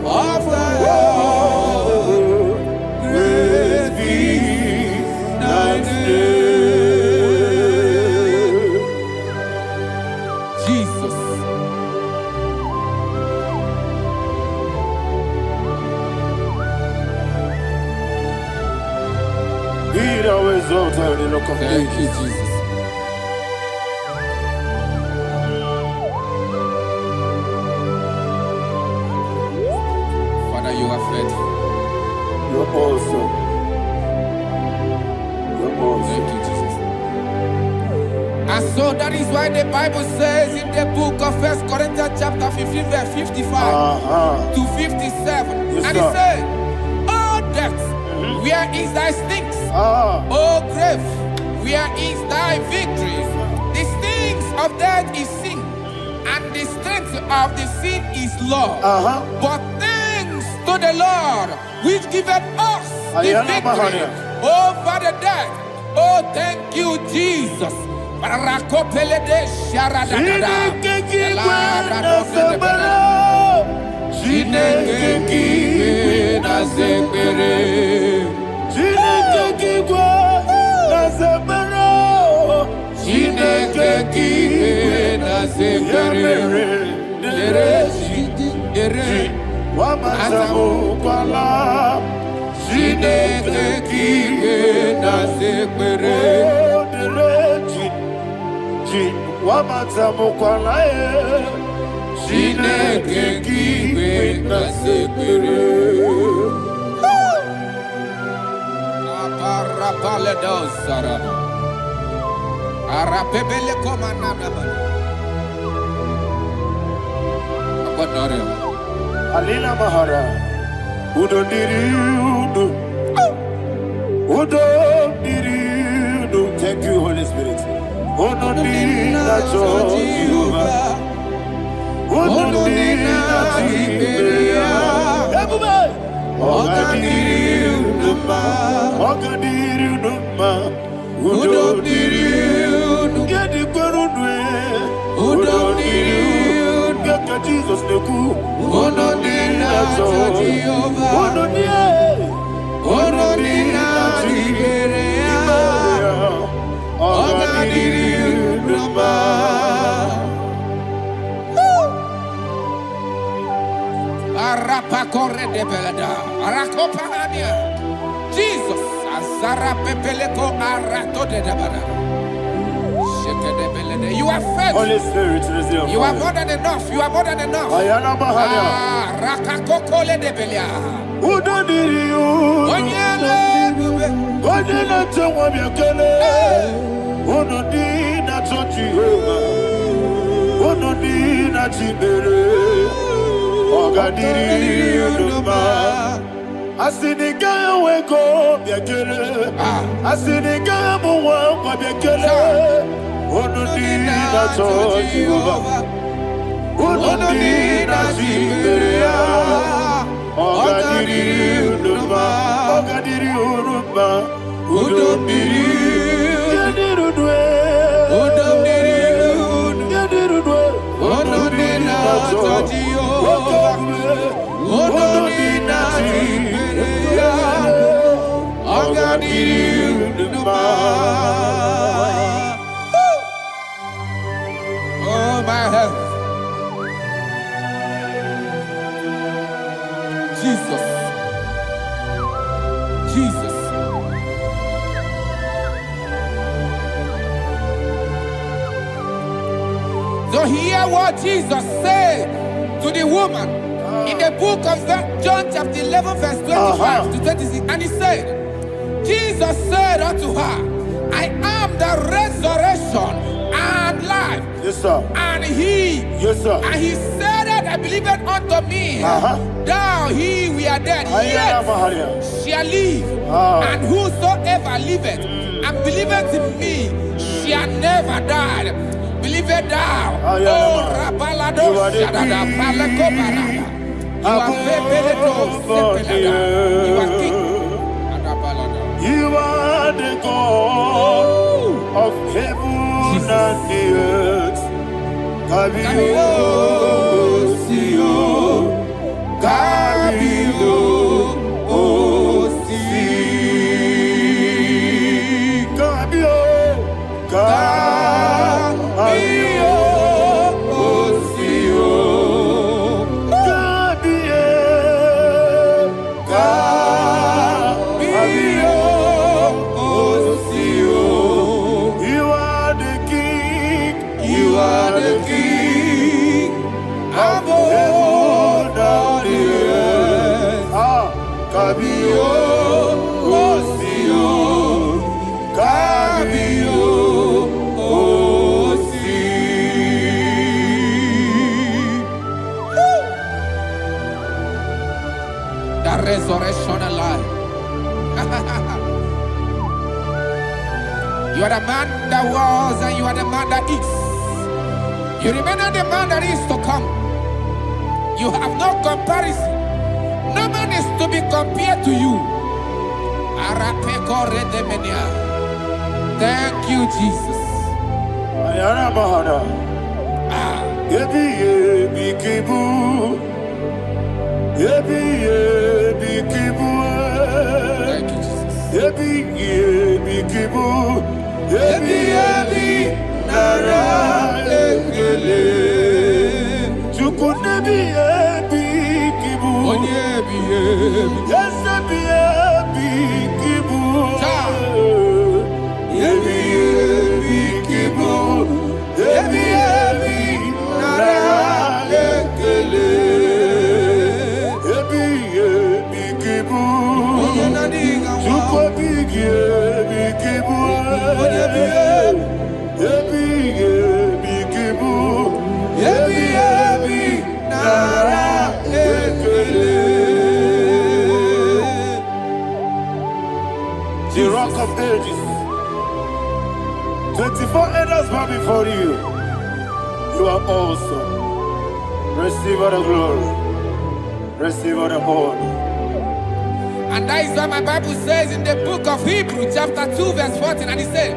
Speaker 3: Lord. Praise be thy name.
Speaker 4: Jesus.
Speaker 3: Rock of
Speaker 4: Thank you,
Speaker 3: Ages.
Speaker 4: Jesus. Father, you are faithful.
Speaker 3: You're awesome. You're awesome.
Speaker 4: Thank you, Jesus. And so that is why the Bible says in the book of 1 Corinthians chapter 15, verse 55 to 57.
Speaker 3: Yes,
Speaker 4: And
Speaker 3: sir.
Speaker 4: it says, "Oh death, where is thy stings?
Speaker 3: Ah.
Speaker 4: Oh grave, where is thy victory? The stings of death is sin, and the strength of the sin is law. But thanks to the Lord, which giveth us the
Speaker 3: Ayana
Speaker 4: victory
Speaker 3: Mahania.
Speaker 4: over the death." Oh, thank you, Jesus. Rakopele de sharadadada. Chineke kiwe na zekere. Chineke kiwe na zekere. Dere
Speaker 3: Wamazamu kwala.
Speaker 4: Chineke kiwe na zekere.
Speaker 3: Wamazamu kwala.
Speaker 4: Chineke kiwe na zekere. Aparapale dosarama. Arapebele komanana mani. Akonare.
Speaker 3: Alina Mahara. Udo diriudo. Udo diriudo. Thank you, Holy Spirit. Udo diriudo. Jehovah. Udo diriudo. Everybody. Ogadiriudo. Udo diriudo. Get the Gurudwe. Udo diriudo. Get the Jesus the Ku. Udo diriudo. Udo diriudo.
Speaker 4: Arapa corre de belada. Arakopa ania. Jesus. Azara pepeleko arato de dabada. Sheke de belede. You are faithful.
Speaker 3: Holy Spirit, reserve.
Speaker 4: You are more than enough. You are more than enough.
Speaker 3: Ayana Mahania.
Speaker 4: Rakakokole de belia.
Speaker 3: Udo diriudo.
Speaker 4: Onyele bube.
Speaker 3: Onyele tewa miakele. Udo dina to Jehovah. Udo dina chibere. Ogadiriudo. Asiniga weko miakele. Asiniga muwa miakele. Udo dina to Jehovah. Udo dina chibere. Ogadiriudo. Udo diriudo.
Speaker 4: Oh my heaven. Jesus. Jesus. So hear what Jesus said to the woman in the book of John chapter 11 verse 25 to 26. And he said, Jesus said unto her, I am the resurrection and life.
Speaker 3: Yes, sir.
Speaker 4: And he,
Speaker 3: Yes, sir.
Speaker 4: and he said that I believeth unto me, thou he we are dead,
Speaker 3: Ayana
Speaker 4: yet
Speaker 3: Mahania.
Speaker 4: shall live. And whosoever liveth and believeth in me shall never die. Believeth thou.
Speaker 3: Ayana
Speaker 4: Oh,
Speaker 3: Mahania.
Speaker 4: Rabalado
Speaker 3: You are the
Speaker 4: Shadada, Palako Barada. You are
Speaker 3: Above
Speaker 4: Pepeledo, Sepelada. You are King.
Speaker 3: the
Speaker 4: Adabalada.
Speaker 3: You are the God of heaven and the earth. Kabio, Sio, Kabio, Osi, Kabio, Kabio, Osio, Kabio, Kabio, Osio.
Speaker 4: the man that was and you are the man that is. You remain the man that is to come. You have no comparison. No man is to be compared to you. Thank you, Jesus. Thank you,
Speaker 3: The Rock of Ages. 24 elders bow before you. You are awesome. Receive all the glory. Receive all the honor.
Speaker 4: And that is what my Bible says in the book of Hebrews chapter 2 verse 14. And it said,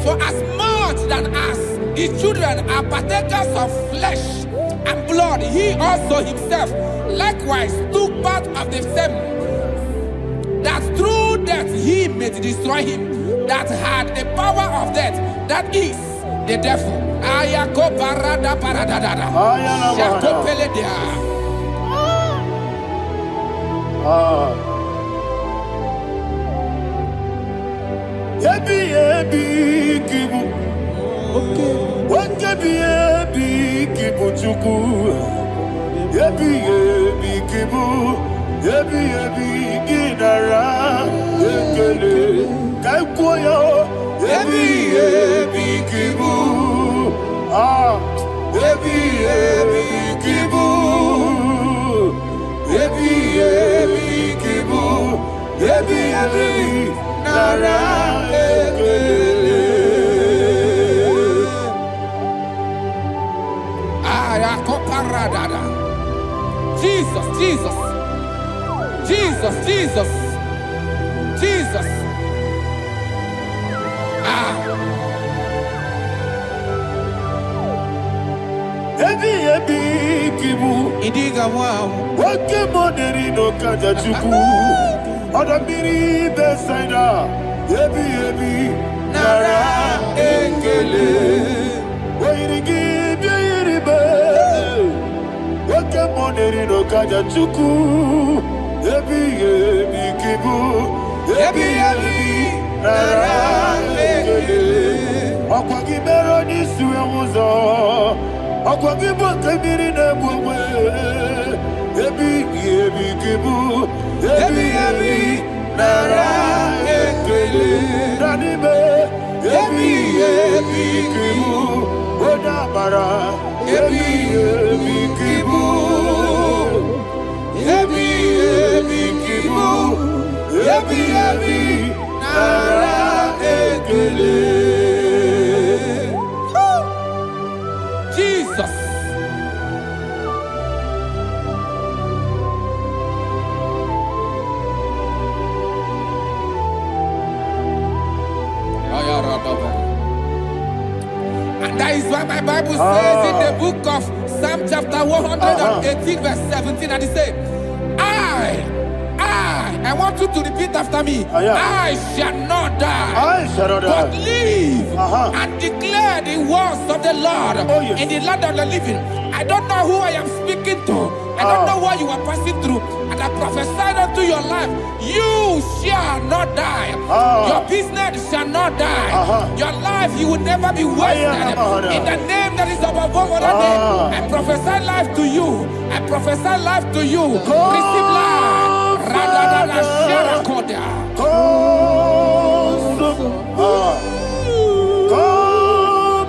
Speaker 4: for as much that as his children are partakers of flesh and blood, he also himself likewise took part of the same, that through death he may destroy him that had the power of death, that is the devil. Jesus, Jesus, Jesus, Jesus, Jesus. Idiga wow.
Speaker 3: Wake money no kaja chuku. Odamiri besaida. Ebi nara ekele. Wairigi biiribe. Wake money no kaja chuku. Ebi kibu. Ebi nara ekele. Akwagi mero ni suwe muzo. Akwagi bokamiri na bwe. Ebi kibu. Ebi nara ekele. Nanime. Ebi kibu. Odamara. Ebi kibu. Ebi kibu. Ebi nara ekele.
Speaker 4: Jesus. And that is why my Bible says in the book of Psalm chapter 118 verse 17, and it says, I want you to repeat after me. I shall not die, but live and declare the words of the Lord in the land of the living. I don't know who I am speaking to. I don't know what you are passing through. And I prophesied unto your life, you shall not die. Your business shall not die. Your life, you will never be wasted. In the name that is above all other name, I prophesy life to you. I prophesy life to you. Receive life. Radadada Sharakoda.
Speaker 3: Come,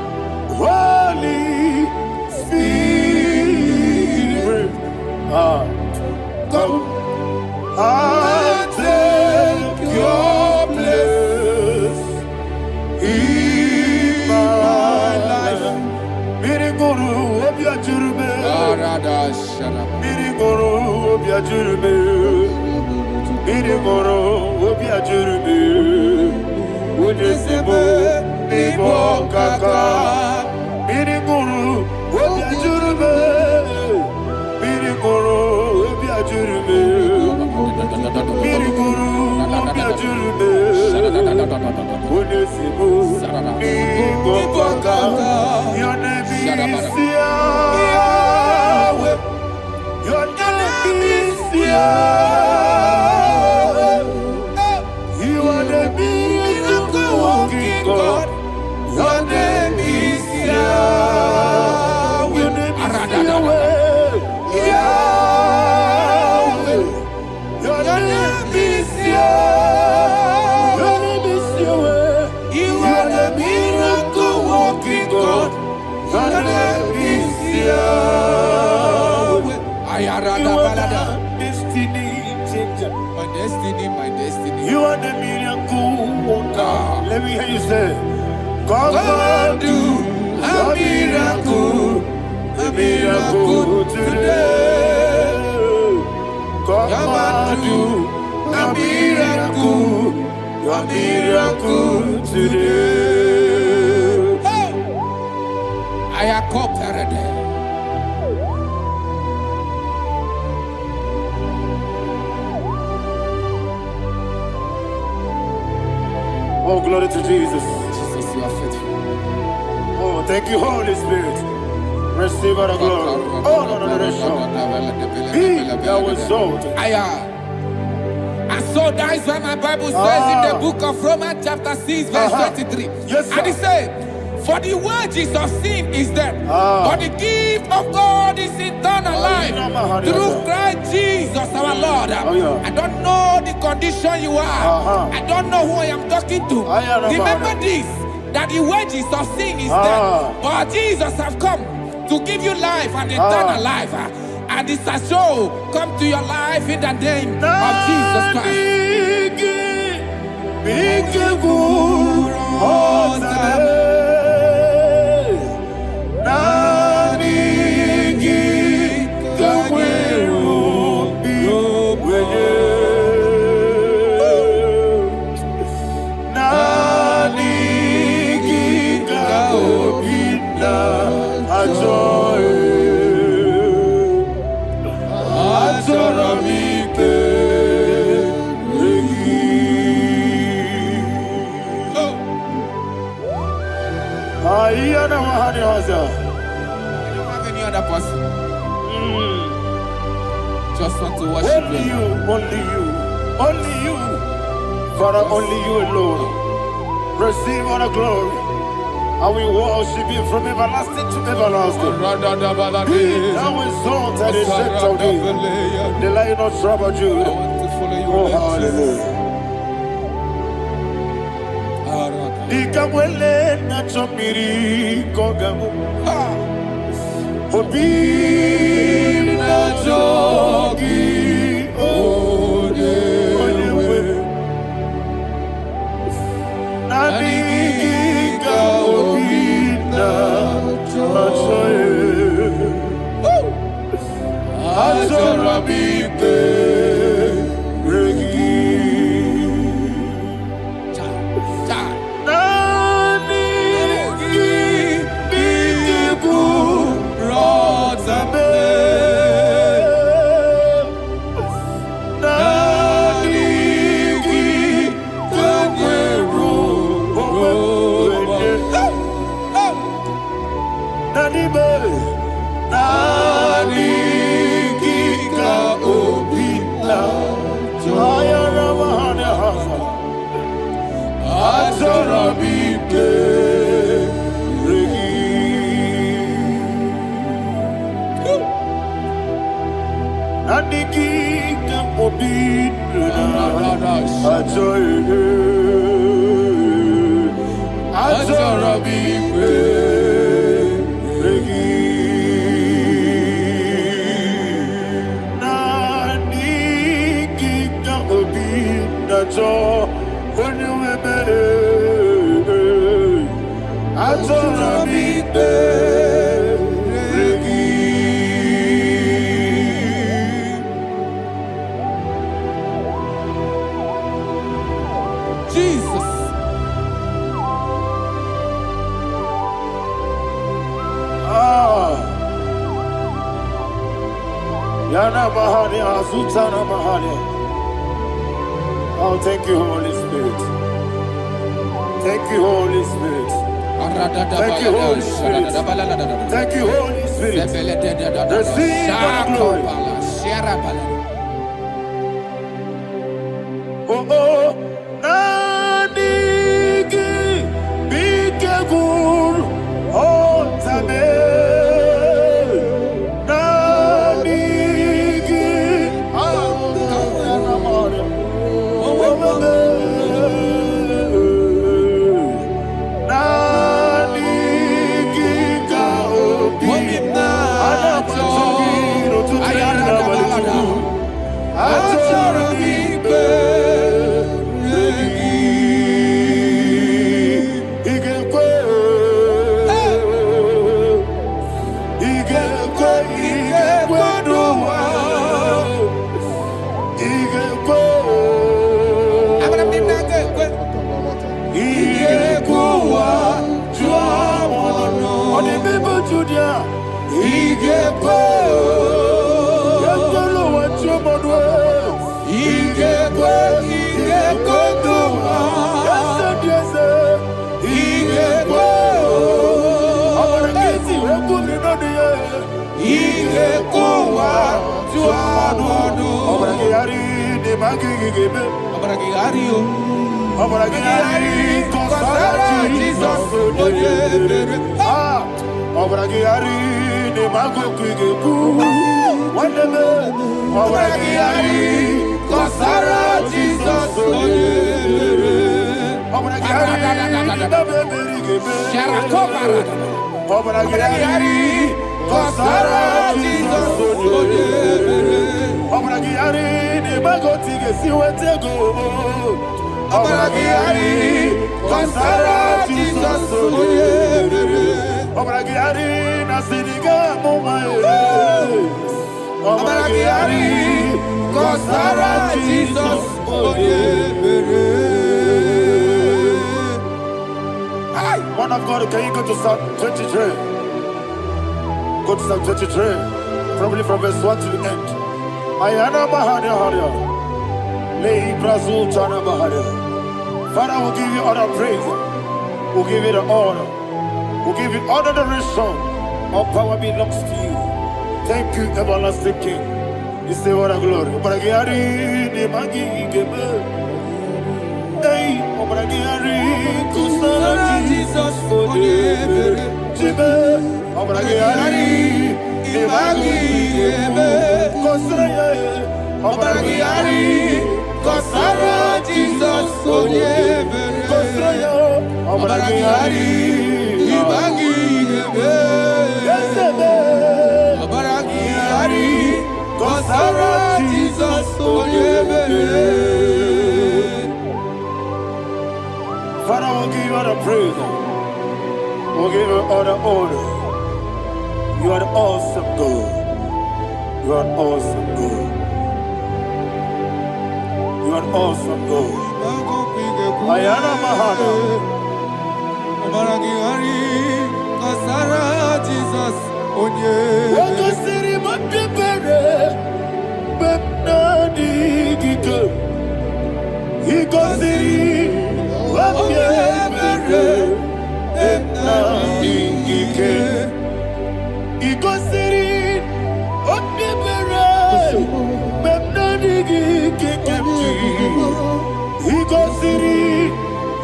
Speaker 3: Holy Spirit. Come and take your place. Birigoro obia jurube. Birigoro obia jurube. Ujesebo Igbo kaka. Birigoro obia jurube. Birigoro obia jurube. Birigoro obia jurube. Ujesebo Igbo kaka. Your name is Yahweh. Your name is Yahweh. You are the miracle working God. Your name is Yahweh. Your name is Yahweh. Your name is Yahweh. Your name is Yahweh. You are the miracle working God. Your name is Yahweh. You are the destiny changer.
Speaker 4: My destiny.
Speaker 3: You are the miracle worker. Let me hear you say, come and do a miracle today. Come and do a miracle today.
Speaker 4: I am cooperative.
Speaker 3: Oh, glory to Jesus.
Speaker 4: Jesus, you are faithful.
Speaker 3: Oh, thank you, Holy Spirit. Receive our glory. Oh, no, Be thou exalted.
Speaker 4: And so that is why my Bible says in the book of Romans chapter 6 verse 23.
Speaker 3: Yes, sir.
Speaker 4: And it says, for the wages of sin is death, but the gift of God is eternal life through Christ Jesus our Lord. I don't know the condition you are. I don't know who I am talking to. Remember this, that the wages of sin is death, but Jesus have come to give you life and eternal life. And this has so come to your life in the name of Jesus Christ.
Speaker 3: I don't
Speaker 4: have any other person. Just want to worship
Speaker 3: only you, only you, Father, only you alone. Receive all the glory. I will worship you from everlasting to everlasting. Be thou exalted, the Ancient of Days, the Lion of tribe of Judah. Oh, hallelujah. Ikamwele na chomiri kogamu. Obi na jogi onewe. Naniga obi na choye. Azorabike regi. Yana Mahali, Azutana Mahali. Oh, thank you, Holy Spirit. Thank you, Holy Spirit. Thank you, Holy Spirit. Thank you, Holy Spirit. Receive the glory. Oh, oh, Nanigi, Bigagul, oh, Tame, Nanigi, One of God, can you go to Psalm 23? Go to Psalm 23, probably from verse 1 to the end. Ayana Mahania Haria. Lei Brazil Chana Mahania. Father, we'll give you all the praise. We'll give you the honor. We'll give you all the adoration. All power belongs to you. Thank you, everlasting King. You say what a glory. Obragiari ni magi gebe. Hey, Obragiari kusara Jesus forever. Jibe, Obragiari ni magi gebe. Kusara, Obragiari kusara Jesus forever. Kusara, Obragiari ni magi gebe. Yesebe, Obragiari. Kusara Jesus forever. Father, we'll give you all the praise. We'll give you all the honor. You are the awesome God. You are an awesome God. You are an awesome God. Ayana Mahana. Kusara Jesus. Wakasiri mapepere, bepnadi gike. Ikosiri mapepere, bepnadi gike. Ikosiri mapepere, bepnadi gike. Ikosiri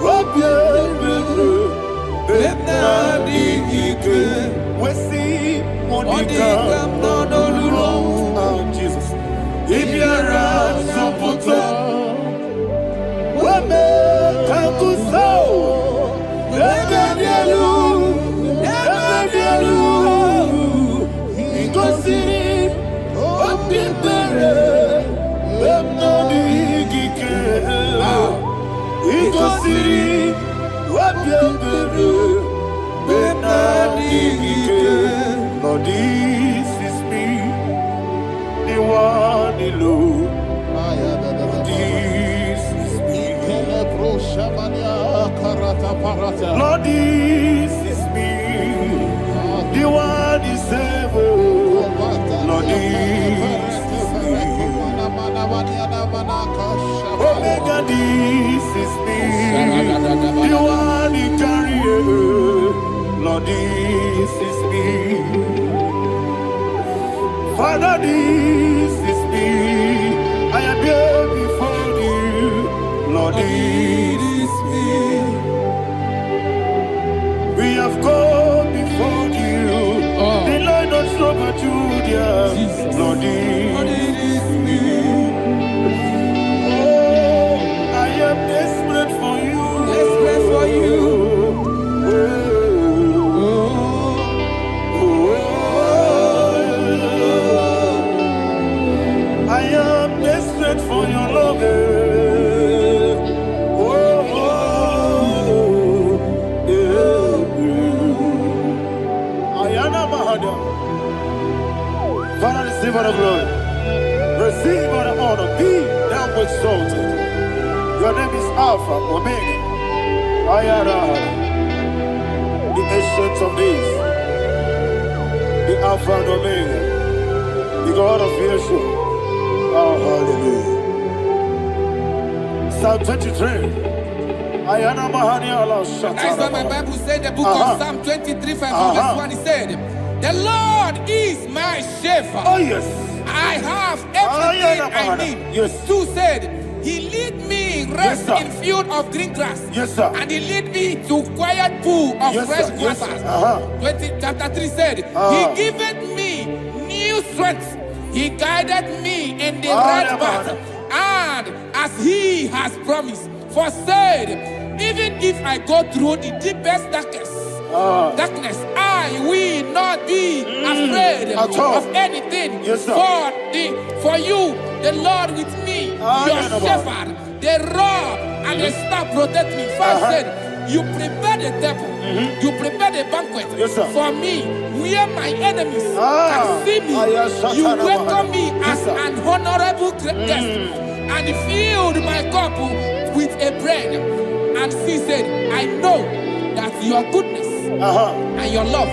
Speaker 3: mapepere, bepnadi gike. Wesi Monica, oh Jesus, Ibiara Soputo, Wame Kakuso, Ebedielu, Ikosiri, Opipere, Bemnodi Gike, Ikosiri, Opipere, Lord, this is me, the one alone. Lord, this is me. Lord, this is me, the one is able. Lord, this Omega, this is me. You are the carrier. Lord, this is me. Father, this is me. I am here before you. Lord, this is me. We have come before you. The Lord of Sober Judah. Lord, this is me. Oh, I am desperate for you.
Speaker 4: Desperate for you.
Speaker 3: I am desperate for your love. Father, receive all the glory. Receive all the honor. Be thou exalted. Your name is Alpha, Omega. The ancient of days. The Alpha and Omega. The God of creation. Oh, hallelujah. Psalm 23.
Speaker 4: That's why my Bible said, the book of Psalm 23, 5, verse 1, it said, the Lord is my shepherd.
Speaker 3: Oh, yes.
Speaker 4: I have everything I need.
Speaker 3: Yes.
Speaker 4: 2 said, he lead me rest
Speaker 3: Yes,
Speaker 4: in field of green grass.
Speaker 3: Yes, sir.
Speaker 4: And he lead me to quiet pool of
Speaker 3: Yes,
Speaker 4: fresh
Speaker 3: sir. Yes,
Speaker 4: waters.
Speaker 3: sir.
Speaker 4: Chapter 3 said, he giveth me new strength. He guided me in the right path. And as he has promised, for said, even if I go through the deepest darkness, I will not be afraid of anything.
Speaker 3: Yes, sir.
Speaker 4: For you, the Lord with me, your shepherd, the rod and the staff protect me. First said, you prepare the table, you prepare the banquet for me, where my enemies can see me. You welcome me as an honorable guest, and filled my cup with a bread. And she said, I know that your goodness and your love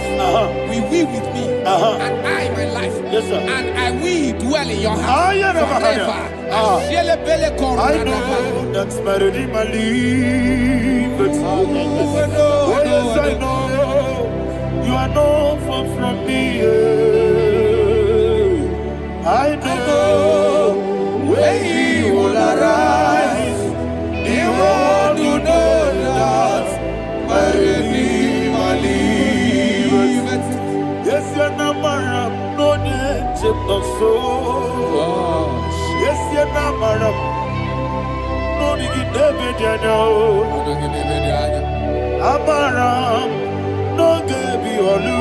Speaker 4: will be with me, and I, my life, and I will dwell in your house forever.
Speaker 3: I know that's better than my life. Oh, yes, I know you are not far from me. I know when he will arise, the world will know that my Redeemer liveth. Yes, you're not married, no need to so. Yes, you're not married, no need to be Amaram, no gebi olu.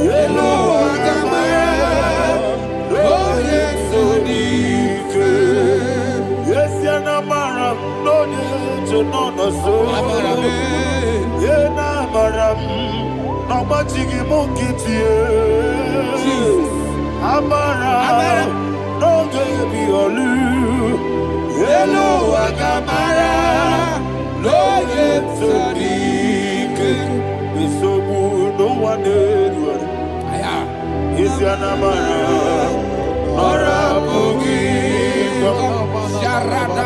Speaker 3: Yellow Agamara, no yesodike. Yes, Yanamaram, no yeto no so. Yenamaram, no machigi mukiti. Amaram, no gebi olu. Yellow Agamara, no yesodike. So no one did. Is Yanamara, or a boogie.
Speaker 4: Sharada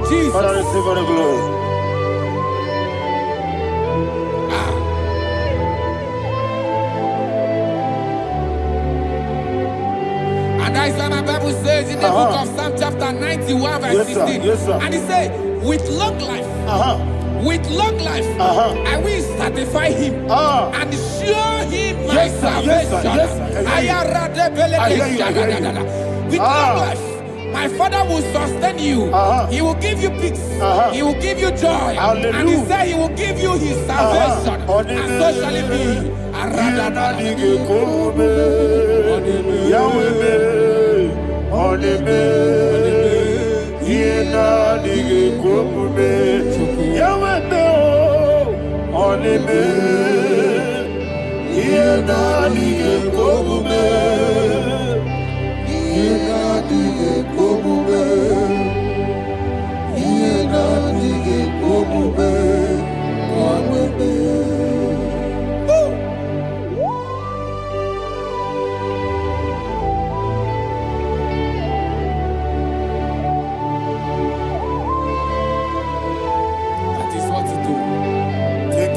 Speaker 4: Jesus.
Speaker 3: Father, receive all the glory.
Speaker 4: And that is what my Bible says in the book of Psalm chapter 91 verse 16.
Speaker 3: Yes, sir.
Speaker 4: And it says, with long life with long life, I will satisfy him and show him my salvation. With long life, my Father will sustain you. He will give you peace. He will give you joy.
Speaker 3: Hallelujah.
Speaker 4: And he said he will give you his salvation. And so shall it be.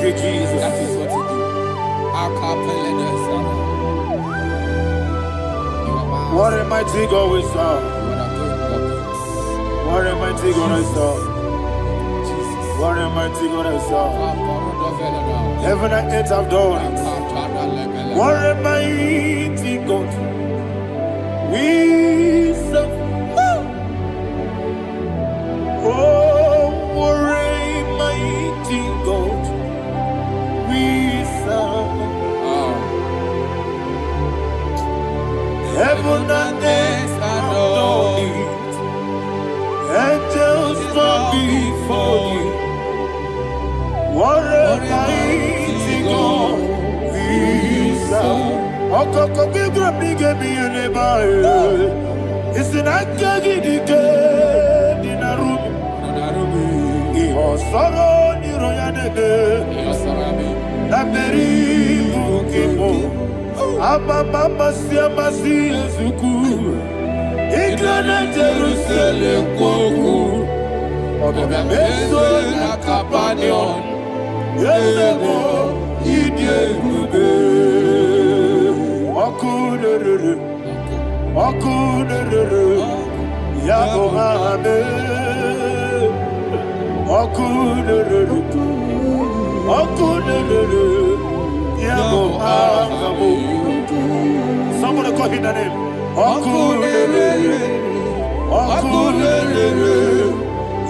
Speaker 3: Jesus.
Speaker 4: That is what you do.
Speaker 3: What a mighty God we serve. What a mighty God I serve. What a mighty God I serve. Heaven and earth have done it. What a mighty God we serve. Oh, what a mighty God we serve. Heaven and earth have done it. Angels bow before you. What a mighty God we serve. Okoko bibra bige mi eleba. It's an akagi dike dinarubi. Iho soro ni royanebe. Naberi bukimo. Mama siamasi ezuku. Iglana Jerusalem koku. Oga meso na kapanion. Yesebo idie gube. Okunere. Yabo hame. Okunere. Yabo hame. Somebody call him the name. Okunere.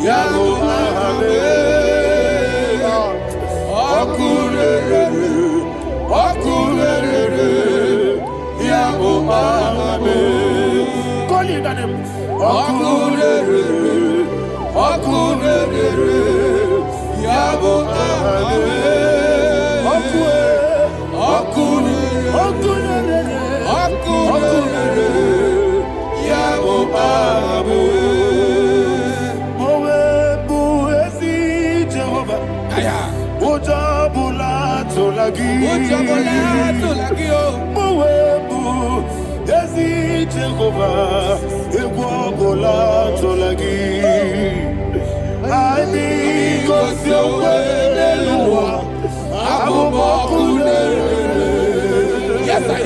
Speaker 3: Yabo hame. Okunere. Yabo hame. Call him the name. Okunere. Yabo hame.
Speaker 4: Yes, sir.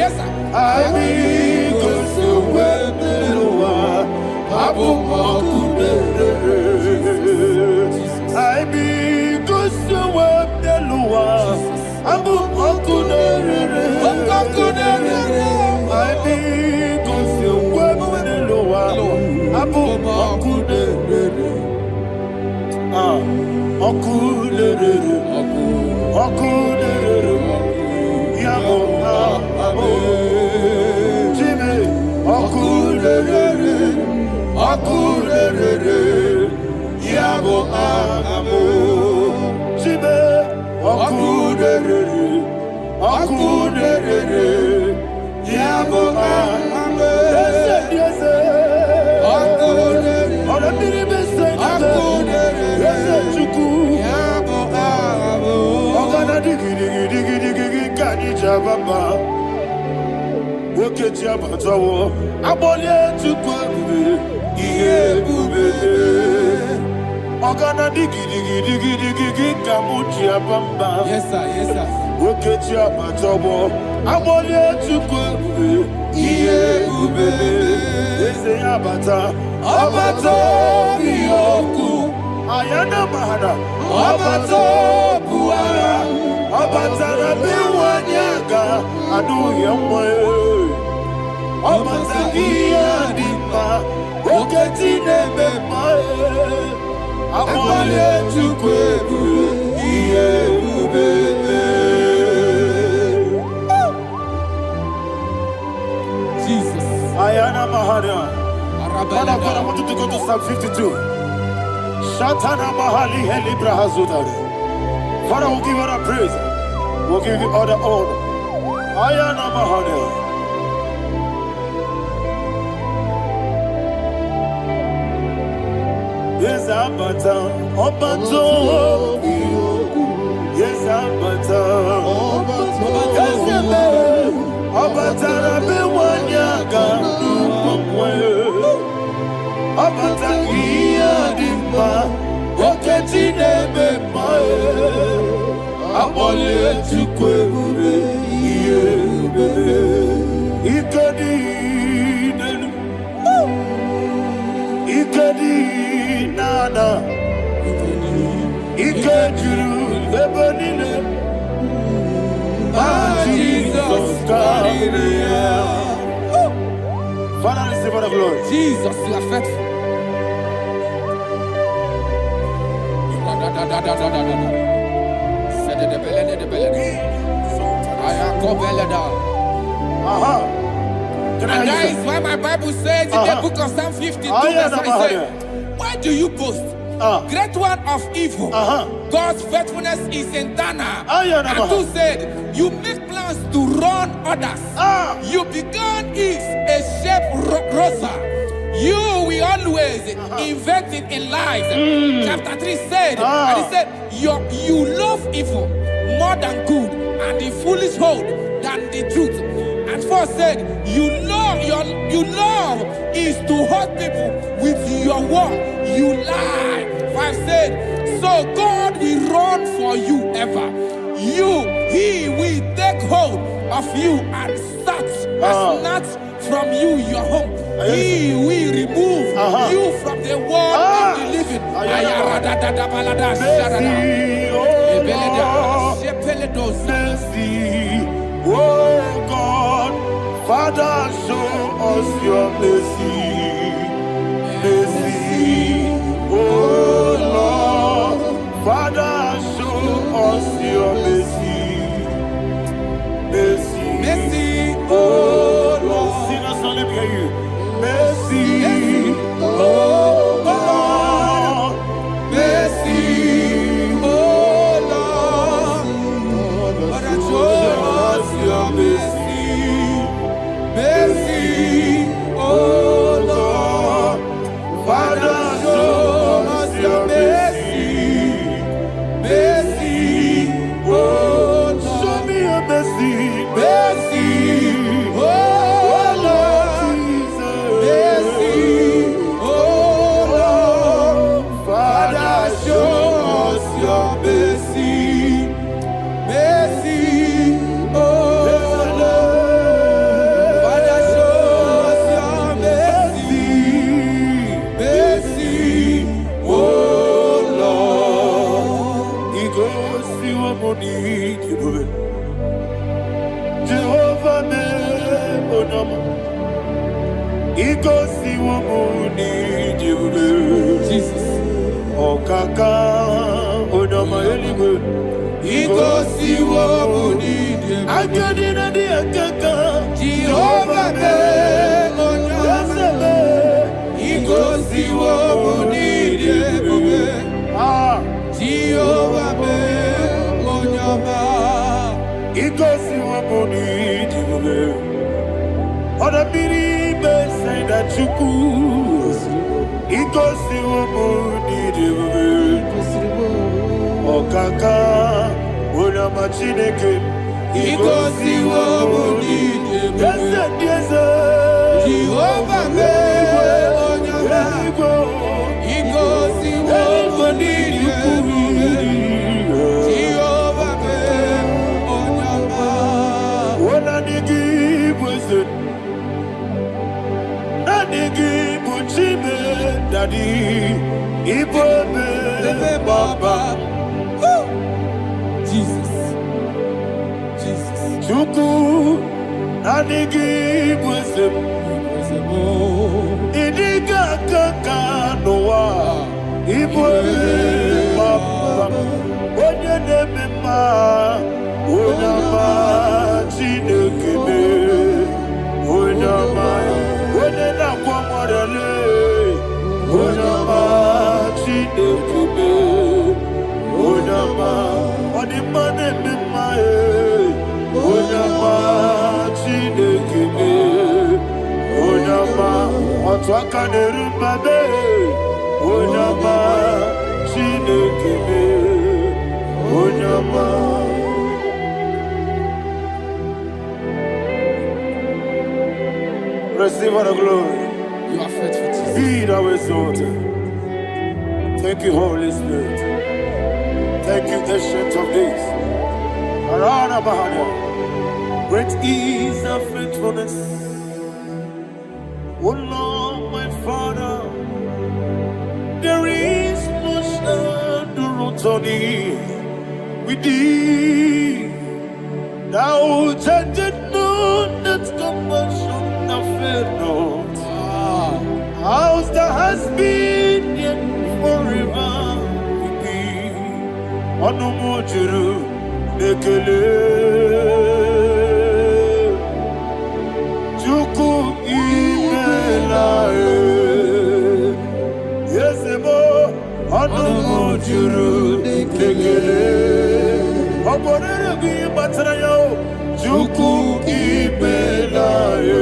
Speaker 4: Yes, sir. Yes, sir. Yes, sir.
Speaker 3: Ayana Mahada, Obato Buara, Obatara Biwanyaga, Adu Yamwe, Obatagia Dimba, Oketine Bemae, Amale Chukwebu, Iye.
Speaker 4: Jesus.
Speaker 3: Ayana Mahada. Father, I want you to go to Psalm 52. Shatana Mahali Helibra Hazudari. Father, we'll give you all the praise. We'll give you all the honor. Ayana Mahada. Yes, Abata. Obato. Yes, Abata. Obatara Bewanyaga. Abata iya dimba, oketine bemae, abole chukwe ube iye ube. Ikadi nana, ikajuru ebenine, Jesus God. Father, receive all the glory.
Speaker 4: Jesus, you are faithful. And that is why my Bible says in the book of Psalm 52, verse 9, why do you boast? Great one of evil. God's faithfulness is eternal. And who said, you make plans to run others. You began is a shape rosa. You will always invent it in lies. Chapter 3 said, and he said, you love evil more than good, and the foolish hold than the truth. And 4 said, you love is to hurt people with your word. You lie. 5 said, so God will run for you ever. He will take hold of you and snatch from you your home. He will remove you from the world of the living.
Speaker 3: Oh God, Father, show us your mercy. Oh Lord, Father, show us your mercy. Oh Lord, sinners only hear you. Mercy. Oh Lord, mercy. Oh Lord, Father, show us your mercy. Oh Lord, Father, show us your mercy. Oh Lord, show me your mercy. Oh Lord, Jesus. Oh Lord, Father, show us your mercy. Oh Lord, Father, show us your mercy. Oh Lord, He goes to your Monie Point. Jehovah me onama, He goes to your Monie Point.
Speaker 4: Jesus.
Speaker 3: Okaka onama eligwe. He goes to your Monie Point. Akadina di akaka.
Speaker 4: Jehovah me onama. He goes to your Monie Point. Jehovah me onama.
Speaker 3: He goes to your Monie Point. Oda biri be say that you could. He goes to your Monie Point. Okaka onama chineke.
Speaker 4: He goes to your Monie Point.
Speaker 3: Yes,
Speaker 4: Jehovah me onama. He goes to your Monie Point. Jehovah me onama.
Speaker 3: Ona nigi bweze, na nigi buchime dadi, ibobe Baba.
Speaker 4: Jesus. Jesus.
Speaker 3: Chuku Nanigi Muslim Idiga Kaka Noa Ibwe Baba Onye Nebima Onyama Chinekebe Onyama Onye Nakwamorele Onyama Chinekebe Onyama Onimane Mimae Onyama Chinekebe Onyama Otwaka Nerubabe Onyama Chinekebe Onyama. Receive all the glory.
Speaker 4: You are faithful, Jesus.
Speaker 3: Be thou exalted. Thank you, Holy Spirit. Thank you, Ancient of Days. Arana Bahania. Great is thy faithfulness. Oh Lord, my Father, there is no shadow on thee. With thee, thou judgest not that compassion of faith not. How's the has been yet forever with thee? Anumujuru nekele Chuku imelae Yesemo Anumujuru nekele Oborere gi batrayo Chuku imelae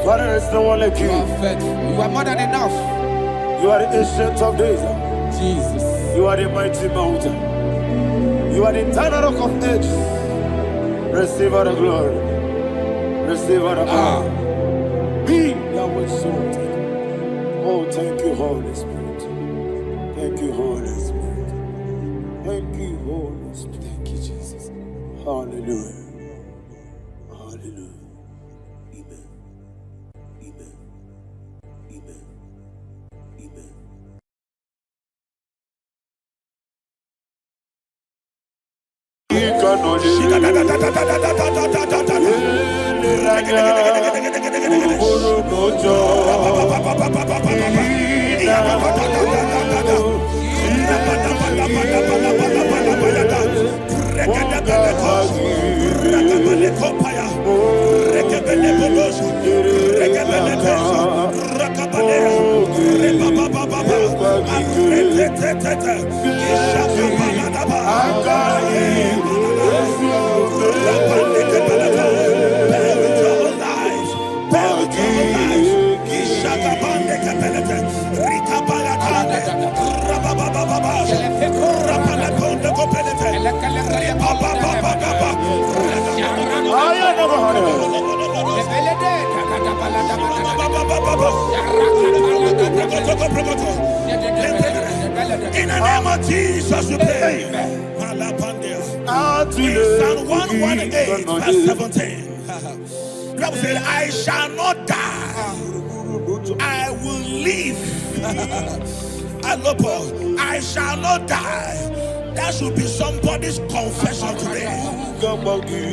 Speaker 3: Father, there's no one like you.
Speaker 4: You are faithful. You are more than enough.
Speaker 3: You are the ancient of days.
Speaker 4: Jesus.
Speaker 3: You are the mighty mountain. You are the eternal rock of ages. Receive all the glory. Receive all the power. Be thou exalted. Oh, thank you, Holy Spirit. Thank you, Holy Spirit. Thank you, Holy Spirit.
Speaker 4: Thank you, Jesus.
Speaker 3: Hallelujah. Hallelujah. Amen. Amen. Amen. Amen.
Speaker 6: In the name of Jesus, we pray. In Psalm 118, verse 17, the Bible said, I shall not die, I will live. I shall not die. That should be somebody's confession today.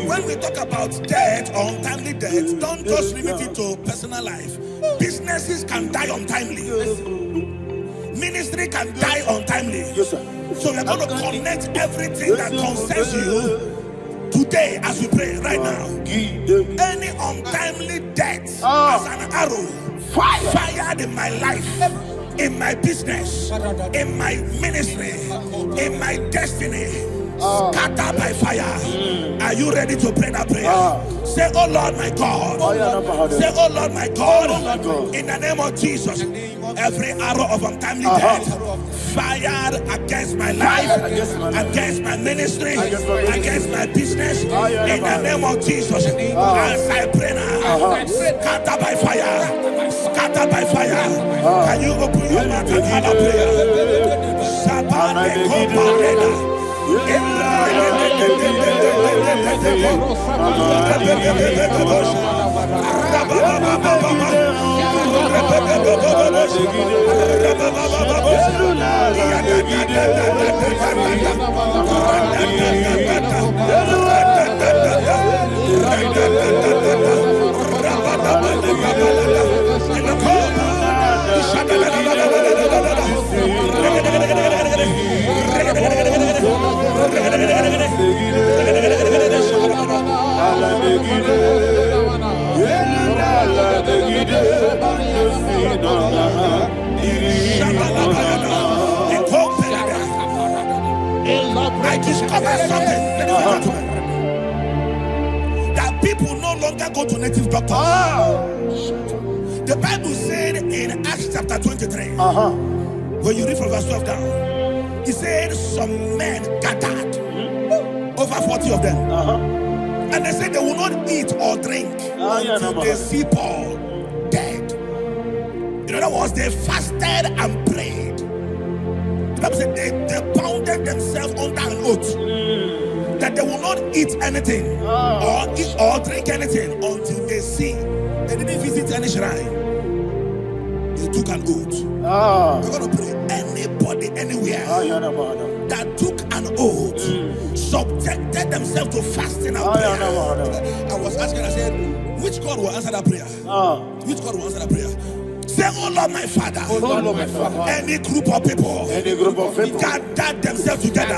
Speaker 6: When we talk about death or untimely death, don't just limit it to personal life. Businesses can die untimely. Ministry can die untimely.
Speaker 3: Yes, sir.
Speaker 6: So we're going to connect everything that concerns you today as we pray right now. Any untimely death as an arrow fired in my life, in my business, in my ministry, in my destiny, Scatter by fire. Are you ready to pray that prayer? Say, oh Lord my God. Say, oh Lord my God. In the name of Jesus, every arrow of untimely death fired against my life, against my ministry, against my business, in the name of Jesus, as I pray now, scatter by fire, scatter by fire. Can you open your mouth and have a prayer? I discovered something, ladies and gentlemen, that people no longer go to native doctors. The Bible said in Acts chapter 23, when you read from verse 12 down, it said some men gathered, over 40 of them, and they said they will not eat or drink until they see Paul dead. In other words, they fasted and prayed. The Bible said they bounded themselves under an oath that they will not eat anything or drink anything until they see. They didn't visit any shrine. They took an oath. We're going to pray. Anybody, anywhere that took an oath, subjected themselves to fasting and prayer. I was asking, I said, which God will answer that prayer? Which God will answer that prayer? Say, oh Lord my Father, any group of people gathered themselves together,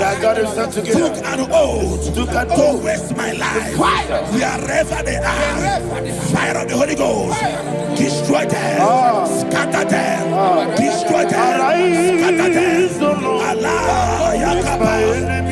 Speaker 6: took an oath to waste my life, wherever they are, fire of the Holy Ghost, destroy them, scatter them, destroy them, scatter them. Allah Yakaba,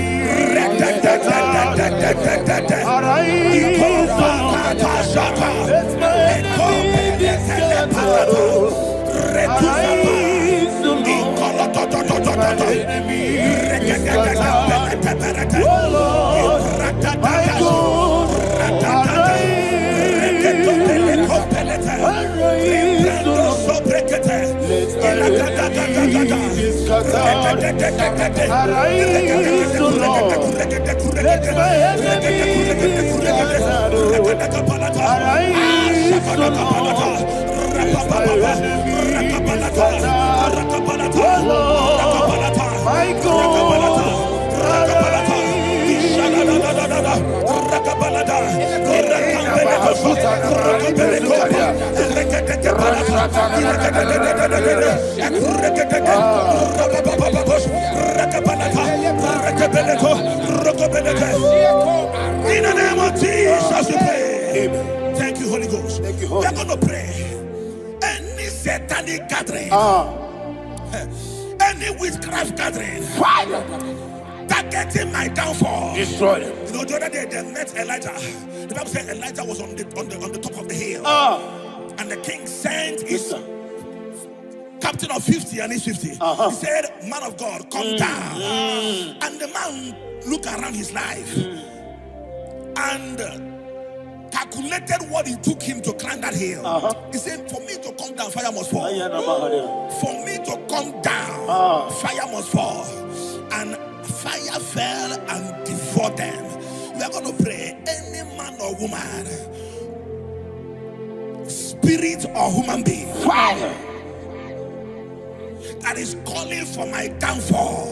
Speaker 6: In the name of Jesus we pray. Thank you, Holy Ghost. We're going to pray. Any satanic gathering, any witchcraft gathering, targeting my downfall, destroy them. You know, the other day they met Elijah. The Bible said Elijah was on the top of the hill, and the king sent his captain of 50 and his 50. He said, man of God, come down. And the man looked around his life and calculated what it took him to climb that hill. He said, for me to come down, fire must fall. For me to come down, fire must fall. And fire fell and devoured them. We are going to pray. Any man or woman, spirit or human being, fire, that is calling for my downfall,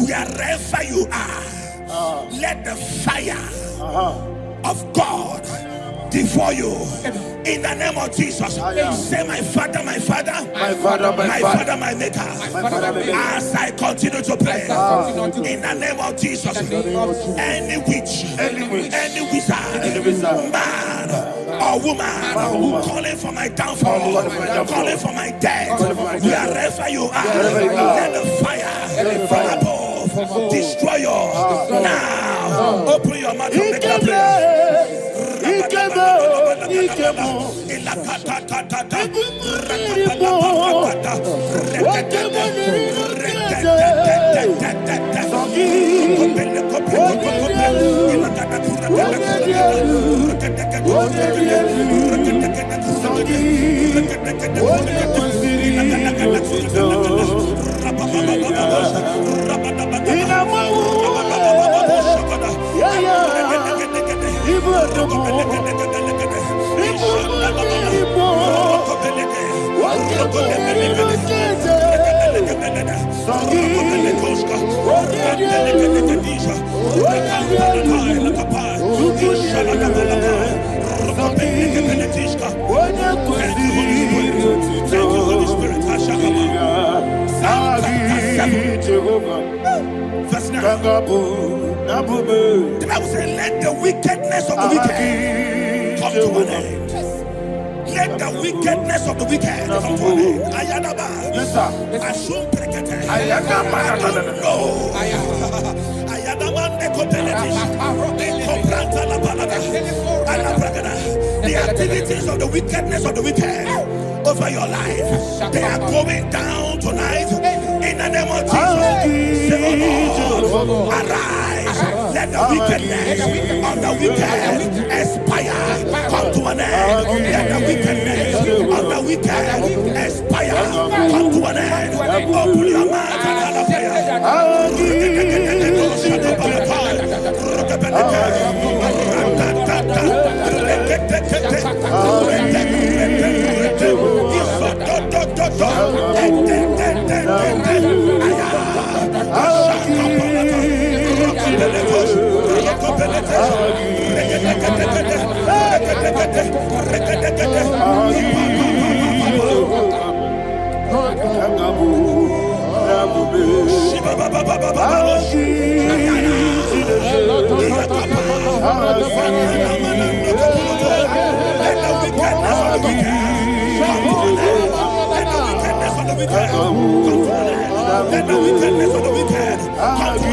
Speaker 6: wherever you are, let the fire of God devour you in the name of Jesus. Say, my Father, my Father, my Father, my Father, my Maker. As I continue to pray in the name of Jesus, any witch, any wizard, man or woman calling for my downfall, calling for my death, wherever you are, let the fire from above destroy you Verse 9. The Bible says, let the wickedness of the wicked come to an end. Let the wickedness of the wicked come to an end. Ayadaba.
Speaker 3: Yes, sir.
Speaker 6: Assume prekete.
Speaker 3: Ayadaba.
Speaker 6: No. Ayadamande kopeletis. Kopranta la balada. Alabragada. The activities of the wickedness of the wicked over your life, they are going down tonight in the name of Jesus. Say, oh Lord, arise. Let the wickedness of the wicked expire, come to an end. Let the wickedness of the wicked expire, come to an end. Open your mouth and have a prayer. Let the wickedness of the wicked come to an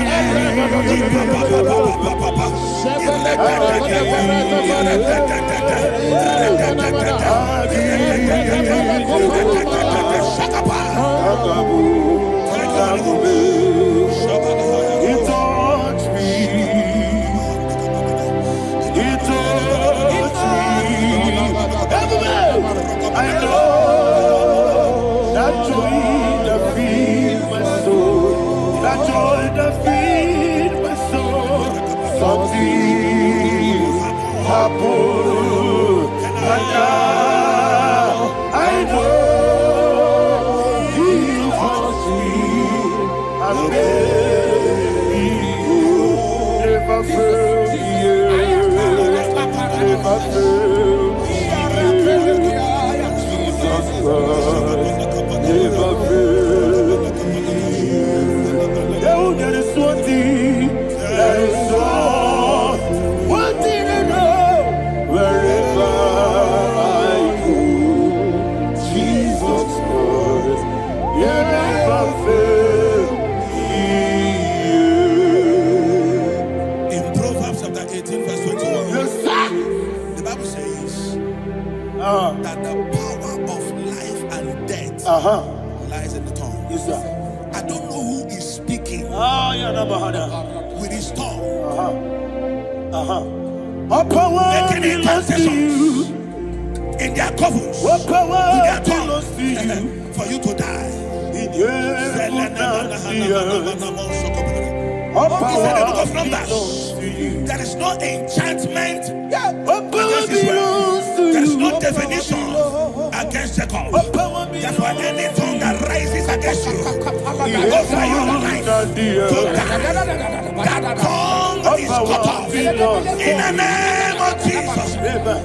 Speaker 6: that the power of life and death lies in the tongue.
Speaker 3: Yes, sir.
Speaker 6: I don't know who is speaking with his tongue. Making intercessions in their covens with their tongue for you to die. He said the book of Numbers, there is no enchantment against Israel. There is no definition against Jacob. Therefore, any tongue that rises against you over your life to die, that tongue is cut off. In the name of Jesus.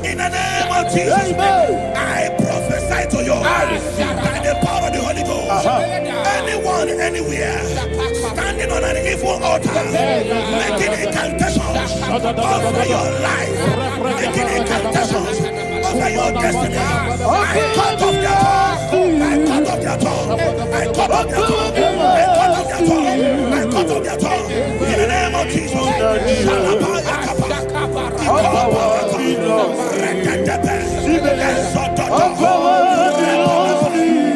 Speaker 6: In the name of Jesus. I prophesy to you by the power of the Holy Ghost. Anyone, anywhere, standing on an evil altar, making incantations over your life, making incantations over your destiny, I cut off their tongue. I cut off their tongue. I cut off their tongue. I cut off their tongue. I cut off their tongue. In the name of Jesus.
Speaker 3: All power belongs to you.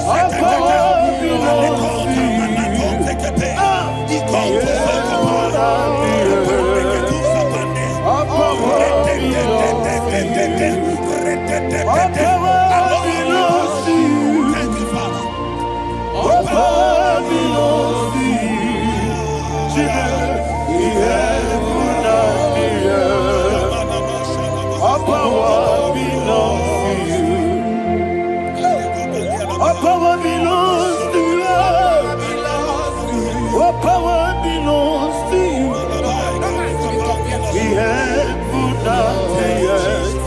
Speaker 3: All power belongs to you. All power belongs to you. All power belongs to you.
Speaker 6: Thank you, Father.
Speaker 3: All power belongs to you. The heaven and the earth. All power belongs to you. All power belongs to you. All power belongs to you. The heaven and the earth.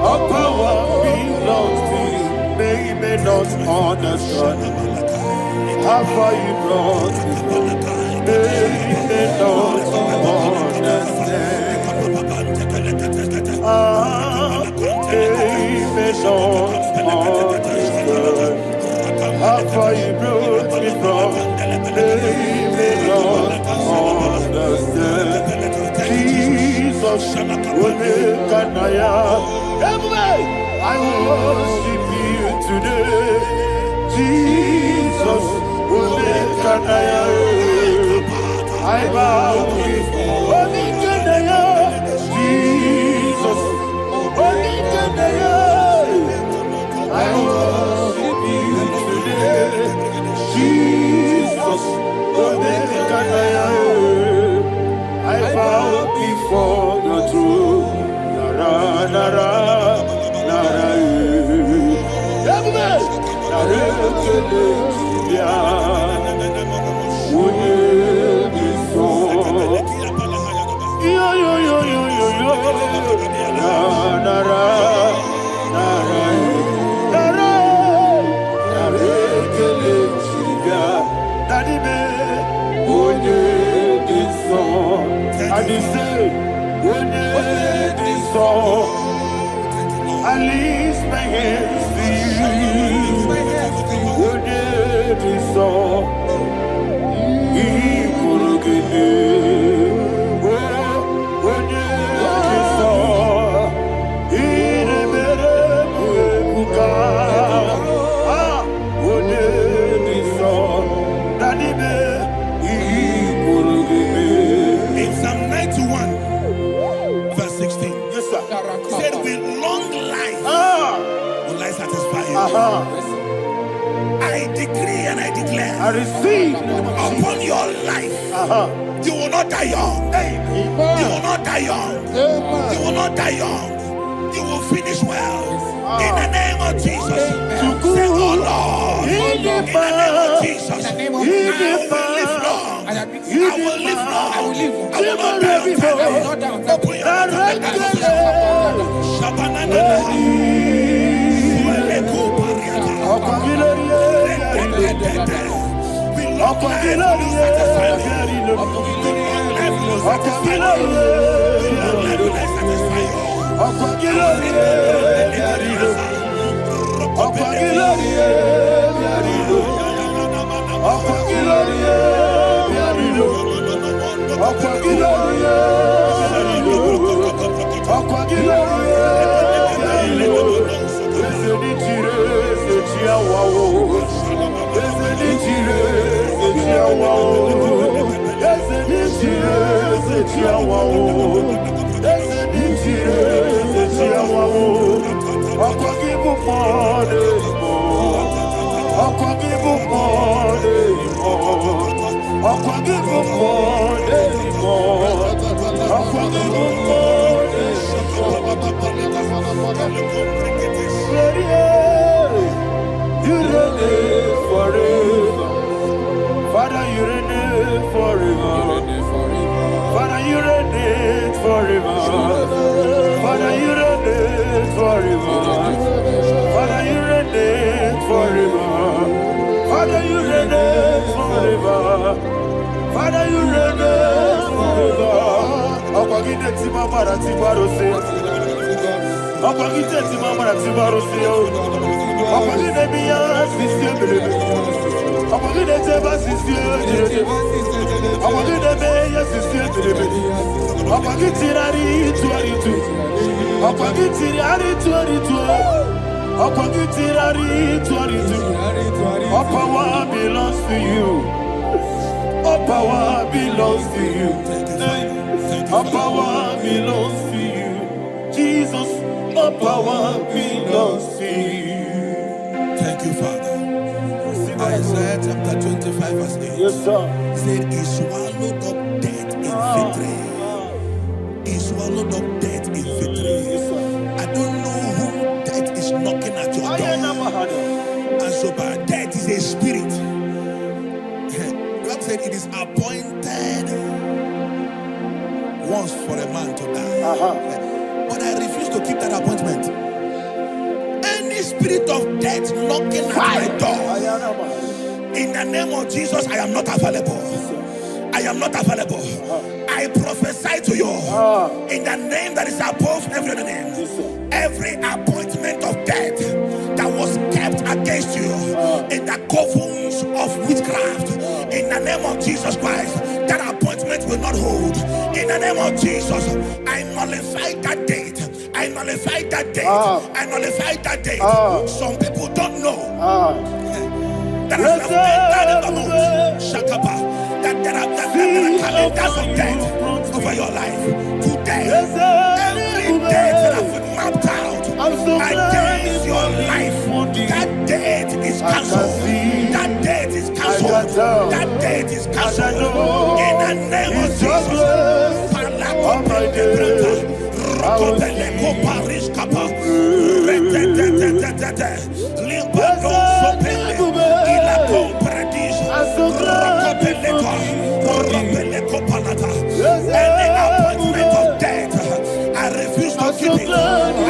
Speaker 3: All power belongs to you. They may not understand how far you brought me from. They may not understand. They may not understand how far you brought me from. They may not understand. Jesus, Naija. I worship you today. Jesus, Naija. I bow before Naija. Jesus, Naija. I worship you today. Jesus, Naija. I bow before the throne. Nara, nara, nara, I lift my hands to you.
Speaker 6: In Psalm 91, verse 16, yes, sir. Said, with long life will I satisfy you. I decree and I declare,
Speaker 3: I receive
Speaker 6: upon your life, you will not die young. You will not die young. You will not die young. You will finish well. In the name of Jesus. Say, oh Lord, in the name of Jesus, I will live long. I will live long. I will not die young. Open your
Speaker 3: Father, you reign forever. Father, you reign forever. Father, you reign forever. Father, you reign forever. Father, you reign forever. Father, you reign forever. Akwagide ti mama na ti barose. Akwagide ti mama na ti barose. Akwagide biya sisi belebe. Akwagide te ba sisi belebe. Akwagide be ya sisi belebe. Akwagide rari tu ari tu. All power belongs to you. All power belongs to you. All power belongs to you. Jesus, all power belongs to you.
Speaker 6: Thank you, Father. Isaiah chapter 25 verse 8.
Speaker 3: Yes, sir.
Speaker 6: Said he swallowed up death in victory. He swallowed up death in victory. I don't know who death is knocking at your door. And so, but death is a spirit. God said it is appointed once for a man to die. But I refuse to keep that appointment. Any spirit of death knocking at my door, in the name of Jesus, I am not available. I am not available. I prophesy to you in the name that is above every other name. Every appointment of death that was kept against you in the covens of witchcraft, in the name of Jesus Christ, that appointment will not hold. In the name of Jesus, I nullify that date. I nullify that date. I nullify that date. Some people don't know that as of Shakapa, that there are calendars of death over your life. Today, every date that I've mapped out against your life, that date is cancelled. That date is cancelled. That date is cancelled. In the name of Jesus. Any appointment of death, I refuse to keep it. I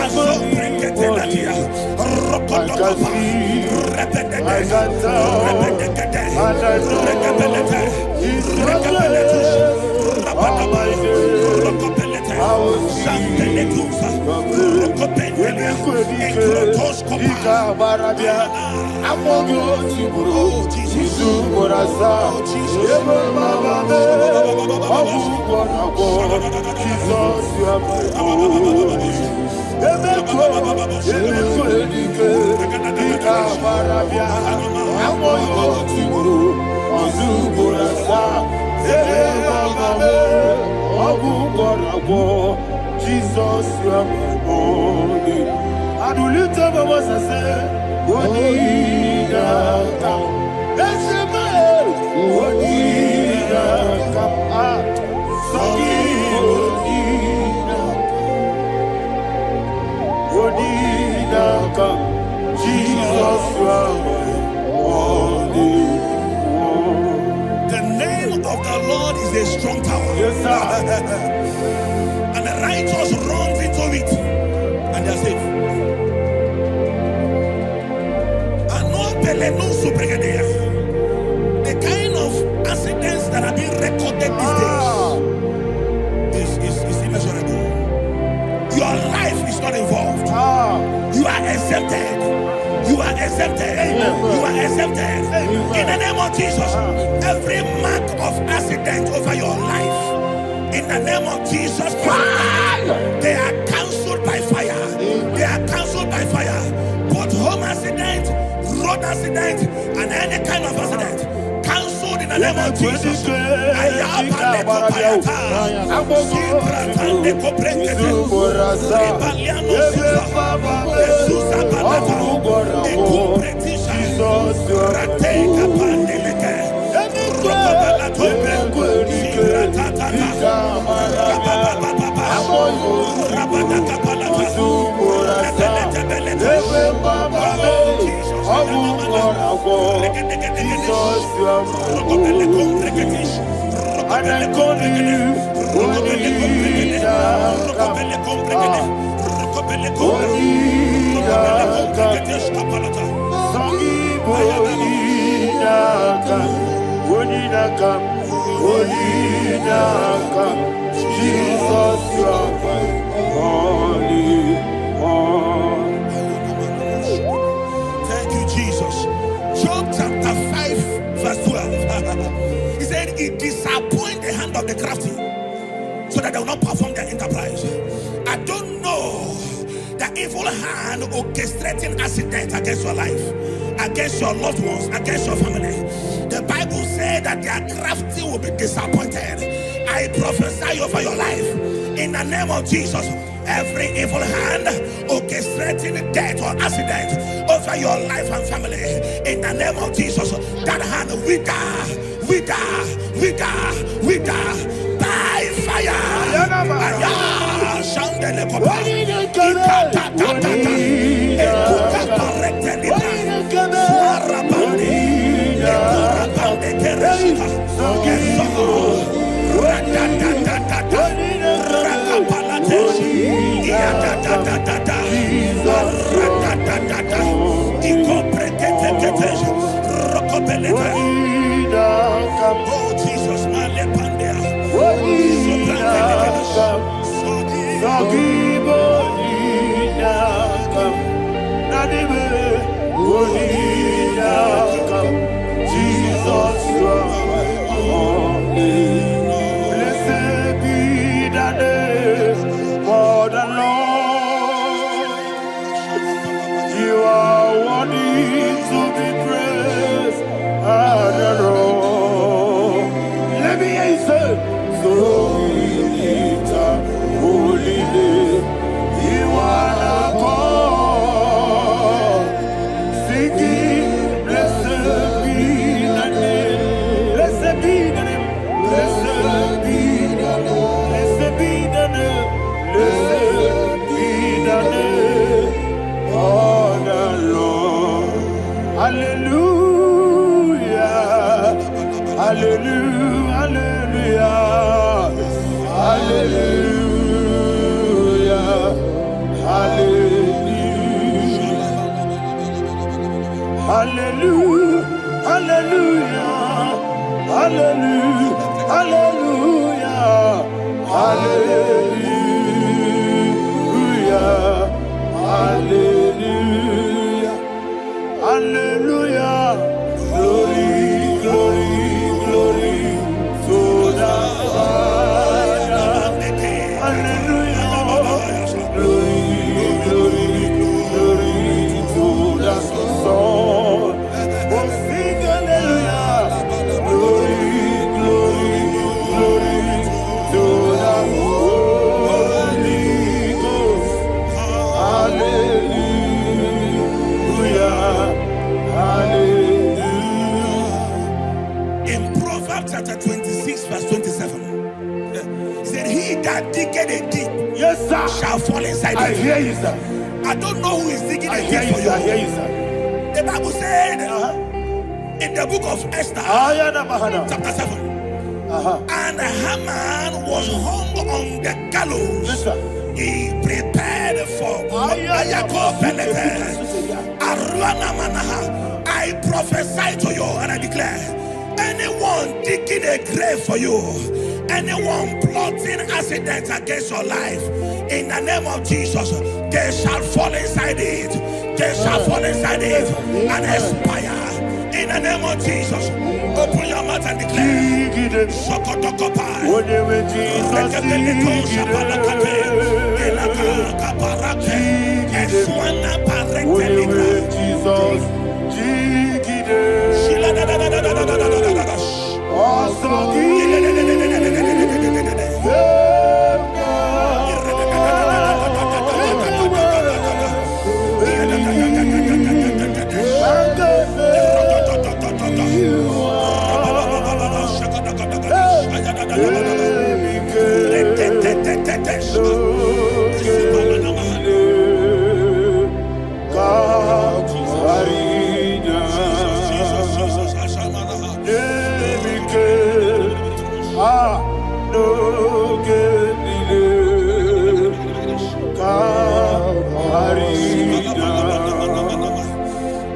Speaker 6: so bring it in the year.
Speaker 3: Jesus, you are my only. I do lift up my voice and say, Bonina come. Let's say my Bonina come. Songi Bonina come. Jesus, you are my only.
Speaker 6: The name of the Lord is a strong tower.
Speaker 3: Yes, sir.
Speaker 6: And the righteous runs into it and they are safe. The kind of accidents that are being recorded these days is immeasurable. Your life is not involved. You are exempted. You are exempted. You are exempted. In the name of Jesus, every mark of accident over your life, in the name of Jesus Christ, they are cancelled by fire. They are cancelled by fire. Both home accident, road accident, and any kind of accident, cancelled in the name of Jesus.
Speaker 3: And I call you Jesus, you are my only one.
Speaker 6: Thank you, Jesus. Job chapter 5, verse 12. He said, it disappoints the hand of the crafty so that they will not perform their enterprise. I don't know evil hand orchestrating accidents against your life, against your loved ones, against your family. The Bible said that their crafty will be disappointed. I prophesy over your life in the name of Jesus. Every evil hand orchestrating death or accident over your life and family, in the name of Jesus, that hand wither by fire. Oh Jesus,
Speaker 3: blessed be the name for the Lord. You are worthy to be praised and adored. Let me hear you say, so we lift up holy name. You are the God. Singing, blessed be the name. Blessed be the name. Blessed be the name. Blessed be the name. Blessed be the name of the Lord. Hallelujah. Hallelujah. Hallelujah. Hallelujah. Hallelujah. Hallelujah. Hallelujah. Hallelujah. Hallelujah. Hallelujah. Hallelujah. Glory, glory, glory to the Father. Hallelujah. Glory, glory, glory to the Son. Oh, sing hallelujah. Glory, glory, glory to the Holy Ghost. Hallelujah. Hallelujah.
Speaker 6: in Proverbs chapter 26 verse 27, he said, he that diggeth a deep,
Speaker 3: Yes, sir.
Speaker 6: shall fall inside
Speaker 3: I
Speaker 6: it.
Speaker 3: hear you, sir.
Speaker 6: I don't know who is digging
Speaker 3: I
Speaker 6: a
Speaker 3: hear
Speaker 6: deep
Speaker 3: you,
Speaker 6: for
Speaker 3: sir. I hear
Speaker 6: you.
Speaker 3: you, sir.
Speaker 6: The Bible said in the book of Esther,
Speaker 3: Ayana Mahana.
Speaker 6: chapter 7, and Haman was hung on the gallows.
Speaker 3: Yes, sir.
Speaker 6: He prepared for I prophesy to you and I declare, anyone digging a grave for you, anyone plotting accidents against your life, in the name of Jesus, they shall fall inside it. They shall fall inside it and expire. In the name of Jesus, open your mouth and declare. Shokotokopai.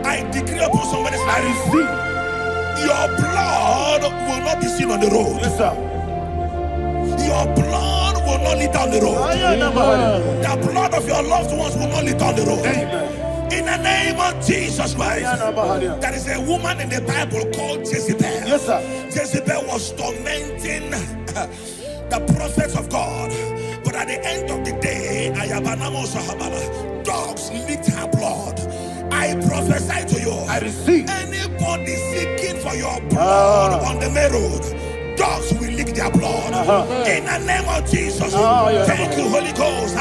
Speaker 6: I decree upon somebody's life, your blood will not be seen on the road.
Speaker 3: Yes, sir.
Speaker 6: Your blood will not lead down the road. The blood of your loved ones will not lead down the road.
Speaker 3: Amen.
Speaker 6: In the name of Jesus Christ. There is a woman in the Bible called Jezebel.
Speaker 3: Yes, sir.
Speaker 6: Jezebel was tormenting the prophets of God. But But at the end of the day, dogs licked her blood. I prophesy to you.
Speaker 3: I receive.
Speaker 6: Anybody seeking for your blood on the main road, dogs will lick their blood. In the name of Jesus. Thank you, Holy Ghost.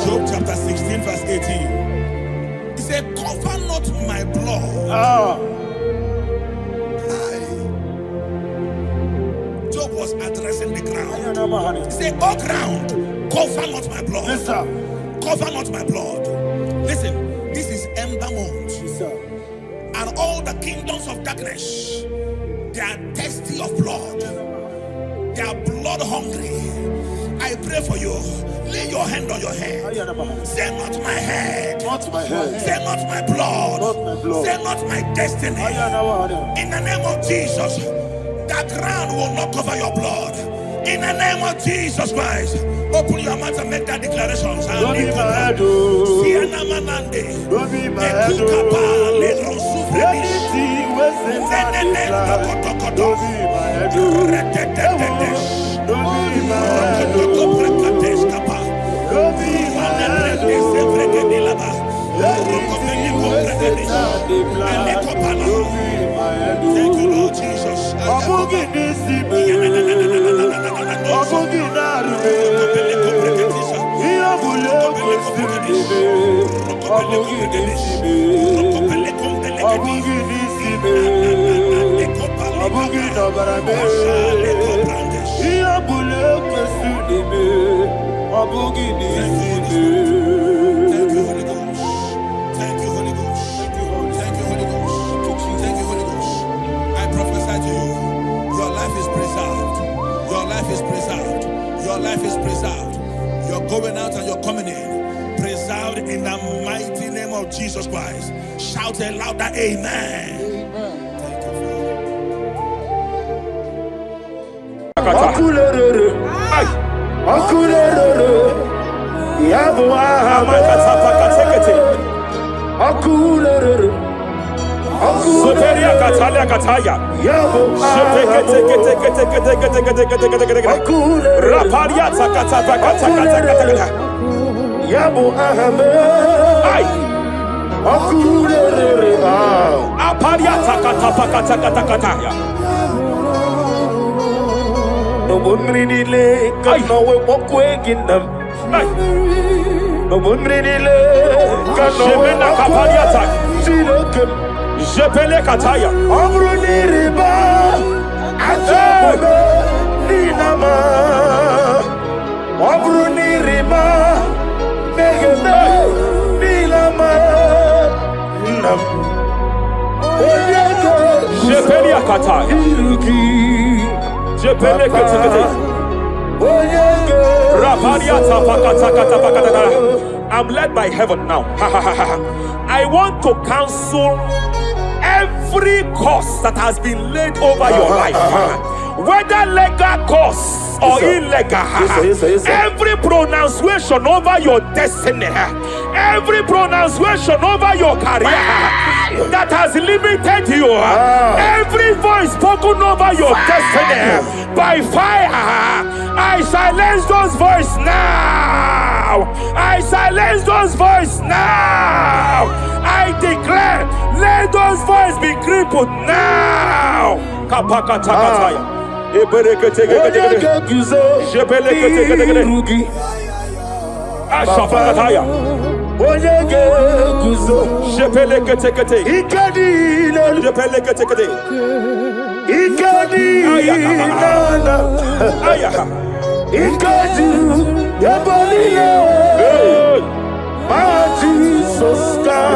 Speaker 6: Job chapter 16 verse 18. He said, cover not my blood. Job was addressing the ground. He said, oh ground, cover not my blood.
Speaker 3: Yes, sir.
Speaker 6: Cover not my blood. Listen, this is ember mound.
Speaker 3: Yes, sir.
Speaker 6: And all the kingdoms of darkness, they are thirsty of blood. They are blood hungry. I pray for you. Lay your hand on your head. Say not my head.
Speaker 3: Not my head.
Speaker 6: Say not my blood.
Speaker 3: Not my blood.
Speaker 6: Say not my destiny. In the name of Jesus, that ground will not cover your blood. In the name of Jesus Christ, open your mouth and make that declaration.
Speaker 3: Don't be my head. Don't be my head. Anything was in that decline. Don't be my head. Don't be my head. Don't be my head.
Speaker 6: Thank you, Lord Jesus. Your life is preserved. You're going out and you're coming in. Preserved in the mighty name of Jesus Christ. Shout a louder amen. Thank
Speaker 3: you.
Speaker 7: Soteria Katalia Kataya. Raparia Takata Kata.
Speaker 3: Yabu Ahame.
Speaker 7: Aparia Takata Kataya.
Speaker 3: No one really lay, cause no way walk away in them. No one really lay, cause no way walk away.
Speaker 7: Jepele Kataya.
Speaker 3: Obruni riba, ajabe, ninama. Obruni riba, megene, nilama. Nam.
Speaker 7: Jepele Kataya. Jepele Kataya. I'm led by heaven now. I want to counsel every curse that has been laid over your life, whether legal curse or illegal.
Speaker 3: Yes, sir.
Speaker 7: Every pronunciation over your destiny, every pronunciation over your career that has limited you, every voice spoken over your destiny by fire, I silence those voices now. I silence those voices now. I declare, let those voices be crippled now. Kapakatakataya. Ashafakataya. Shepelekete.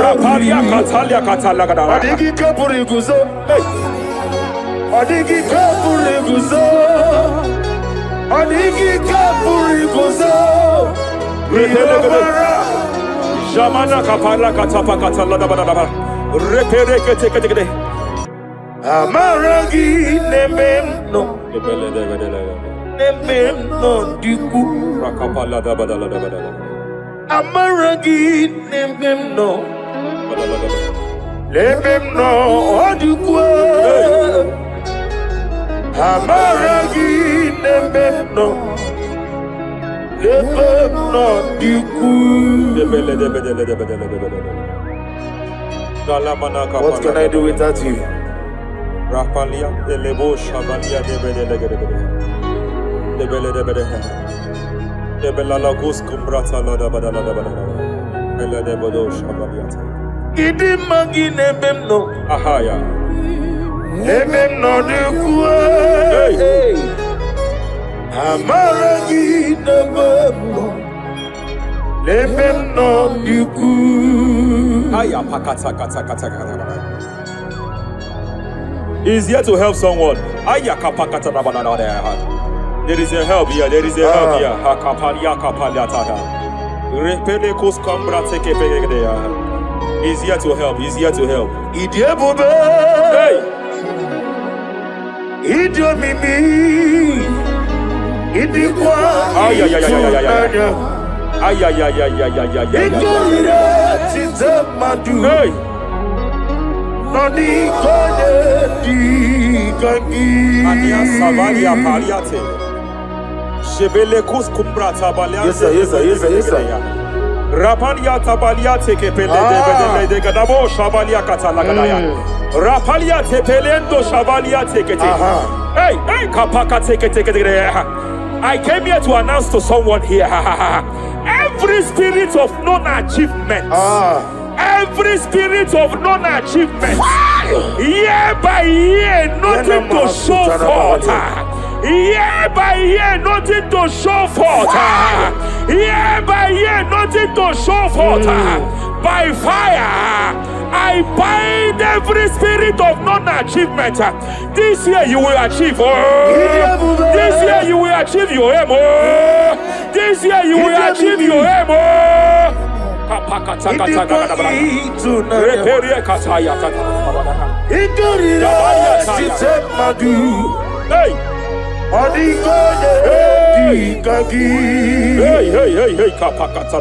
Speaker 7: Rapalia Katalia Katalaga.
Speaker 3: Adigi kapuriguzo. Adigi kapuriguzo. Adigi kapuriguzo.
Speaker 7: Jamana kapala katapa katala da da. Repere.
Speaker 3: Amaragi nememno. Nememno diku.
Speaker 7: Rakapala da badala da.
Speaker 3: Amaragi nememno. Nememno diku. Amaragi nememno. What can I do without you?
Speaker 7: Rapalia de Lebo Shavalia de Belalagos Cumbrata Lada Badala Bella de Bodo Shavaliata.
Speaker 3: Idi Magi Nebemno.
Speaker 7: Ahaya.
Speaker 3: Nebemno de Kua. Amaragi Nebemno. Nebemno de Kua.
Speaker 7: Aya Pakata. He's here to help someone. Aya Kapakata. There is a help here. Hakapalia Kapaliata. Repelekos Cambrate Kepegedea. He's here to help.
Speaker 3: Idiabube.
Speaker 7: Hey!
Speaker 3: Idiomimi. Idikwa.
Speaker 7: Ay. Hey!
Speaker 3: Noni kone di kangi.
Speaker 7: Ania Savalia Paliate. Shebelekus Kumbrata Balia.
Speaker 3: Yes, sir.
Speaker 7: Rapalia Tabalia Tekepele de Gadabo Shavalia Catalagadaya. Rapalia Tepelendo Shavalia Tekete. Hey, Kapaka take. I came here to announce to someone here. Every spirit of non-achievement. Every spirit of non-achievement. Year by year, nothing to show forth. Year by year, nothing to show forth. Year by year, nothing to show forth. By fire, I bind every spirit of non-achievement. This year you will achieve. This year you will achieve your aim. This year you will achieve your aim. Hey! Hey, Kapakata.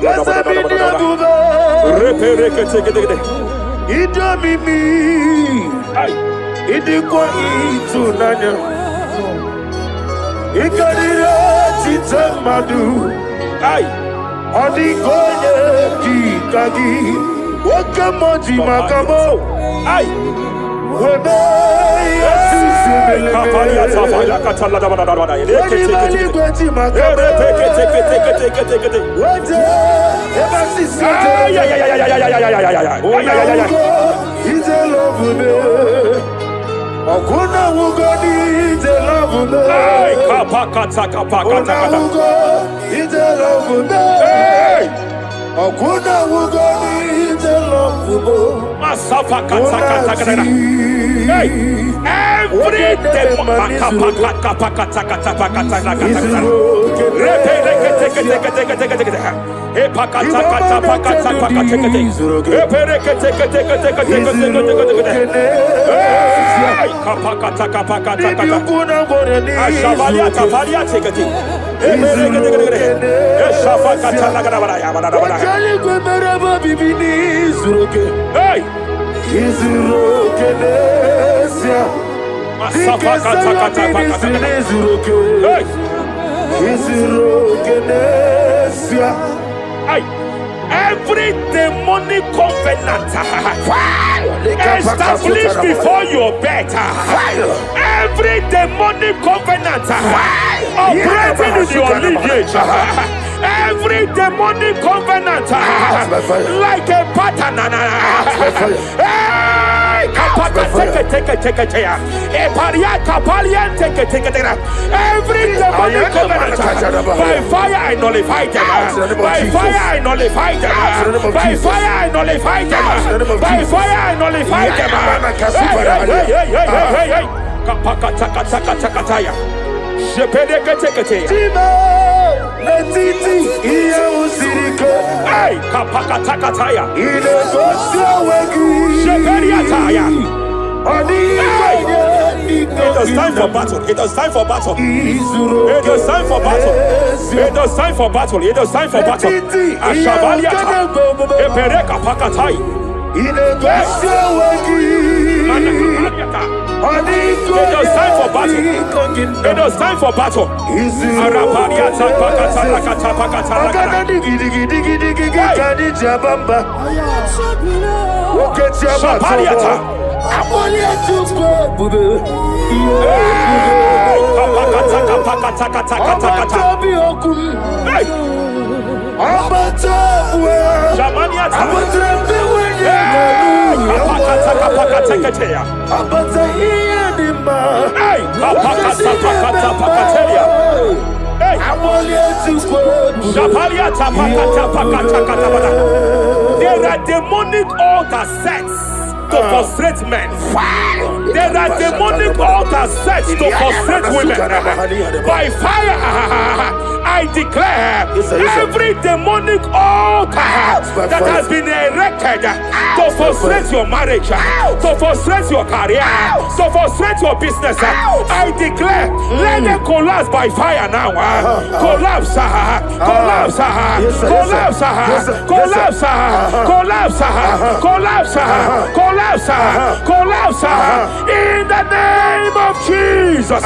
Speaker 3: Idomimi. Idikwa itunanya. Ikarira chitemadu. Odigoye dikagi. Wakamoji makamo. Webe yasisimele.
Speaker 7: Kapalia Savalia Catalada. Every demonic covenant established before your bed, Every demonic covenant operating in your lineage, every demonic covenant like a pattern. Every demonic covenant, by fire I nullify them. By fire I nullify them. By fire I nullify them. By fire I nullify them. Kapakatakatakatakataya. Shepedekatekate. Hey, kapakatakataya. Shepediataya. It was time for battle. It was time for battle. It was time for battle. It was time for battle. It was time for battle. Ashabaliata. Epereka pakatai. It was time for battle. It was time for battle. Arapariata pakata pakata. Shapariata. There are demonic altar sets to frustrate men. There are demonic altars set to frustrate women. By fire, I declare every demonic altar that has been erected to frustrate your marriage, to frustrate your career, to frustrate your business, I declare, let them collapse by fire now. Collapse, collapse, collapse, collapse, collapse, collapse, collapse, collapse, in the name of Jesus.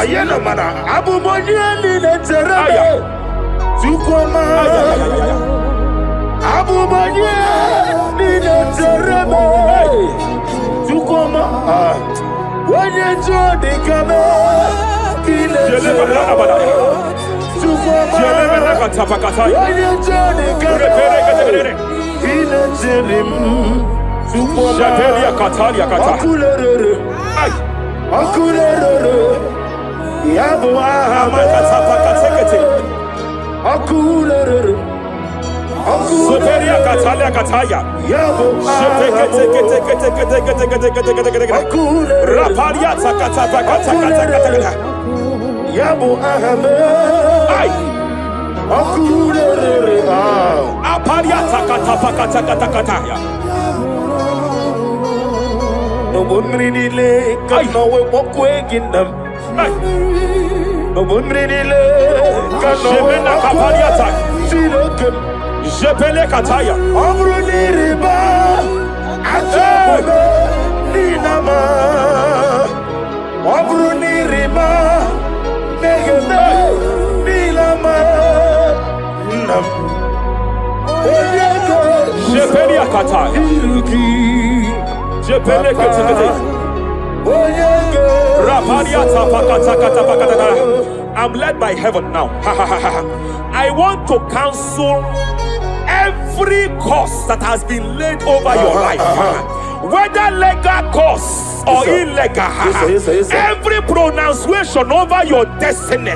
Speaker 7: Shatelia Katalia Kata. Superia Katalia Kataya. Raparia Takata Kata. Yabu Ahmed. Aparia Takata Kata.
Speaker 3: No one really lay, cause no one walk away in them. No one really lay, cause no one walk away.
Speaker 7: Jepele Kataya.
Speaker 3: Obruni riba, ajabu ninama. Obruni riba, negene nilama. Nam.
Speaker 7: Jepele Kataya. Jepele Kataya. I'm led by heaven now. I want to counsel every curse that has been laid over your life, whether legal curse or illegal. Every pronunciation over your destiny,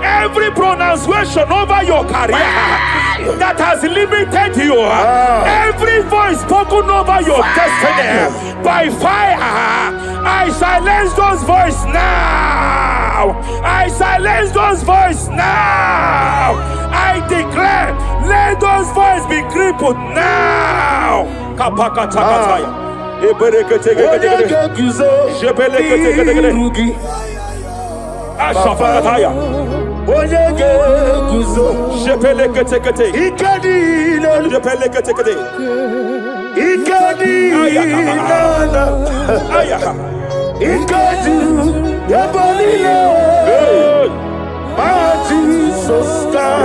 Speaker 7: every pronunciation over your career that has limited you, every voice spoken over your destiny, by fire, I silence those voices now. I silence those voices now. I declare, let those voices be crippled now. Kapakatakataya. Ashapakataya.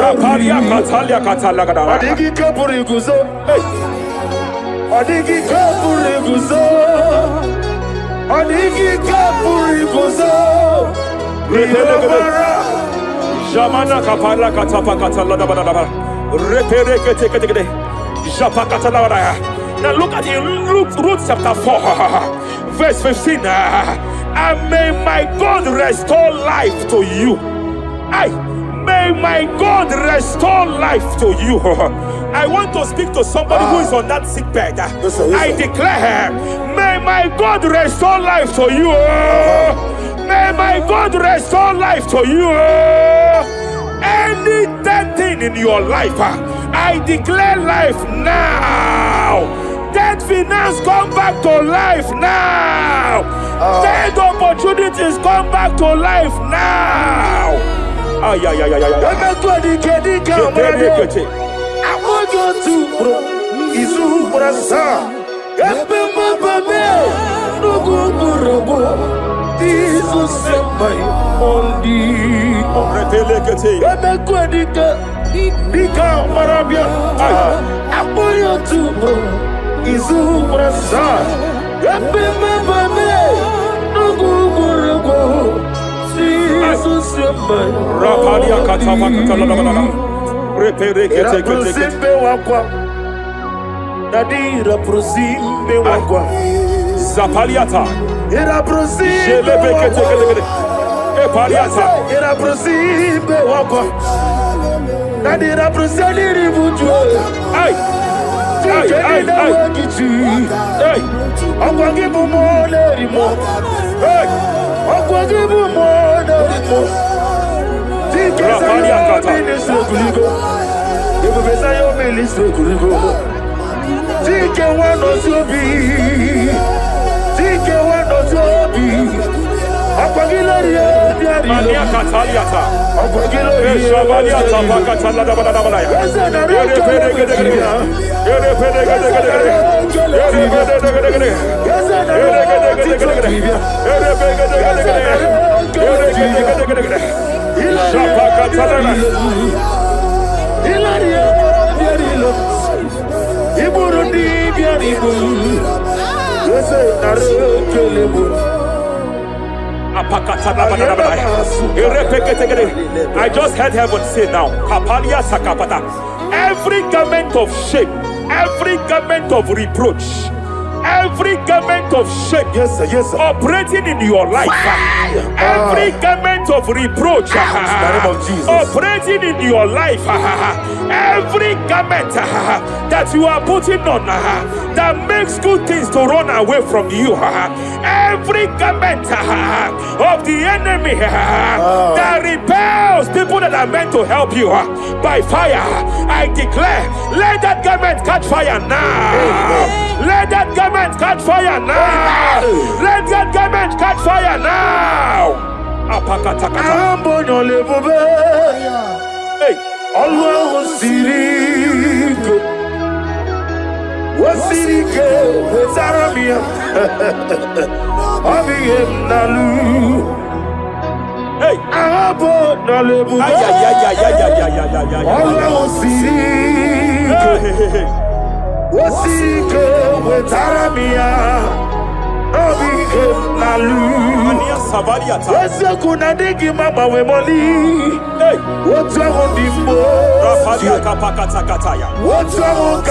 Speaker 7: Raparia Katalia Katalagadara.
Speaker 3: Adigi Kapuriguzo. Adigi Kapuriguzo. Onigi kapuri kozo.
Speaker 7: Jamana kapala katapa katala da da da. Repere kete kete kete. Japa katala da. Now look at it. Luke chapter 4, verse 15. And may my God restore life to you. May my God restore life to you. I want to speak to somebody who is on that sick bed. I declare, may my God restore life to you. May my God restore life to you. Any dead thing in your life, I declare life now. Dead finance come back to life now. Dead opportunities come back to life now. I
Speaker 3: want to bro. Izu brasa. Epe mababe. Nugu nugu. Izu semai. Ondi.
Speaker 7: Repelekete.
Speaker 3: Epe kwadika. Dika marabia. I want to bro. Izu brasa. Epe mababe. Nugu nugu. Izu semai.
Speaker 7: Rapalia katava katala.
Speaker 3: Era prosimbe wakwa. Nadira prosimbe wakwa.
Speaker 7: Zapaliata.
Speaker 3: Era prosimbe wakwa.
Speaker 7: Epaliata.
Speaker 3: Era prosimbe wakwa. Nadira prosimbe wakwa.
Speaker 7: Ay.
Speaker 3: Okwa gibu mole rimo. Okwa gibu mole rimo.
Speaker 7: Rapalia kata.
Speaker 3: Tike wano sobi. Akwagilariye diari.
Speaker 7: Mania kataliata.
Speaker 3: Akwagilariye.
Speaker 7: Eshavaliata pakatala da bada bada ya. I just heard heaven say now, Kapalia Sakapata. Every garment of shame, every garment of reproach, every garment of shame,
Speaker 3: Yes, sir.
Speaker 7: operating in your life, every garment of reproach,
Speaker 3: name of Jesus.
Speaker 7: operating in your life, every garment that you are putting on that makes good things to run away from you, every garment of the enemy that repels people that are meant to help you by fire, I declare, let that garment catch fire now. Let that garment catch fire now. Let that garment catch fire now. Hey.
Speaker 3: Allah Sirike Wasirike Zaramia Abiyem Nalu
Speaker 7: Hey.
Speaker 3: Abo Nalebu Allah Sirike Wasirike Zaramia Abiyem Nalu Wese kuna digi mama we moli.
Speaker 7: Hey.
Speaker 3: What's wrong with you?
Speaker 7: Rafalia kapakata kataya.
Speaker 3: What's wrong with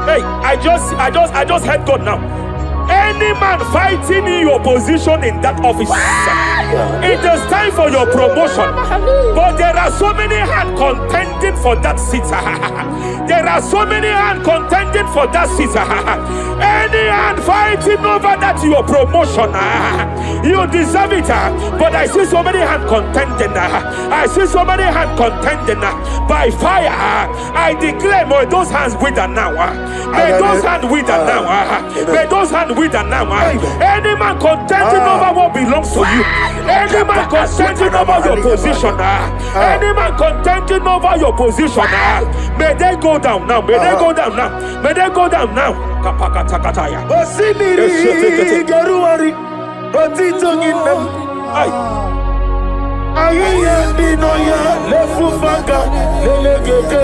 Speaker 7: Hey, I just heard God now. Any man fighting in your position in that office, it is time for your promotion. But there are so many hands contending for that seat. There are so many hands contending for that seat. Any hand fighting over that your promotion, you deserve it. But I see so many hands contending. I see so many hands contending by fire. I declare, may those hands wither now. May those hands wither now. May those hands wither now. Any man contending over what belongs to you. Any man contending over your position. Any man contending over your opposition, may they go down now. May they go down now. May they go down now. Kapakatakataya.
Speaker 3: Osimiri Geruari Otitonginem Ayaya Dinoya Lefufaka Lelegele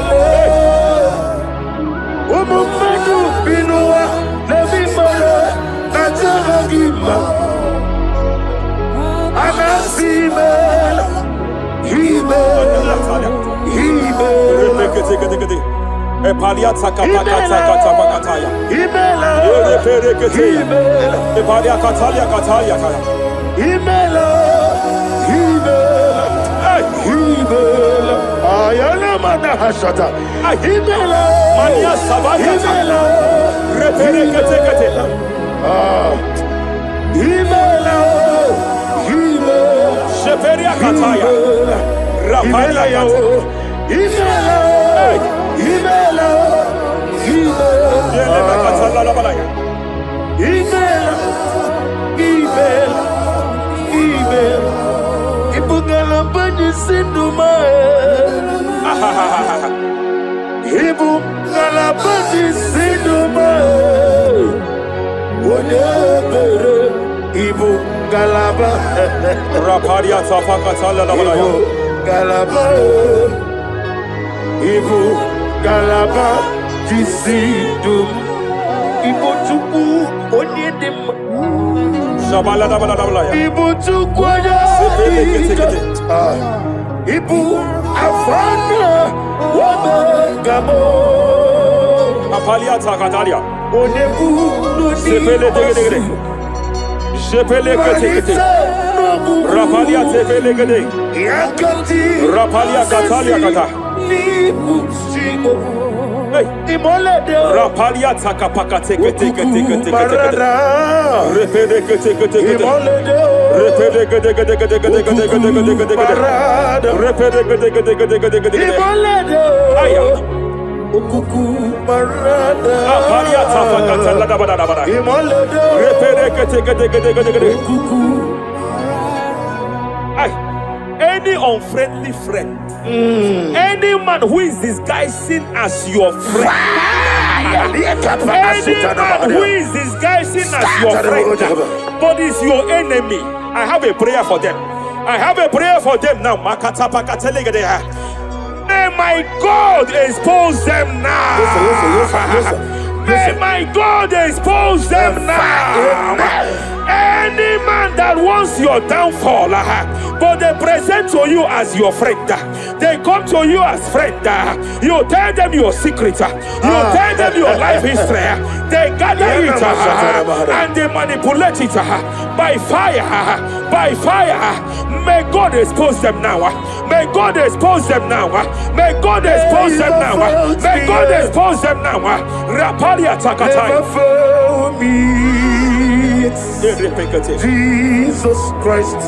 Speaker 3: Umumadu Binua Levimara Najavagima Anasimela Himela
Speaker 7: Epalia Takapakataya.
Speaker 3: Himela
Speaker 7: Epalia Katalia Katalia.
Speaker 3: Himela Ayana Manahashata Himela
Speaker 7: Mania Sabaya
Speaker 3: Himela
Speaker 7: Reperekete
Speaker 3: Himela
Speaker 7: Sheperia Kataya Rapalia
Speaker 3: Himela Ibugala bani sinduma Ibugala bani sinduma Wonebere Ibugalaba
Speaker 7: Raparia Tapakatala
Speaker 3: Galaba Ibugalaba Jisidum Ibutuku Onyedim
Speaker 7: Shabala
Speaker 3: Ibutuku Ibu Afana Wabagamo
Speaker 7: Apalia Takatalia
Speaker 3: Onebu
Speaker 7: Sepele Tegede Sepele Kete Rapalia Tepele Gede
Speaker 3: Yakati
Speaker 7: Rapalia Katalia Kata
Speaker 3: Nibusigo
Speaker 7: Hey Rapalia Takapakate any unfriendly friend, any man who is disguising as your friend, any man who is disguising as your friend, but is your enemy, I have a prayer for them. I have a prayer for them now. May my God expose them now. May my God expose them now. Any man that wants your downfall, but they present to you as your friend, they come to you as friend, you tell them your secret, you tell them your life history, they gather it and they manipulate it by fire, by fire. May God expose them now. May God expose them now. May God expose them now. May God expose them now. Rapalia Takatai.
Speaker 3: Jesus Christ,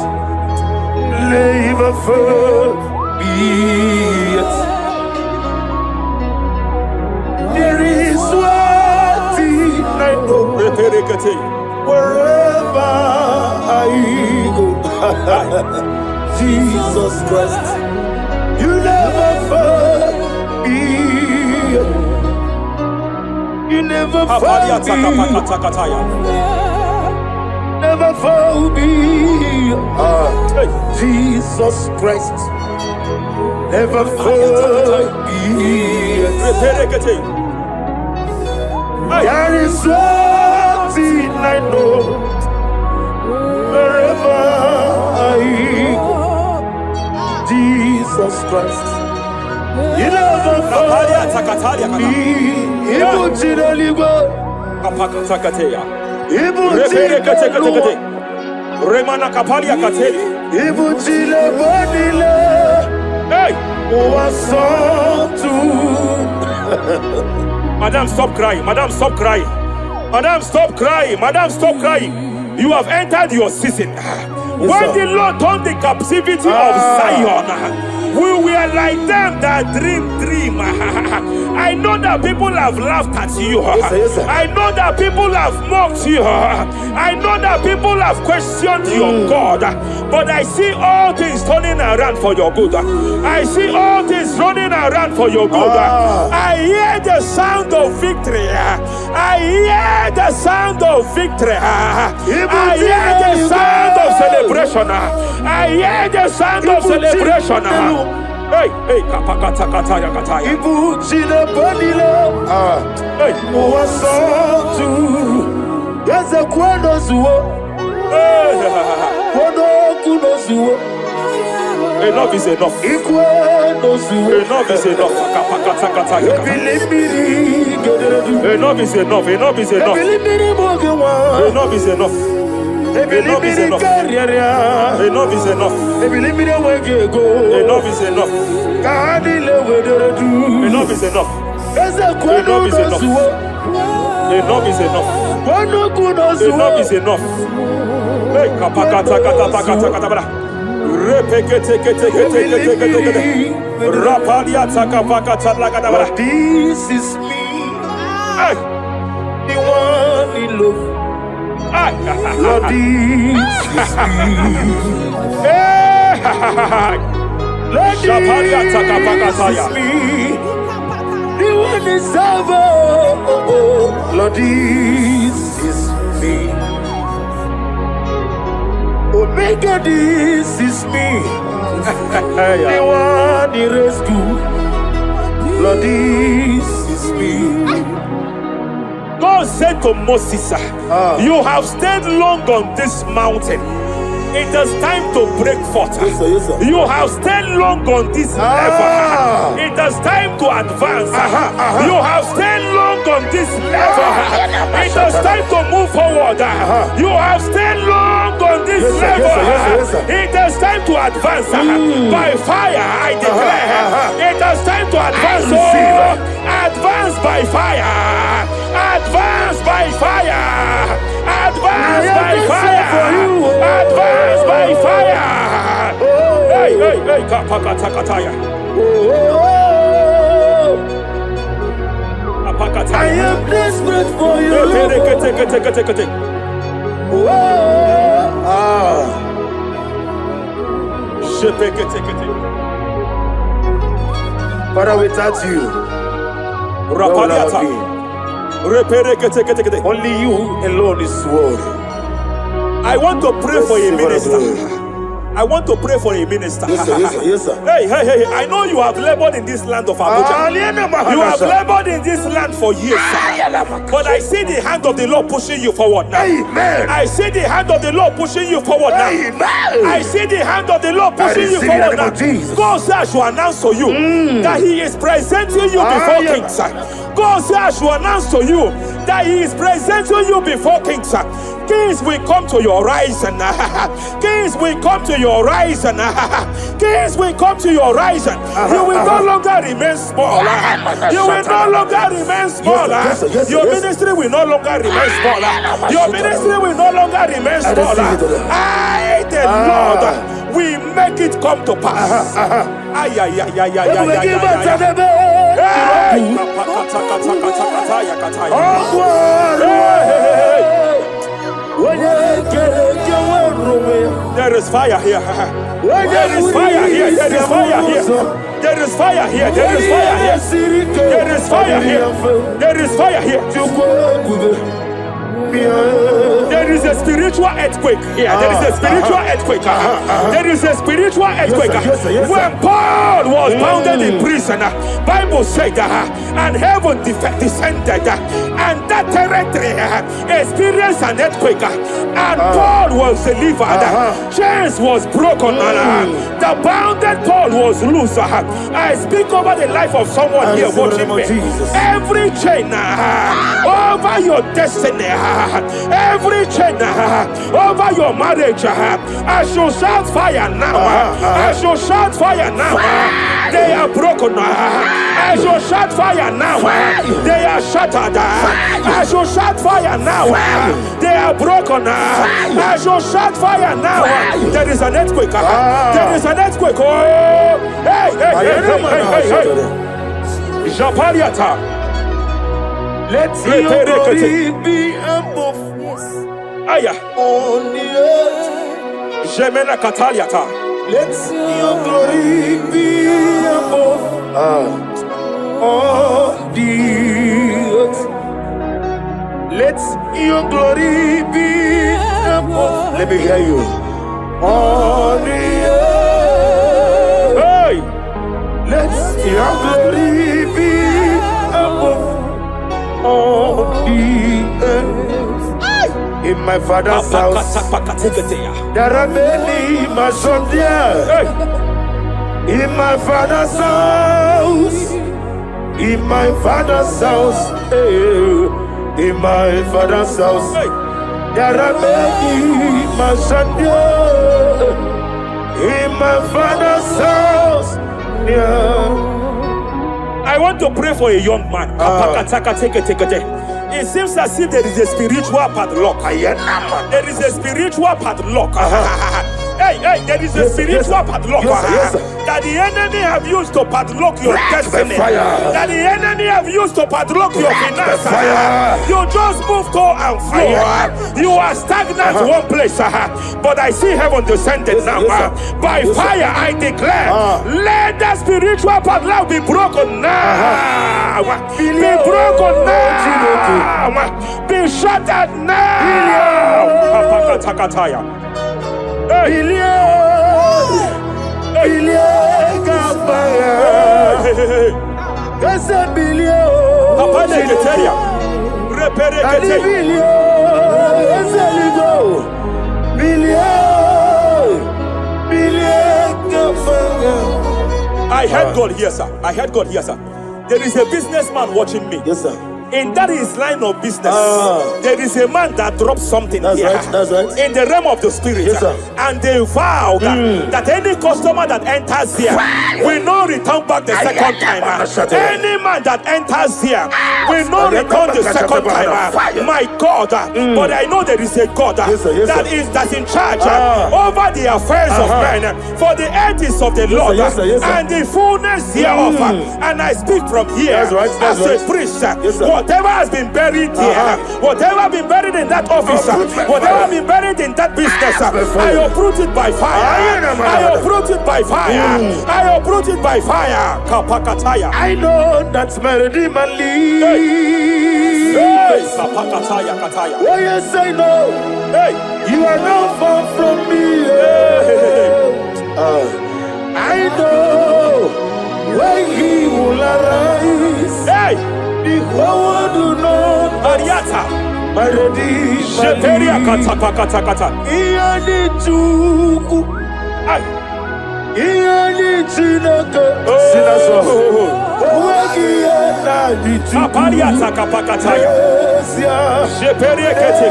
Speaker 3: never for me. There is one thing I know. Wherever I go, Jesus Christ, you never fail me. You never fail me. Never fail me. Jesus Christ, never fail me. There is one thing I know. Wherever I go, Jesus Christ, you never fail me.
Speaker 7: Remana Kapalia Kateli. Hey! Madam, stop crying. Madam, stop crying. Madam, stop crying. Madam, stop crying. You have entered your season. When the Lord turned the captivity of Zion, We were like them that dream. I know that people have laughed at you.
Speaker 3: Yes, sir.
Speaker 7: I know that people have mocked you. I know that people have questioned your God. But I see all things turning around for your good. I see all things running around for your good. I hear the sound of victory. I hear the sound of victory. I hear the sound of celebration. I hear the sound of celebration. Hey, kapakata yakataya.
Speaker 3: Ibu chile panilo.
Speaker 7: Hey,
Speaker 3: Muwasotu. Yaza kwendo zuo. Kwendo kuno zuo.
Speaker 7: enough is enough.
Speaker 3: Ikwendo zuo.
Speaker 7: Enough is enough. Kapakata yakataya.
Speaker 3: Ebilibiri gederedu.
Speaker 7: Enough is enough. Enough is enough.
Speaker 3: Ebilibiri mogewa.
Speaker 7: Enough is enough. Enough is enough. Enough is enough.
Speaker 3: Ebilibiri wegego.
Speaker 7: Enough is enough.
Speaker 3: Kahadile wederedu.
Speaker 7: Enough is enough.
Speaker 3: Eze kwendo
Speaker 7: Enough is enough.
Speaker 3: zuo.
Speaker 7: Enough is enough.
Speaker 3: Kwendo kuno zuo.
Speaker 7: Enough is enough. Hey, kapakata.
Speaker 3: But this is me,
Speaker 7: Hey.
Speaker 3: the one in love. Lord, this is me. Lord, this is me. The one is ever. Lord, this is me. Omega, this is me. The one in rescue. Lord, this is me.
Speaker 7: God said to Moses, you have stayed long on this mountain. It is time to break forth.
Speaker 3: Yes, sir.
Speaker 7: You have stayed long on this level. It is time to advance. You have stayed long on this level. It is time to move forward. You have stayed long on this level.
Speaker 3: Yes, sir.
Speaker 7: It is time to advance. By fire, I declare. It is time to advance. Advance by fire. Advance by fire. Advance by fire. Advance by fire. Hey, kapakatakataya.
Speaker 3: I am desperate for you. Father, without you, where would I be? Only you alone is worthy.
Speaker 7: I want to pray for a minister. I want to pray for a minister.
Speaker 3: Yes, sir.
Speaker 7: Hey. I know you have labored in this land of Abuja. You have labored in this land for years. But I see the hand of the Lord pushing you forward now.
Speaker 3: Amen.
Speaker 7: I see the hand of the Lord pushing you forward now.
Speaker 3: Amen.
Speaker 7: I see the hand of the Lord pushing you forward now. God says I should announce to you that He is presenting you before kings. God says I should announce to you that He is presenting you before kings. Kings will come to your horizon. Kings will come to your horizon. Kings will come to your horizon. You will no longer remain small. You will no longer remain small. Your ministry will no longer remain small. Your ministry will no longer remain small. I, the Lord, will make it come to pass. There is fire here. There is fire here. There is fire here. There is fire here. There is fire here. There is fire here. There is fire here. There is a spiritual earthquake here. There is a spiritual earthquake. There is a spiritual earthquake. When Paul was bounded in prison, Bible said and heaven descended, and that territory experienced an earthquake, and Paul was delivered. Chains was broken. The bounded Paul was loose. I speak over the life of someone here watching me. Every chain over your destiny, every chain over your marriage, I shall shout fire now. I shall shout fire now. They are broken. I shall shout fire now. They are shattered. I shall shout fire now. They are broken. I shall shout fire now. There is an earthquake. There is an earthquake. Oh, hey. Japariata.
Speaker 3: Let your glory be above
Speaker 7: Aya.
Speaker 3: on the earth.
Speaker 7: Jemena Kataliata.
Speaker 3: Let your glory be above on the earth. Let your glory be above. Let me hear you. On the earth.
Speaker 7: Hey.
Speaker 3: Let your glory be above on the earth. In my father's house, there are many mansions there. In my father's house, in my father's house, in my father's house, there are many mansions there. In my father's house,
Speaker 7: I want to pray for a young man. It seems as if there is a spiritual padlock. There is a spiritual padlock. Hey, there is a spiritual padlock that the enemy have used to padlock your destiny. That the enemy have used to padlock your finances. You just move to and fro. You are stagnant one place, but I see heaven descended now. By fire, I declare, let the spiritual padlock be broken now. Be broken now. Be shattered now. I heard God here, sir. I heard God here, sir. There is a businessman watching me.
Speaker 3: Yes, sir.
Speaker 7: In that his line of business, there is a man that dropped something
Speaker 3: That's
Speaker 7: here.
Speaker 3: right, that's right.
Speaker 7: In the realm of the spirit.
Speaker 3: Yes, sir.
Speaker 7: And they vow that any customer that enters here will not return back the second time. Any man that enters here will not return the second time. My God, but I know there is a God that's in charge over the affairs of men. For the earth is of the Lord and the fullness hereof. And I speak from here as a priest. Whatever has been buried here, whatever been buried in that office, whatever been buried in that business, I uproot it by fire. I uproot it by fire. I uproot it by fire. Kapakataya.
Speaker 3: I know that's my Redeemer lives.
Speaker 7: Kapakataya kataya.
Speaker 3: Oh yes, I know.
Speaker 7: Hey,
Speaker 3: You are not far from me. I know when He will arise.
Speaker 7: hey,
Speaker 3: The whole world do not
Speaker 7: Ariata.
Speaker 3: my Redeemer
Speaker 7: Sheperia
Speaker 3: lives.
Speaker 7: kata.
Speaker 3: Iya ni Chukwu,
Speaker 7: Ay.
Speaker 3: iya ni Chineke. Sinaso. Onwegi ihe na di Chukwu.
Speaker 7: Kapariata kapakataya.
Speaker 3: Esia.
Speaker 7: Sheperia kete.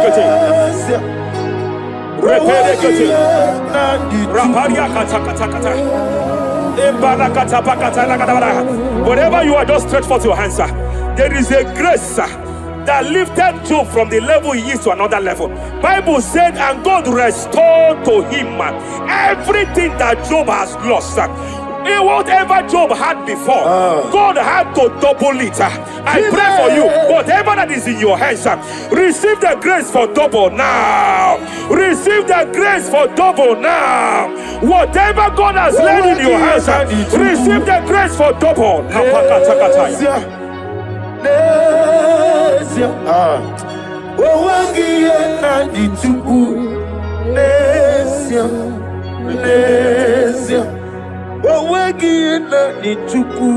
Speaker 3: Esia.
Speaker 7: Repere
Speaker 3: Onwegi
Speaker 7: kete.
Speaker 3: ihe na di Chukwu.
Speaker 7: Raparia kata. Wherever you are, just stretch forth your hands, sir. There is a grace, sir, that lifted Job from the level he is to another level. Bible said, and God restored to him everything that Job has lost. Whatever Job had before, God had to double it. I pray for you, whatever that is in your hands, receive the grace for double now. Receive the grace for double now. Whatever God has laid in your hands, receive the grace for double.
Speaker 3: Onwegi ihe na di Chukwu. N'ezie. Onwegi ihe na di Chukwu.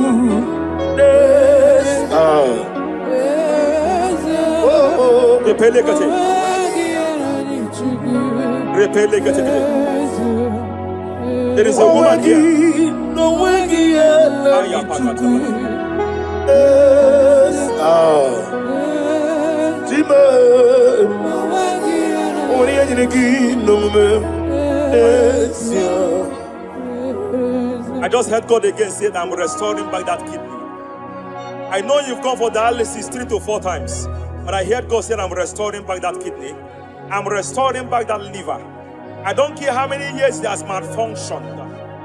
Speaker 7: There is a woman here.
Speaker 3: Onwegi ihe na di Chukwu.
Speaker 7: I just heard God again say that I'm restoring back that kidney. I know you've gone for dialysis 3 to 4 times, but I heard God say I'm restoring back that kidney. I'm restoring back that liver. I don't care how many years it has malfunctioned.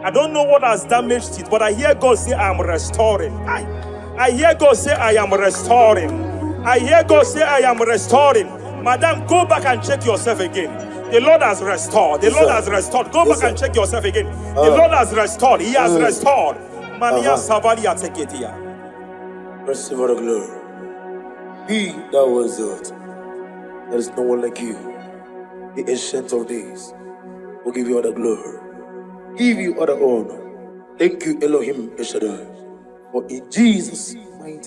Speaker 7: I don't know what has damaged it, but I hear God say, I am restoring. I hear God say, I am restoring. I hear God say, I am restoring. Madam, go back and check yourself again. The Lord has restored. The Lord has restored. Go back and check yourself again. The Lord has restored. He has restored. Mania Savalia Teketia.
Speaker 3: Receive all the glory. He that was it. There is no one like you. The ancient of days will give you all the glory. Give you all the honor. Thank you, Elohim Eshadai. For in Jesus' mighty